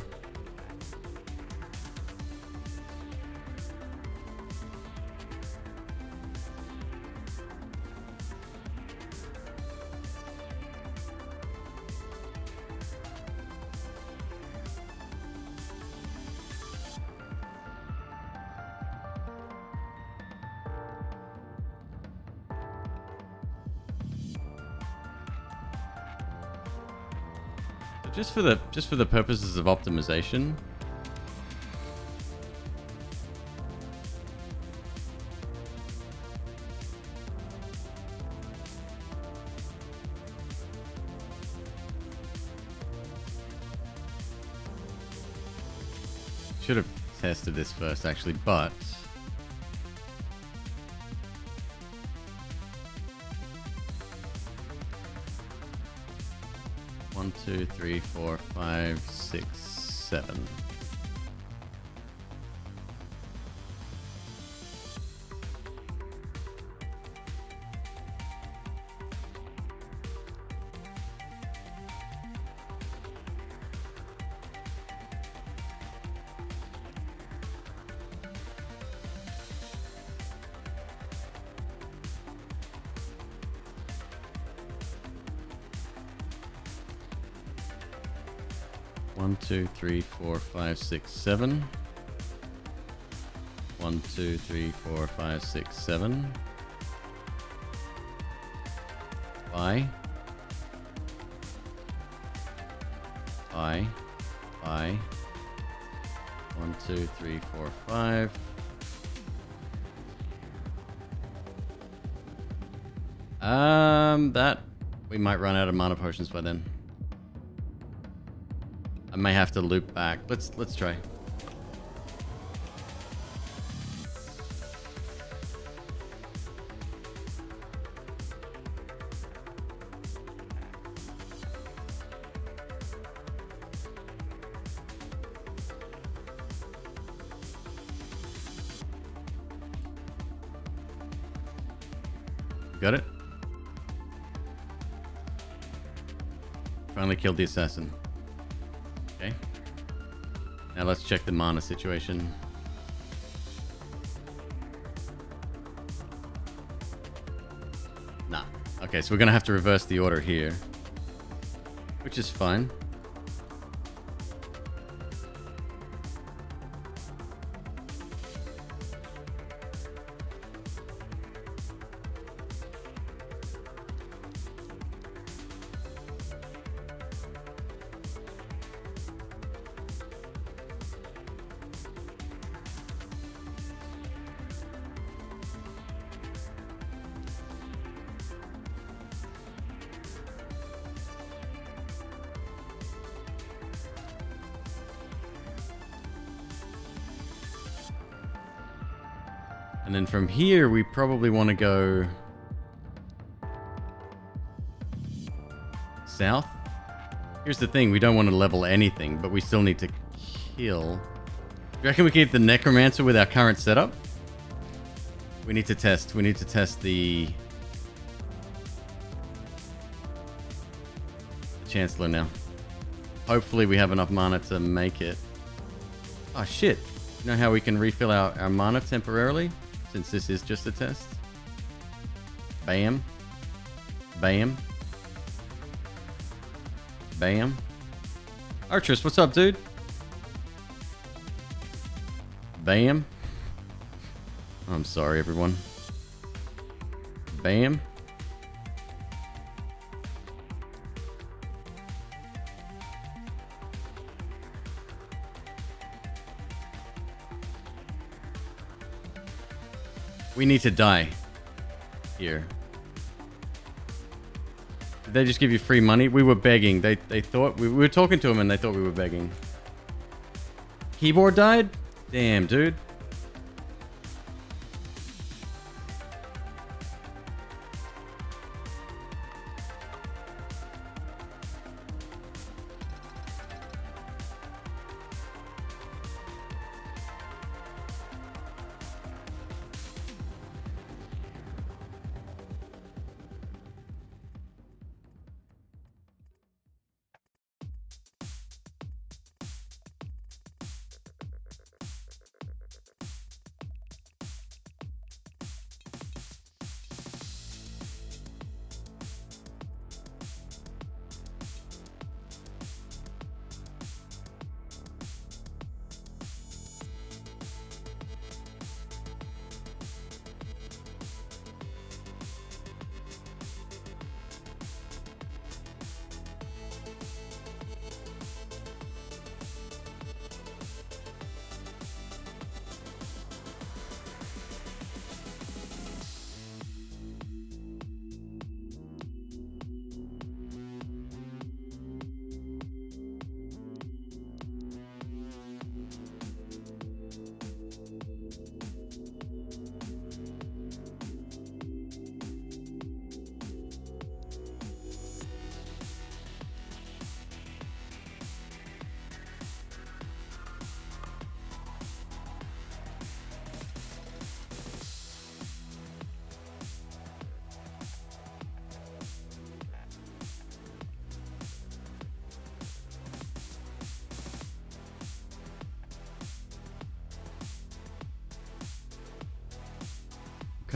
So just for the purposes of optimization. Should have tested this first, actually, but 1, 2, 3, 4, 5, 6, 7. One, 2, 3, 4, 5, 6, 7. 1, 2, 3, 4, 5, 6, 7. Buy. Buy. Buy. 1, 2, 3, 4, 5. That we might run out of mana potions by then. I may have to loop back. Let's try. Got it? Finally killed the assassin. Okay. Now let's check the mana situation. Nah. Okay, so we're gonna have to reverse the order here. Which is fine. And then from here, we probably want to go south. Here's the thing, we don't want to level anything, but we still need to kill. Do you reckon we can get the Necromancer with our current setup? We need to test the Chancellor now. Hopefully we have enough mana to make it. Oh shit. You know how we can refill our mana temporarily? Since this is just a test. Bam. Bam. Bam. Artress, what's up, dude? Bam. I'm sorry, everyone. Bam. We need to die here. Did they just give you free money? We were begging. They thought we were talking to them and they thought we were begging. Keyboard died? Damn, dude.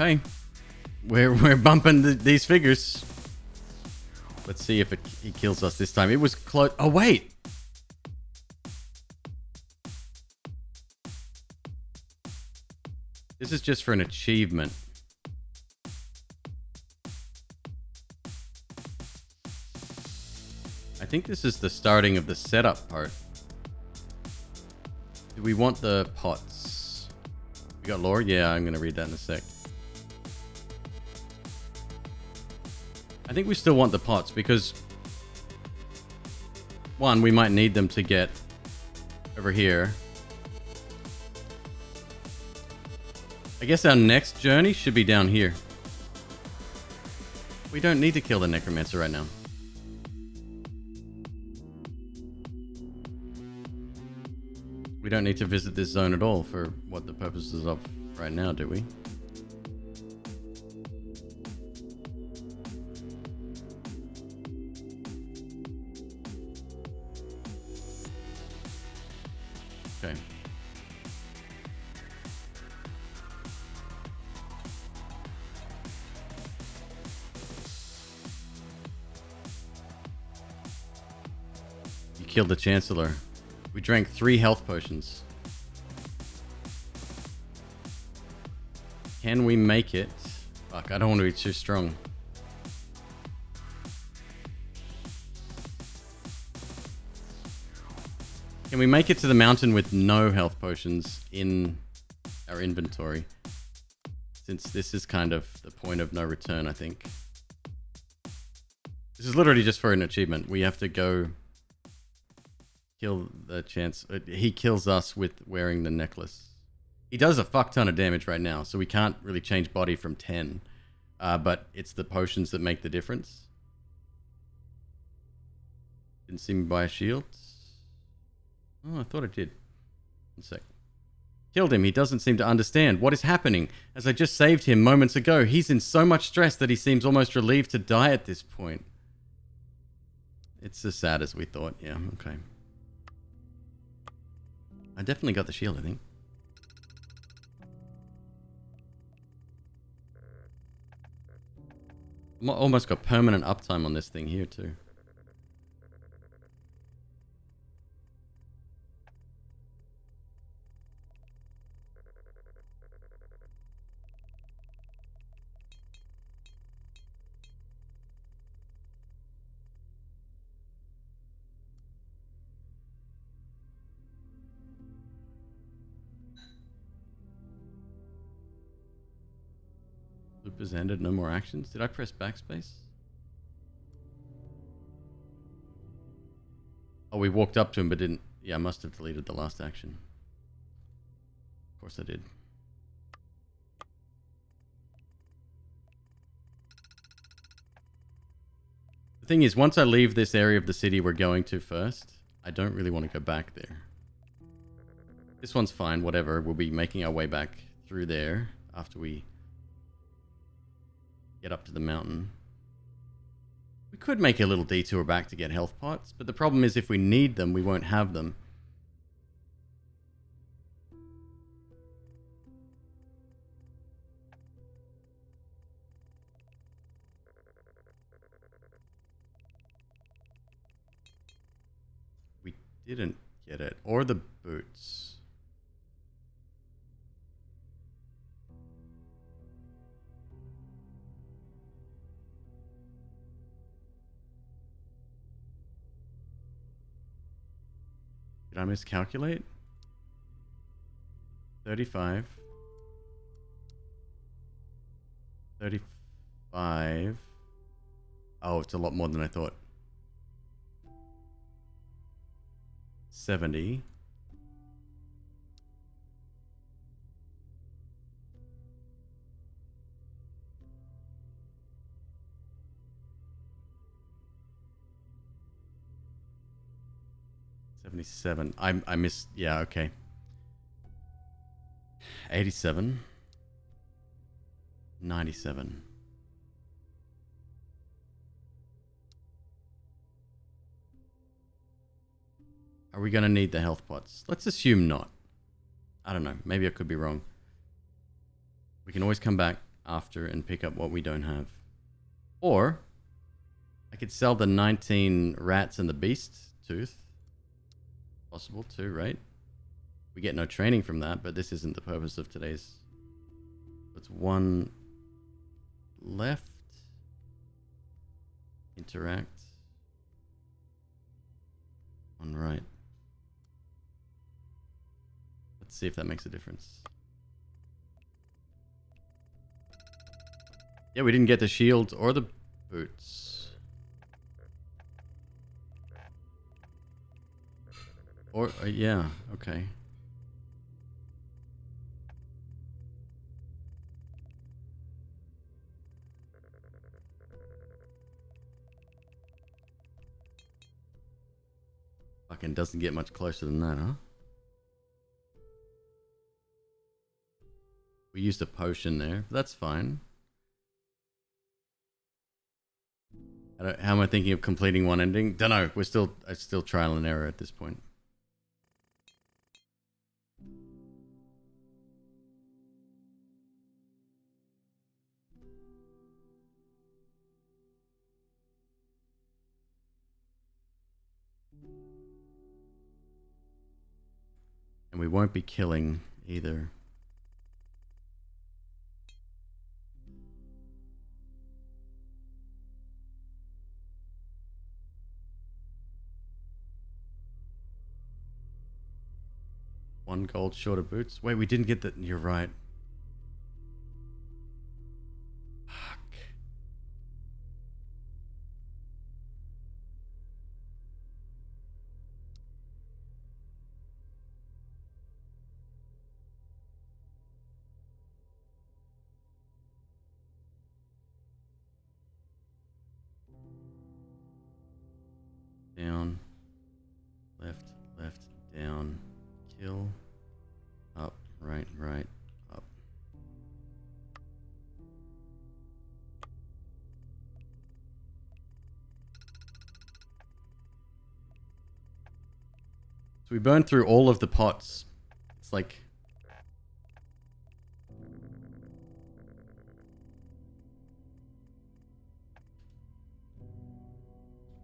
Okay. We're bumping these figures. Let's see if he kills us this time. It was close. Oh, wait. This is just for an achievement. I think this is the starting of the setup part. Do we want the pots? We got lore? Yeah, I'm going to read that in a sec. I think we still want the pots because, one, we might need them to get over here. I guess our next journey should be down here. We don't need to kill the necromancer right now. We don't need to visit this zone at all for what the purposes of right now, do we? Okay. You killed the Chancellor. We drank 3 health potions. Can we make it? Fuck, I don't want to be too strong. Can we make it to the mountain with no health potions in our inventory? Since this is kind of the point of no return, I think. This is literally just for an achievement. We have to go kill the chance. He kills us with wearing the necklace. He does a fuck ton of damage right now, so we can't really change body from 10. But it's the potions that make the difference. Didn't see me buy a shield. Oh, I thought I did. One sec. Killed him. He doesn't seem to understand what is happening. As I just saved him moments ago, he's in so much stress that he seems almost relieved to die at this point. It's as sad as we thought. Yeah, okay. I definitely got the shield, I think. Almost got permanent uptime on this thing here, too. Loop has ended, no more actions. Did I press backspace? Oh, we walked up to him but didn't. Yeah, I must have deleted the last action. Of course I did. The thing is, once I leave this area of the city we're going to first, I don't really want to go back there. This one's fine, whatever. We'll be making our way back through there after we get up to the mountain. We could make a little detour back to get health pots, but the problem is if we need them, we won't have them. We didn't get it. Or the boots. Did I miscalculate? 35. 35. Oh, it's a lot more than I thought. 70. $77. I missed. Yeah, okay. 87. 97. Are we going to need the health pots? Let's assume not. I don't know. Maybe I could be wrong. We can always come back. after and pick up what we don't have. Or I could sell the 19 rats and the beast tooth. Possible too, right? We get no training from that, but this isn't the purpose of today's. It's one left. Interact. One right. Let's see if that makes a difference. Yeah, we didn't get the shield or the boots. Or, yeah, okay. Fucking doesn't get much closer than that, huh? We used a potion there, but that's fine. How am I thinking of completing one ending? Don't know. It's still trial and error at this point. And we won't be killing either. One gold short of boots. Wait, we didn't get that. You're right. Fuck. Down. Left, left, down. Kill. Up, right, right, up. So we burned through all of the pots. It's like...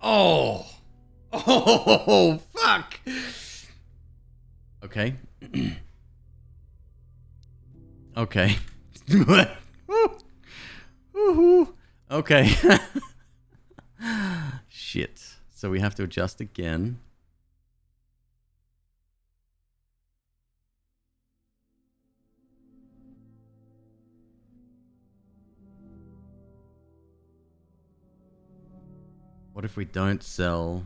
Oh! Oh, fuck! Okay. Okay. Okay. Shit. So we have to adjust again. What if we don't sell...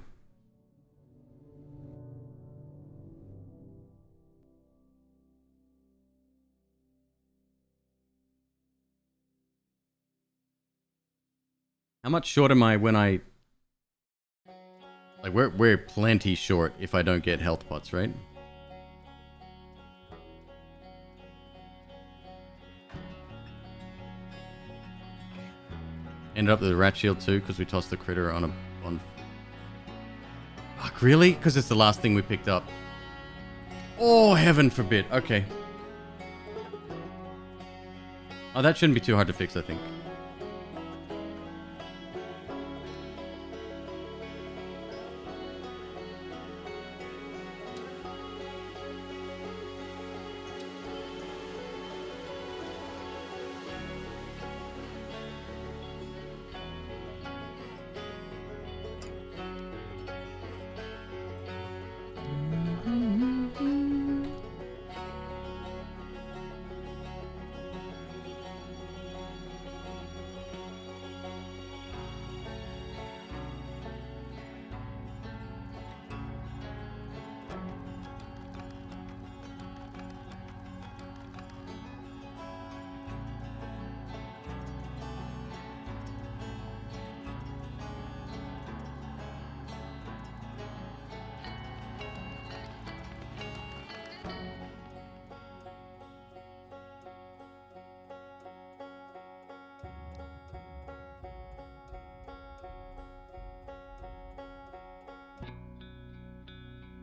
How much short am I when I... Like, we're plenty short if I don't get health pots, right? Ended up with a rat shield too, because we tossed the critter on a... Fuck, really? Because it's the last thing we picked up. Oh, heaven forbid. Okay. Oh, that shouldn't be too hard to fix, I think.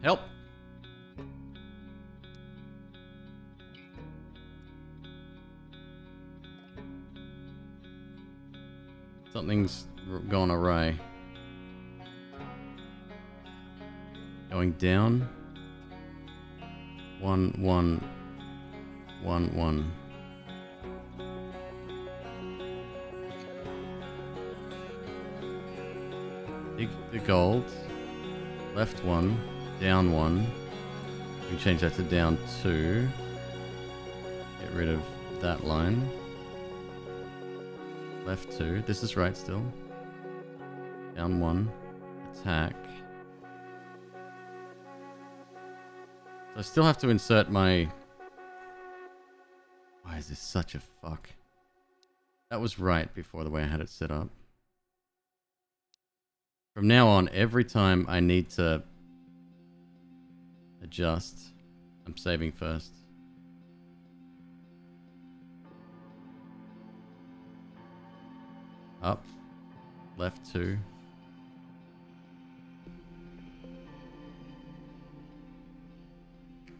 Help. Something's gone awry. Going down. 1, 1, 1, 1. Dig the gold. Left 1. Down 1. We can change that to down 2. Get rid of that line. Left 2. This is right still. Down 1. Attack. So I still have to insert my... Why is this such a fuck? That was right before the way I had it set up. From now on, every time I need to adjust, I'm saving first. Up. Left 2.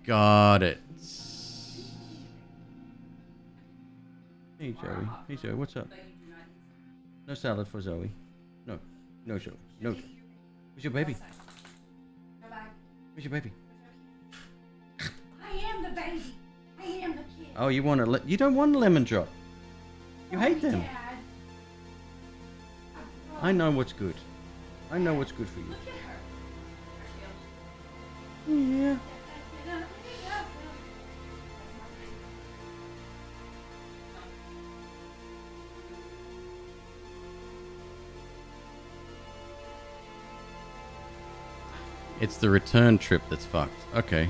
Got it. Hey Joey. Hey Joey, what's up? No salad for Zoe. No. No Joey. No. Where's your baby? Go back. Where's your baby? I am the baby. I am the kid. Oh, you want a you don't want a lemon drop. You hate them. Dad. I know what's good. I know what's good for you. Look at her. Yeah. It's the return trip that's fucked. Okay.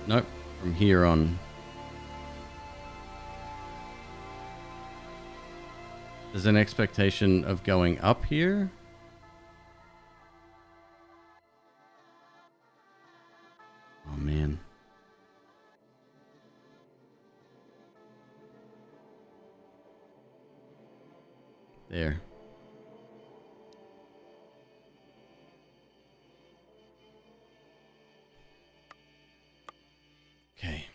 Nope. From here on. There's an expectation of going up here. Oh man. There. Okay.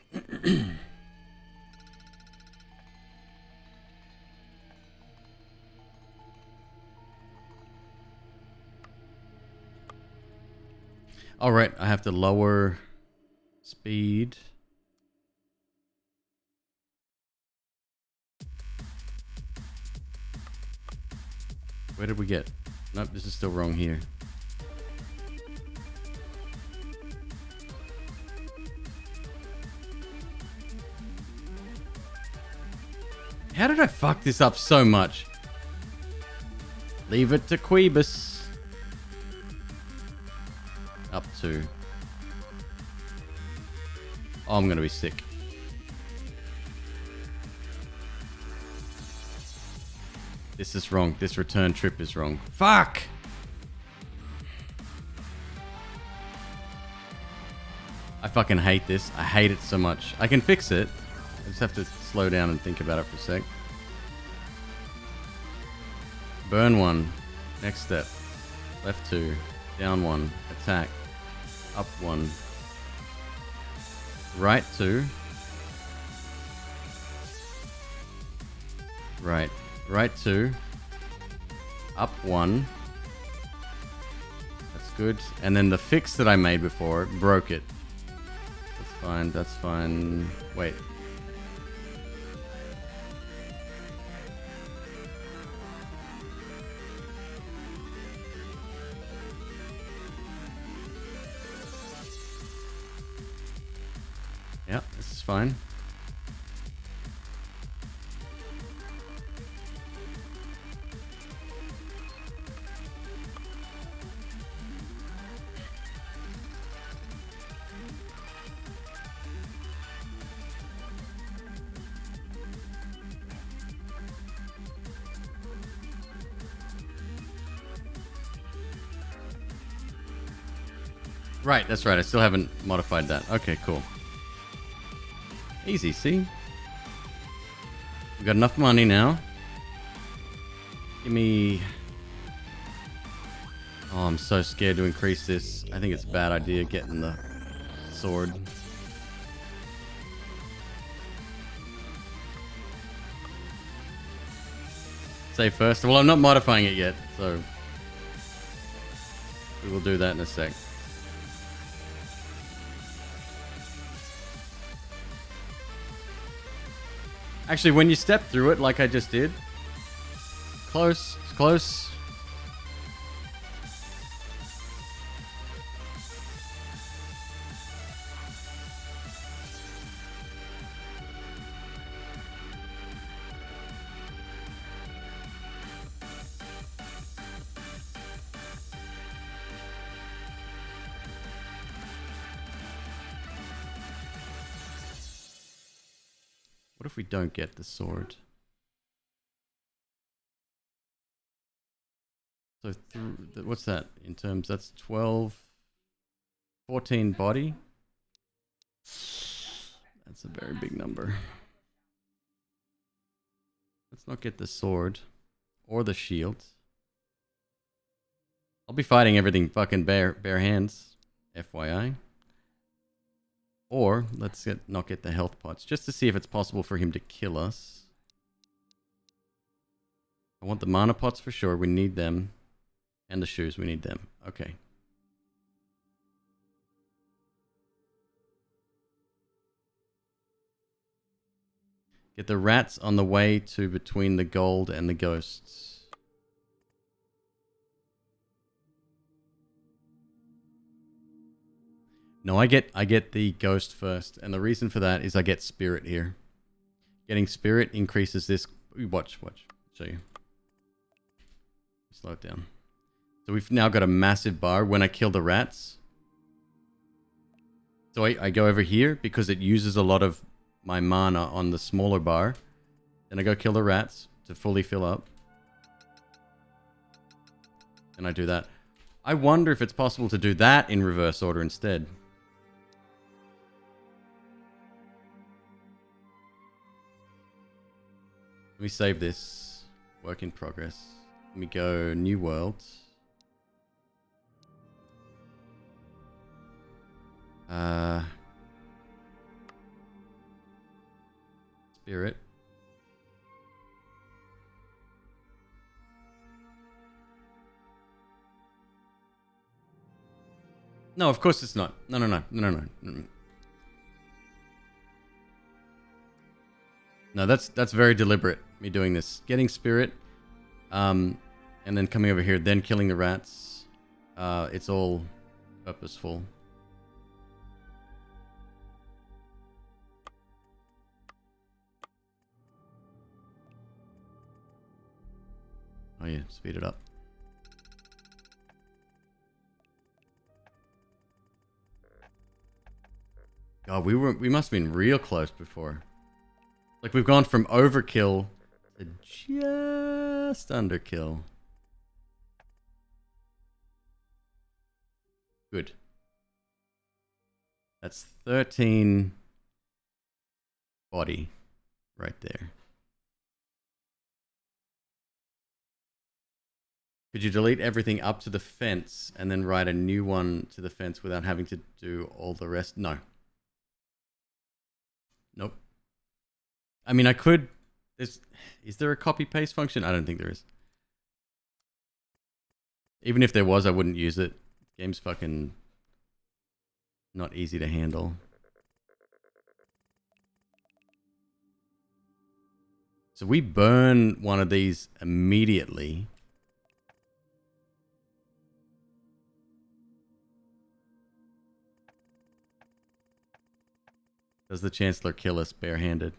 All right, I have to lower speed. Where did we get? Nope, this is still wrong here. How did I fuck this up so much? Leave it to Queebus. Up to. Oh, I'm gonna be sick. This is wrong. This return trip is wrong. Fuck! I fucking hate this. I hate it so much. I can fix it. I just have to slow down and think about it for a sec. Burn 1. Next step. Left 2. Down 1. Attack. Up 1. Right 2. Right. Right 2. Up 1. That's good. And then the fix that I made before broke it. That's fine. That's fine. Wait. Yeah, this is fine. Right, that's right. I still haven't modified that. Okay, cool. Easy, see? We've got enough money now. Give me... Oh, I'm so scared to increase this. I think it's a bad idea getting the sword. Save first. Well, I'm not modifying it yet, so we will do that in a sec. Actually, when you step through it like I just did, close, it's close. What if we don't get the sword? So what's that in terms? That's 12, 14 body. That's a very big number. Let's not get the sword or the shield. I'll be fighting everything fucking bare hands, FYI. Or let's not get the health pots just to see if it's possible for him to kill us. I want the mana pots for sure. We need them. And the shoes, we need them. Okay. Get the rats on the way to between the gold and the ghosts. No, I get the ghost first, and the reason for that is I get spirit here. Getting spirit increases this. Watch. Show you. Slow it down. So we've now got a massive bar when I kill the rats. So I go over here because it uses a lot of my mana on the smaller bar. Then I go kill the rats to fully fill up. And I do that. I wonder if it's possible to do that in reverse order instead. Let me save this. Work in progress. Let me go new world. Spirit. No, of course it's not. No. No, that's very deliberate, me doing this. Getting spirit, and then coming over here, then killing the rats. It's all purposeful. Oh yeah, speed it up. God, we must have been real close before. Like we've gone from overkill to just underkill. Good. That's 13 body right there. Could you delete everything up to the fence and then write a new one to the fence without having to do all the rest? No. Nope. I mean, I could. Is there a copy paste function? I don't think there is. Even if there was, I wouldn't use it. Game's fucking not easy to handle. So we burn one of these immediately. Does the Chancellor kill us barehanded?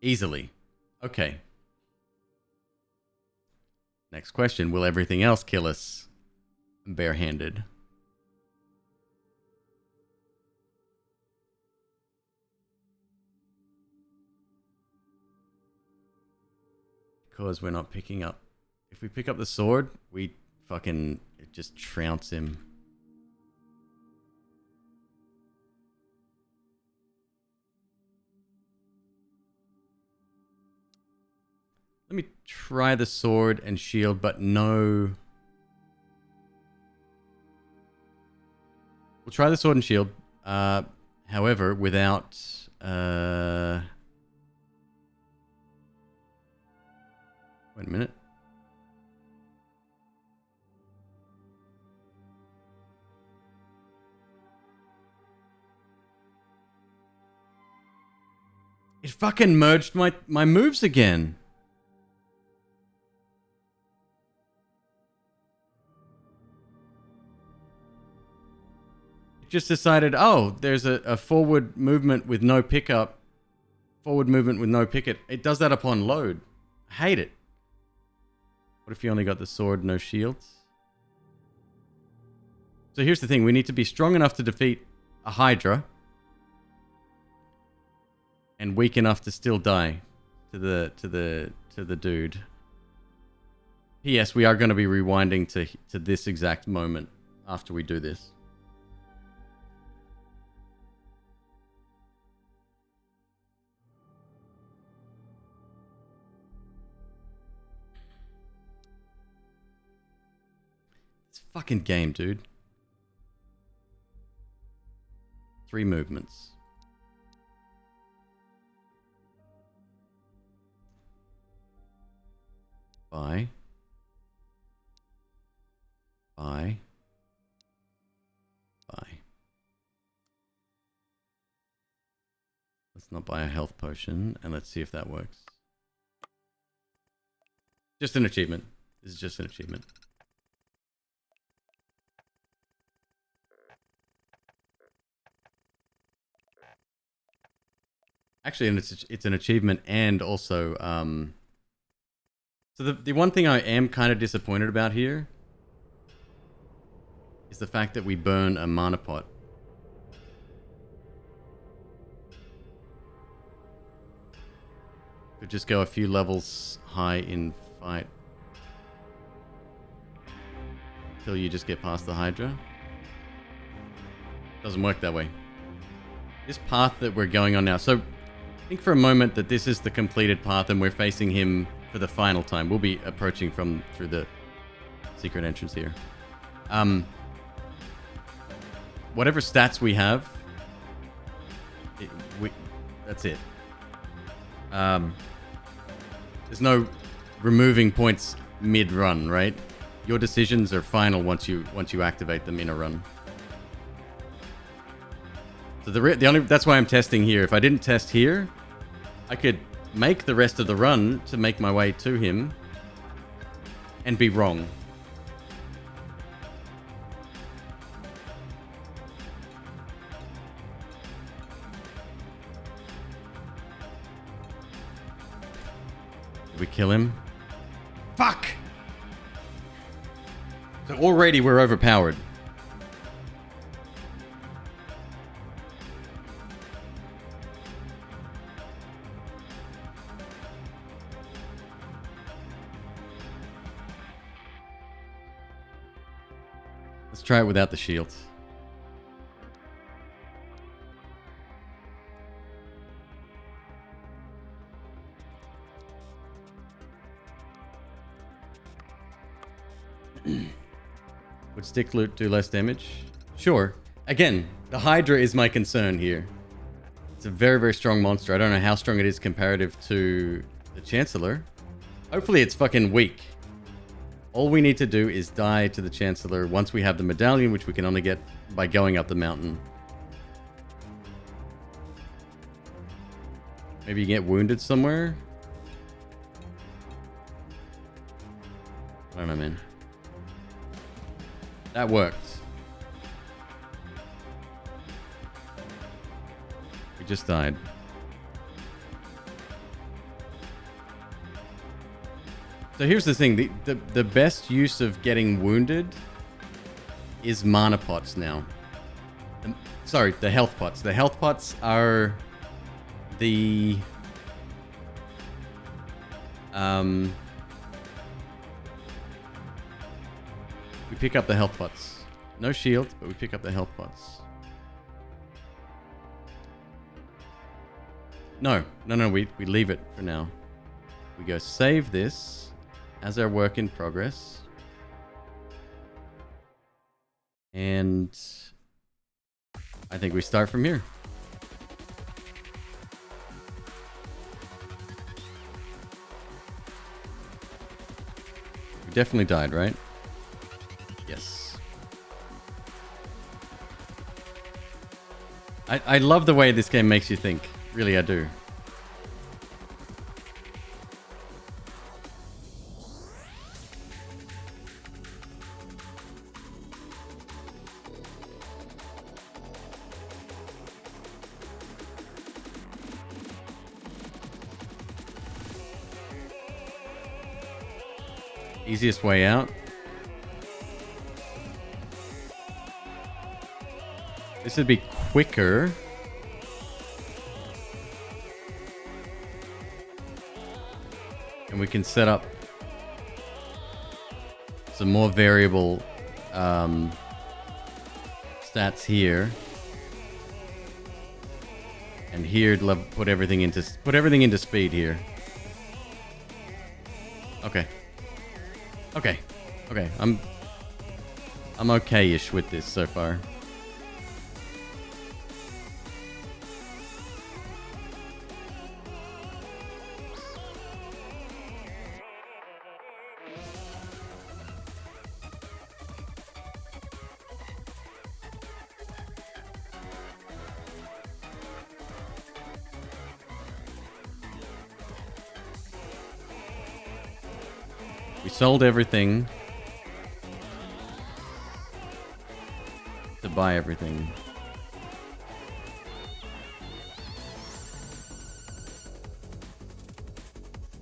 Easily. Okay. Next question. Will everything else kill us barehanded? Because we're not picking up. If we pick up the sword, we fucking just trounce him. Let me try the sword and shield, but no. We'll try the sword and shield. However, without... Wait a minute. It fucking merged my moves again. It just decided, oh, there's a forward movement with no pickup. Forward movement with no picket. It does that upon load. I hate it. What if you only got the sword, no shields? So here's the thing. We need to be strong enough to defeat a Hydra. And weak enough to still die to the dude. P.S. We are going to be rewinding to this exact moment after we do this. This fucking game, dude. 3 movements. Buy. Let's not buy a health potion, and let's see if that works. Just an achievement. This is just an achievement. Actually, and it's an achievement, and also so the one thing I am kind of disappointed about here is the fact that we burn a mana pot. Could just go a few levels high in fight till you just get past the Hydra. Doesn't work that way. This path that we're going on now, so think for a moment that this is the completed path and we're facing him for the final time. We'll be approaching through the secret entrance here. Whatever stats we have, that's it. There's no removing points mid-run, right? Your decisions are final once you activate them in a run. So that's why I'm testing here. If I didn't test here, I could make the rest of the run to make my way to him and be wrong. Did we kill him? Fuck! So already we're overpowered. Let's try it without the shields. Would stick loot do less damage? Sure. Again, the Hydra is my concern here. It's a very, very strong monster. I don't know how strong it is comparative to the Chancellor. Hopefully it's fucking weak. All we need to do is die to the Chancellor once we have the medallion, which we can only get by going up the mountain. Maybe you get wounded somewhere? I don't know, man. That worked. We just died. So here's the thing. The best use of getting wounded is mana pots now. Sorry, the health pots. The health pots are the... we pick up the health pots. No shield, but we pick up the health pots. No, we leave it for now. We go save this as our work in progress. And I think we start from here. definitely died, right? Yes. I love the way this game makes you think. Really, I do. Easiest way out. This would be quicker. And we can set up some more variable stats here. And here, put everything into speed here. Okay. Okay. Okay. I'm okay-ish with this so far. We sold everything to buy everything.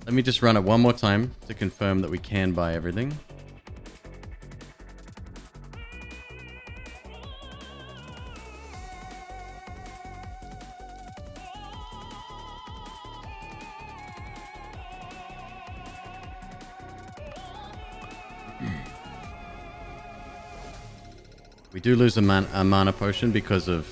Let me just run it one more time to confirm that we can buy everything. We do lose a mana potion because of...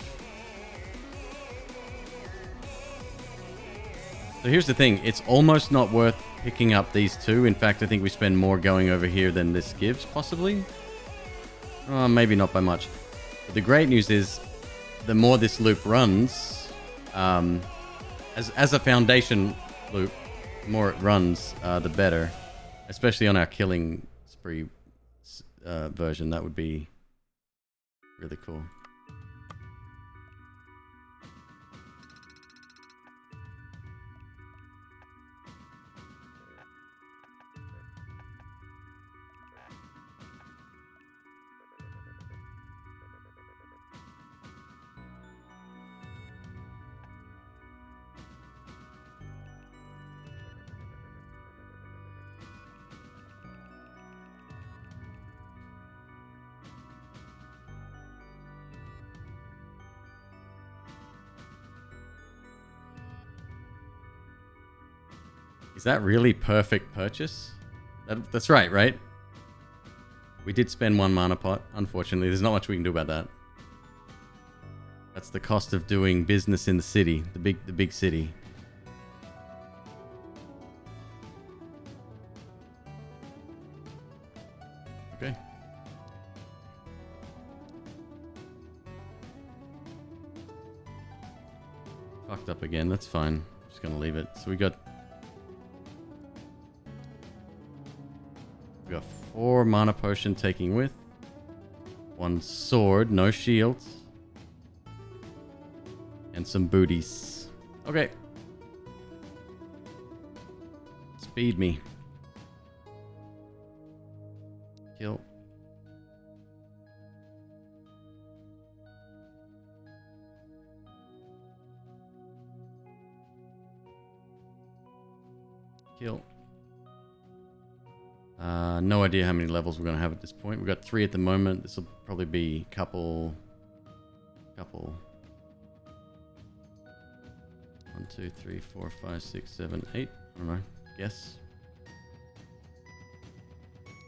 So here's the thing. It's almost not worth picking up these two. In fact, I think we spend more going over here than this gives, possibly. Oh, maybe not by much. But the great news is, the more this loop runs, as a foundation loop, the more it runs, the better. Especially on our killing spree version, that would be... really cool. Is that really perfect purchase? That's right, right? We did spend one mana pot, unfortunately. There's not much we can do about that. That's the cost of doing business in the city, the big city. Okay. Fucked up again, that's fine. Just gonna leave it. So we got 4 mana potion taking with. 1 sword, no shields. And some booties. Okay. Speed me. Kill. Kill. No idea how many levels we're going to have at this point. We've got 3 at the moment. This will probably be couple. 1, 2, 3, 4, 5, 6, 7, 8. I don't know. Guess.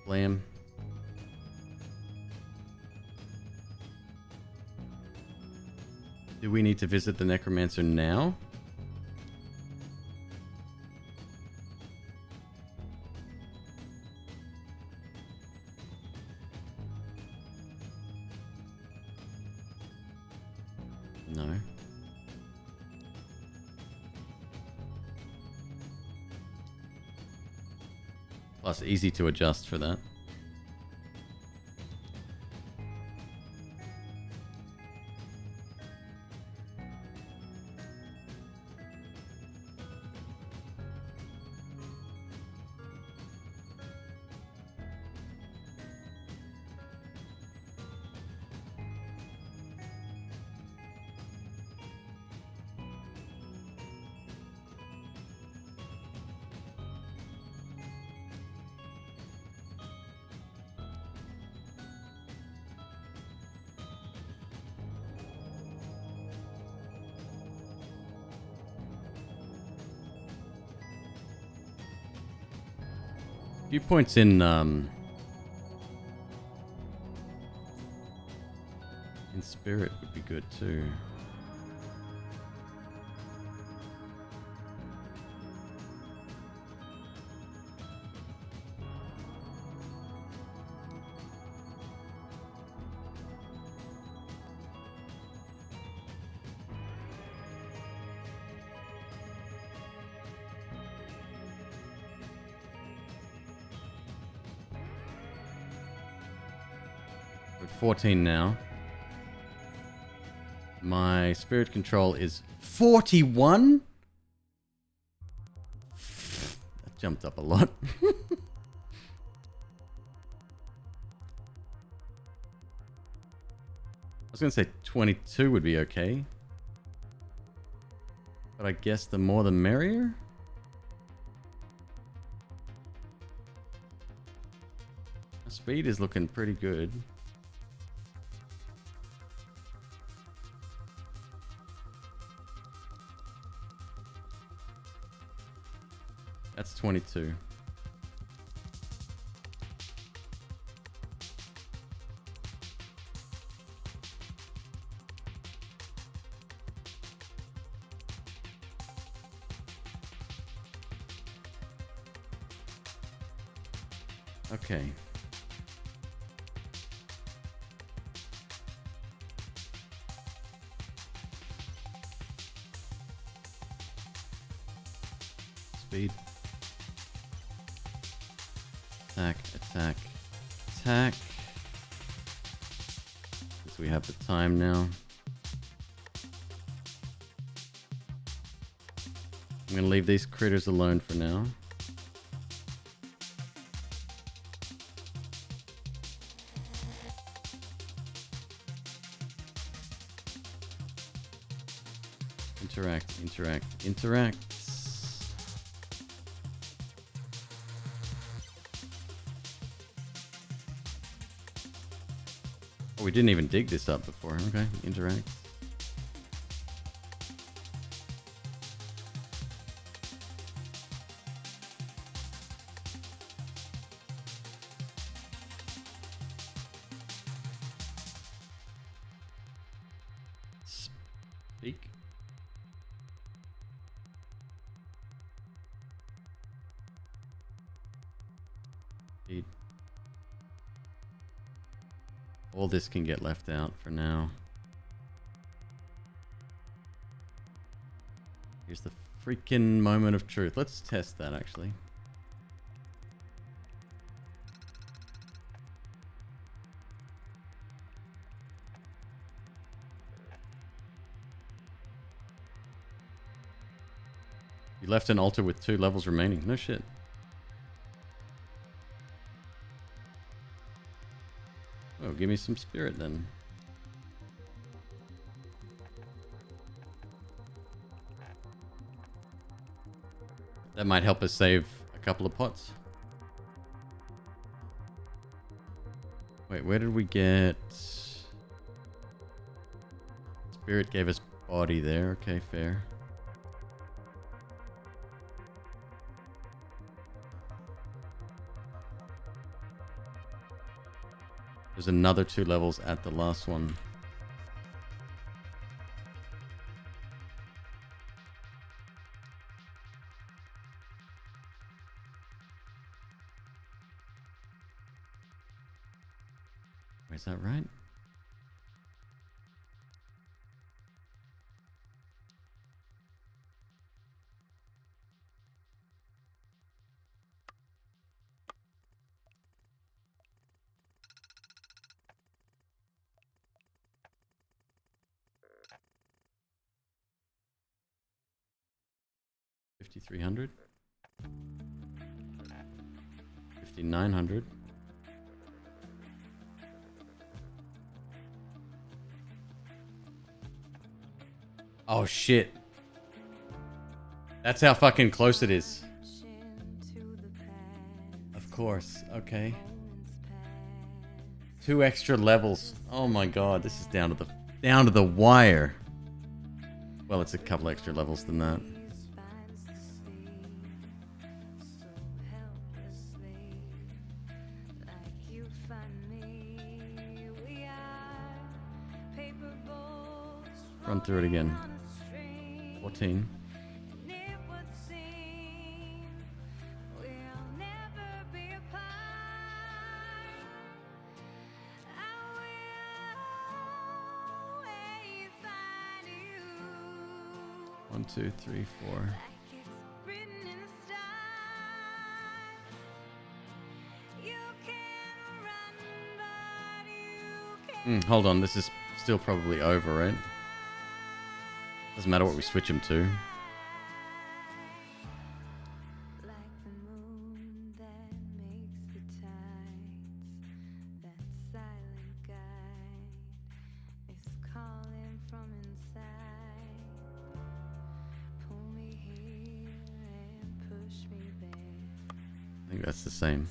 Blam. Do we need to visit the Necromancer now? No. Plus, easy to adjust for that. Few points in spirit would be good too. We're at 14 now. My spirit control is 41? That jumped up a lot. I was going to say 22 would be okay. But I guess the more the merrier? My speed is looking pretty good. That's 22. Okay. Speed. Attack, attack, attack. Since we have the time now. I'm gonna leave these critters alone for now. Interact, interact, interact. Oh, we didn't even dig this up before. Okay, interact. Speak. Speed. All this can get left out for now. Here's the freaking moment of truth. Let's test that actually. You left an altar with 2 levels remaining. No shit. Oh, give me some spirit then. That might help us save a couple of pots. Wait, where did we get... Spirit gave us body there. Okay, fair. There's another 2 levels at the last one. Wait, is that right? 5,300. 5,900. Oh shit. That's how fucking close it is. Of course. Okay. 2 extra levels. Oh my god, this is down to the wire. Well, it's a couple extra levels than that. Run through it again. 14. One, two, three, four. Hold on, this is still probably over, right? Doesn't matter what we switch them to. I think that's the same.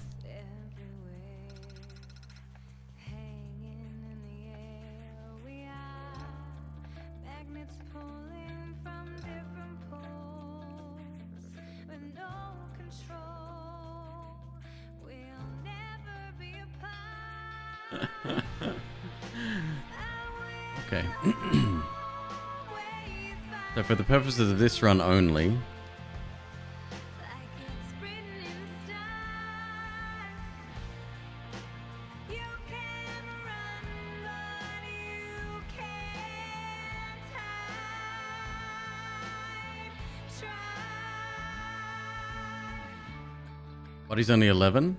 Okay. So for the purposes of this run only, body's only 11?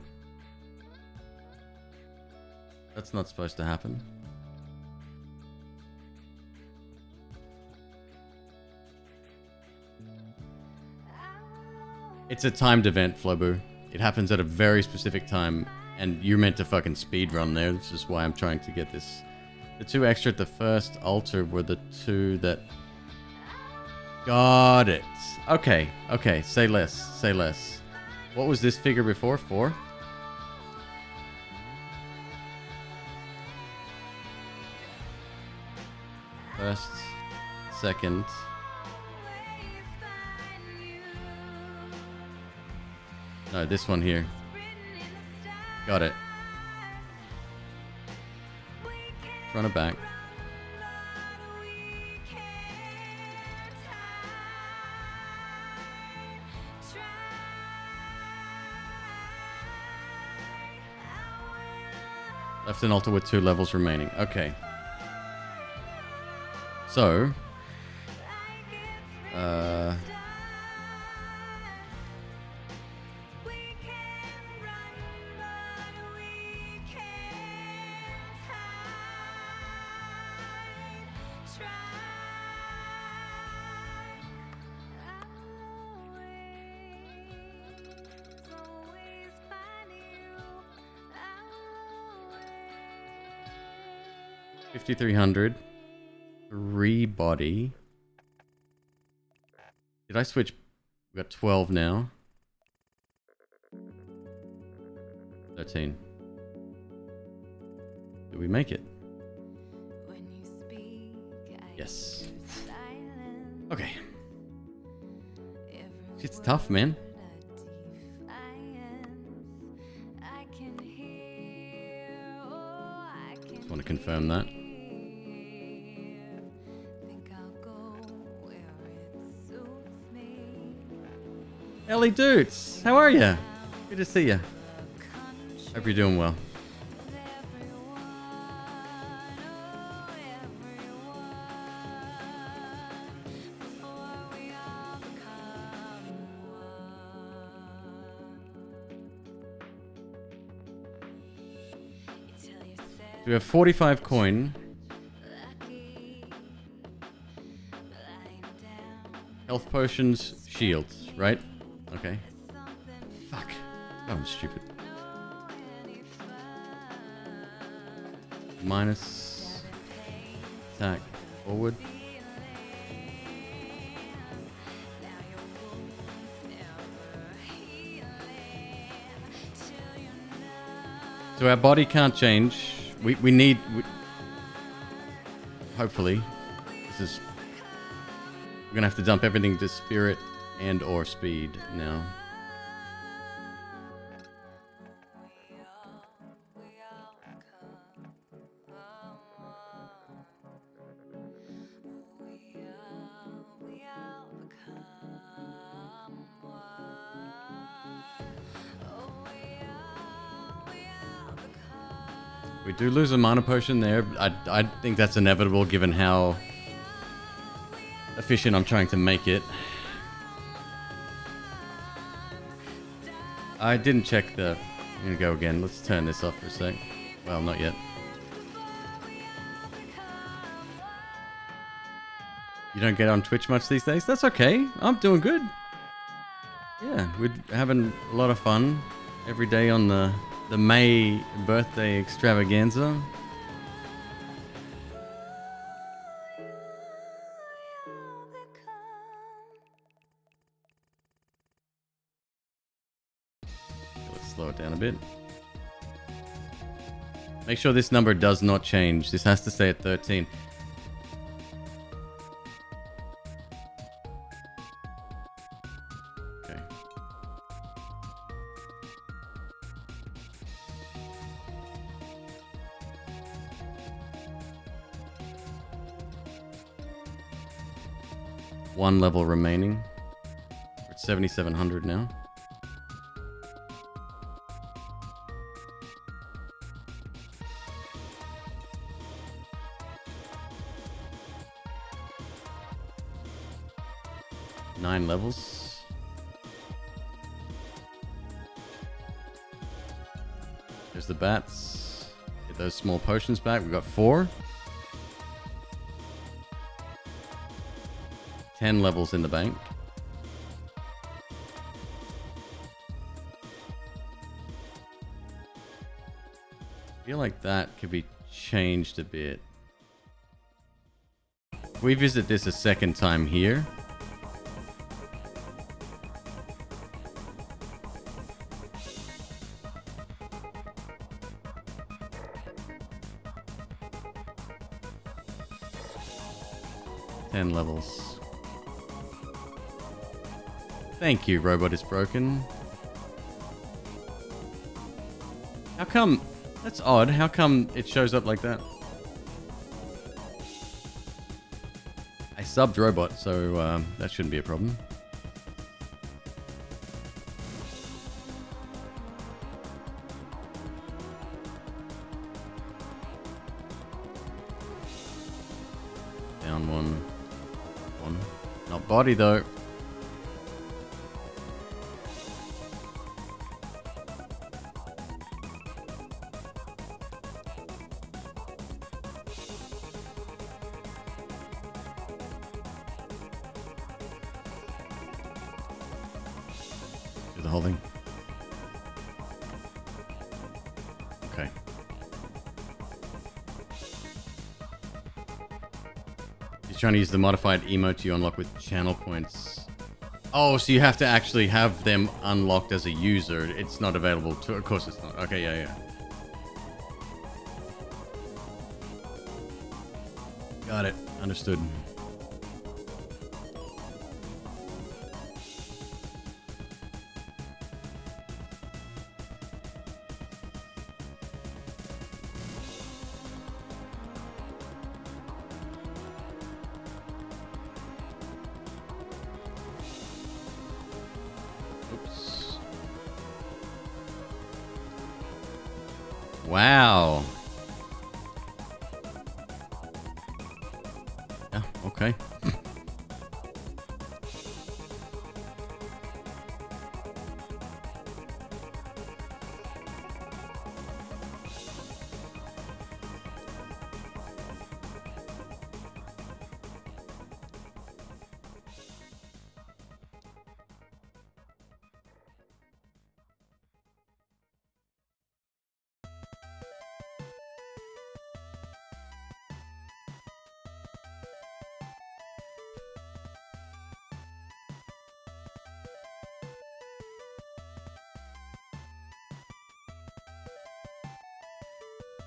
That's not supposed to happen. It's a timed event, Flobu. It happens at a very specific time, and you're meant to fucking speedrun there. This is why I'm trying to get this. The 2 extra at the first altar were the 2 that... Got it. Okay, okay, say less, say less. What was this figure before? 4? First, second. No, this one here. Got it. Front and back. Left and altar with 2 levels remaining. Okay. So, $5,300. 3 body. Did I switch? We got 12 now. 13. Did we make it? Yes. Okay. It's tough, man. Just want to confirm that. Ellie Doots, how are you? Good to see you. Hope you're doing well. We have 45 coin. Health potions, shields, right? Okay. Fuck. Oh, I'm stupid. Minus attack forward. So our body can't change. We need... hopefully. This is... We're gonna have to dump everything to spirit and or speed now. We do lose a mana potion there. I think that's inevitable given how efficient I'm trying to make it. I didn't check the... I'm gonna go again. Let's turn this off for a sec. Well, not yet. You don't get on Twitch much these days? That's okay. I'm doing good. Yeah, we're having a lot of fun every day on the May birthday extravaganza. Let's slow it down a bit. Make sure this number does not change. This has to stay at 13. Okay. One level remaining. We're at 7,700 now. Nine levels. There's the bats. Get those small potions back. We've got 4. 10 levels in the bank. I feel like that could be changed a bit. If we visit this a second time here. Levels. Thank you, robot is broken. How come? That's odd. How come it shows up like that? I subbed robot, so that shouldn't be a problem. Down one. Not body though. Do the whole thing. Okay. He's trying to use the modified emote you unlock with channel points. Oh, so you have to actually have them unlocked as a user. It's not available to... Of course it's not. Okay, yeah. Got it. Understood. Wow. Yeah, okay.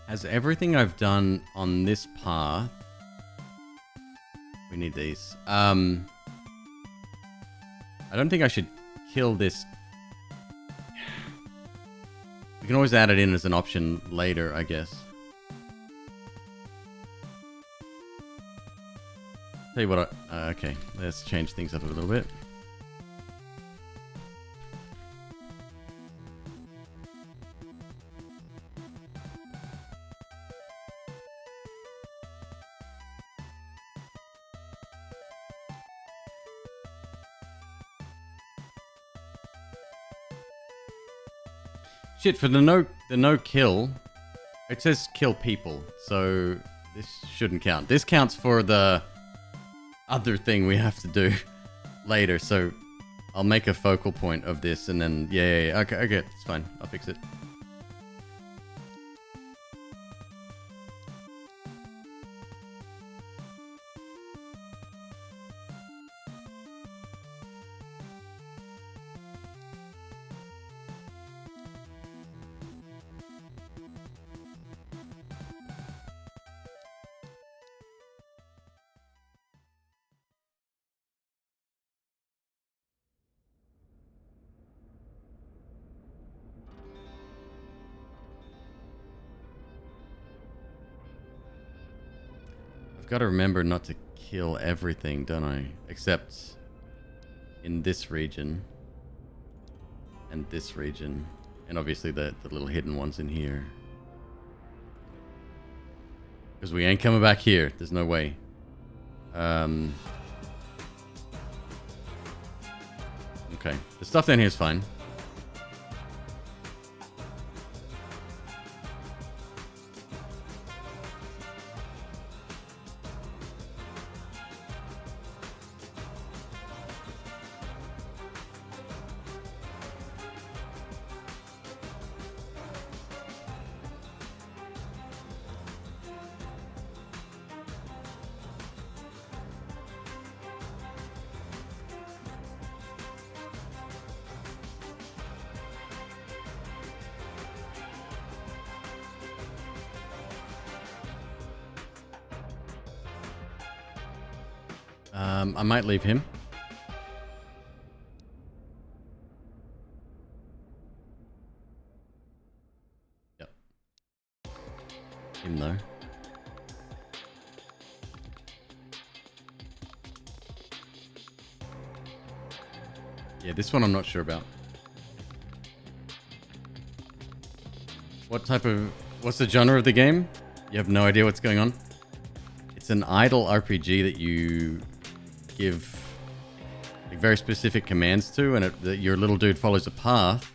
Has everything I've done on this path... We need these. I don't think I should kill this. We can always add it in as an option later, I guess. Tell you what, okay, let's change things up a little bit. Shit, for the no kill, it says kill people, so this shouldn't count. This counts for the other thing we have to do later, so I'll make a focal point of this and then, yeah, okay, it's fine, I'll fix it. I've got to remember not to kill everything, don't I? Except in this region. And this region. And obviously the little hidden ones in here. Because we ain't coming back here. There's no way. Okay. The stuff down here is fine. I might leave him. Yep. Him though. Yeah, this one I'm not sure about. What's the genre of the game? You have no idea what's going on? It's an idle RPG that you give like very specific commands to, and your little dude follows a path.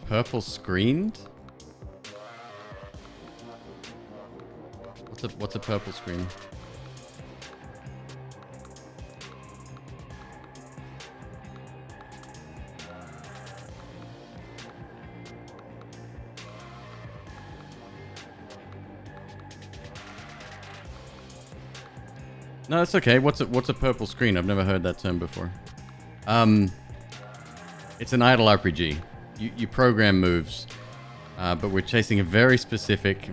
Purple screened? What's a purple screen? No, it's okay. What's a purple screen? I've never heard that term before. It's an idle RPG. You program moves, but we're chasing a very specific,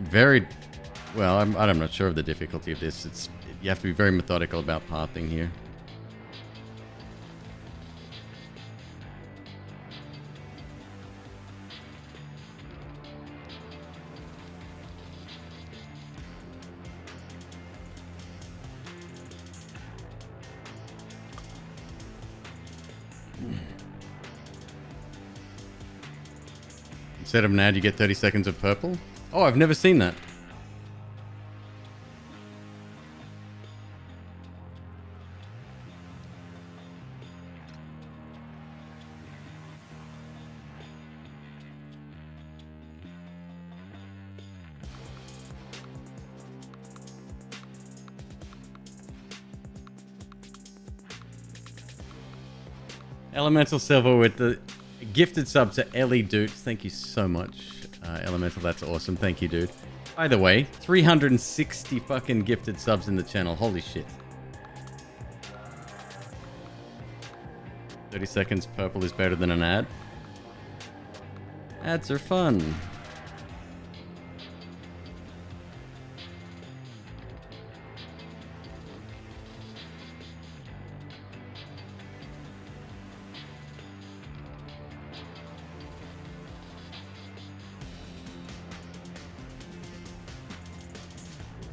well, I'm not sure of the difficulty of this. You have to be very methodical about pathing here. Instead of an ad, you get 30 seconds of purple? Oh, I've never seen that. Elemental Silver with the gifted sub to Ellie Dukes. Thank you so much, Elemental. That's awesome. Thank you, dude. By the way, 360 fucking gifted subs in the channel. Holy shit. 30 seconds purple is better than an ad. Ads are fun.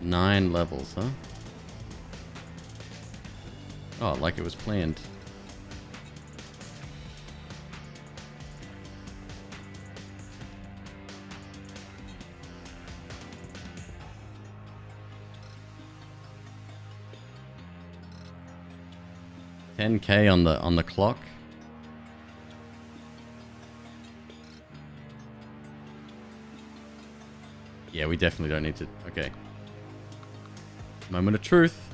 Nine levels, huh? Oh, like it was planned. $10K on the clock. Yeah, we definitely don't need to. Okay. Moment of truth.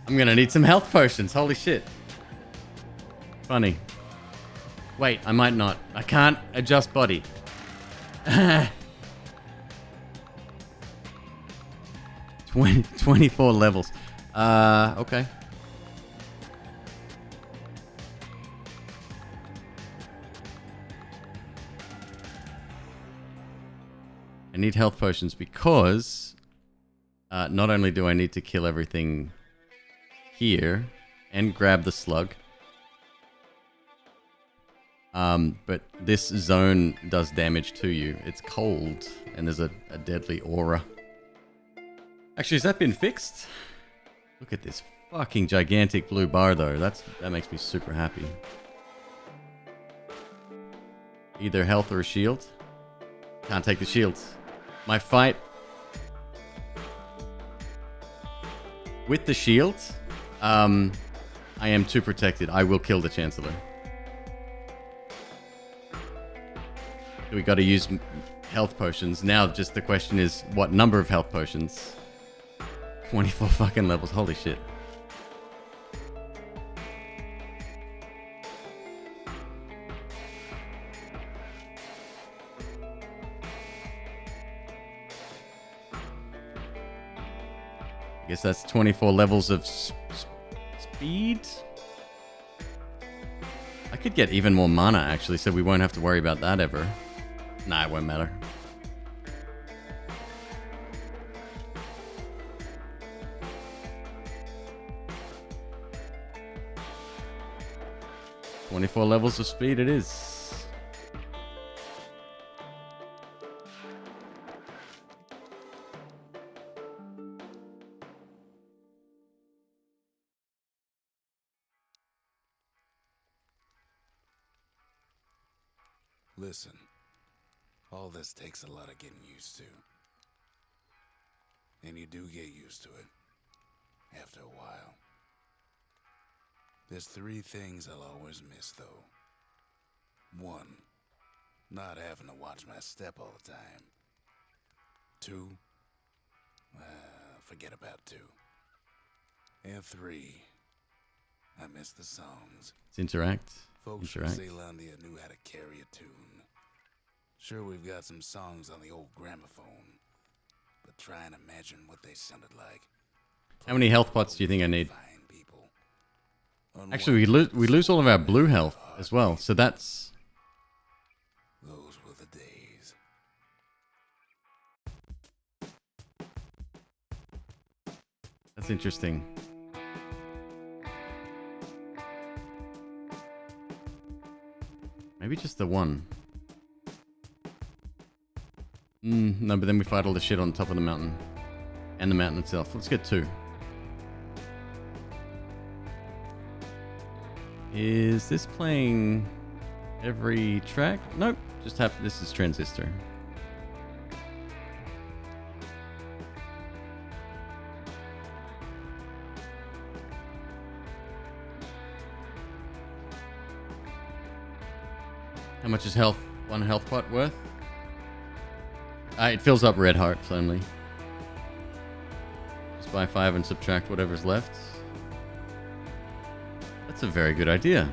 I'm gonna need some health potions. Holy shit. Funny. Wait, I might not. I can't adjust body. 24 levels. Okay. I need health potions because not only do I need to kill everything here and grab the slug, but this zone does damage to you. It's cold and there's a deadly aura. Actually, has that been fixed? Look at this fucking gigantic blue bar though. That makes me super happy. Either health or a shield. Can't take the shields. My fight with the shield, I am too protected. I will kill the Chancellor. We got to use health potions. Now just the question is what number of health potions? 24 fucking levels. Holy shit. I guess that's 24 levels of speed. I could get even more mana actually, so we won't have to worry about that ever. Nah, it won't matter. $24 levels of speed it is. Listen, all this takes a lot of getting used to. And you do get used to it after a while. There's three things I'll always miss, though. One, not having to watch my step all the time. Two, forget about two. And three, I miss the songs. Let's interact. Folks from Zealandia knew how to carry a tune. Sure, we've got some songs on the old gramophone, but try and imagine what they sounded like. How many health pots do you think I need? Actually, we lose all of our blue health as well, so that's... Those were the days. That's interesting. Maybe just the one. No, but then we fight all the shit on top of the mountain. And the mountain itself. Let's get two. Is this playing every track? Nope. Just have this is Transistor. How much is health? One health pot worth? It fills up red hearts only. Just buy 5 and subtract whatever's left. That's a very good idea.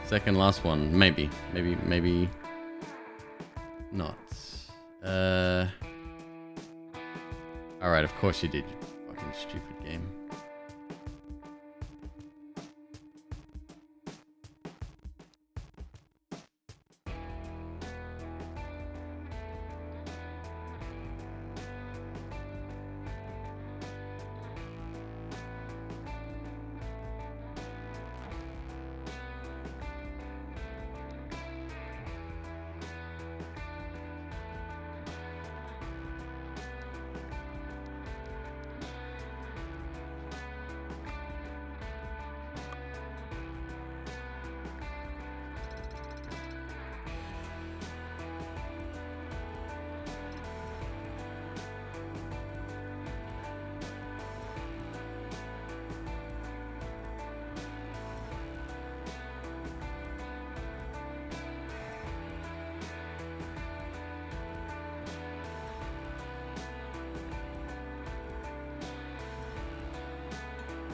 Second last one. Maybe not. Alright, of course you did, you fucking stupid game.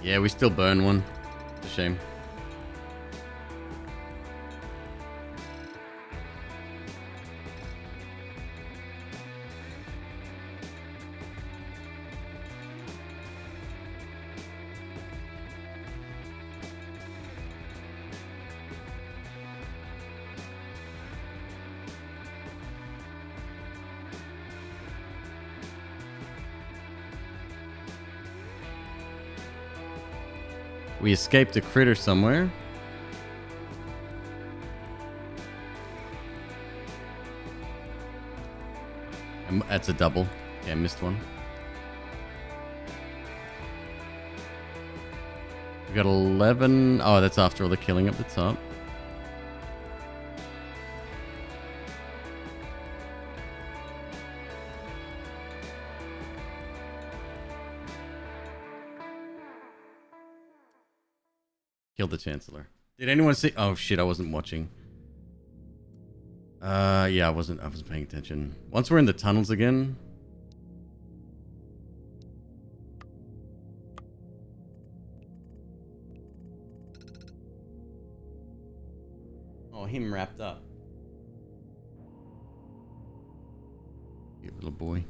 Yeah, we still burn one. It's a shame. We escaped a critter somewhere. That's a double. Okay, I missed one. We got 11. Oh, that's after all the killing up the top. Killed the Chancellor. Did anyone see? Oh shit, I wasn't watching. Yeah, I wasn't paying attention. Once we're in the tunnels again. Oh, him wrapped up. Cute little boy.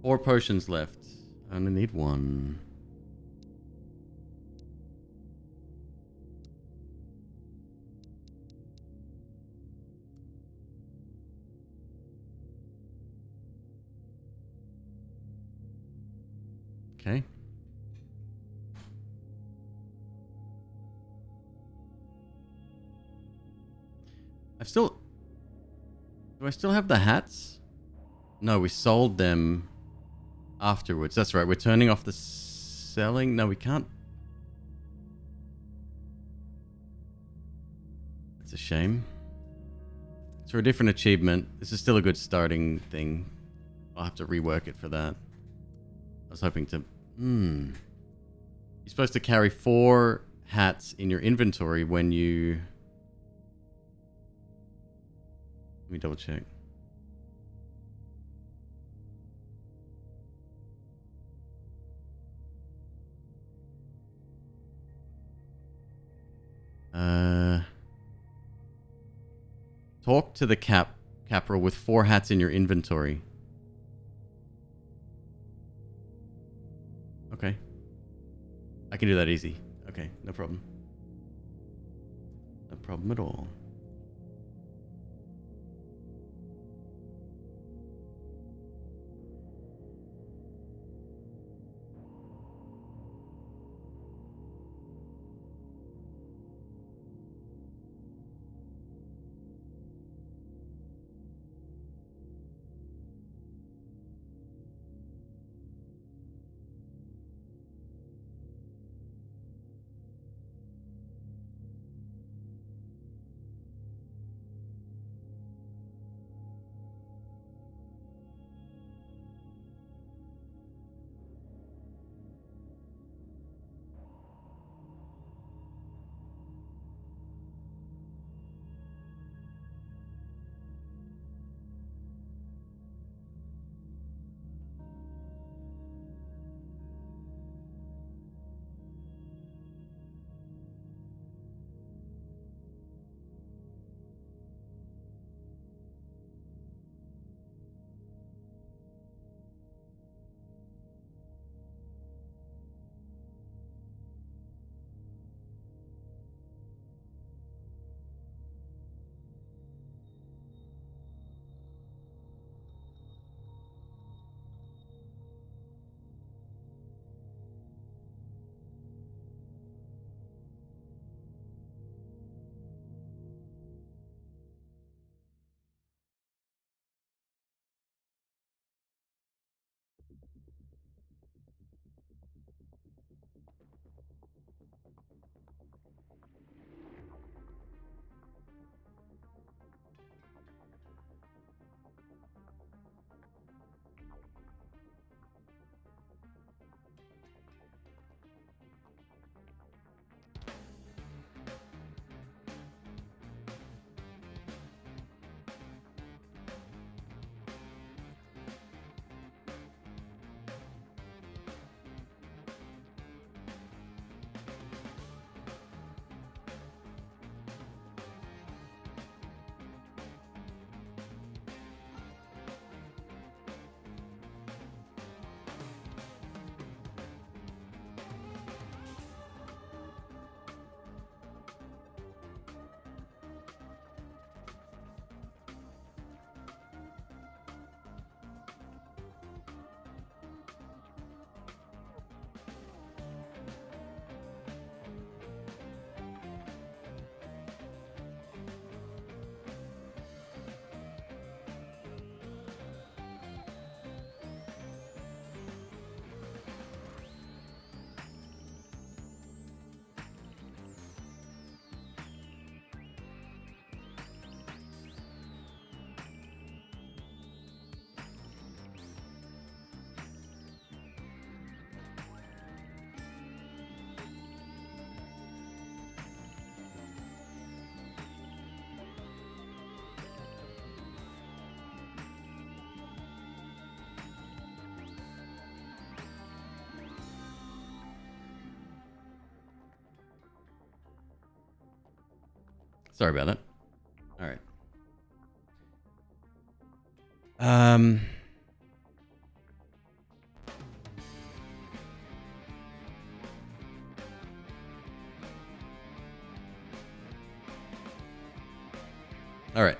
4 potions left. I only need 1. Okay. Do I still have the hats? No, we sold them afterwards. That's right. We're turning off the selling. No, we can't. That's a shame. It's for a different achievement. This is still a good starting thing. I'll have to rework it for that. I was hoping to... You're supposed to carry 4 hats in your inventory when you... Let me double check. Talk to the Capra with 4 hats in your inventory. Okay. I can do that easy. Okay, no problem. No problem at all. Sorry about that. All right. All right.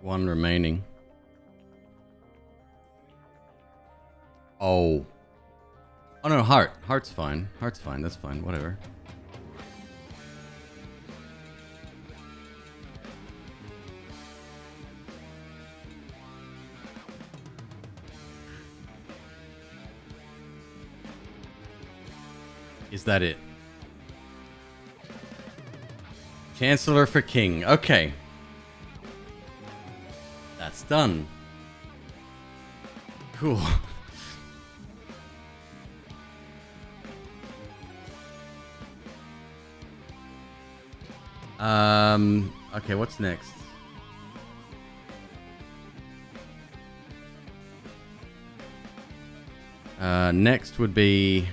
One remaining. Oh. Oh no, heart. Heart's fine. Heart's fine. That's fine. Whatever. Is that it? Chancellor for King. Okay. That's done. Cool. Okay, what's next? Next would be...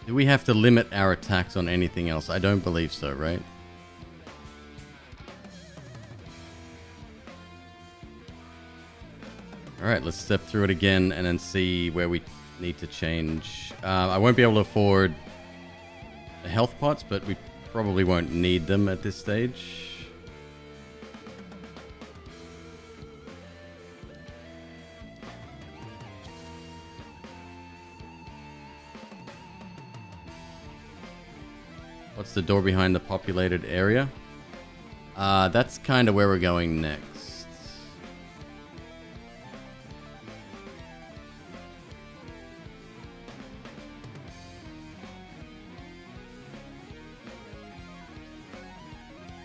Do we have to limit our attacks on anything else? I don't believe so, right? Alright, let's step through it again and then see where we need to change. I won't be able to afford the health pots, but we probably won't need them at this stage. What's the door behind the populated area? That's kind of where we're going next.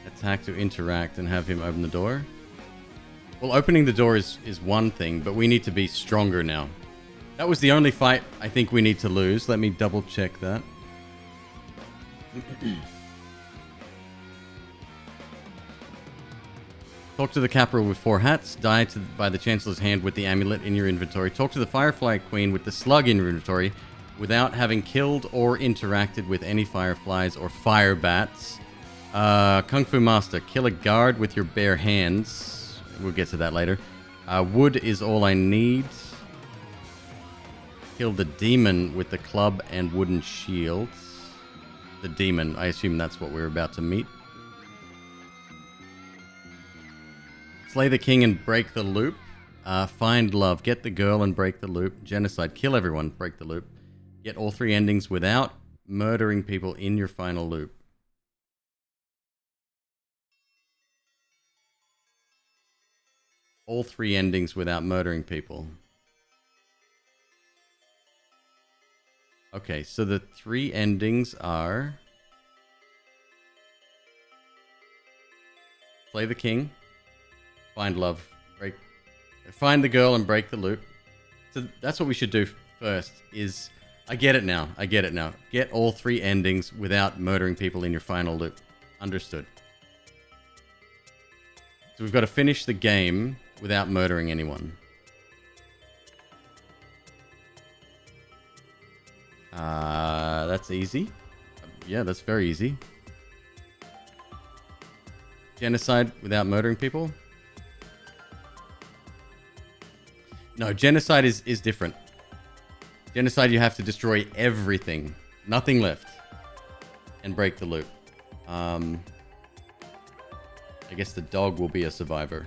Attack to interact and have him open the door. Well, opening the door is one thing, but we need to be stronger now. That was the only fight I think we need to lose. Let me double check that. Talk to the capital with 4 hats. Die by the Chancellor's hand with the amulet in your inventory. Talk to the Firefly Queen with the slug in your inventory without having killed or interacted with any fireflies or fire bats. Kung Fu Master. Kill a guard with your bare hands. We'll get to that later. Wood is all I need. Kill the demon with the club and wooden shields. The demon. I assume that's what we're about to meet. Slay the king and break the loop. Find love. Get the girl and break the loop. Genocide. Kill everyone. Break the loop. Get all 3 endings without murdering people in your final loop. All 3 endings without murdering people. Okay, so the 3 endings are... Play the king. Find love. Find the girl and break the loop. So that's what we should do first, is... I get it now. Get all 3 endings without murdering people in your final loop. Understood. So we've got to finish the game without murdering anyone. That's easy. Yeah, that's very easy. Genocide without murdering people? No, genocide is different. Genocide, you have to destroy everything. Nothing left. And break the loop. I guess the dog will be a survivor,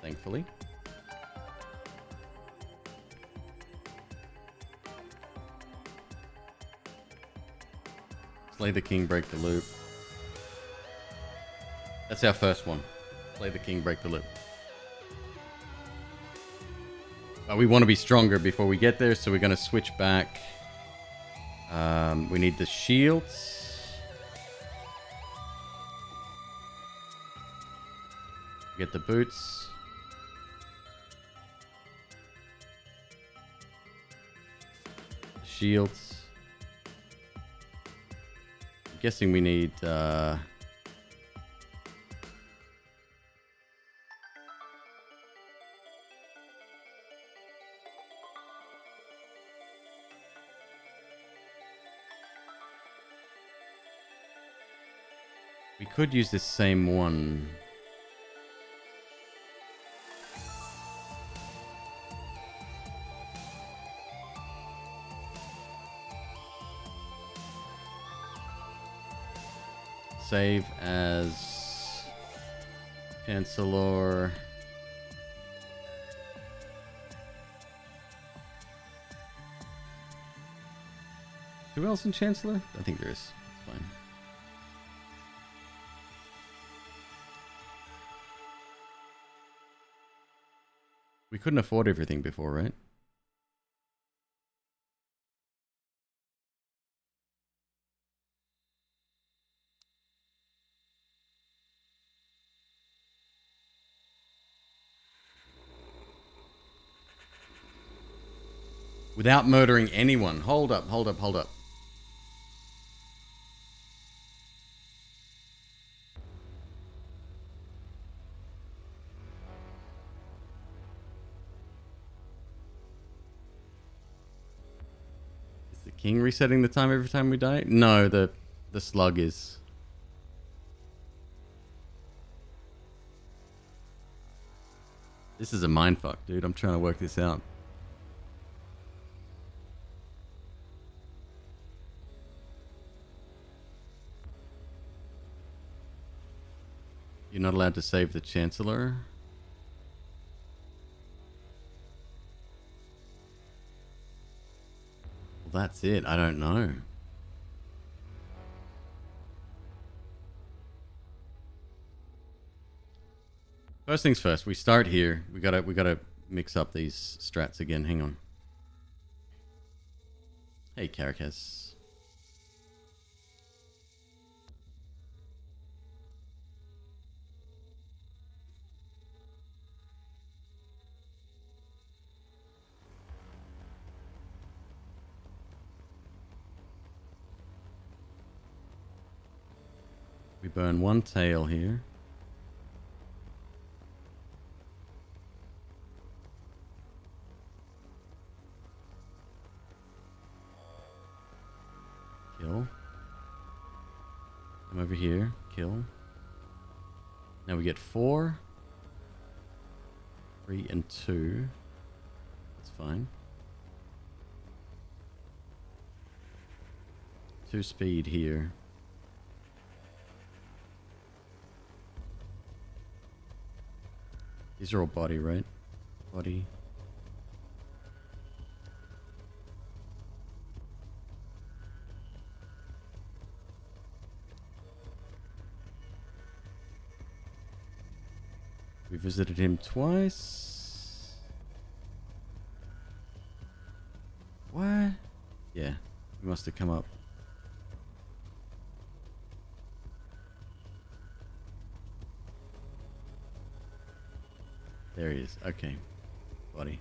thankfully. Slay the king, break the loop. That's our first one. Slay the king, break the loop. But we want to be stronger before we get there, so we're going to switch back. We need the shields. Get the boots. Shields. I'm guessing we need... we could use this same one. Save as Chancellor. Who else in Chancellor? I think there is. It's fine. We couldn't afford everything before, right? Without murdering anyone. Hold up, hold up, hold up. Is the king resetting the time every time we die? No, the slug is. This is a mindfuck, dude. I'm trying to work this out. You're not allowed to save the Chancellor. Well, that's it. I don't know. First things first. We start here. We gotta mix up these strats again. Hang on. Hey, Caracas. We burn one tail here. Kill. I'm over here. Kill. Now we get 4, 3, and 2. That's fine. 2 speed here. These are all body, right? Body. We visited him twice. What? Yeah, he must have come up. There he is. Okay. Body.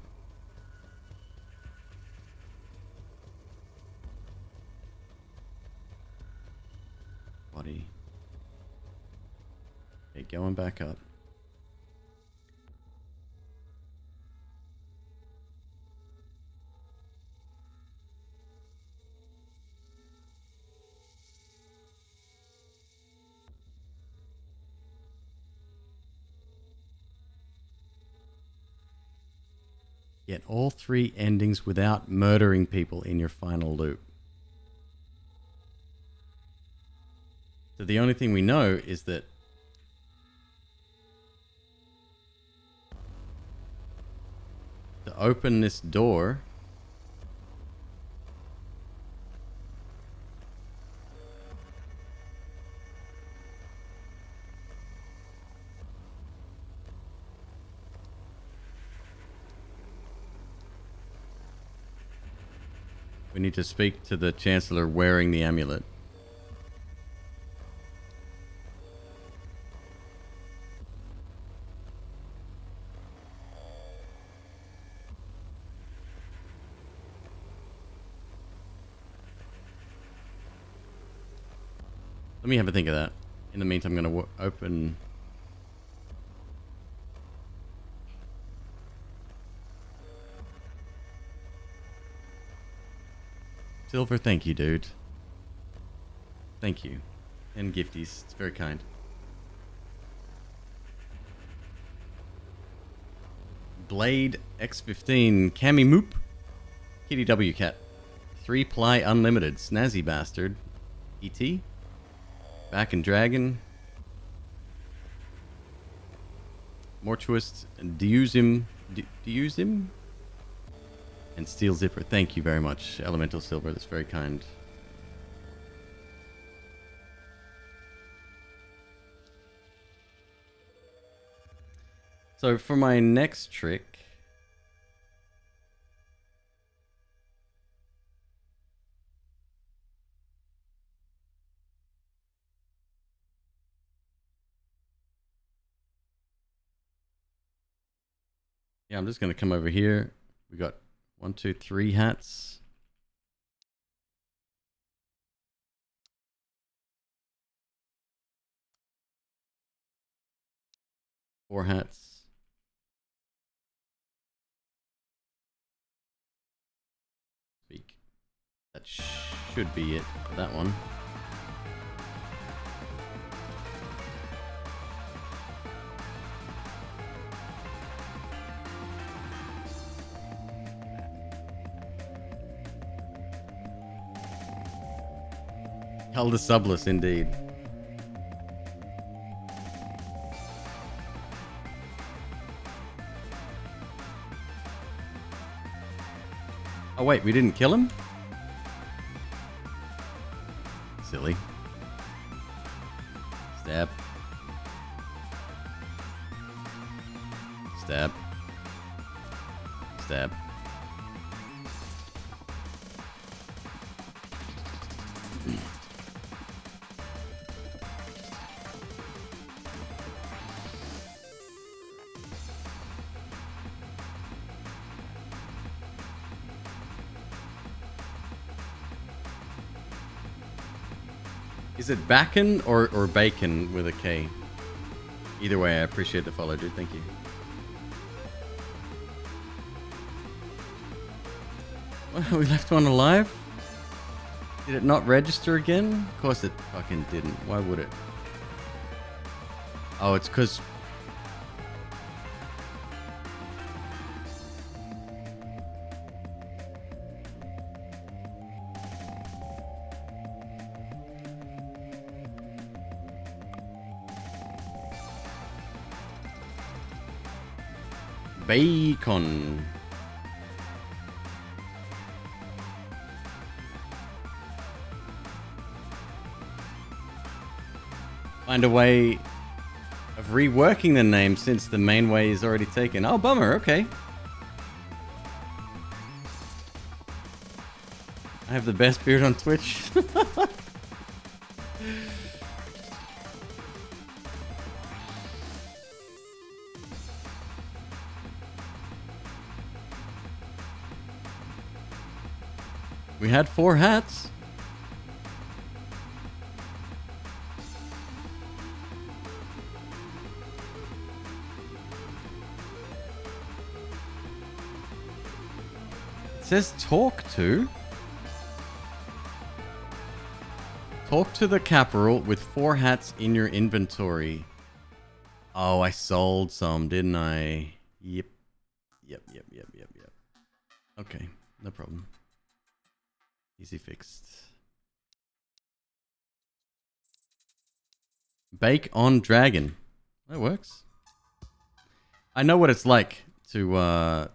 Body. Okay, going back up. Get all 3 endings without murdering people in your final loop. So the only thing we know is that to open this door, we need to speak to the Chancellor wearing the amulet. Let me have a think of that. In the meantime, I'm going to open... Silver, thank you, dude. Thank you. And gifties. It's very kind. Blade X15. Cami Moop. Kitty W Cat. 3-ply unlimited. Snazzy bastard. ET. Back and Dragon. Mortuist. Deusum. Deusum? And Steel Zipper. Thank you very much, Elemental Silver. That's very kind. So for my next trick, Yeah, I'm just gonna come over here. We got 1, 2, 3 hats. Four hats. Speak. That should be it for that one. Elder Subless, indeed. Oh wait, we didn't kill him? Silly. Stab. Stab. Stab. Is it Backen or Bacon with a K? Either way, I appreciate the follow, dude. Thank you. Well, we left one alive? Did it not register again? Of course it fucking didn't. Why would it? Oh, it's because... Bacon. Find a way of reworking the name since the main way is already taken. Oh, bummer. Okay. I have the best beard on Twitch. We had 4 hats. It says talk to. Talk to the caporal with 4 hats in your inventory. Oh, I sold some, didn't I? Yep. Yep. Okay, no problem. Easy fixed. Bake on dragon. That works. I know what it's like to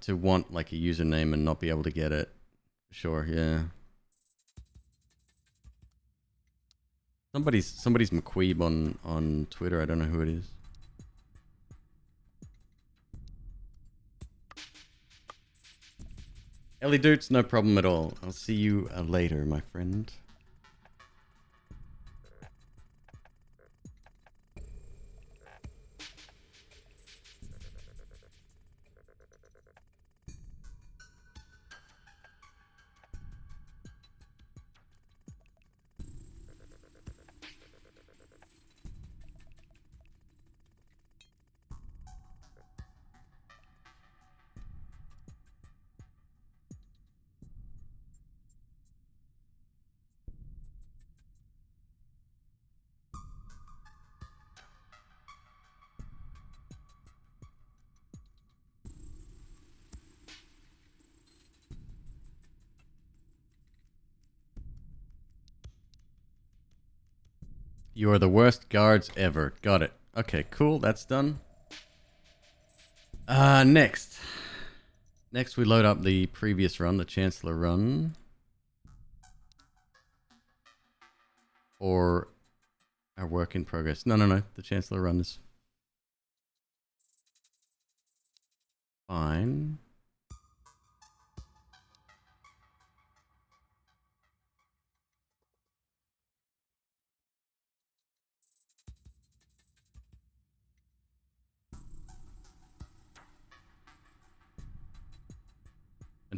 want like a username and not be able to get it. Sure, yeah. Somebody's McQueeb on Twitter. I don't know who it is. Ellie Doots, no problem at all. I'll see you later, my friend. You are the worst guards ever. Got it. Okay, cool. That's done. Next. Next, we load up the previous run, the Chancellor run. Or our work in progress. No. The Chancellor run is fine.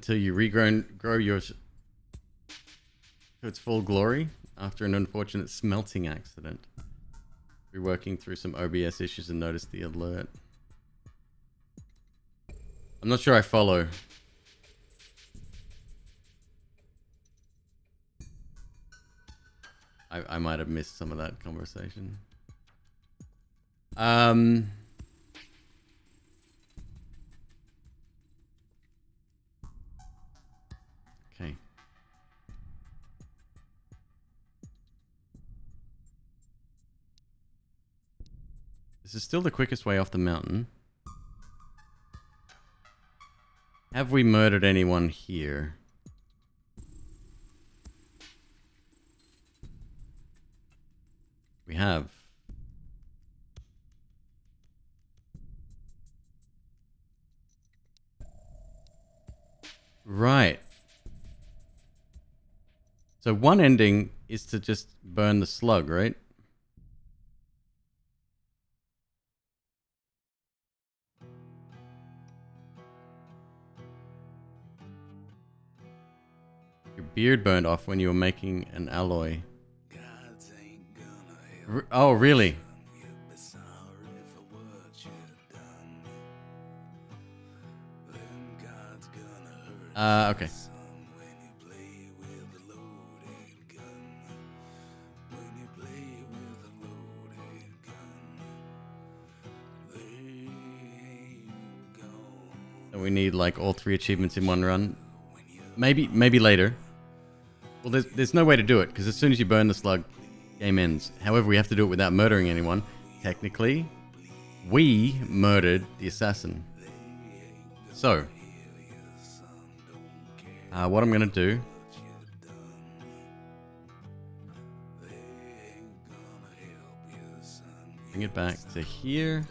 until you grow yours to its full glory after an unfortunate smelting accident. We're working through some OBS issues and noticed the alert. I'm not sure I follow. I might have missed some of that conversation. Okay. This is still the quickest way off the mountain. Have we murdered anyone here? We have. Right. So one ending is to just burn the slug, right? Your beard burned off when you were making an alloy. Oh, really? Okay. And we need like all 3 achievements in one run. Maybe later. Well, there's no way to do it because as soon as you burn the slug, game ends. However, we have to do it without murdering anyone. Technically, we murdered the assassin. So, what I'm gonna do bring it back to here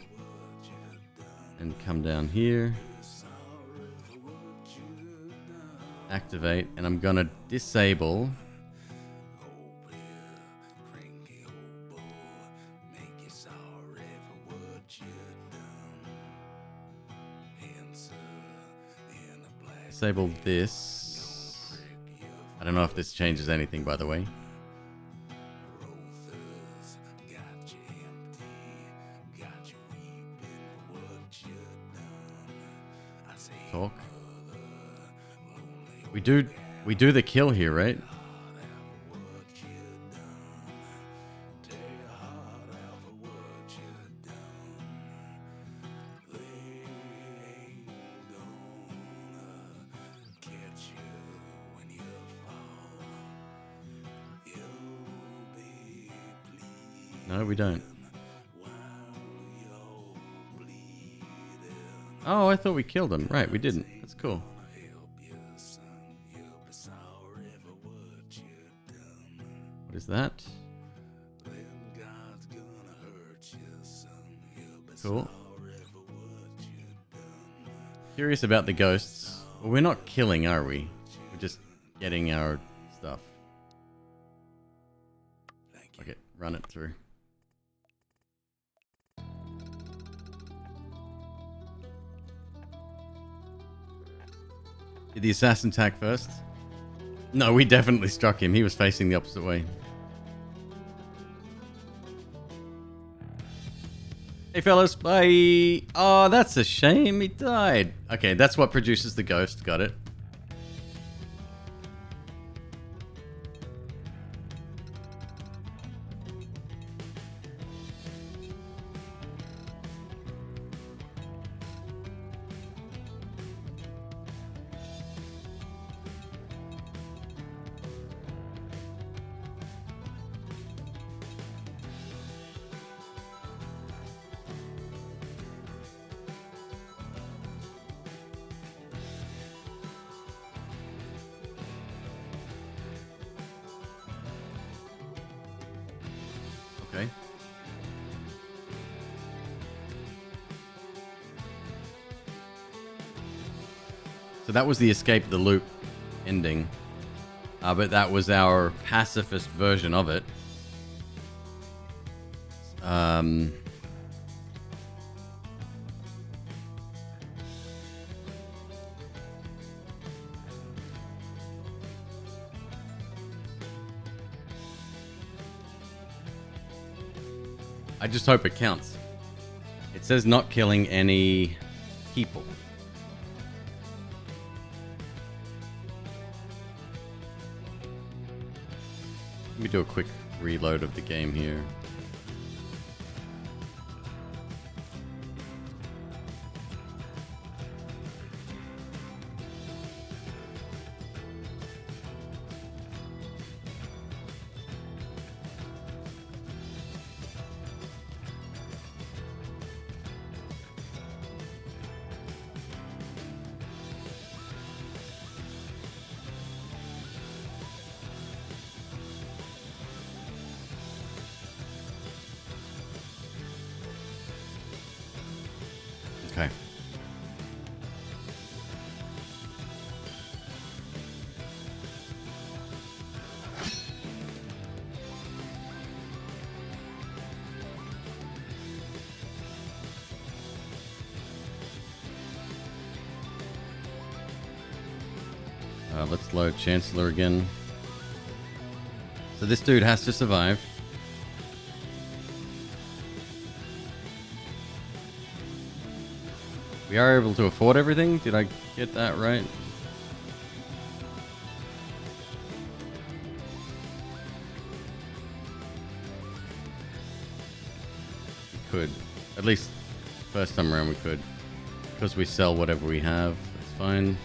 and come down here, activate, and I'm gonna disable this. I don't know if this changes anything, by the way. Talk. We do the kill here, right? No, we don't. Oh, I thought we killed him. Right, we didn't. That's cool. What is that? Cool. Curious about the ghosts. Well, we're not killing, are we? We're just getting our stuff. Okay, run it through. Did the assassin attack first? No, we definitely struck him. He was facing the opposite way. Hey fellas, bye. Oh, that's a shame. He died. Okay, that's what produces the ghost. Got it. Okay. So that was the escape the loop ending. But that was our pacifist version of it. I just hope it counts. It says not killing any people. Let me do a quick reload of the game here. Okay. Let's load Chancellor again. So this dude has to survive. We are able to afford everything. Did I get that right? We could. At least first time around we could. Because we sell whatever we have. That's fine.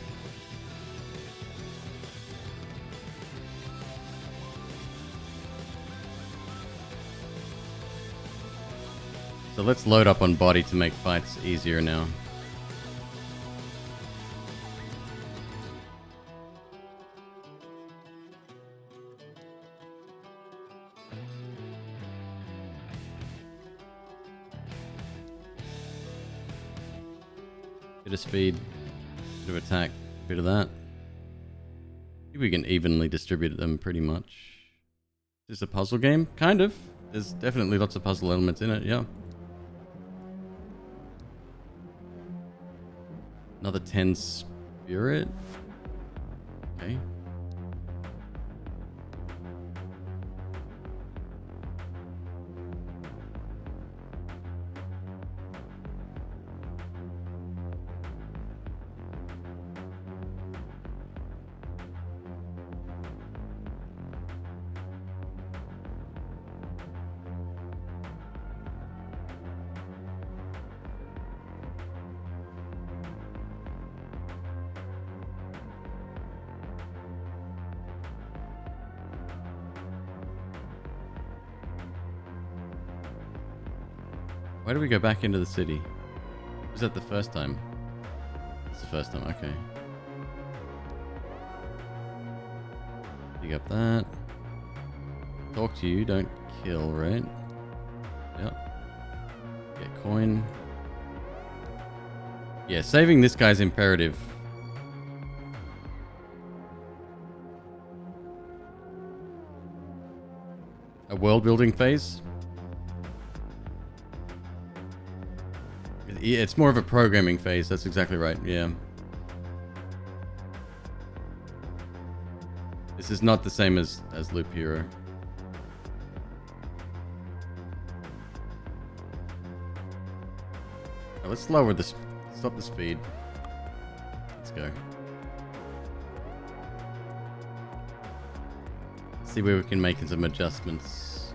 So let's load up on body to make fights easier now. Bit of speed, bit of attack, bit of that. I think we can evenly distribute them pretty much. Is this a puzzle game? Kind of. There's definitely lots of puzzle elements in it, yeah. Another 10 spirit. Okay. Why do we go back into the city? Was that the first time? It's the first time, okay. Pick up that. Talk to you, don't kill, right? Yep. Get coin. Yeah, saving this guy's imperative. A world building phase? Yeah, it's more of a programming phase. That's exactly right. Yeah. This is not the same as Loop Hero. Now let's lower the stop the speed. Let's go. See where we can make some adjustments.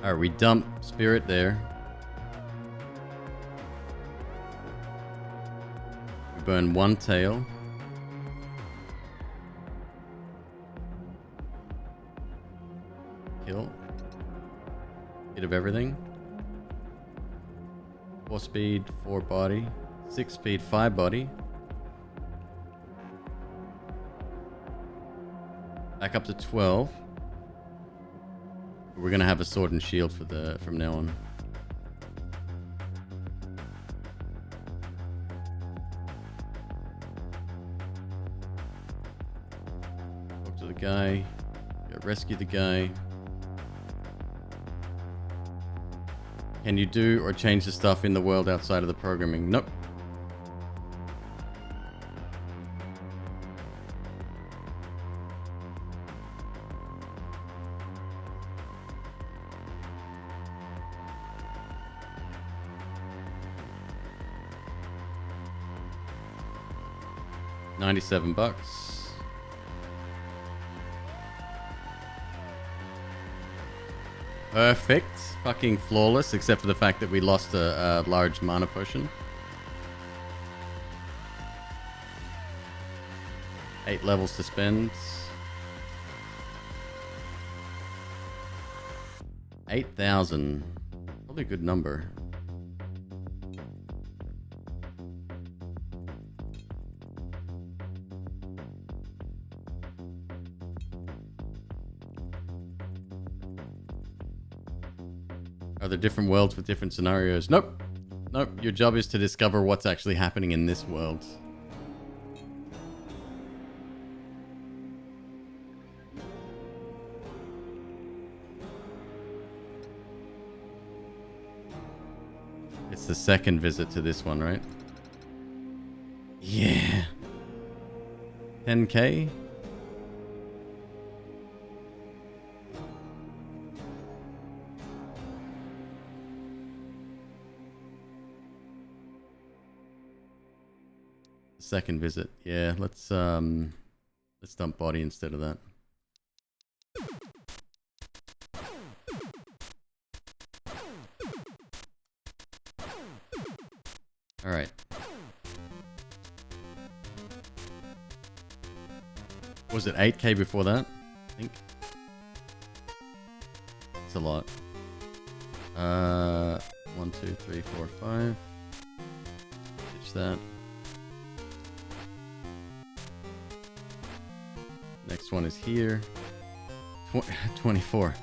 Alright, we dump spirit there. Burn one tail. Kill. Bit of everything. 4 speed, 4 body. 6 speed, 5 body. Back up to 12. We're gonna have a sword and shield from now on. Guy, go rescue the guy. Can you do or change the stuff in the world outside of the programming? Nope. $97. Perfect. Fucking flawless, except for the fact that we lost a large mana potion. 8 levels to spend. 8,000. Probably a good number. Are there different worlds with different scenarios? Nope. Nope. Your job is to discover what's actually happening in this world. It's the second visit to this one, right? Yeah. 10K? Second visit. Yeah, let's dump body instead of that. All right. Was it 8K before that? I think. It's a lot. 1, 2, 3, 4, 5. Ditch that. Next one is here. 24.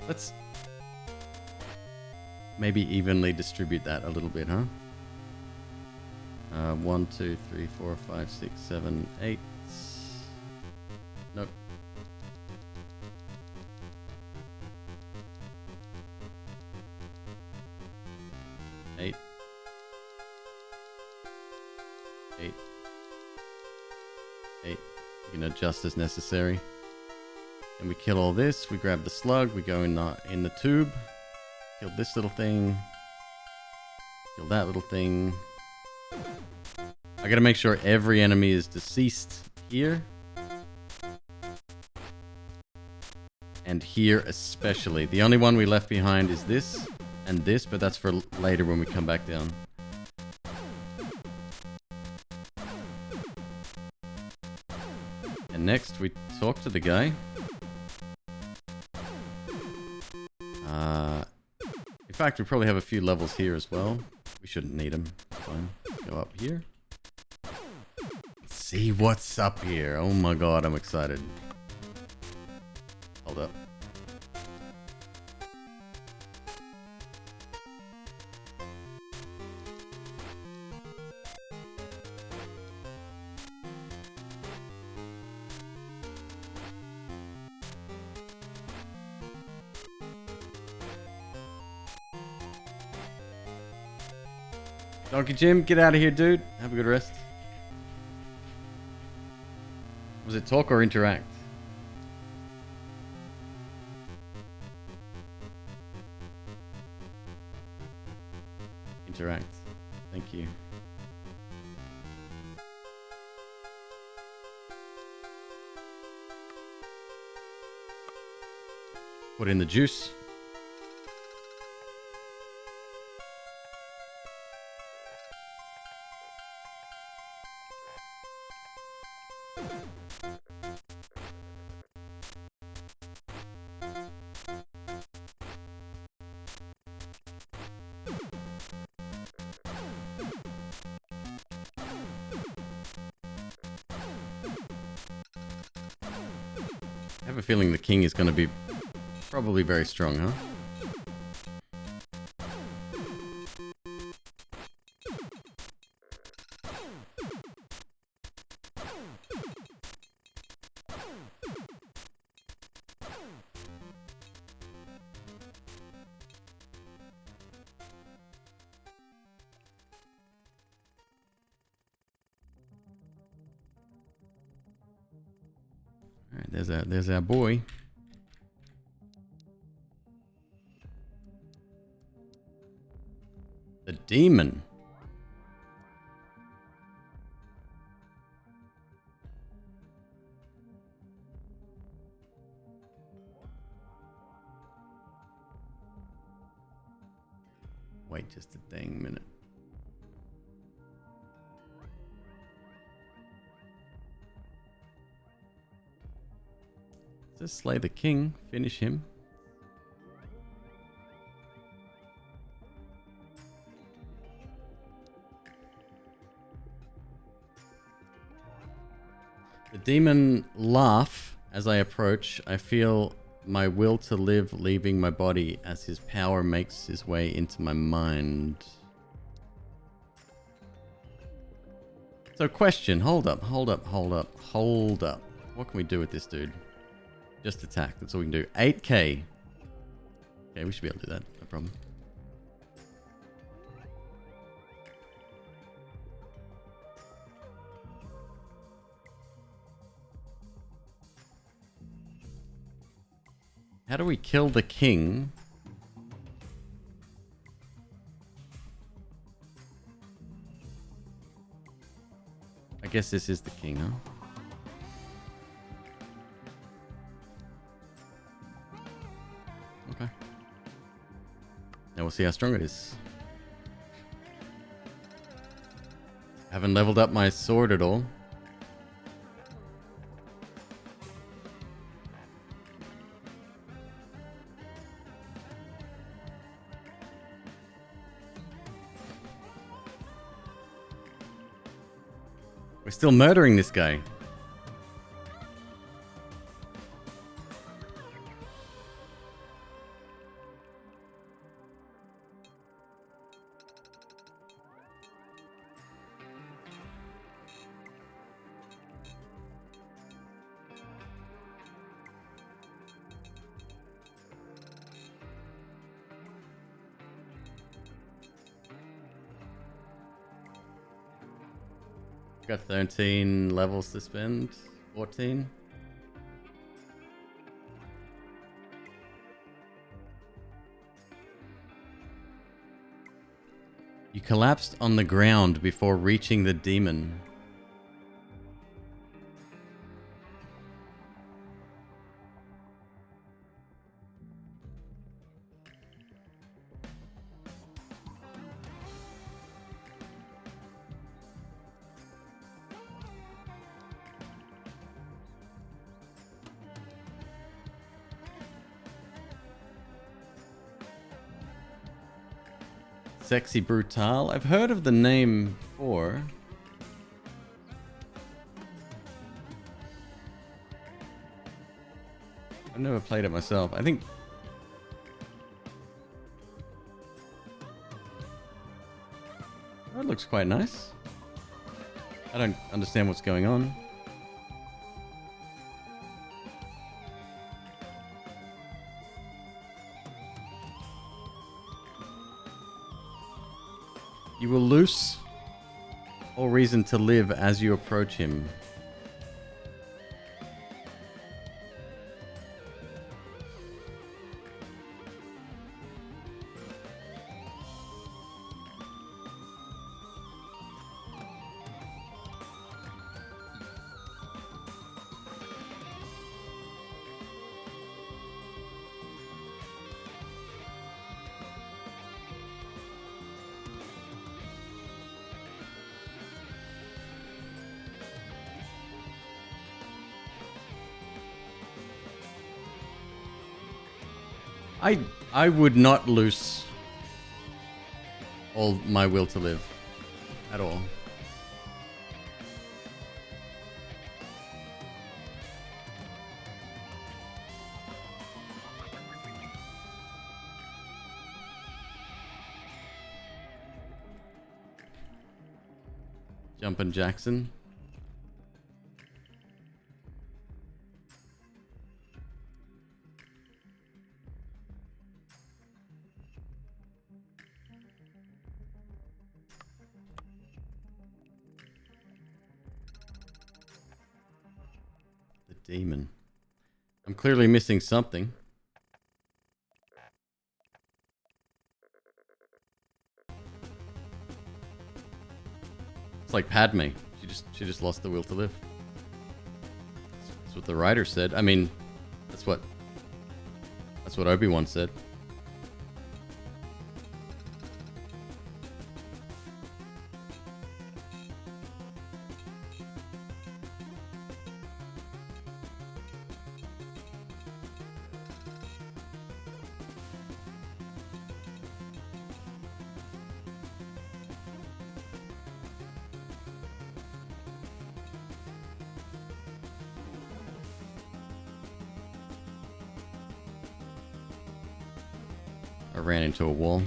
Let's maybe evenly distribute that a little bit, huh? 1, 2, 3, 4, 5, 6, 7, 8. Nope. 8. 8. 8. You can adjust as necessary. And we kill all this. We grab the slug. We go in the tube. Kill this little thing. Kill that little thing. I gotta make sure every enemy is deceased here. And here especially. The only one we left behind is this and this, but that's for later when we come back down. And next we talk to the guy. In fact, we probably have a few levels here as well. We shouldn't need them. Fine. Go up here. Let's see what's up here. Oh my god, I'm excited. Hold up. Donkey Jim, get out of here, dude. Have a good rest. Was it talk or interact? Interact. Thank you. Put in the juice. I have a feeling the king is going to be probably very strong, huh? All right, there's our boy. The demon. Wait just a dang minute. It says slay the king. Finish him. The demon laugh as I approach. I feel my will to live leaving my body as his power makes his way into my mind. So question, hold up. What can we do with this dude? Just attack, that's all we can do. 8k. Okay, we should be able to do that, no problem. How do we kill the king? I guess this is the king, huh? Okay. Now we'll see how strong it is. Haven't leveled up my sword at all. We're still murdering this guy. Got 13 levels to spend. 14. You collapsed on the ground before reaching the demon. Sexy Brutal. I've heard of the name before. I've never played it myself. I think... Oh, it looks quite nice. I don't understand what's going on. You will lose all reason to live as you approach him. I would not lose all my will to live at all. Jumpin' Jackson. Demon. I'm clearly missing something. It's like Padme. She just lost the will to live. That's what the writer said. I mean, that's what Obi-Wan said. I ran into a wall.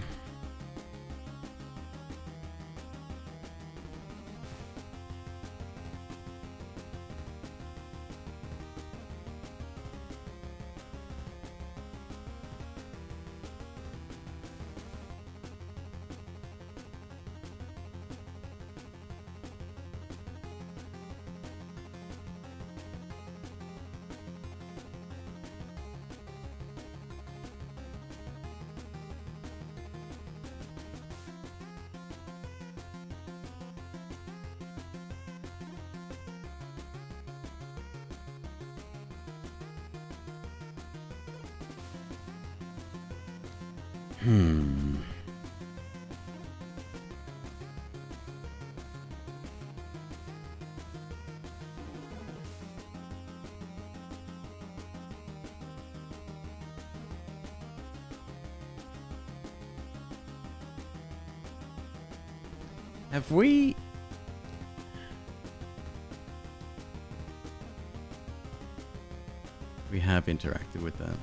Have we... We have interacted with that.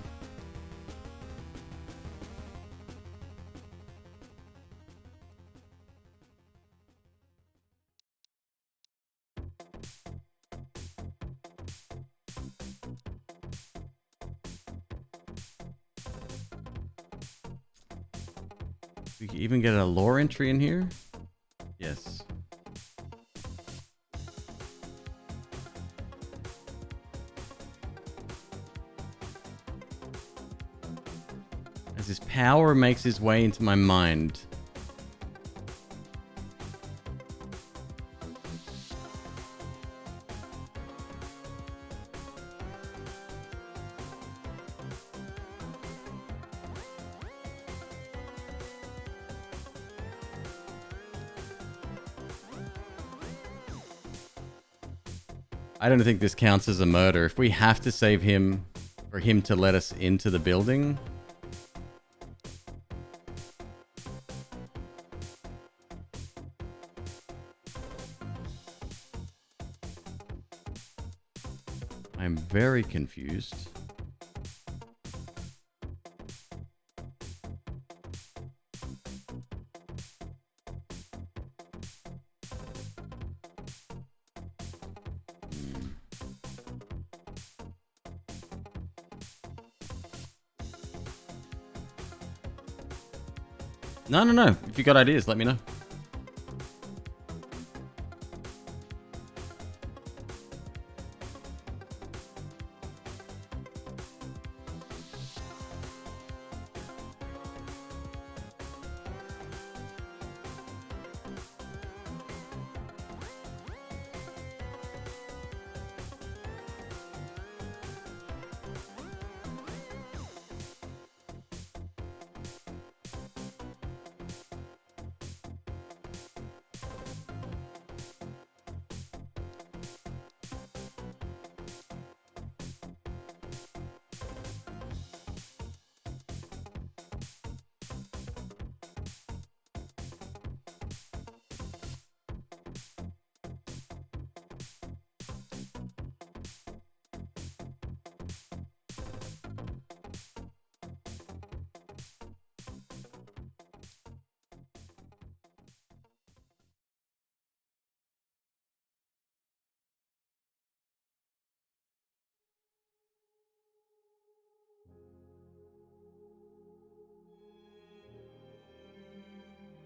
We can even get a lore entry in here? Yes. As his power makes his way into my mind. I don't think this counts as a murder. If we have to save him for him to let us into the building... I'm very confused. No. If you got ideas, let me know.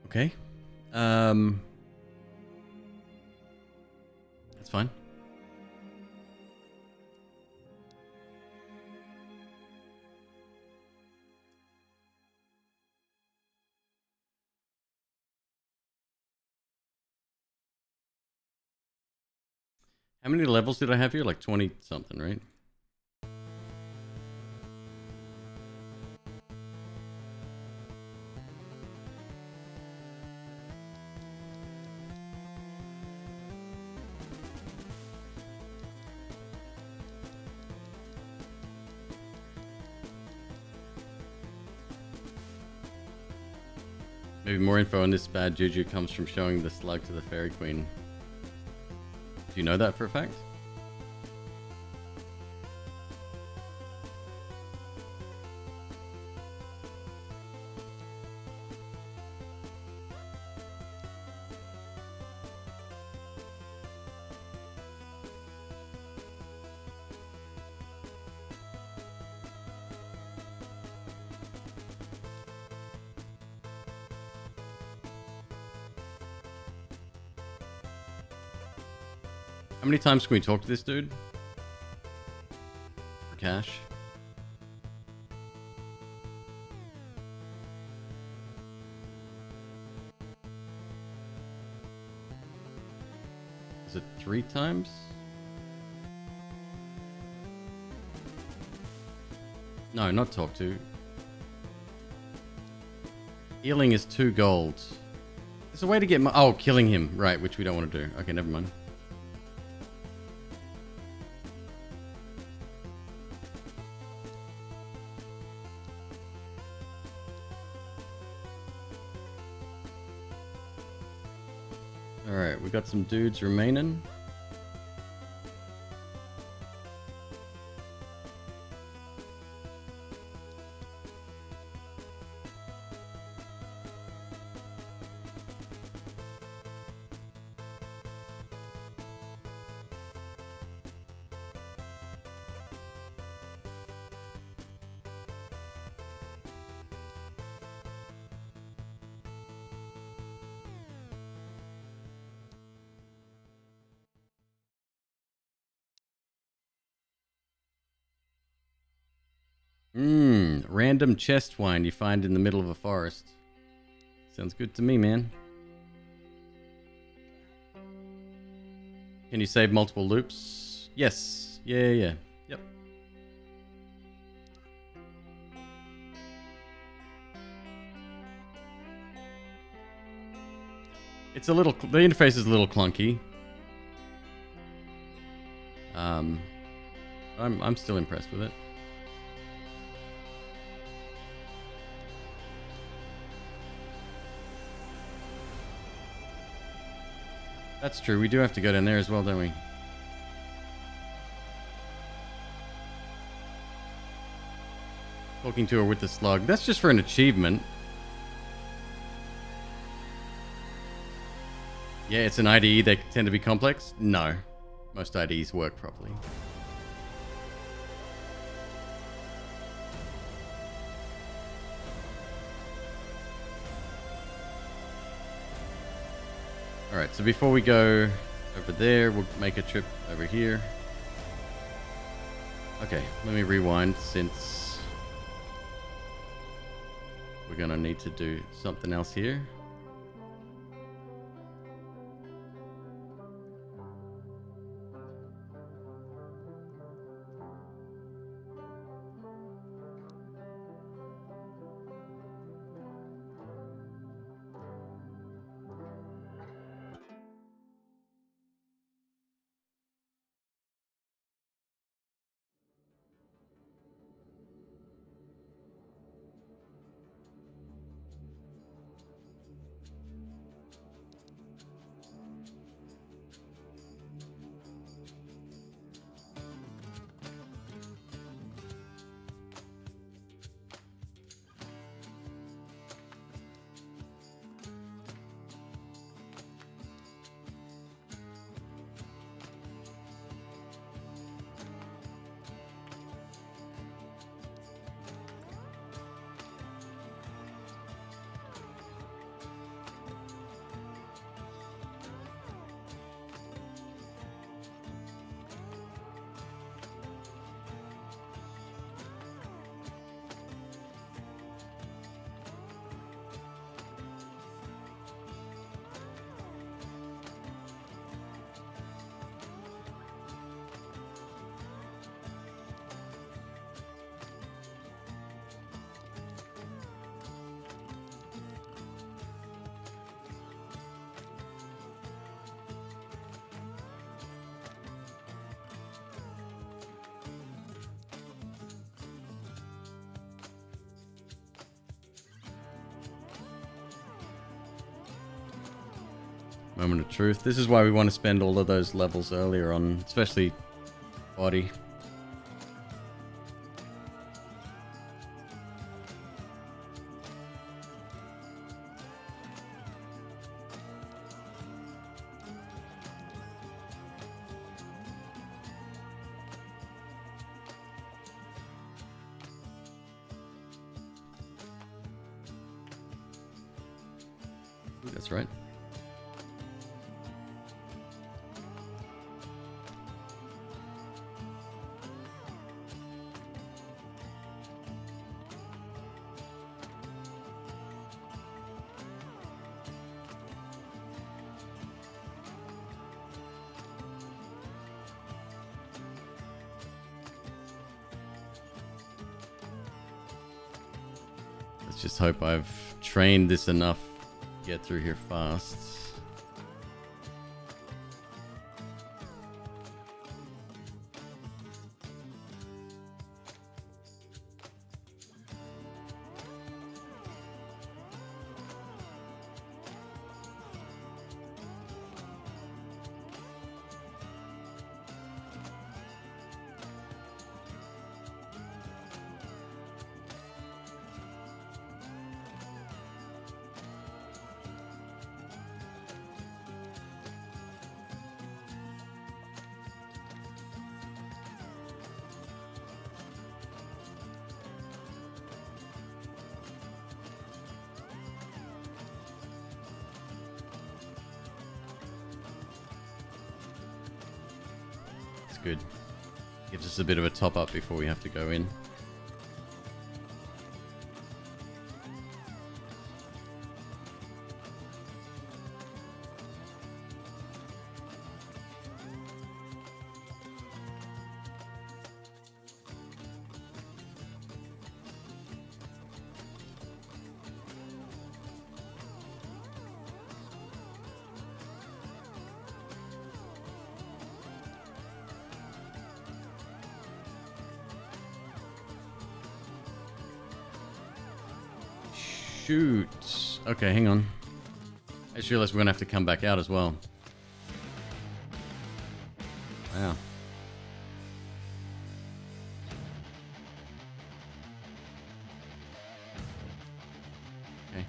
Okay. That's fine. How many levels did I have here? Like 20 something, right? Maybe more info on this bad juju comes from showing the slug to the fairy queen. Do you know that for a fact? How many times can we talk to this dude? For cash? Is it 3 times? No, not talk to. Healing is 2 gold. There's a way to get oh, killing him. Right, which we don't want to do. Okay, never mind. Alright, we got some dudes remaining. Random chest wine you find in the middle of a forest. Sounds good to me, man. Can you save multiple loops? Yes. Yeah. Yep. It's a little... The interface is a little clunky. I'm still impressed with it. That's true. We do have to go down there as well, don't we? Talking to her with the slug. That's just for an achievement. Yeah, it's an IDE. They tend to be complex. No. Most IDEs work properly. Alright, so before we go over there, we'll make a trip over here. Okay, let me rewind since we're gonna need to do something else here. Moment of truth. This is why we want to spend all of those levels earlier on, especially body. Ooh, that's right. Let's just hope I've trained this enough to get through here fast. Good. Gives us a bit of a top up before we have to go in. Shoot. Okay, hang on. I just realized we're gonna have to come back out as well. Wow. Okay.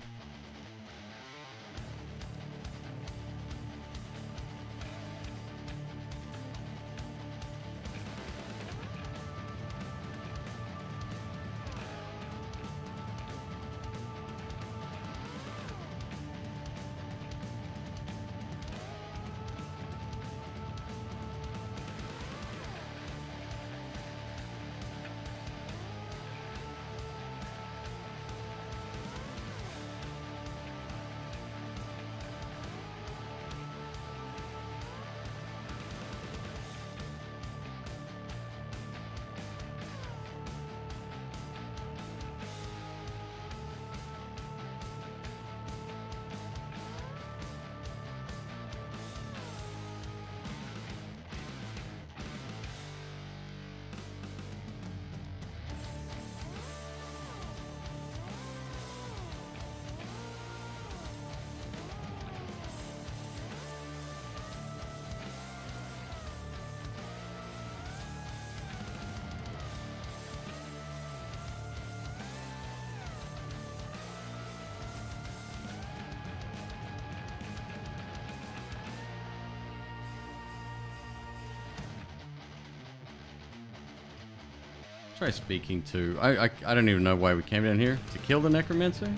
Try speaking to... I don't even know why we came down here. To kill the necromancer?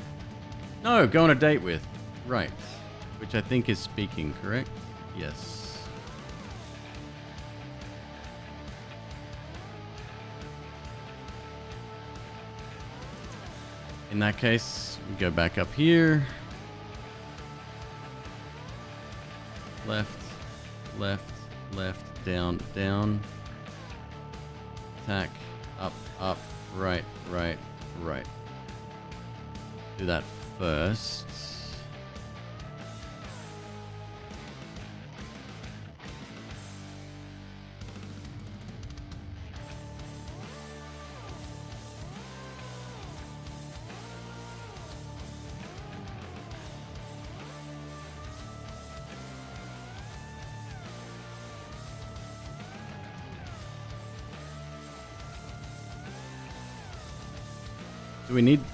No, go on a date with. Right. Which I think is speaking, correct? Yes. In that case, we go back up here. Left, left, left, down, down. Attack. Up, up, right, right, right. Do that first.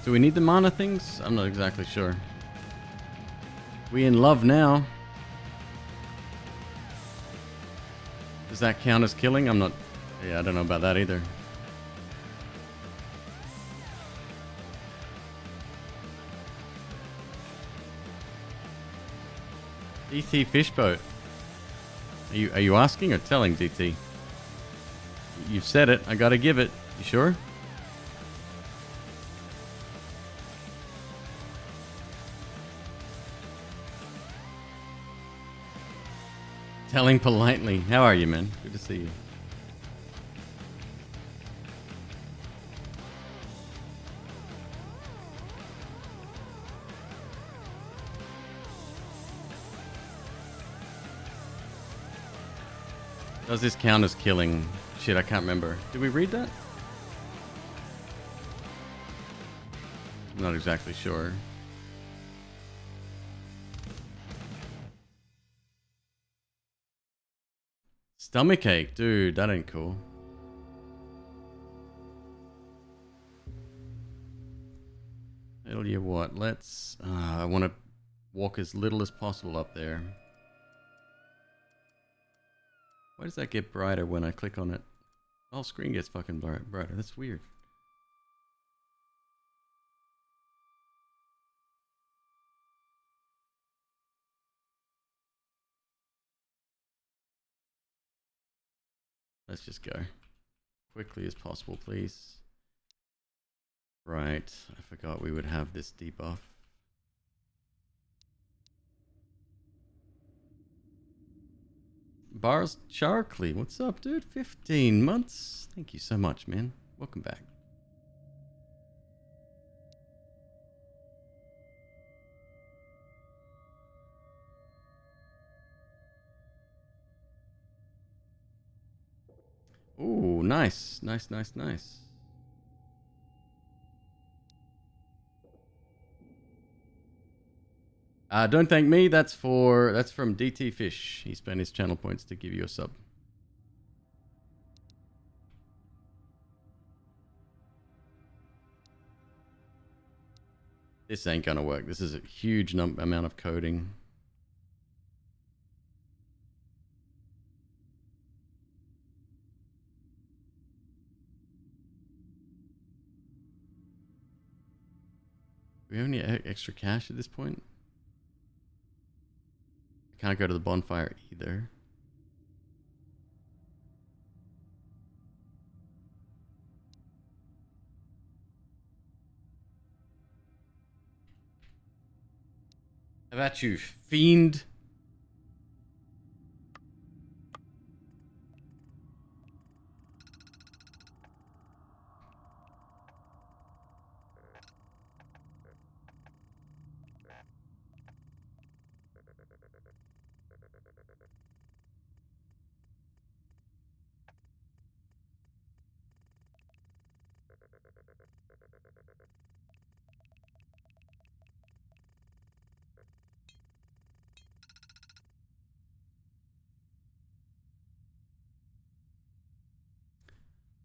Do we need the mana things? I'm not exactly sure. We in love now. Does that count as killing? I'm not... Yeah, I don't know about that either. DT Fishboat. Are you asking or telling, DT? You've said it. I gotta give it. You sure? Telling politely. How are you, man? Good to see you. Does this count as killing? Shit, I can't remember. Did we read that? I'm not exactly sure. Stomachache, dude, that ain't cool. Tell you what, let's... I want to walk as little as possible up there. Why does that get brighter when I click on it? The whole screen gets fucking brighter. That's weird. Let's just go. Quickly as possible, please. Right. I forgot we would have this debuff. Bars Charkley, what's up, dude? 15 months. Thank you so much, man. Welcome back. Ooh, nice. Nice, nice, nice. Don't thank me. That's from DT Fish. He spent his channel points to give you a sub. This ain't gonna work. This is a huge amount of coding. Do we have any extra cash at this point? I can't go to the bonfire either. How about you, fiend?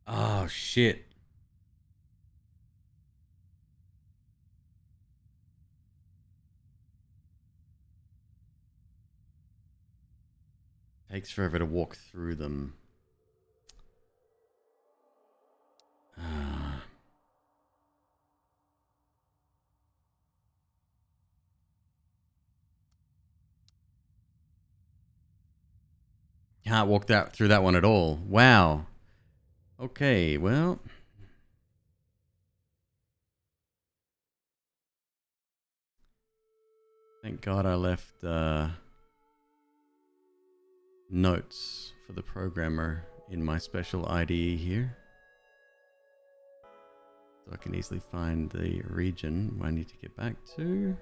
Oh, shit. Takes forever to walk through them. Can't walk through that one at all. Wow. Okay, well... Thank God I left notes for the programmer in my special IDE here. So I can easily find the region I need to get back to.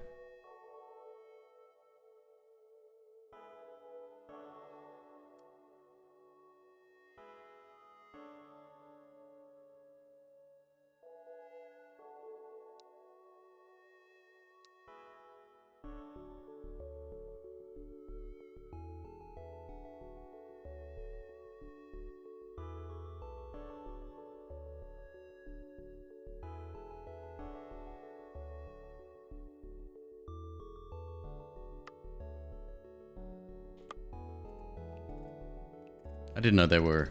I didn't know they were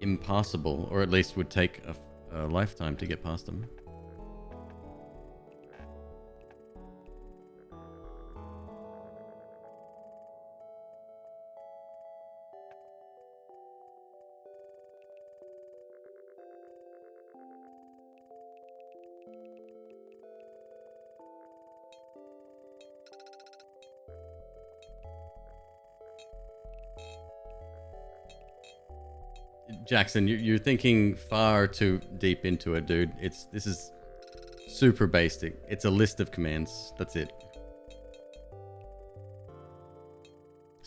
impossible, or at least would take a lifetime to get past them. Jackson, you're thinking far too deep into it, dude. This is super basic. It's a list of commands. That's it.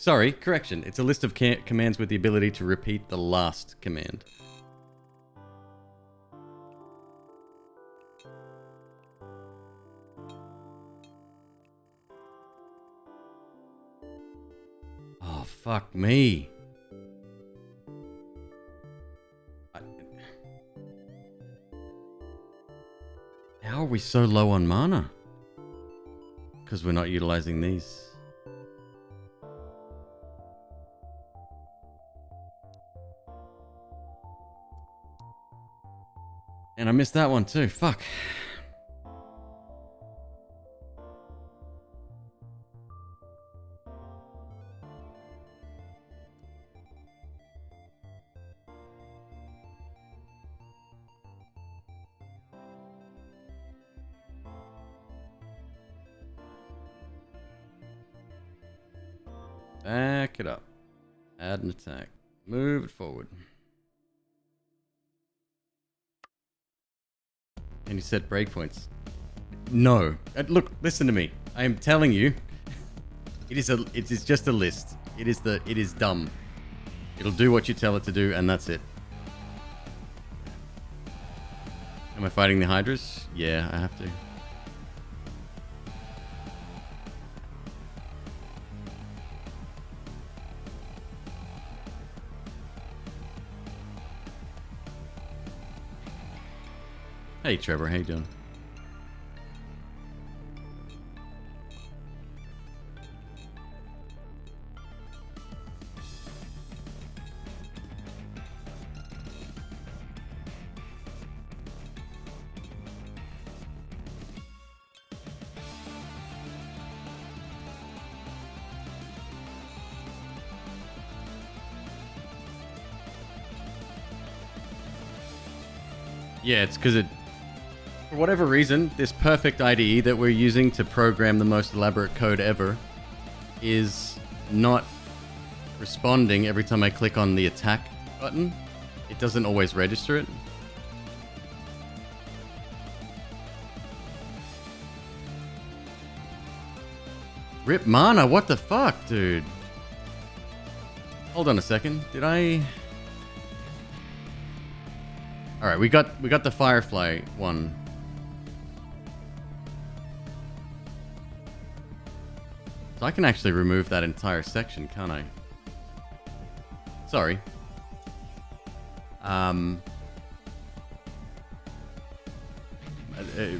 Sorry, correction. It's a list of commands with the ability to repeat the last command. Oh, fuck me. How are we so low on mana? Because we're not utilizing these. And I missed that one too. Fuck. Back it up. Add an attack. Move it forward. Can you set breakpoints? No. Look, listen to me. I am telling you, it is just a list. It is dumb. It'll do what you tell it to do, and that's it. Am I fighting the Hydras? Yeah, I have to. Hey Trevor, how you doing? Yeah, it's because for whatever reason, this perfect IDE that we're using to program the most elaborate code ever is not responding every time I click on the attack button. It doesn't always register it. Rip mana, what the fuck, dude? Hold on a second. Did I... Alright, we got the Firefly one. So I can actually remove that entire section, can't I? Sorry.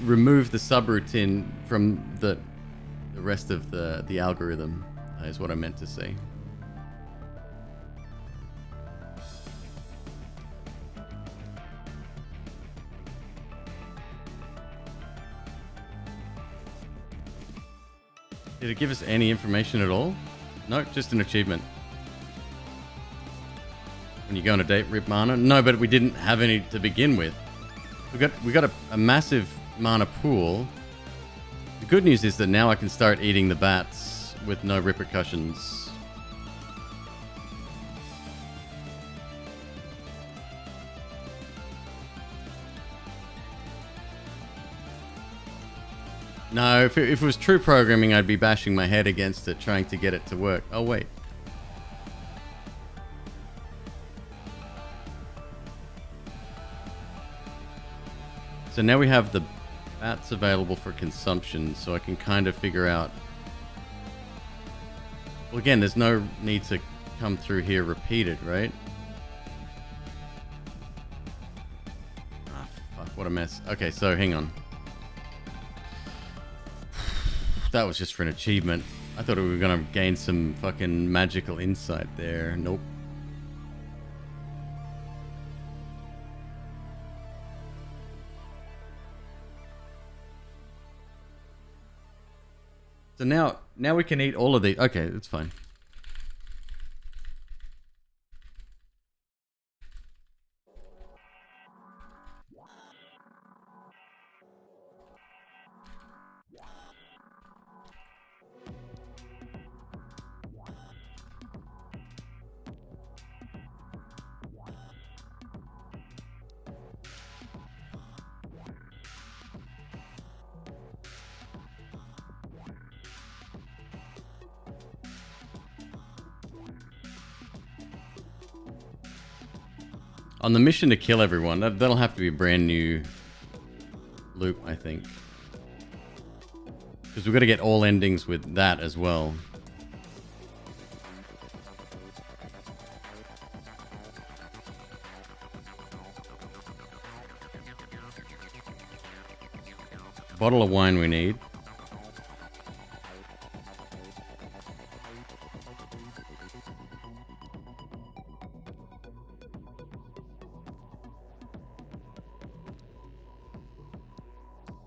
Remove the subroutine from the rest of the algorithm, is what I meant to say. Did it give us any information at all? No, just an achievement. When you go on a date, rip mana? No, but we didn't have any to begin with. We got a massive mana pool. The good news is that now I can start eating the bats with no repercussions. No, if it was true programming, I'd be bashing my head against it, trying to get it to work. Oh, wait. So now we have the bats available for consumption, so I can kind of figure out... Well, again, there's no need to come through here repeated, right? Ah, fuck, what a mess. Okay, so hang on. That was just for an achievement. I thought we were gonna gain some fucking magical insight there. Nope. So now we can eat all of these. Okay, that's fine. On the mission to kill everyone, that'll have to be a brand new loop, I think. Because we've got to get all endings with that as well. Bottle of wine we need.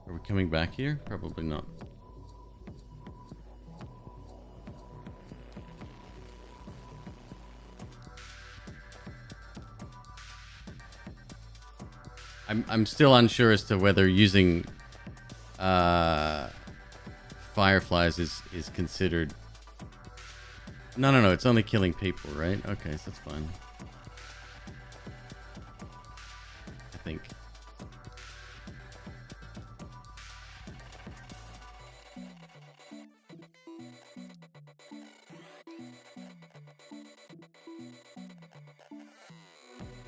Are we coming back here? Probably not. I'm still unsure as to whether using fireflies is considered. No, it's only killing people, right? Okay, so that's fine. I think.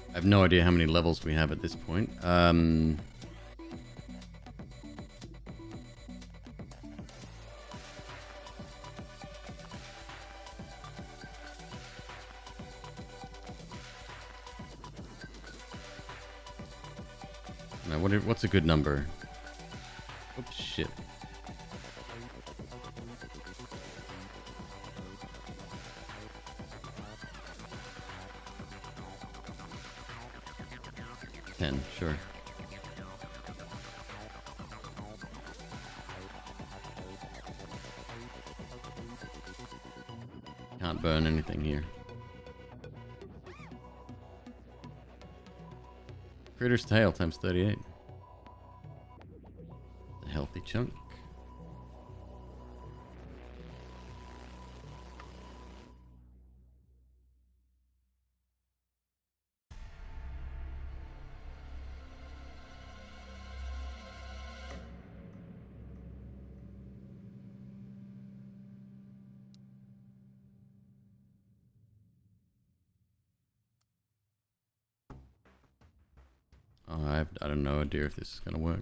I have no idea how many levels we have at this point. Now, what's a good number? Oops, shit. Sure. Can't burn anything here. Critter's tail times 38. A healthy chunk. I don't know, idea if this is gonna work.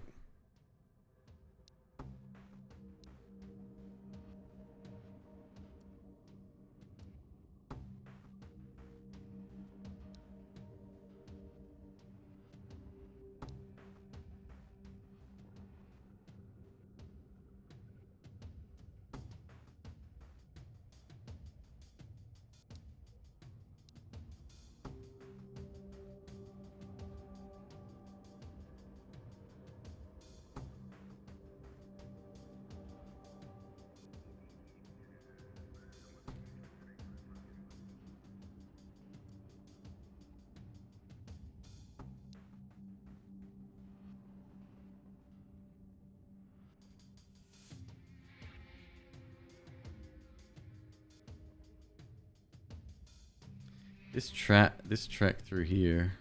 This track through here,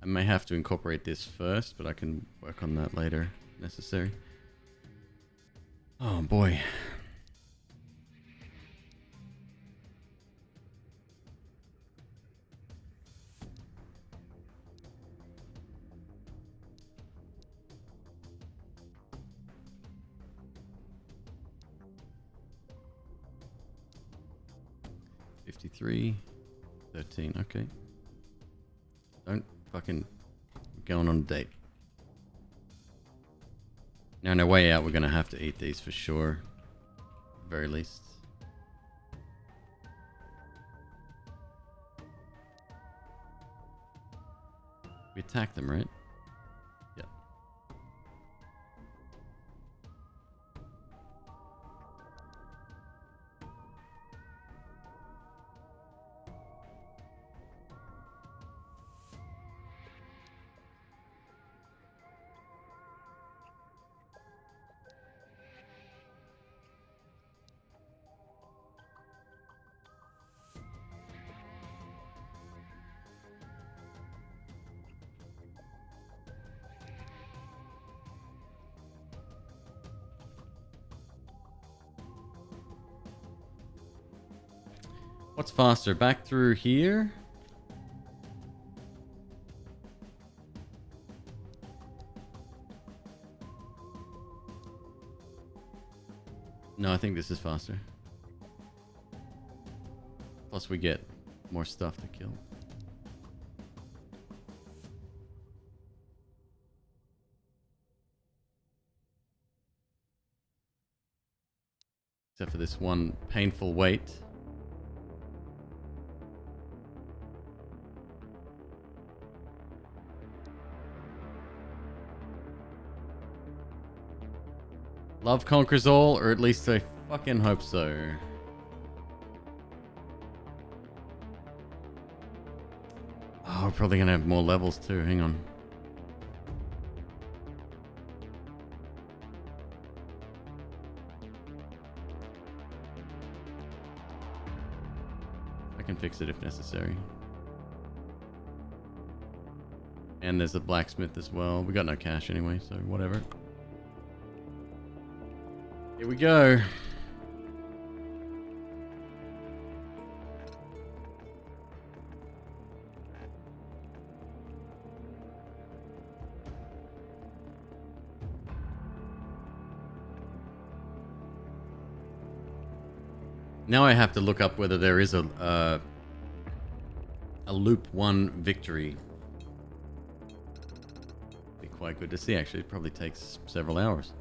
I may have to incorporate this first, but I can work on that later if necessary. Oh boy. $53. 13, okay. Don't fucking going on a date. Now on our way out we're gonna have to eat these for sure. At the very least. We attack them, right? Yeah. What's faster? Back through here? No, I think this is faster. Plus we get more stuff to kill. Except for this one painful wait. Love conquers all, or at least I fucking hope so. Oh, we're probably gonna have more levels too. Hang on. I can fix it if necessary. And there's a blacksmith as well. We got no cash anyway, so whatever. Here we go. Now I have to look up whether there is a loop 1 victory. Be quite good to see actually. It probably takes several hours.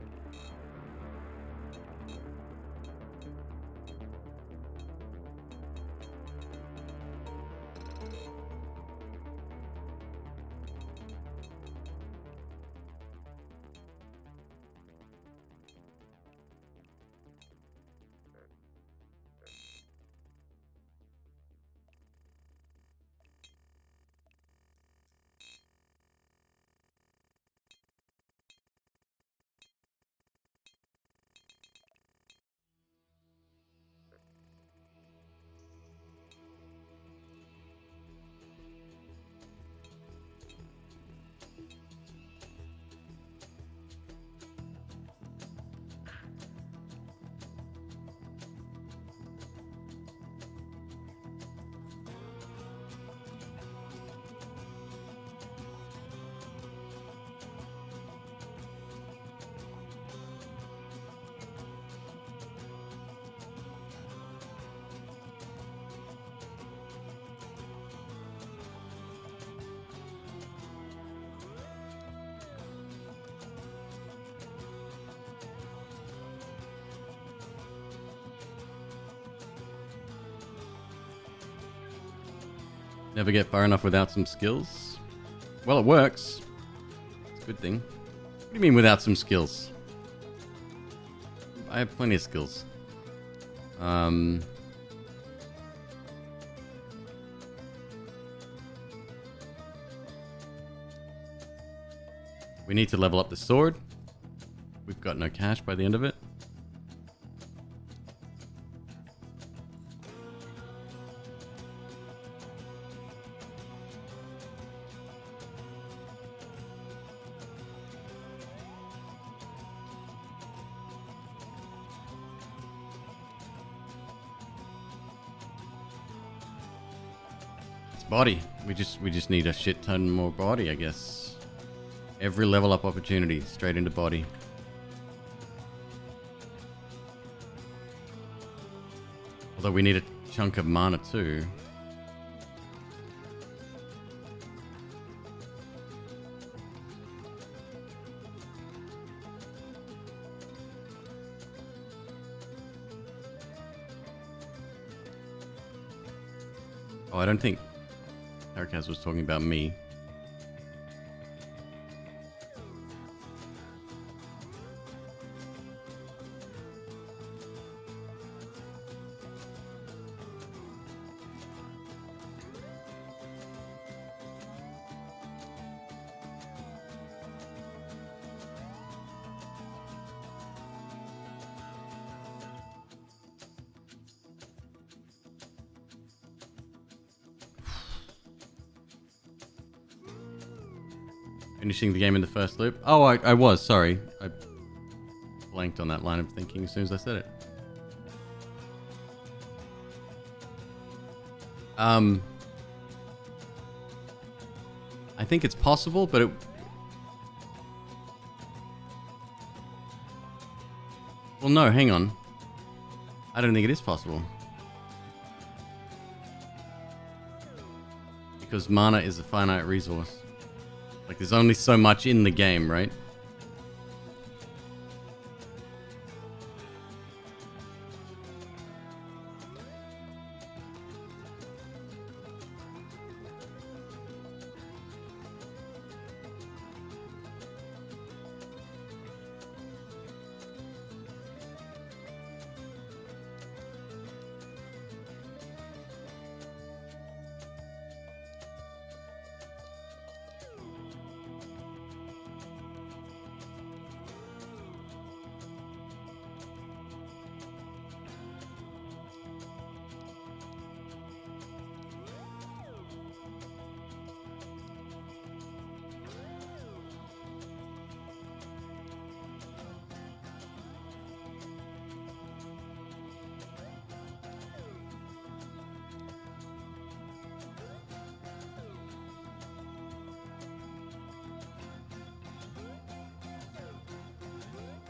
Never get far enough without some skills. Well, it works. It's a good thing. What do you mean without some skills? I have plenty of skills. We need to level up the sword. We've got no cash by the end of it. Body. We just need a shit ton more body, I guess. Every level up opportunity, straight into body. Although we need a chunk of mana too. Oh, I don't think Arcaz was talking about me. Finishing the game in the first loop. Oh, I was, sorry. I blanked on that line of thinking as soon as I said it. I think it's possible, but it... Well, no, hang on. I don't think it is possible. Because mana is a finite resource. Like, there's only so much in the game, right?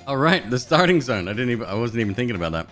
All right, the starting zone. I wasn't even thinking about that.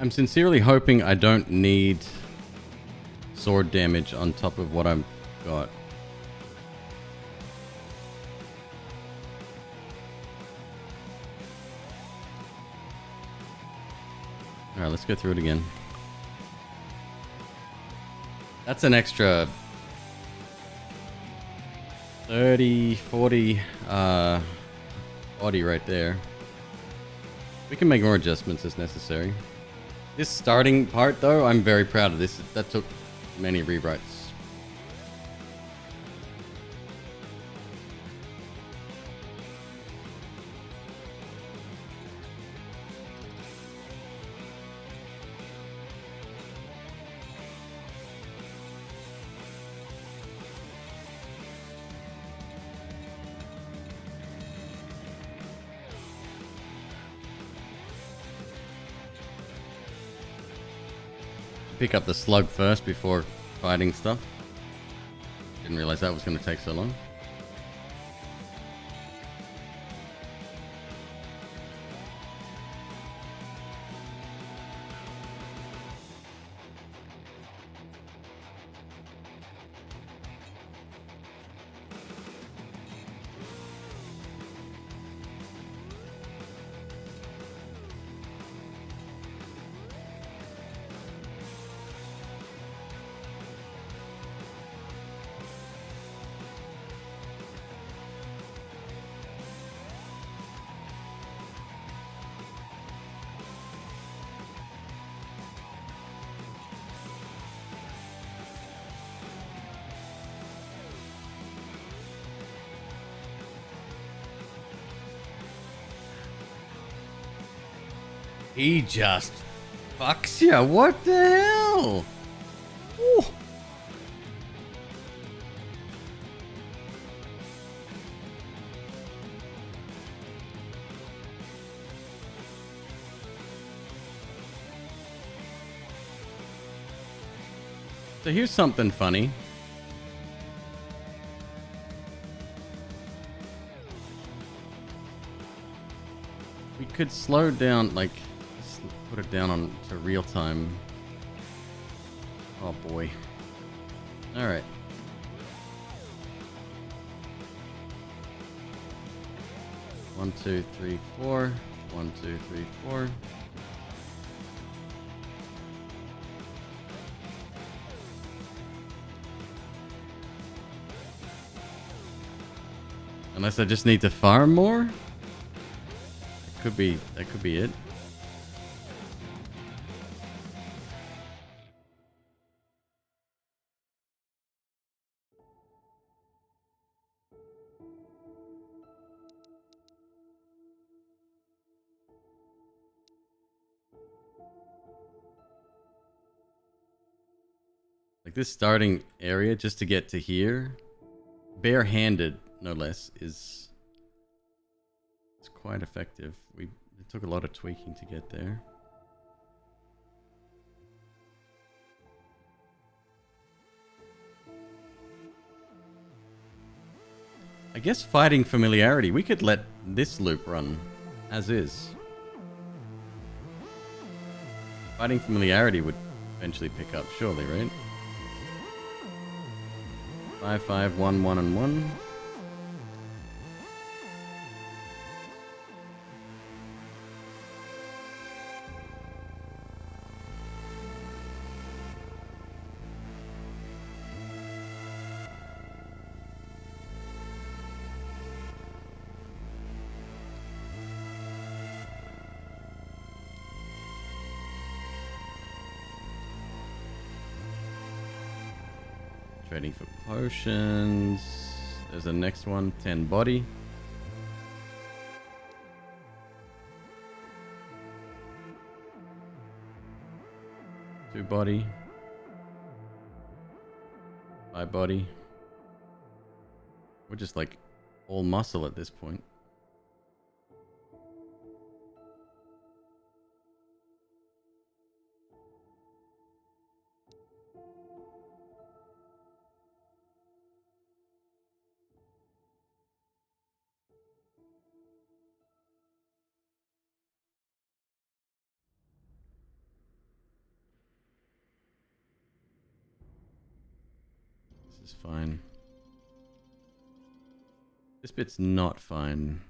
I'm sincerely hoping I don't need sword damage on top of what I've got. Alright, let's go through it again. That's an extra 30, 40 body right there. We can make more adjustments as necessary. This starting part, though, I'm very proud of this. That took many rewrites. Pick up the slug first before fighting stuff. Didn't realize that was going to take so long. He just fucks you. What the hell? Ooh. So here's something funny. We could slow down, like, put it down on to real time. Oh boy. Alright. One, two, three, four. 1, 2, 3, 4. Unless I just need to farm more? That could be it. Like this starting area just to get to here, barehanded no less, is it's quite effective. It took a lot of tweaking to get there. I guess fighting familiarity, we could let this loop run as is. Fighting familiarity would eventually pick up, surely, right? 5, 5, 1, 1, and 1. Trading for potions. There's the next one, 10 body. Two body. 5 body. We're just like all muscle at this point. This is fine. This bit's not fine.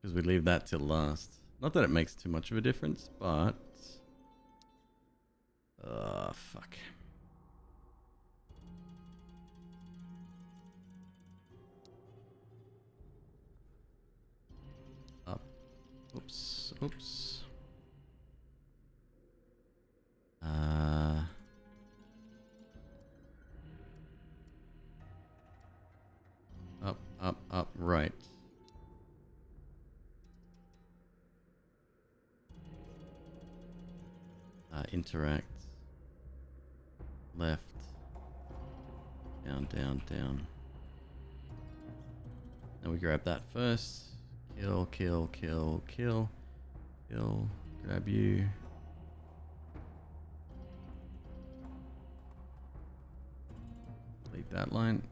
Because we leave that till last. Not that it makes too much of a difference, but... fuck. Up. Oops. Oops. Up, right. Interact. Left. Down, down, down. Now we grab that first. Kill, kill, kill, kill. Kill. Grab you. Delete that line.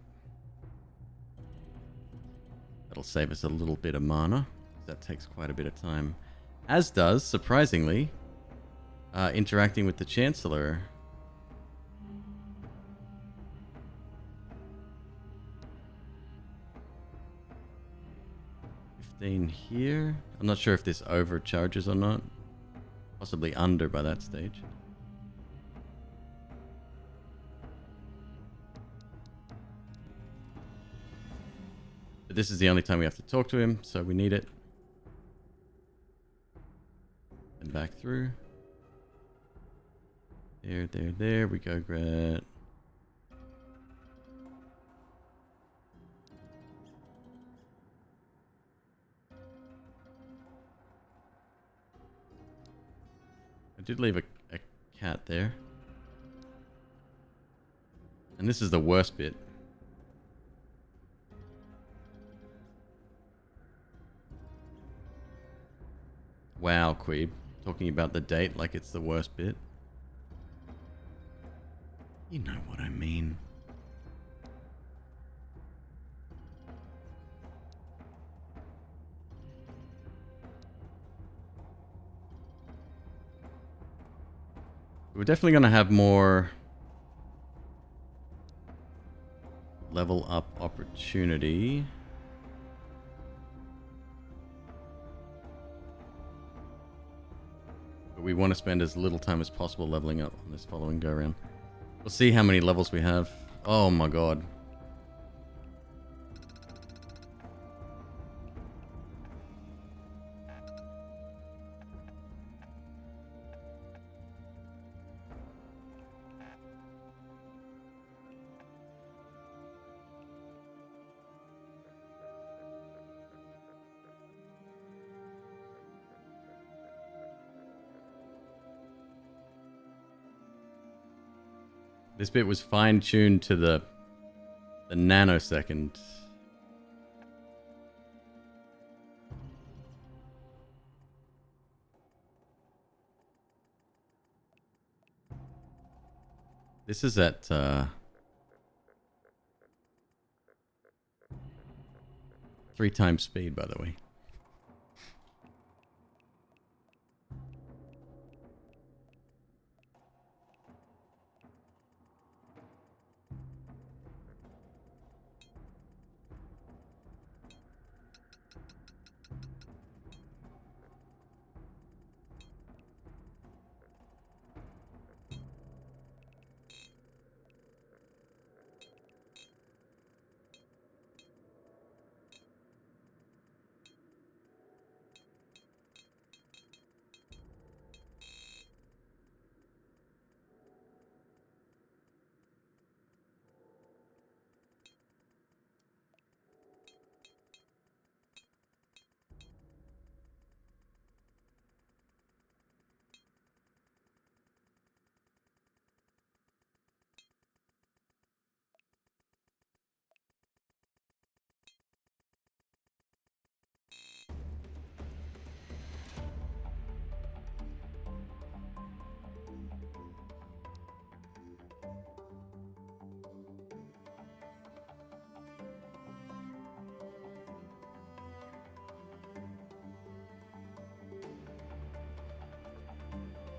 That'll save us a little bit of mana. That takes quite a bit of time. As does, surprisingly, interacting with the Chancellor. 15 here. I'm not sure if this overcharges or not. Possibly under by that stage. But this is the only time we have to talk to him, so we need it. And back through. There we go, Gret. I did leave a cat there. And this is the worst bit. Wow, Queeb. Talking about the date like it's the worst bit. You know what I mean. We're definitely going to have more level up opportunity. But we want to spend as little time as possible leveling up on this following go around. We'll see how many levels we have. Oh my god. This bit was fine-tuned to the nanosecond. This is at 3 times speed, by the way.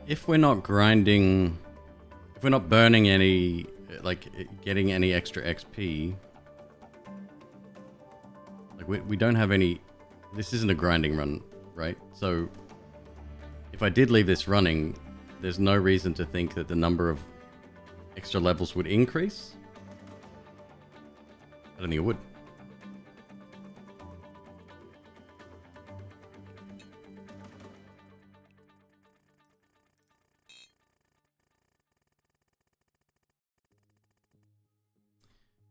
If we're not grinding, if we're not burning any, like getting any extra XP, like we don't have any, this isn't a grinding run, right? So if I did leave this running, there's no reason to think that the number of extra levels would increase. I don't think it would.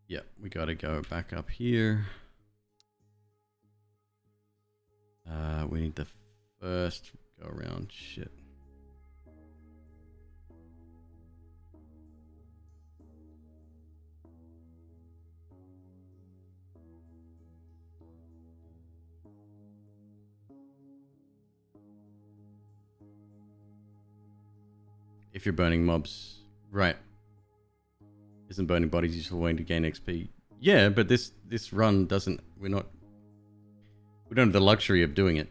Yeah, we gotta go back up here. We need the first go around. Shit. If you're burning mobs, right? Isn't burning bodies useful way to gain XP? Yeah, but this run doesn't. We don't have the luxury of doing it.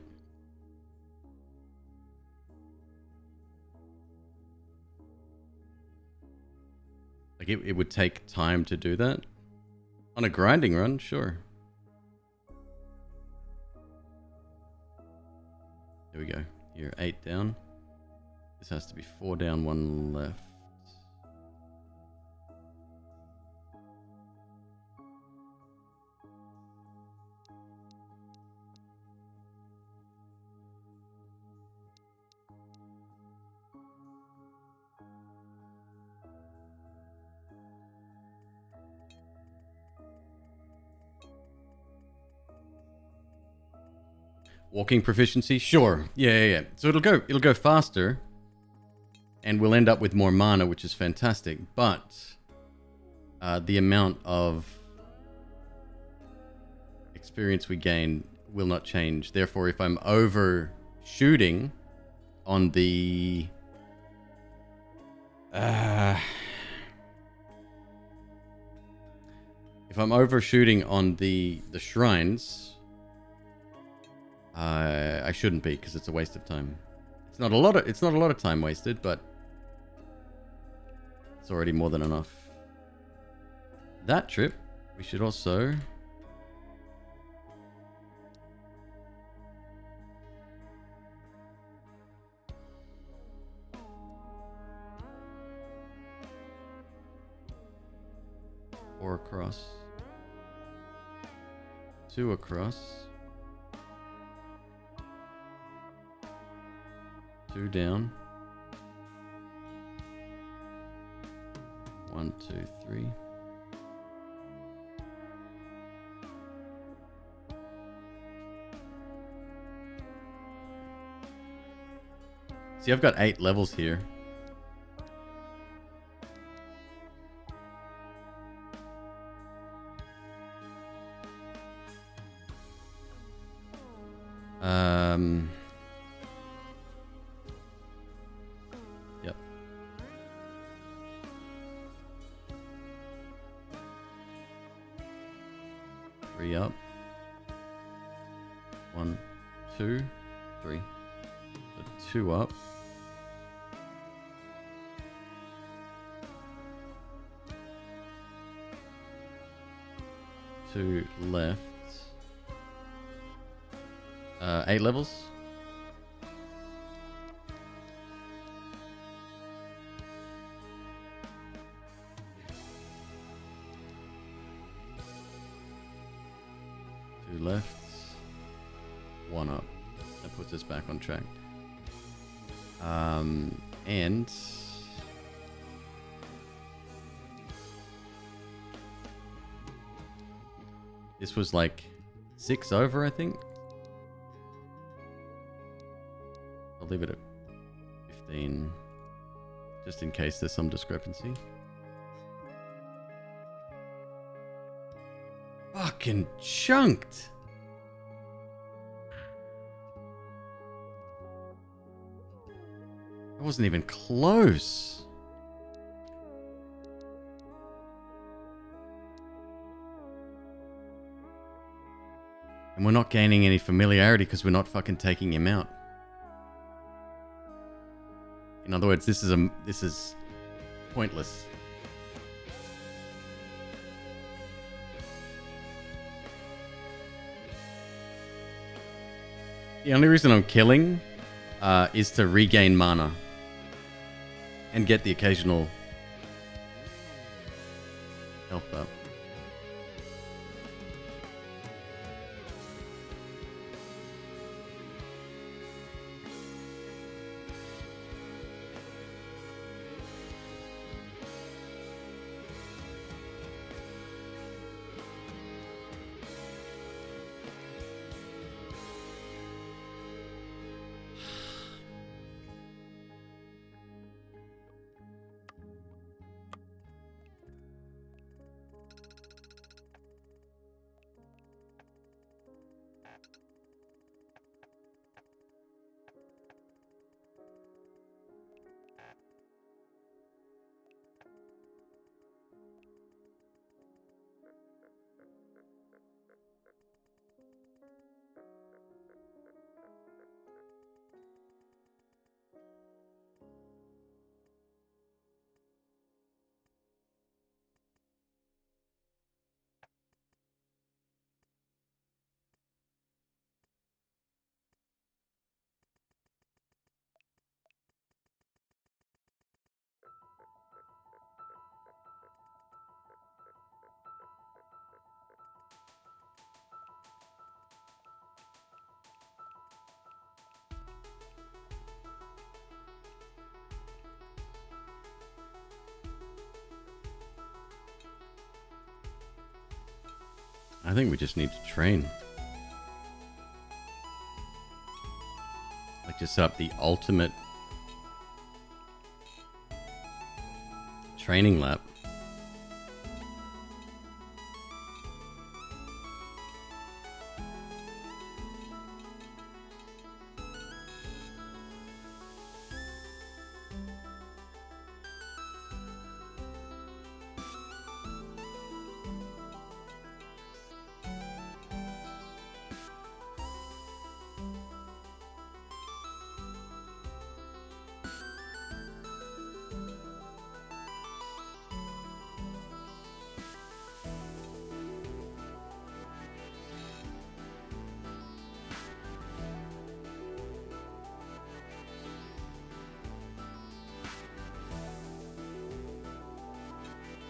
Like it would take time to do that. On a grinding run, sure. There we go. Here, 8 down. This has to be 4 down, 1 left. Walking proficiency? Sure. Yeah. So it'll go faster. And we'll end up with more mana, which is fantastic. But the amount of experience we gain will not change. Therefore, if I'm overshooting on the if I'm overshooting on the shrines, I shouldn't be, because it's a waste of time. It's not a lot of time wasted, but it's already more than enough. That trip, we should also across. 2 across. 2 down. 1, 2, 3. See, I've got 8 levels here. Yep. Three up. 1, 2, 3. So 2 up. 2 left. 8 levels. Two left. 1 up. That puts us back on track. And this was like 6 over, I think. I'll leave it at 15, just in case there's some discrepancy. Fucking chunked. I wasn't even close. And we're not gaining any familiarity because we're not fucking taking him out. In other words, this is pointless. The only reason I'm killing is to regain mana and get the occasional health up. I think we just need to train. Like, just set up the ultimate training lap.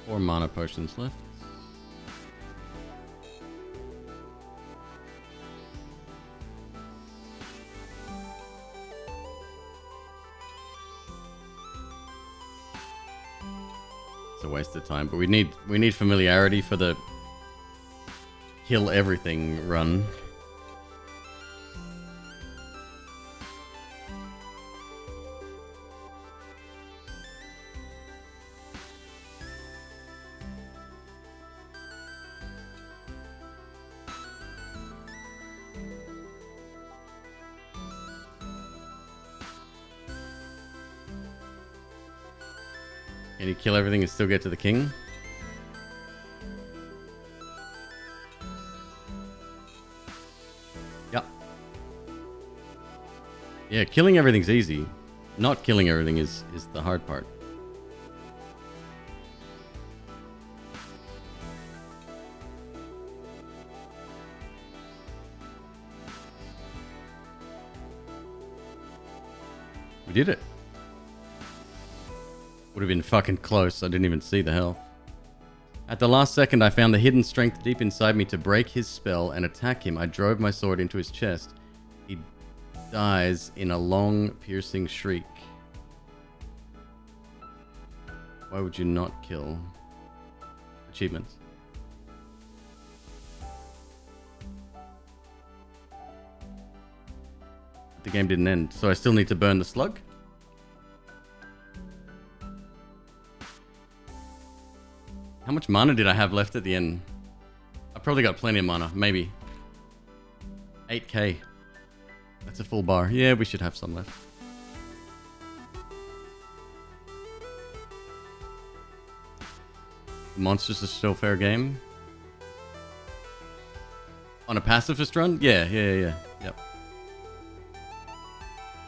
Four mana potions left. a waste of time. But we need familiarity for the kill everything run. Can you kill everything and still get to the king? Yep. Yeah, killing everything's easy. Not killing everything is the hard part. We did it. Would have been fucking close. I didn't even see the health. At the last second, I found the hidden strength deep inside me to break his spell and attack him. I drove my sword into his chest. He dies in a long, piercing shriek. Why would you not kill? Achievements. The game didn't end, so I still need to burn the slug? How much mana did I have left at the end? I probably got plenty of mana, maybe. 8k. That's a full bar. Yeah, we should have some left. Monsters is still fair game. On a pacifist run? Yeah. Yep.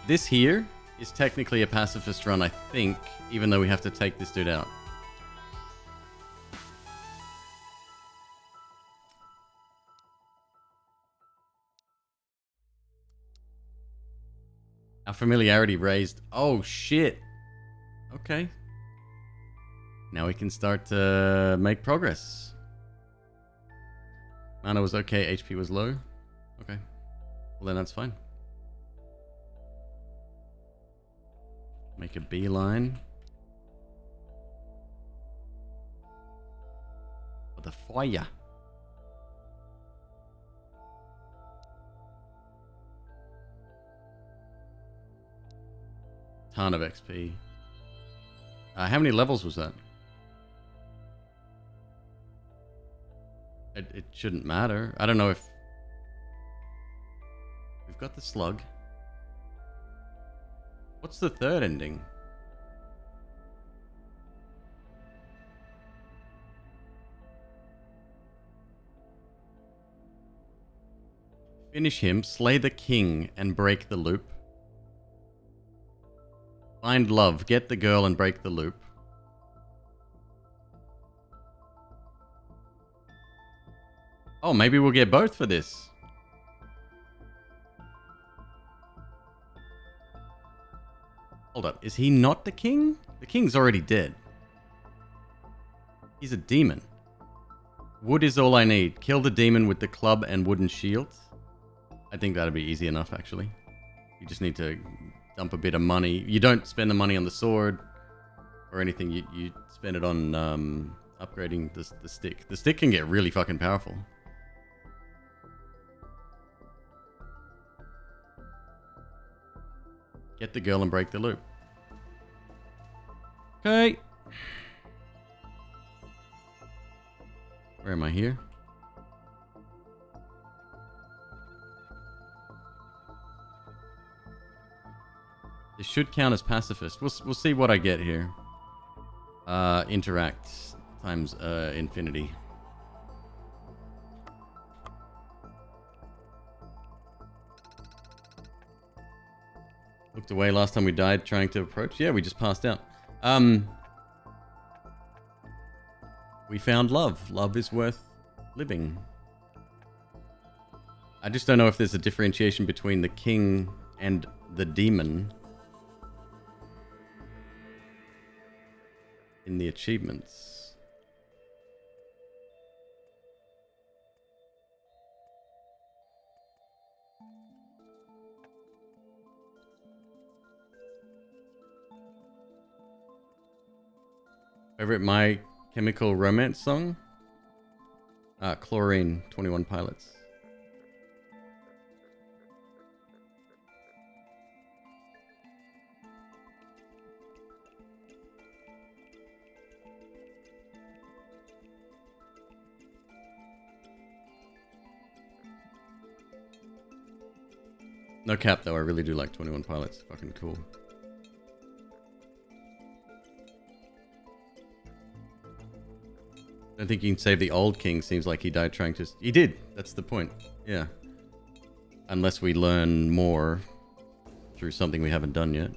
This here is technically a pacifist run, I think, even though we have to take this dude out. Our familiarity raised. Oh, shit. Okay. Now we can start to make progress. Mana was okay, HP was low. Okay. Well, then that's fine. Make a beeline. For the fire. Ton of XP. How many levels was that? It shouldn't matter. I don't know if... We've got the slug. What's the third ending? Finish him, slay the king, and break the loop. Find love, get the girl, and break the loop. Oh, maybe we'll get both for this. Hold up, is he not the king? The king's already dead. He's a demon. Wood is all I need. Kill the demon with the club and wooden shield. I think that'd be easy enough, actually. You just need to dump a bit of money. You don't spend the money on the sword or anything. You spend it on upgrading the stick. The stick can get really fucking powerful. Get the girl and break the loop. Okay. Where am I here? This should count as pacifist. We'll see what I get here. Interact times infinity. Looked away last time we died trying to approach. Yeah, we just passed out. We found love. Love is worth living. I just don't know if there's a differentiation between the king and the demon in the achievements. Favorite, my Chemical Romance song. Chlorine, 21 Pilots. No cap though, I really do like 21 Pilots. Fucking cool. I don't think you can save the old king. Seems like he died trying to... He did. That's the point. Yeah. Unless we learn more through something we haven't done yet.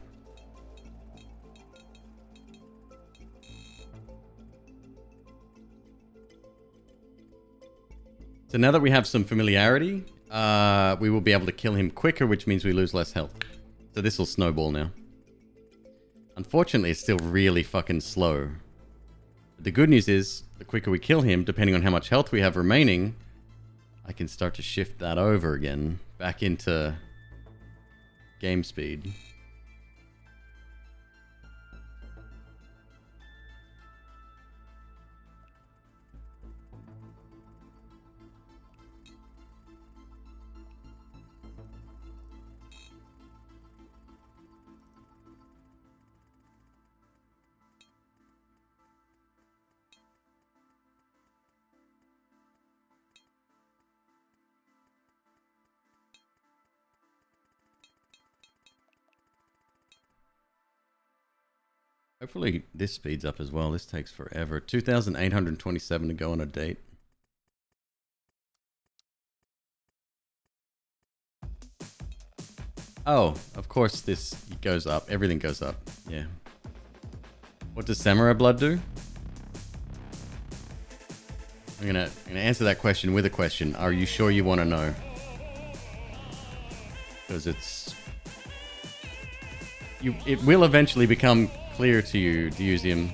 So now that we have some familiarity, we will be able to kill him quicker, which means we lose less health. So this will snowball now. Unfortunately, it's still really fucking slow. But the good news is, the quicker we kill him, depending on how much health we have remaining, I can start to shift that over again, back into game speed. Hopefully this speeds up as well. This takes forever. 2,827 to go on a date. Oh, of course this goes up. Everything goes up. Yeah. What does Samurai Blood do? I'm gonna answer that question with a question. Are you sure you want to know? Because it will eventually become clear to you to use him.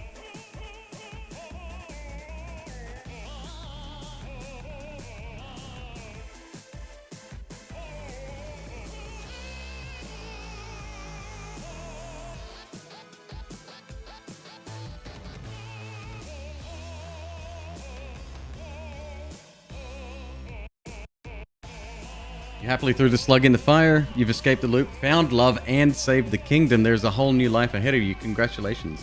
You happily threw the slug in the fire. You've escaped the loop, found love, and saved the kingdom. There's a whole new life ahead of you. Congratulations.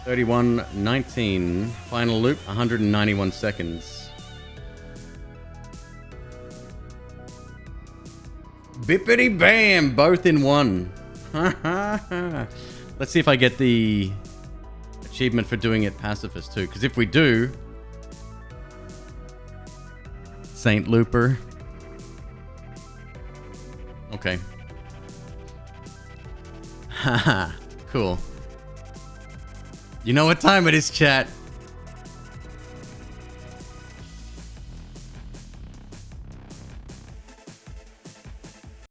31:19. Final loop, 191 seconds. Bippity bam! Both in one. Let's see if I get the achievement for doing it pacifist too. Because if we do... Saint Looper. Okay. Haha, cool. You know what time it is, chat.